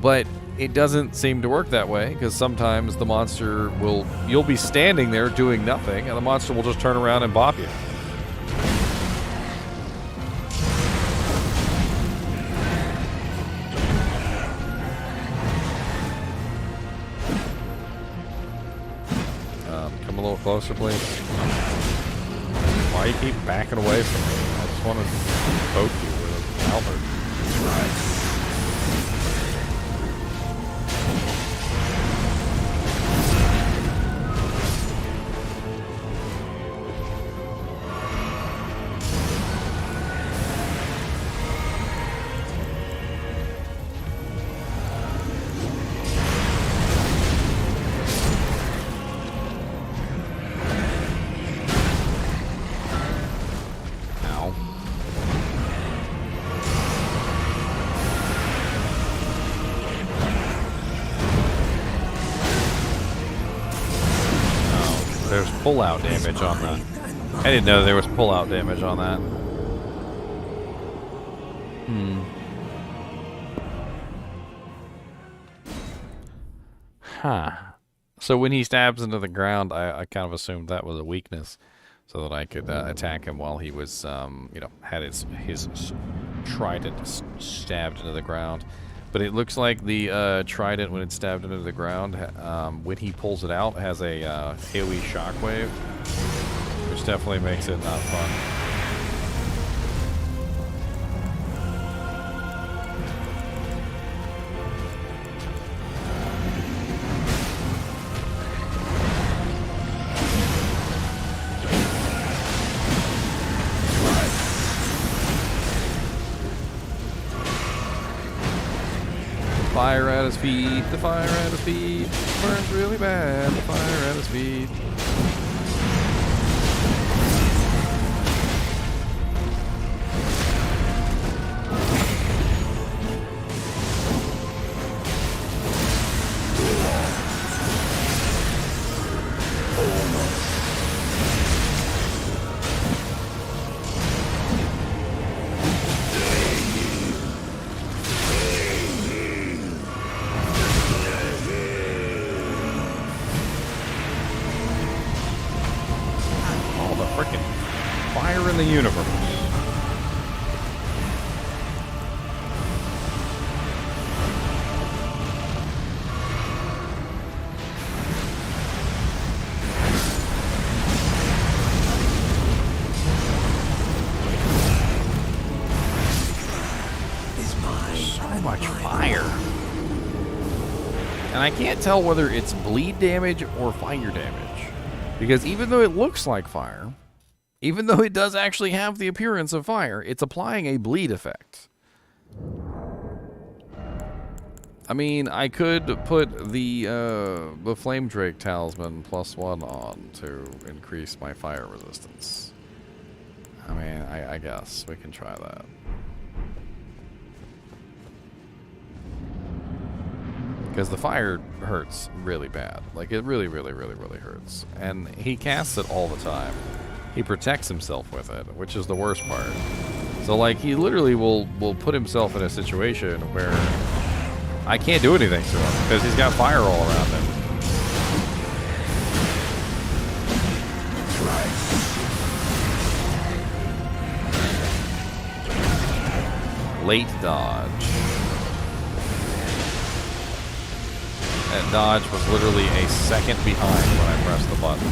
But it doesn't seem to work that way, because sometimes the monster will... You'll be standing there doing nothing, and the monster will just turn around and pop you. Come a little closer, please. Why you keep backing away from me? I just want to poke you with a Halberd. there's pull-out damage on that. I didn't know there was pull-out damage on that. Huh. So when he stabs into the ground, I kind of assumed that was a weakness, so that I could attack him while he was, you know, had his trident stabbed into the ground. But it looks like the trident, when it's stabbed into the ground, when he pulls it out, has a AoE shockwave, which definitely makes it not fun. Fire at his feet, the fire at his feet burns really bad, the fire at his feet. In the universe. So much fire. And I can't tell whether it's bleed damage or fire damage. Because even though it looks like fire, even though it does actually have the appearance of fire, it's applying a bleed effect. I mean, I could put the Flame Drake Talisman +1 on to increase my fire resistance. I mean, I guess we can try that. Because the fire hurts really bad. Like, it really, really, really, really hurts. And he casts it all the time. He protects himself with it, which is the worst part. So, like, he literally will put himself in a situation where I can't do anything to him because he's got fire all around him. Late dodge. That dodge was literally a second behind when I pressed the button.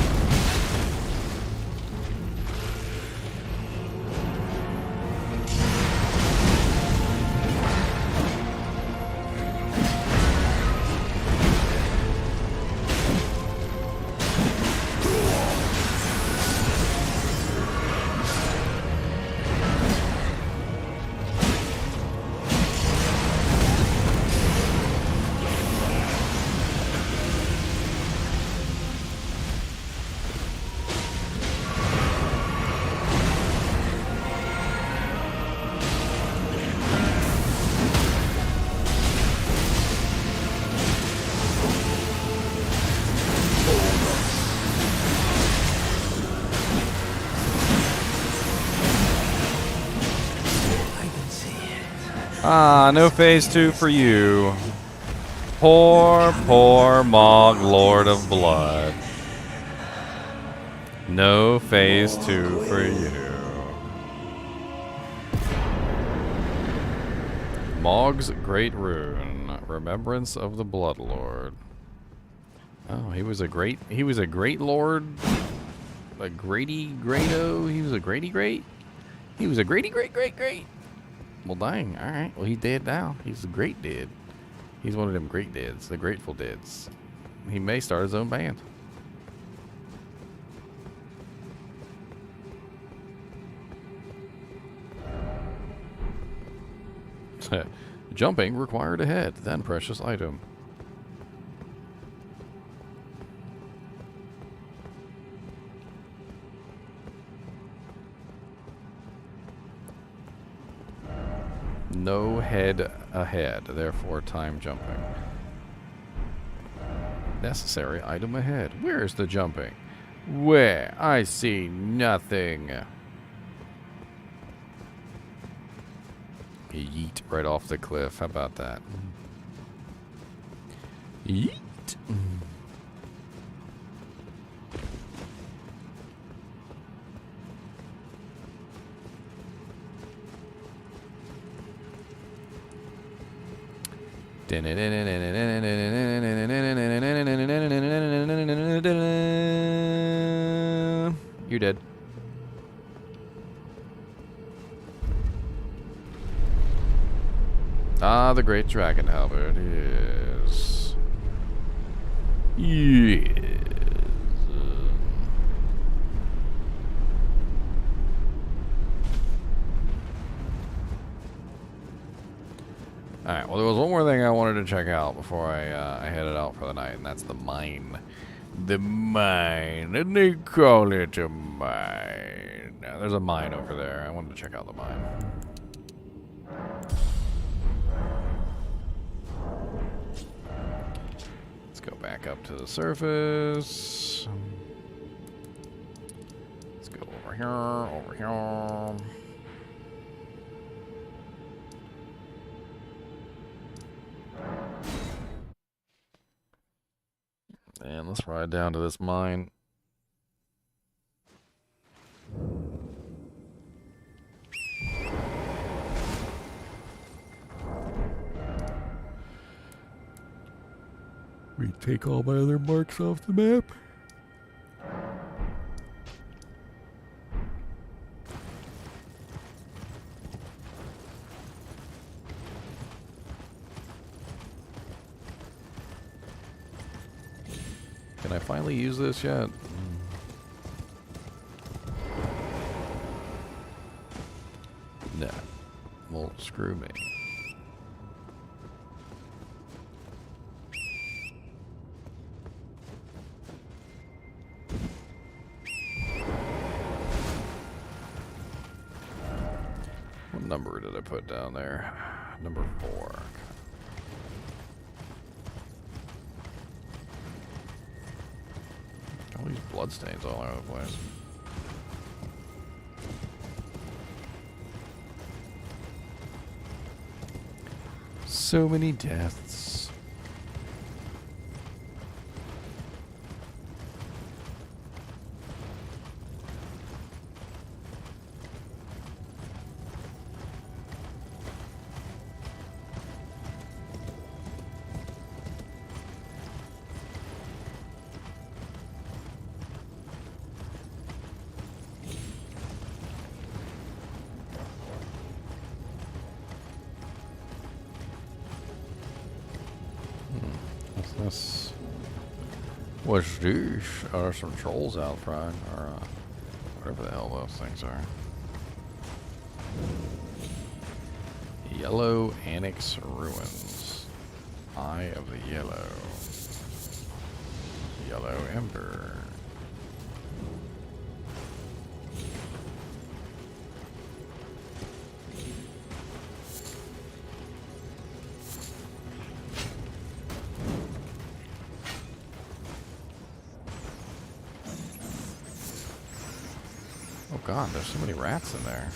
Ah, no phase 2 for you. Poor, poor Mohg, Lord of Blood. No phase 2 for you. Mohg's Great Rune, Remembrance of the Blood Lord. Oh, he was a great lord. A Grady Grado. He was a Grady Great. He was a Grady Great. Well, dang. All right. Well, he's dead now. He's a great dead. He's one of them great deads, the Grateful Deads. He may start his own band. Jumping required ahead, then precious item. No head ahead, therefore time jumping. Necessary item ahead. Where is the jumping? Where? I see nothing. Yeet right off the cliff. How about that? Yeet. You're dead. Ah, the great dragon Halberd is. Yes. Alright, well, there was one more thing I wanted to check out before I headed out for the night, and that's the mine. The mine. And they call it a mine. Now, there's a mine over there. I wanted to check out the mine. Let's go back up to the surface. Let's go over here, over here. And let's ride down to this mine. We take all my other marks off the map. Can I finally use this yet? No. Well, screw me. What number did I put down there? Number 4. All these bloodstains all over the place. So many deaths. What's these? Are some trolls out front, or whatever the hell those things are. Yellow Annex Ruins. Eye of the Yellow. Yellow Ember. God, there's so many rats in there.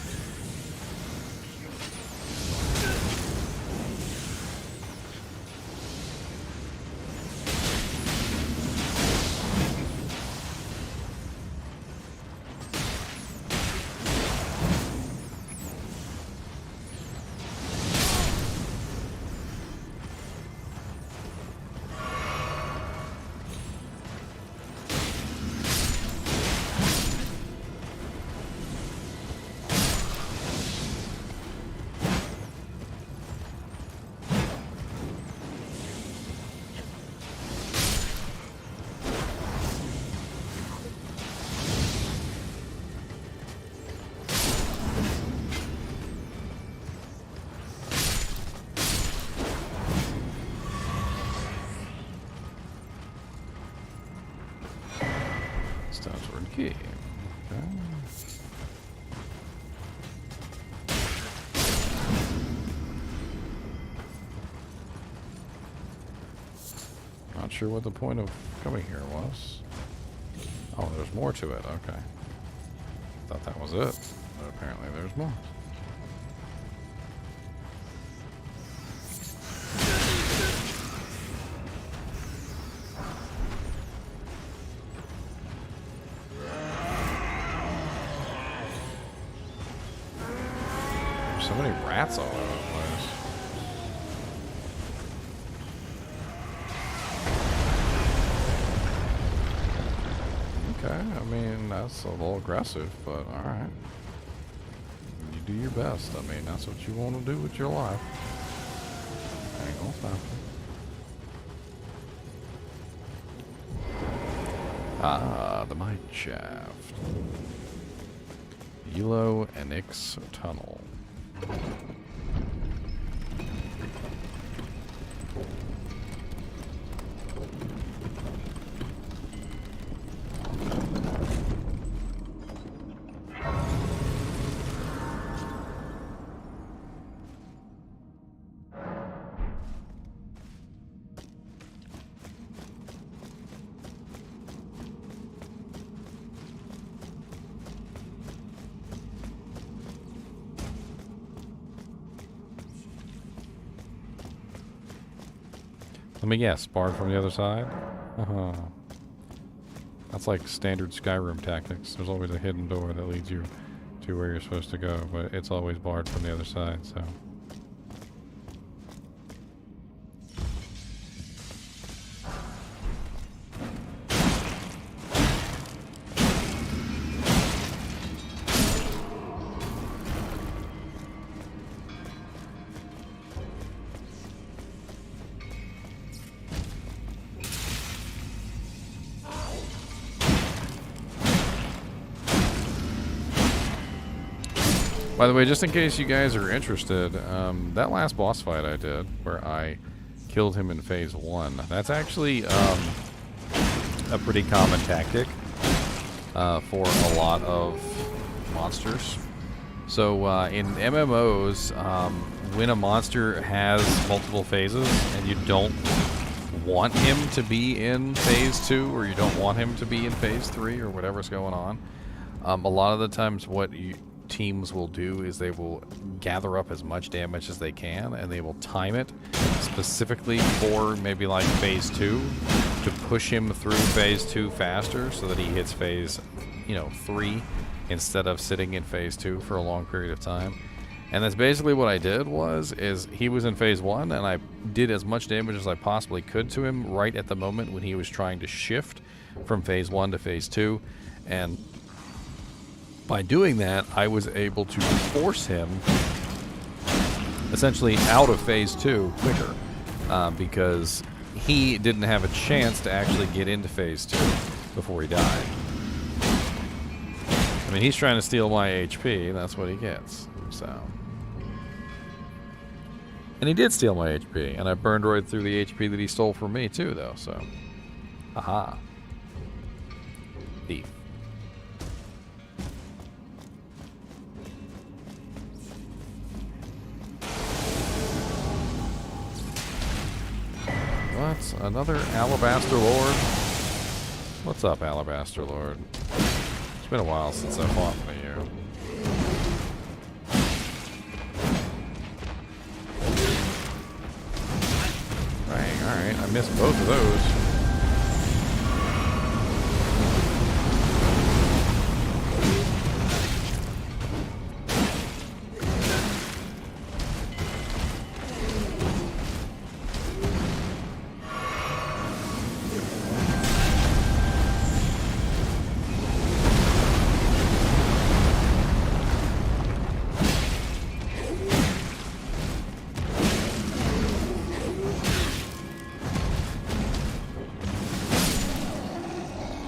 Okay. Not sure what the point of coming here was. Oh, there's more to it. Okay. Thought that was it. But apparently there's more. There's so many rats all over the place. Okay, I mean, that's a little aggressive, but alright. You do your best. I mean, that's what you want to do with your life. Ain't gonna stop you. Ah, the mine shaft. Yellow Annex tunnel. Let me guess, barred from the other side? That's like standard Skyrim tactics. There's always a hidden door that leads you to where you're supposed to go, but it's always barred from the other side, so... By the way, just in case you guys are interested, that last boss fight I did, where I killed him in phase 1, that's actually a pretty common tactic for a lot of monsters. So in MMOs, when a monster has multiple phases and you don't want him to be in phase 2 or you don't want him to be in phase 3 or whatever's going on, a lot of the times what teams will do is they will gather up as much damage as they can and they will time it specifically for maybe like phase 2 to push him through phase 2 faster so that he hits phase 3 instead of sitting in phase 2 for a long period of time. And that's basically what I did is he was in phase 1 and I did as much damage as I possibly could to him right at the moment when he was trying to shift from phase 1 to phase 2, and by doing that, I was able to force him essentially out of phase 2 quicker because he didn't have a chance to actually get into phase 2 before he died. I mean, he's trying to steal my HP, and that's what he gets. So, and he did steal my HP, and I burned right through the HP that he stole from me too, though. So, aha, thief. What? Another Alabaster Lord? What's up, Alabaster Lord? It's been a while since I fought with you. Dang, alright. I missed both of those.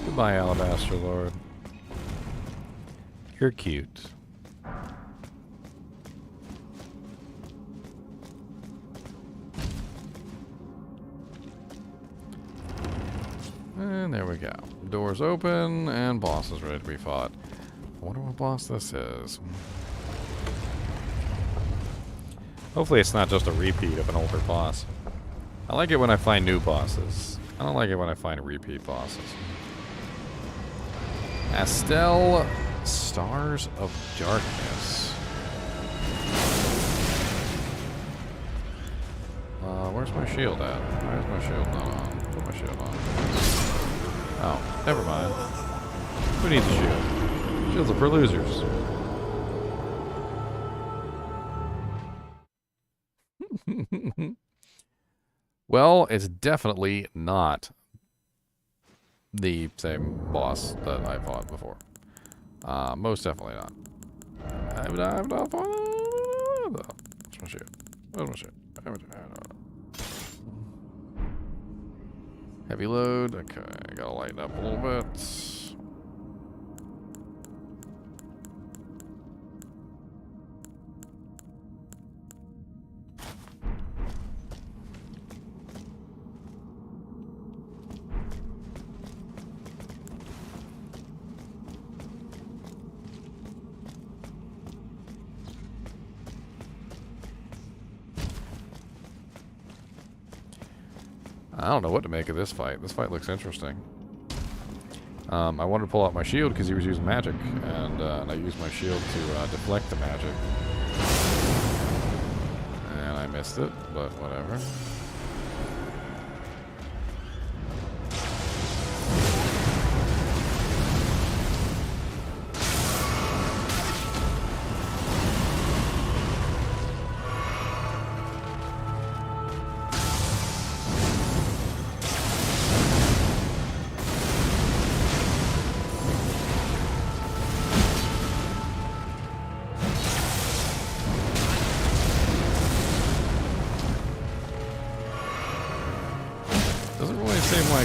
Goodbye, Alabaster Lord. You're cute. And there we go. Doors open, and boss is ready to be fought. I wonder what boss this is. Hopefully it's not just a repeat of an older boss. I like it when I find new bosses. I don't like it when I find repeat bosses. Astel, Stars of Darkness. Where's my shield at? Where's my shield not on? Put my shield on. Oh, never mind. Who needs a shield? Shields are for losers. Well, it's definitely not the same boss that I fought before. Most definitely not. I've not fought. Where's my shield? Where's my shield? Heavy load. Okay, I gotta lighten up a little bit. I don't know what to make of this fight. This fight looks interesting. I wanted to pull out my shield because he was using magic, and I used my shield to deflect the magic. And I missed it, but whatever.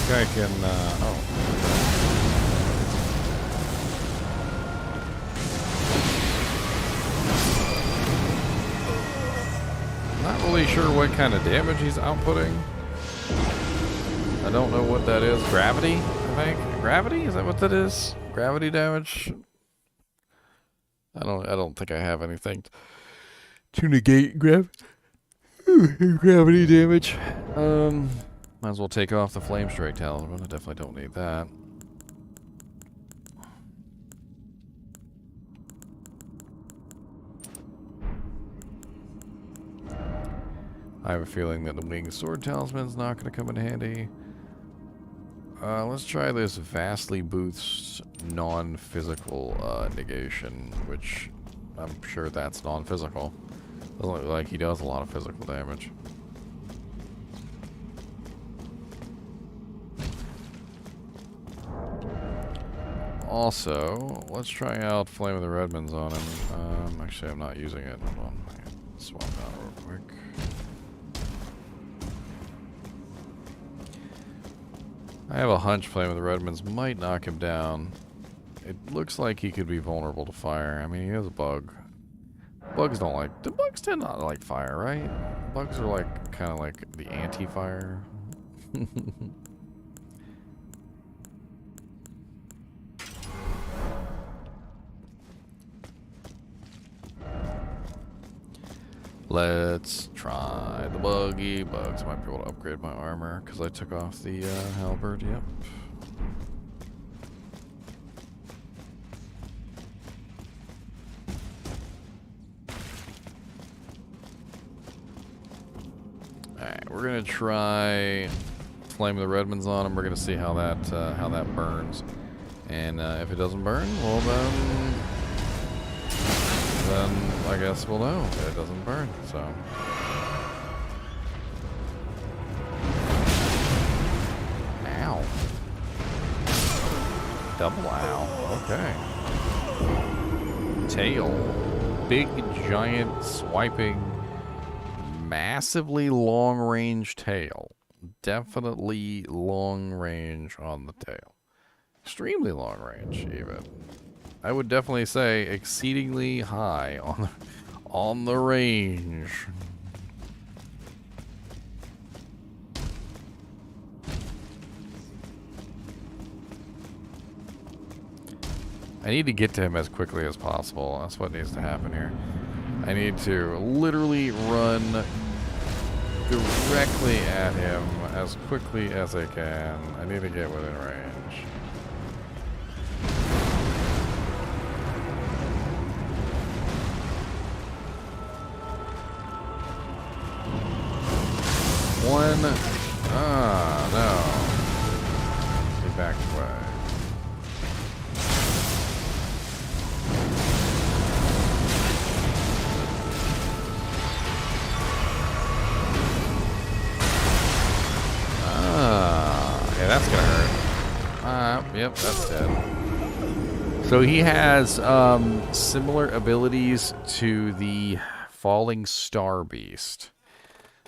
I can, oh. Not really sure what kind of damage he's outputting. I don't know what that is. Gravity, I think. Gravity? Is that what that is? Gravity damage? I don't think I have anything to negate gravity damage. Might as well take off the flame strike talisman. I definitely don't need that. I have a feeling that the winged sword talisman's not going to come in handy. Let's try this vastly boosts non-physical negation, which I'm sure that's non-physical. Doesn't look like he does a lot of physical damage. Also, let's try out Flame of the Redmonds on him. Actually, I'm not using it. Hold on. I can swap out real quick. I have a hunch Flame of the Redmonds might knock him down. It looks like he could be vulnerable to fire. I mean, he has a bug. Bugs don't like... Do bugs tend not to like fire, right? Bugs are like, kind of like the anti-fire. Let's try the buggy bugs. I might be able to upgrade my armor because I took off the halberd. Yep. Alright, we're gonna try Flame of the Redmonds on him. We're gonna see how that burns, and if it doesn't burn, well then I guess we'll know that it doesn't burn, so. Ow. Double ow. Okay. Tail. Big, giant, swiping, massively long-range tail. Definitely long range on the tail. Extremely long range, even. I would definitely say exceedingly high on the range. I need to get to him as quickly as possible. That's what needs to happen here. I need to literally run directly at him as quickly as I can. I need to get within range. Ah, no. He backed away. Yeah, that's gonna hurt. Yep, that's dead. So he has similar abilities to the Falling Star Beast.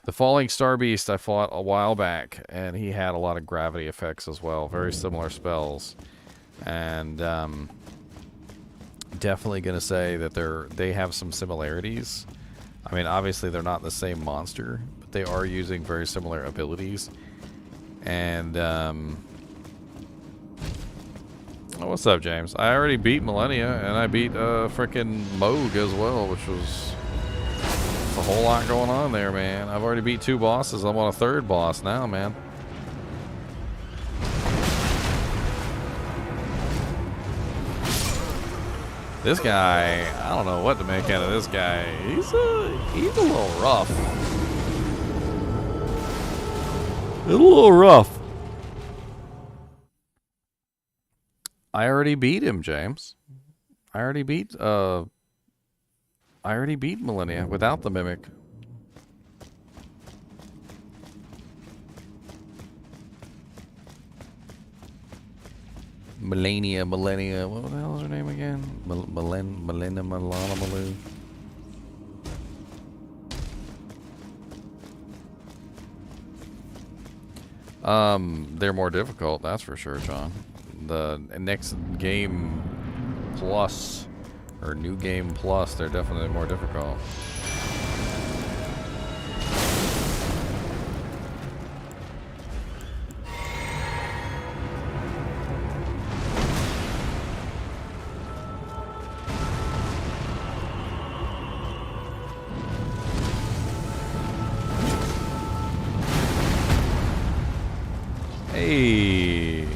The Falling Star Beast I fought a while back, and he had a lot of gravity effects as well. Very similar spells. And definitely gonna say that they have some similarities. I mean, obviously they're not the same monster, but they are using very similar abilities. And oh, what's up, James? I already beat Malenia, and I beat frickin' Mohg as well, which was a whole lot going on there, man. I've already beat 2 bosses. I'm on a 3rd boss now, man. This guy, I don't know what to make out of this guy. He's a little rough. A little rough. I already beat him, James. I already beat Malenia without the mimic. Malenia, what the hell is her name again? Malena, Malou. They're more difficult, that's for sure, John. The next game plus, or new game plus, they're definitely more difficult. Hey,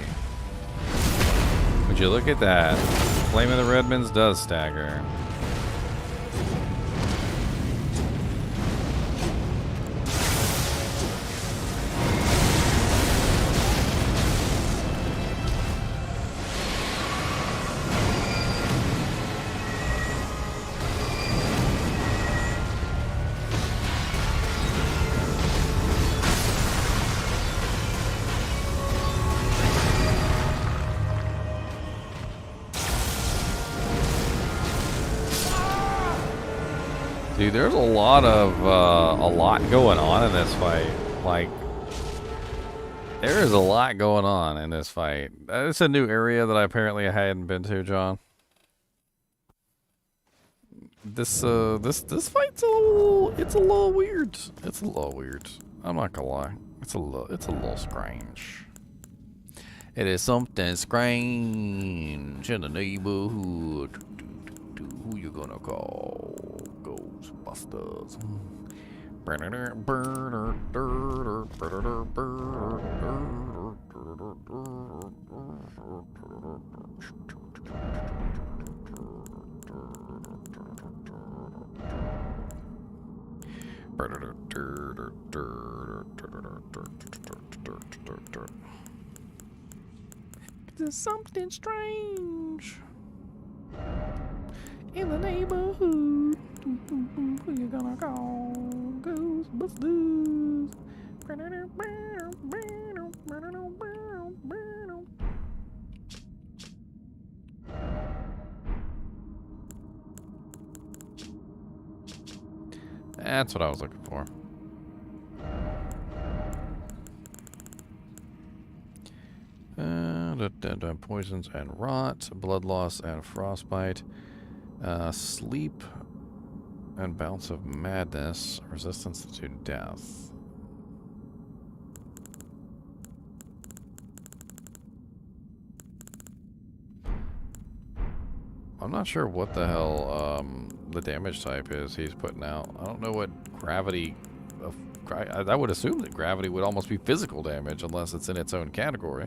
would you look at that? Flame of the Redmonds does stagger. Dude, there's a lot going on in this fight. Like, there is a lot going on in this fight. It's a new area that I hadn't been to, John. This fight's a little weird. It's a little weird. I'm not gonna lie. It's a little strange. It is something strange in the neighborhood. Who you gonna call? Ghostbusters. There's something strange in the neighborhood. Who you gonna call? Ghostbusters. That's what I was looking for. Poisons and rot, blood loss and frostbite, sleep and bounce of madness, resistance to death. I'm not sure what the hell the damage type is he's putting out. I don't know what gravity. I would assume that gravity would almost be physical damage unless it's in its own category.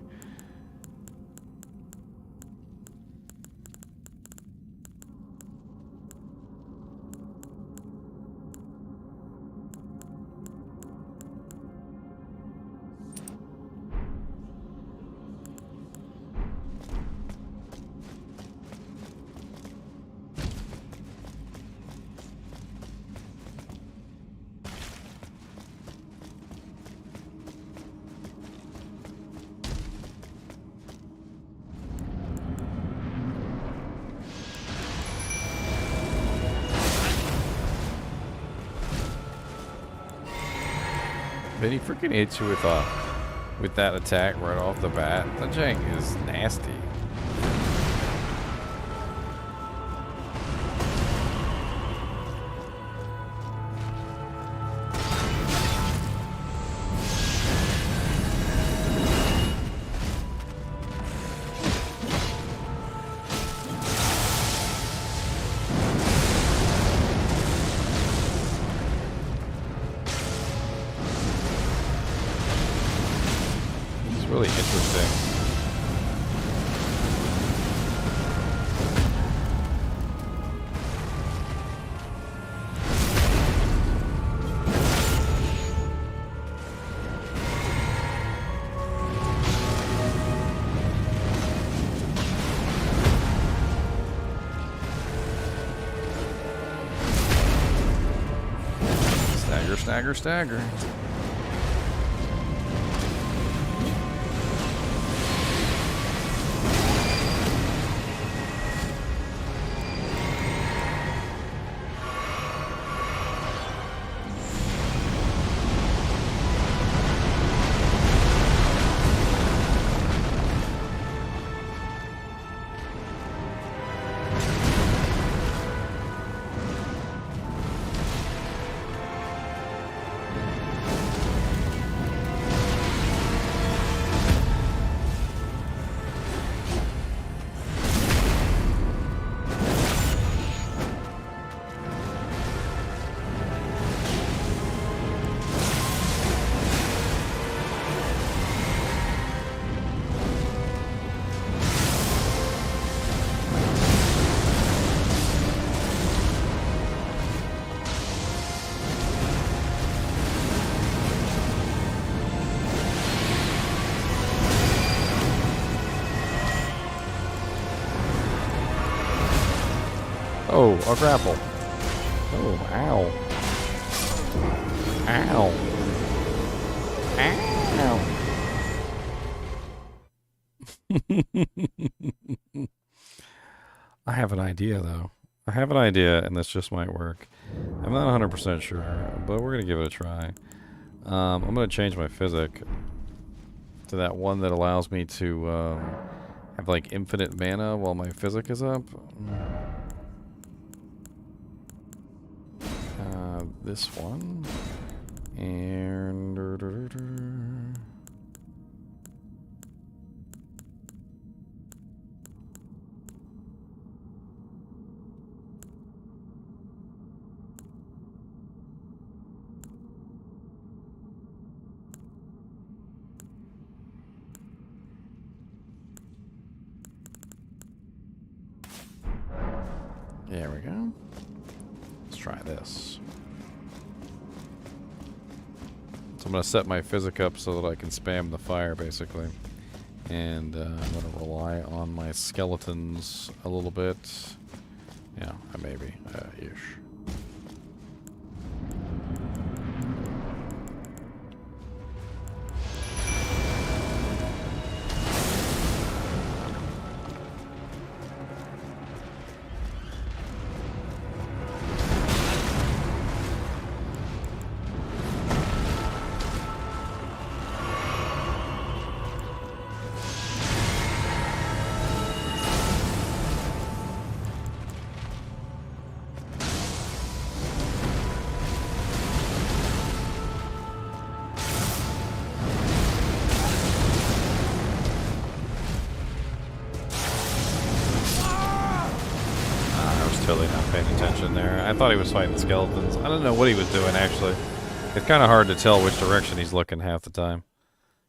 And he freaking hits you with that attack right off the bat. That jank is nasty. Really interesting. Stagger, stagger, stagger. Oh, a grapple. Oh, ow. Ow. Ow. I have an idea, though. I have an idea, and this just might work. I'm not 100% sure, but we're going to give it a try. I'm going to change my physic to that one that allows me to have, like, infinite mana while my physic is up. This one. And... There we go. Let's try this. So I'm going to set my physic up so that I can spam the fire, basically. And I'm going to rely on my skeletons a little bit. Yeah, maybe. Ish. I thought he was fighting skeletons. I don't know what he was doing, actually. It's kind of hard to tell which direction he's looking half the time.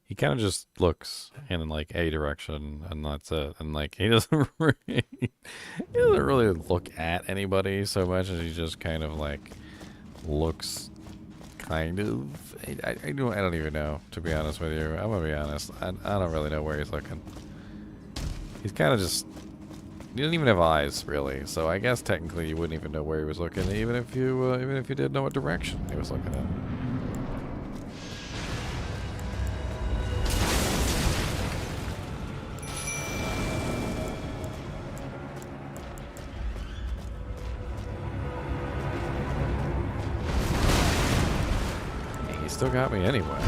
He kind of just looks in, like, a direction, and that's it. And, like, he doesn't really look at anybody so much as he just kind of, like, looks kind of... I don't even know, to be honest with you. I'm gonna be honest. I don't really know where he's looking. He's kind of just... He doesn't even have eyes, really. So I guess technically you wouldn't even know where he was looking, even if you did know what direction he was looking at. still got me anyway.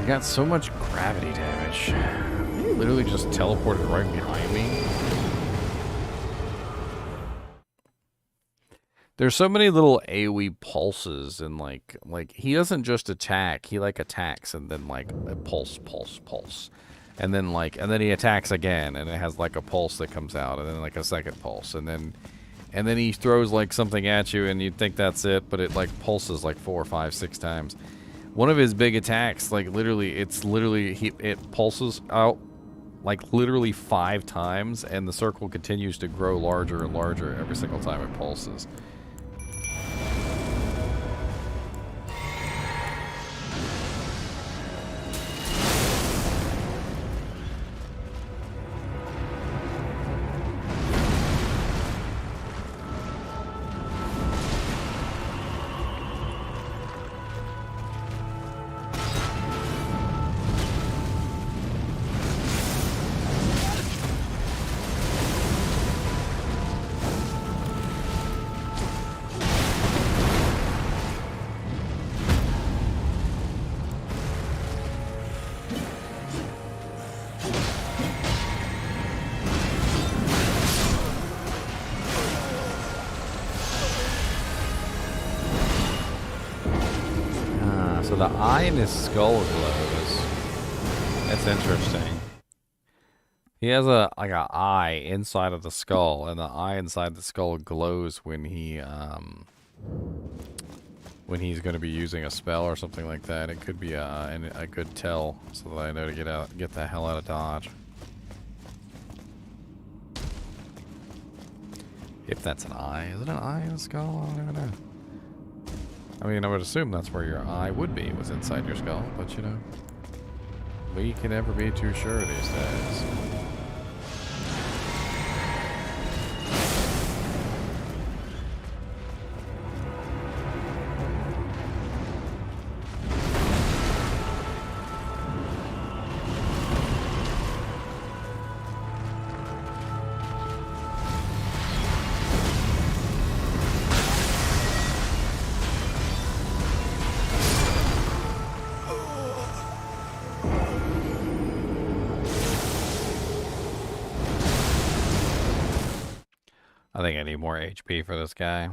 Got so much gravity damage. He literally just teleported right behind me. There's so many little AoE pulses and like he doesn't just attack, he like attacks and then like a pulse. And then he attacks again and it has like a pulse that comes out and then like a second pulse and then he throws like something at you and you'd think that's it, but it like pulses like 4, 5, 6 times. One of his big attacks, like literally, it pulses out like literally 5 times, and the circle continues to grow larger and larger every single time it pulses. The eye in his skull glows. That's interesting. He has a eye inside of the skull, and the eye inside the skull glows when he's going to be using a spell or something like that. It could be a good tell, so that I know to get the hell out of Dodge. If that's an eye, is it an eye in the skull? I don't even know. I mean, I would assume that's where your eye would be, was inside your skull, but you know, we can never be too sure these days. I think I need more HP for this guy.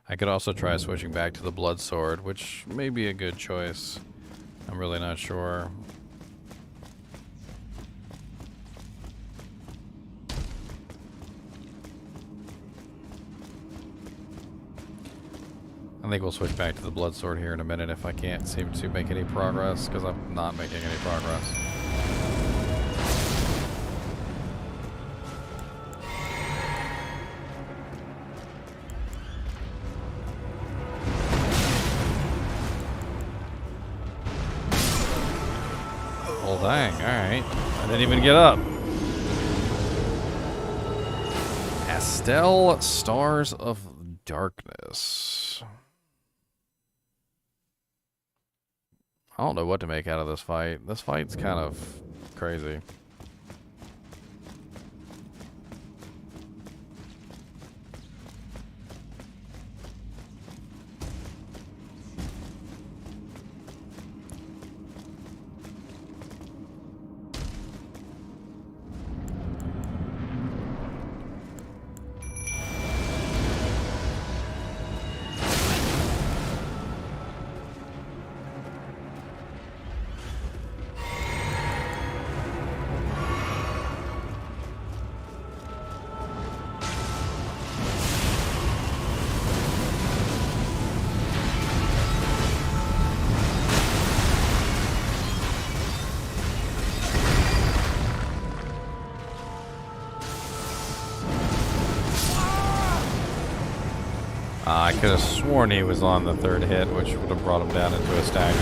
I could also try switching back to the blood sword, which may be a good choice. I'm really not sure. I think we'll switch back to the blood sword here in a minute if I can't seem to make any progress, because I'm not making any progress. Oh, dang, alright. I didn't even get up. Astel, Stars of Darkness. I don't know what to make out of this fight. This fight's kind of crazy. could have sworn he was on the third hit, which would have brought him down into a stagger.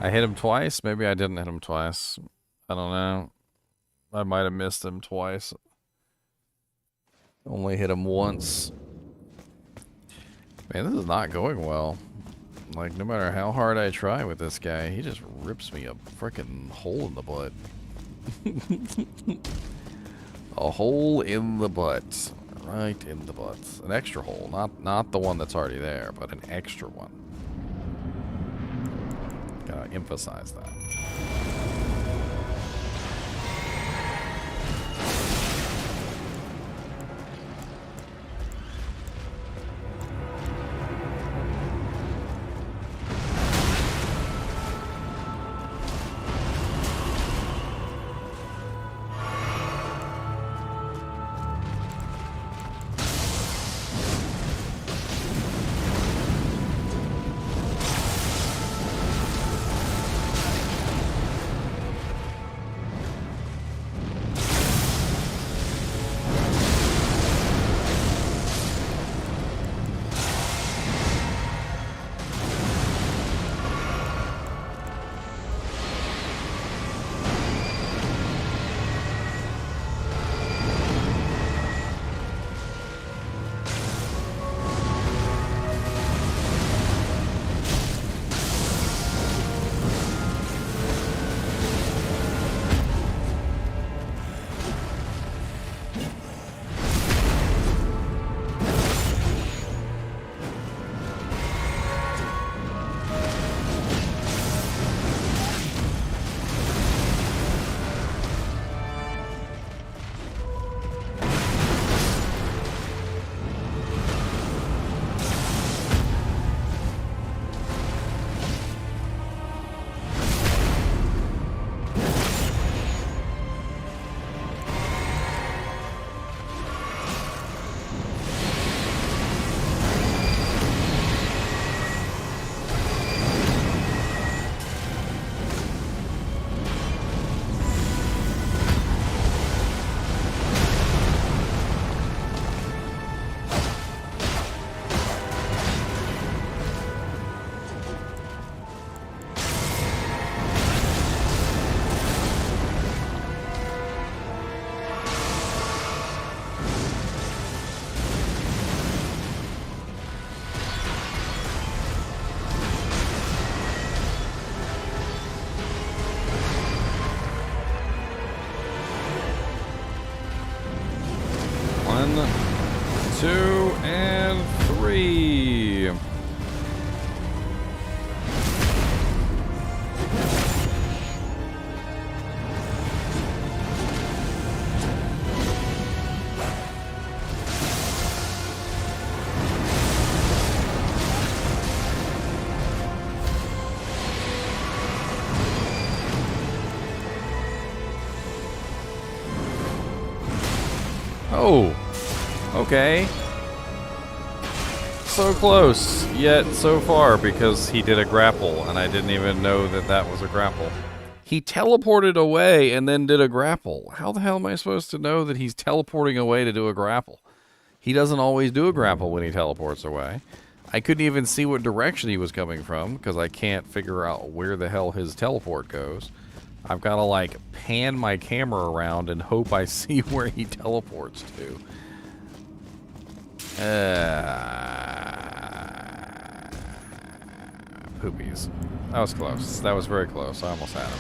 I hit him twice. Maybe I didn't hit him twice. I don't know. I might have missed him twice. Only hit him once. Man, this is not going well. Like, no matter how hard I try with this guy, he just rips me a freaking hole in the butt. A hole in the butt. Right in the butt. An extra hole. Not the one that's already there, but an extra one. Gotta emphasize that. Oh, okay. So close, yet so far, because he did a grapple, and I didn't even know that that was a grapple. He teleported away and then did a grapple. How the hell am I supposed to know that he's teleporting away to do a grapple? He doesn't always do a grapple when he teleports away. I couldn't even see what direction he was coming from, because I can't figure out where the hell his teleport goes. I've got to, like, pan my camera around and hope I see where he teleports to. Poopies. That was close. That was very close. I almost had him.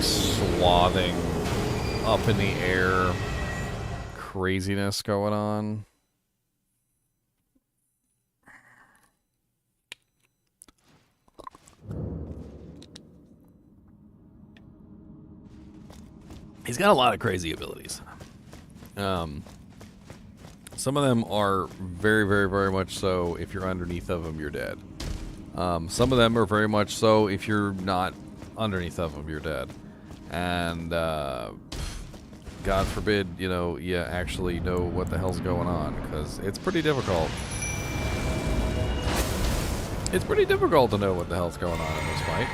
Swathing up in the air craziness going on. He's got a lot of crazy abilities. Some of them are very, very, very much so. If you're underneath of them, you're dead. Some of them are very much so. If you're not underneath of them, you're dead. And God forbid, you know, you actually know what the hell's going on, because it's pretty difficult. It's pretty difficult to know what the hell's going on in this fight.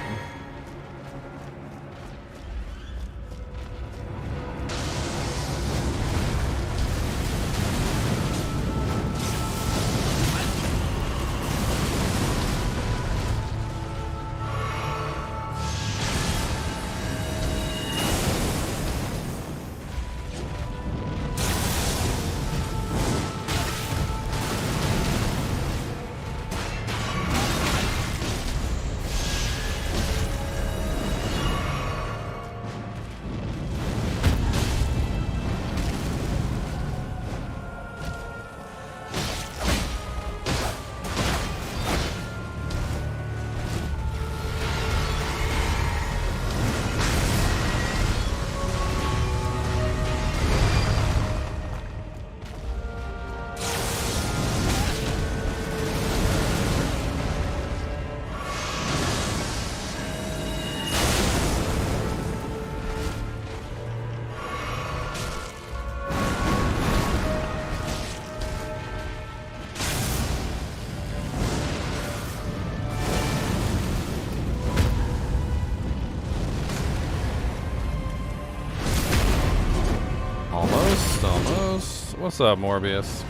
Almost. What's up, Morbius?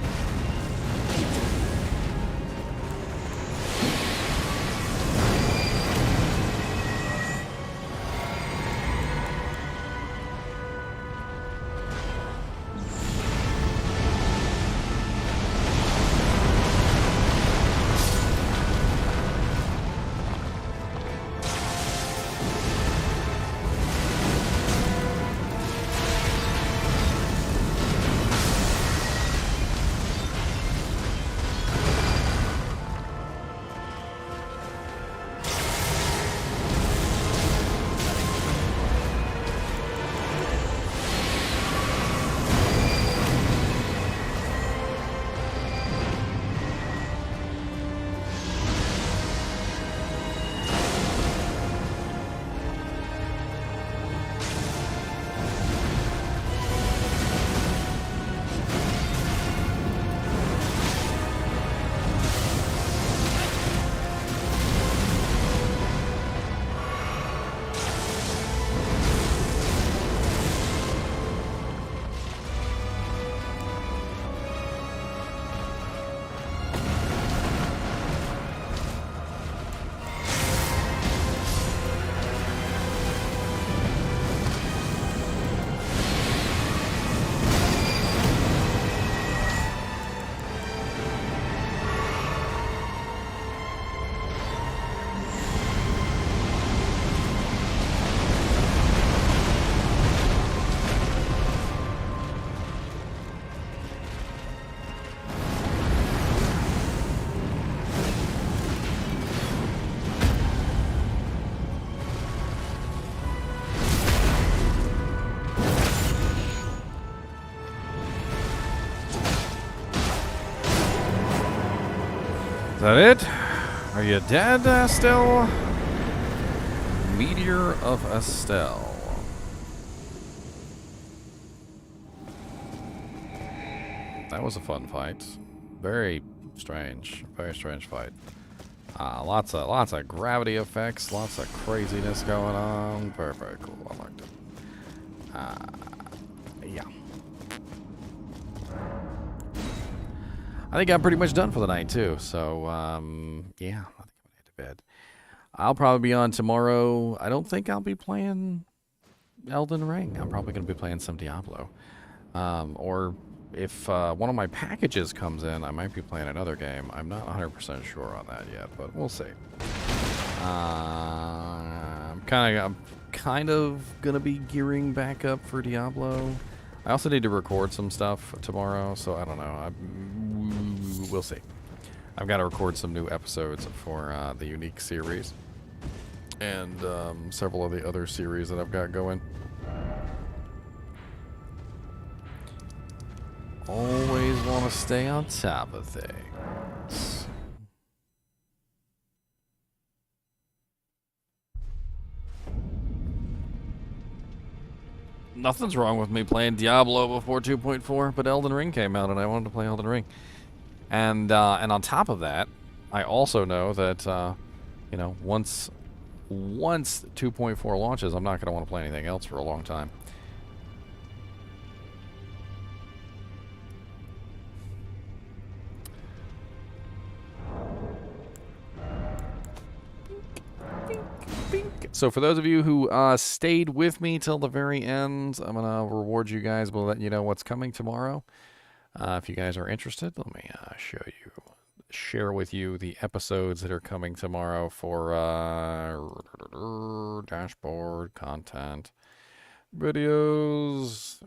Is that it? Are you dead, Estelle? Meteor of Estelle. That was a fun fight. Very strange fight. Lots of gravity effects, lots of craziness going on. Very, very cool. I liked it. Yeah. I think I'm pretty much done for the night too. So yeah, I think I'm gonna head to bed. I'll probably be on tomorrow. I don't think I'll be playing Elden Ring. I'm probably gonna be playing some Diablo. Or if one of my packages comes in, I might be playing another game. I'm not 100% sure on that yet, but we'll see. I'm kind of gonna be gearing back up for Diablo. I also need to record some stuff tomorrow, so I don't know. We'll see. I've got to record some new episodes for the Unique series and several of the other series that I've got going. Always want to stay on top of things. Nothing's wrong with me playing Diablo before 2.4, but Elden Ring came out and I wanted to play Elden Ring. And on top of that, I also know that, you know, once 2.4 launches, I'm not going to want to play anything else for a long time. So for those of you who stayed with me till the very end, I'm going to reward you guys. We'll let you know what's coming tomorrow. If you guys are interested, let me share with you the episodes that are coming tomorrow for dashboard, content, videos.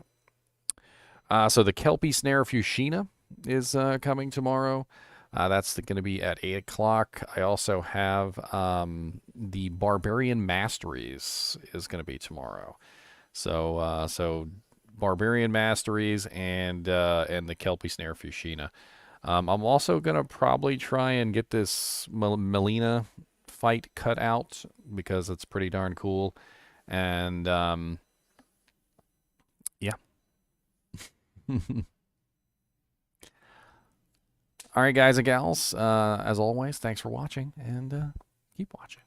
So the Kelpie Snare Fushina is coming tomorrow. That's going to be at 8 o'clock. I also have the Barbarian Masteries is going to be tomorrow. So Barbarian Masteries and the Kelpie Snare Fushina. I'm also going to probably try and get this Melania fight cut out because it's pretty darn cool. And yeah. All right, guys and gals, as always, thanks for watching, and keep watching.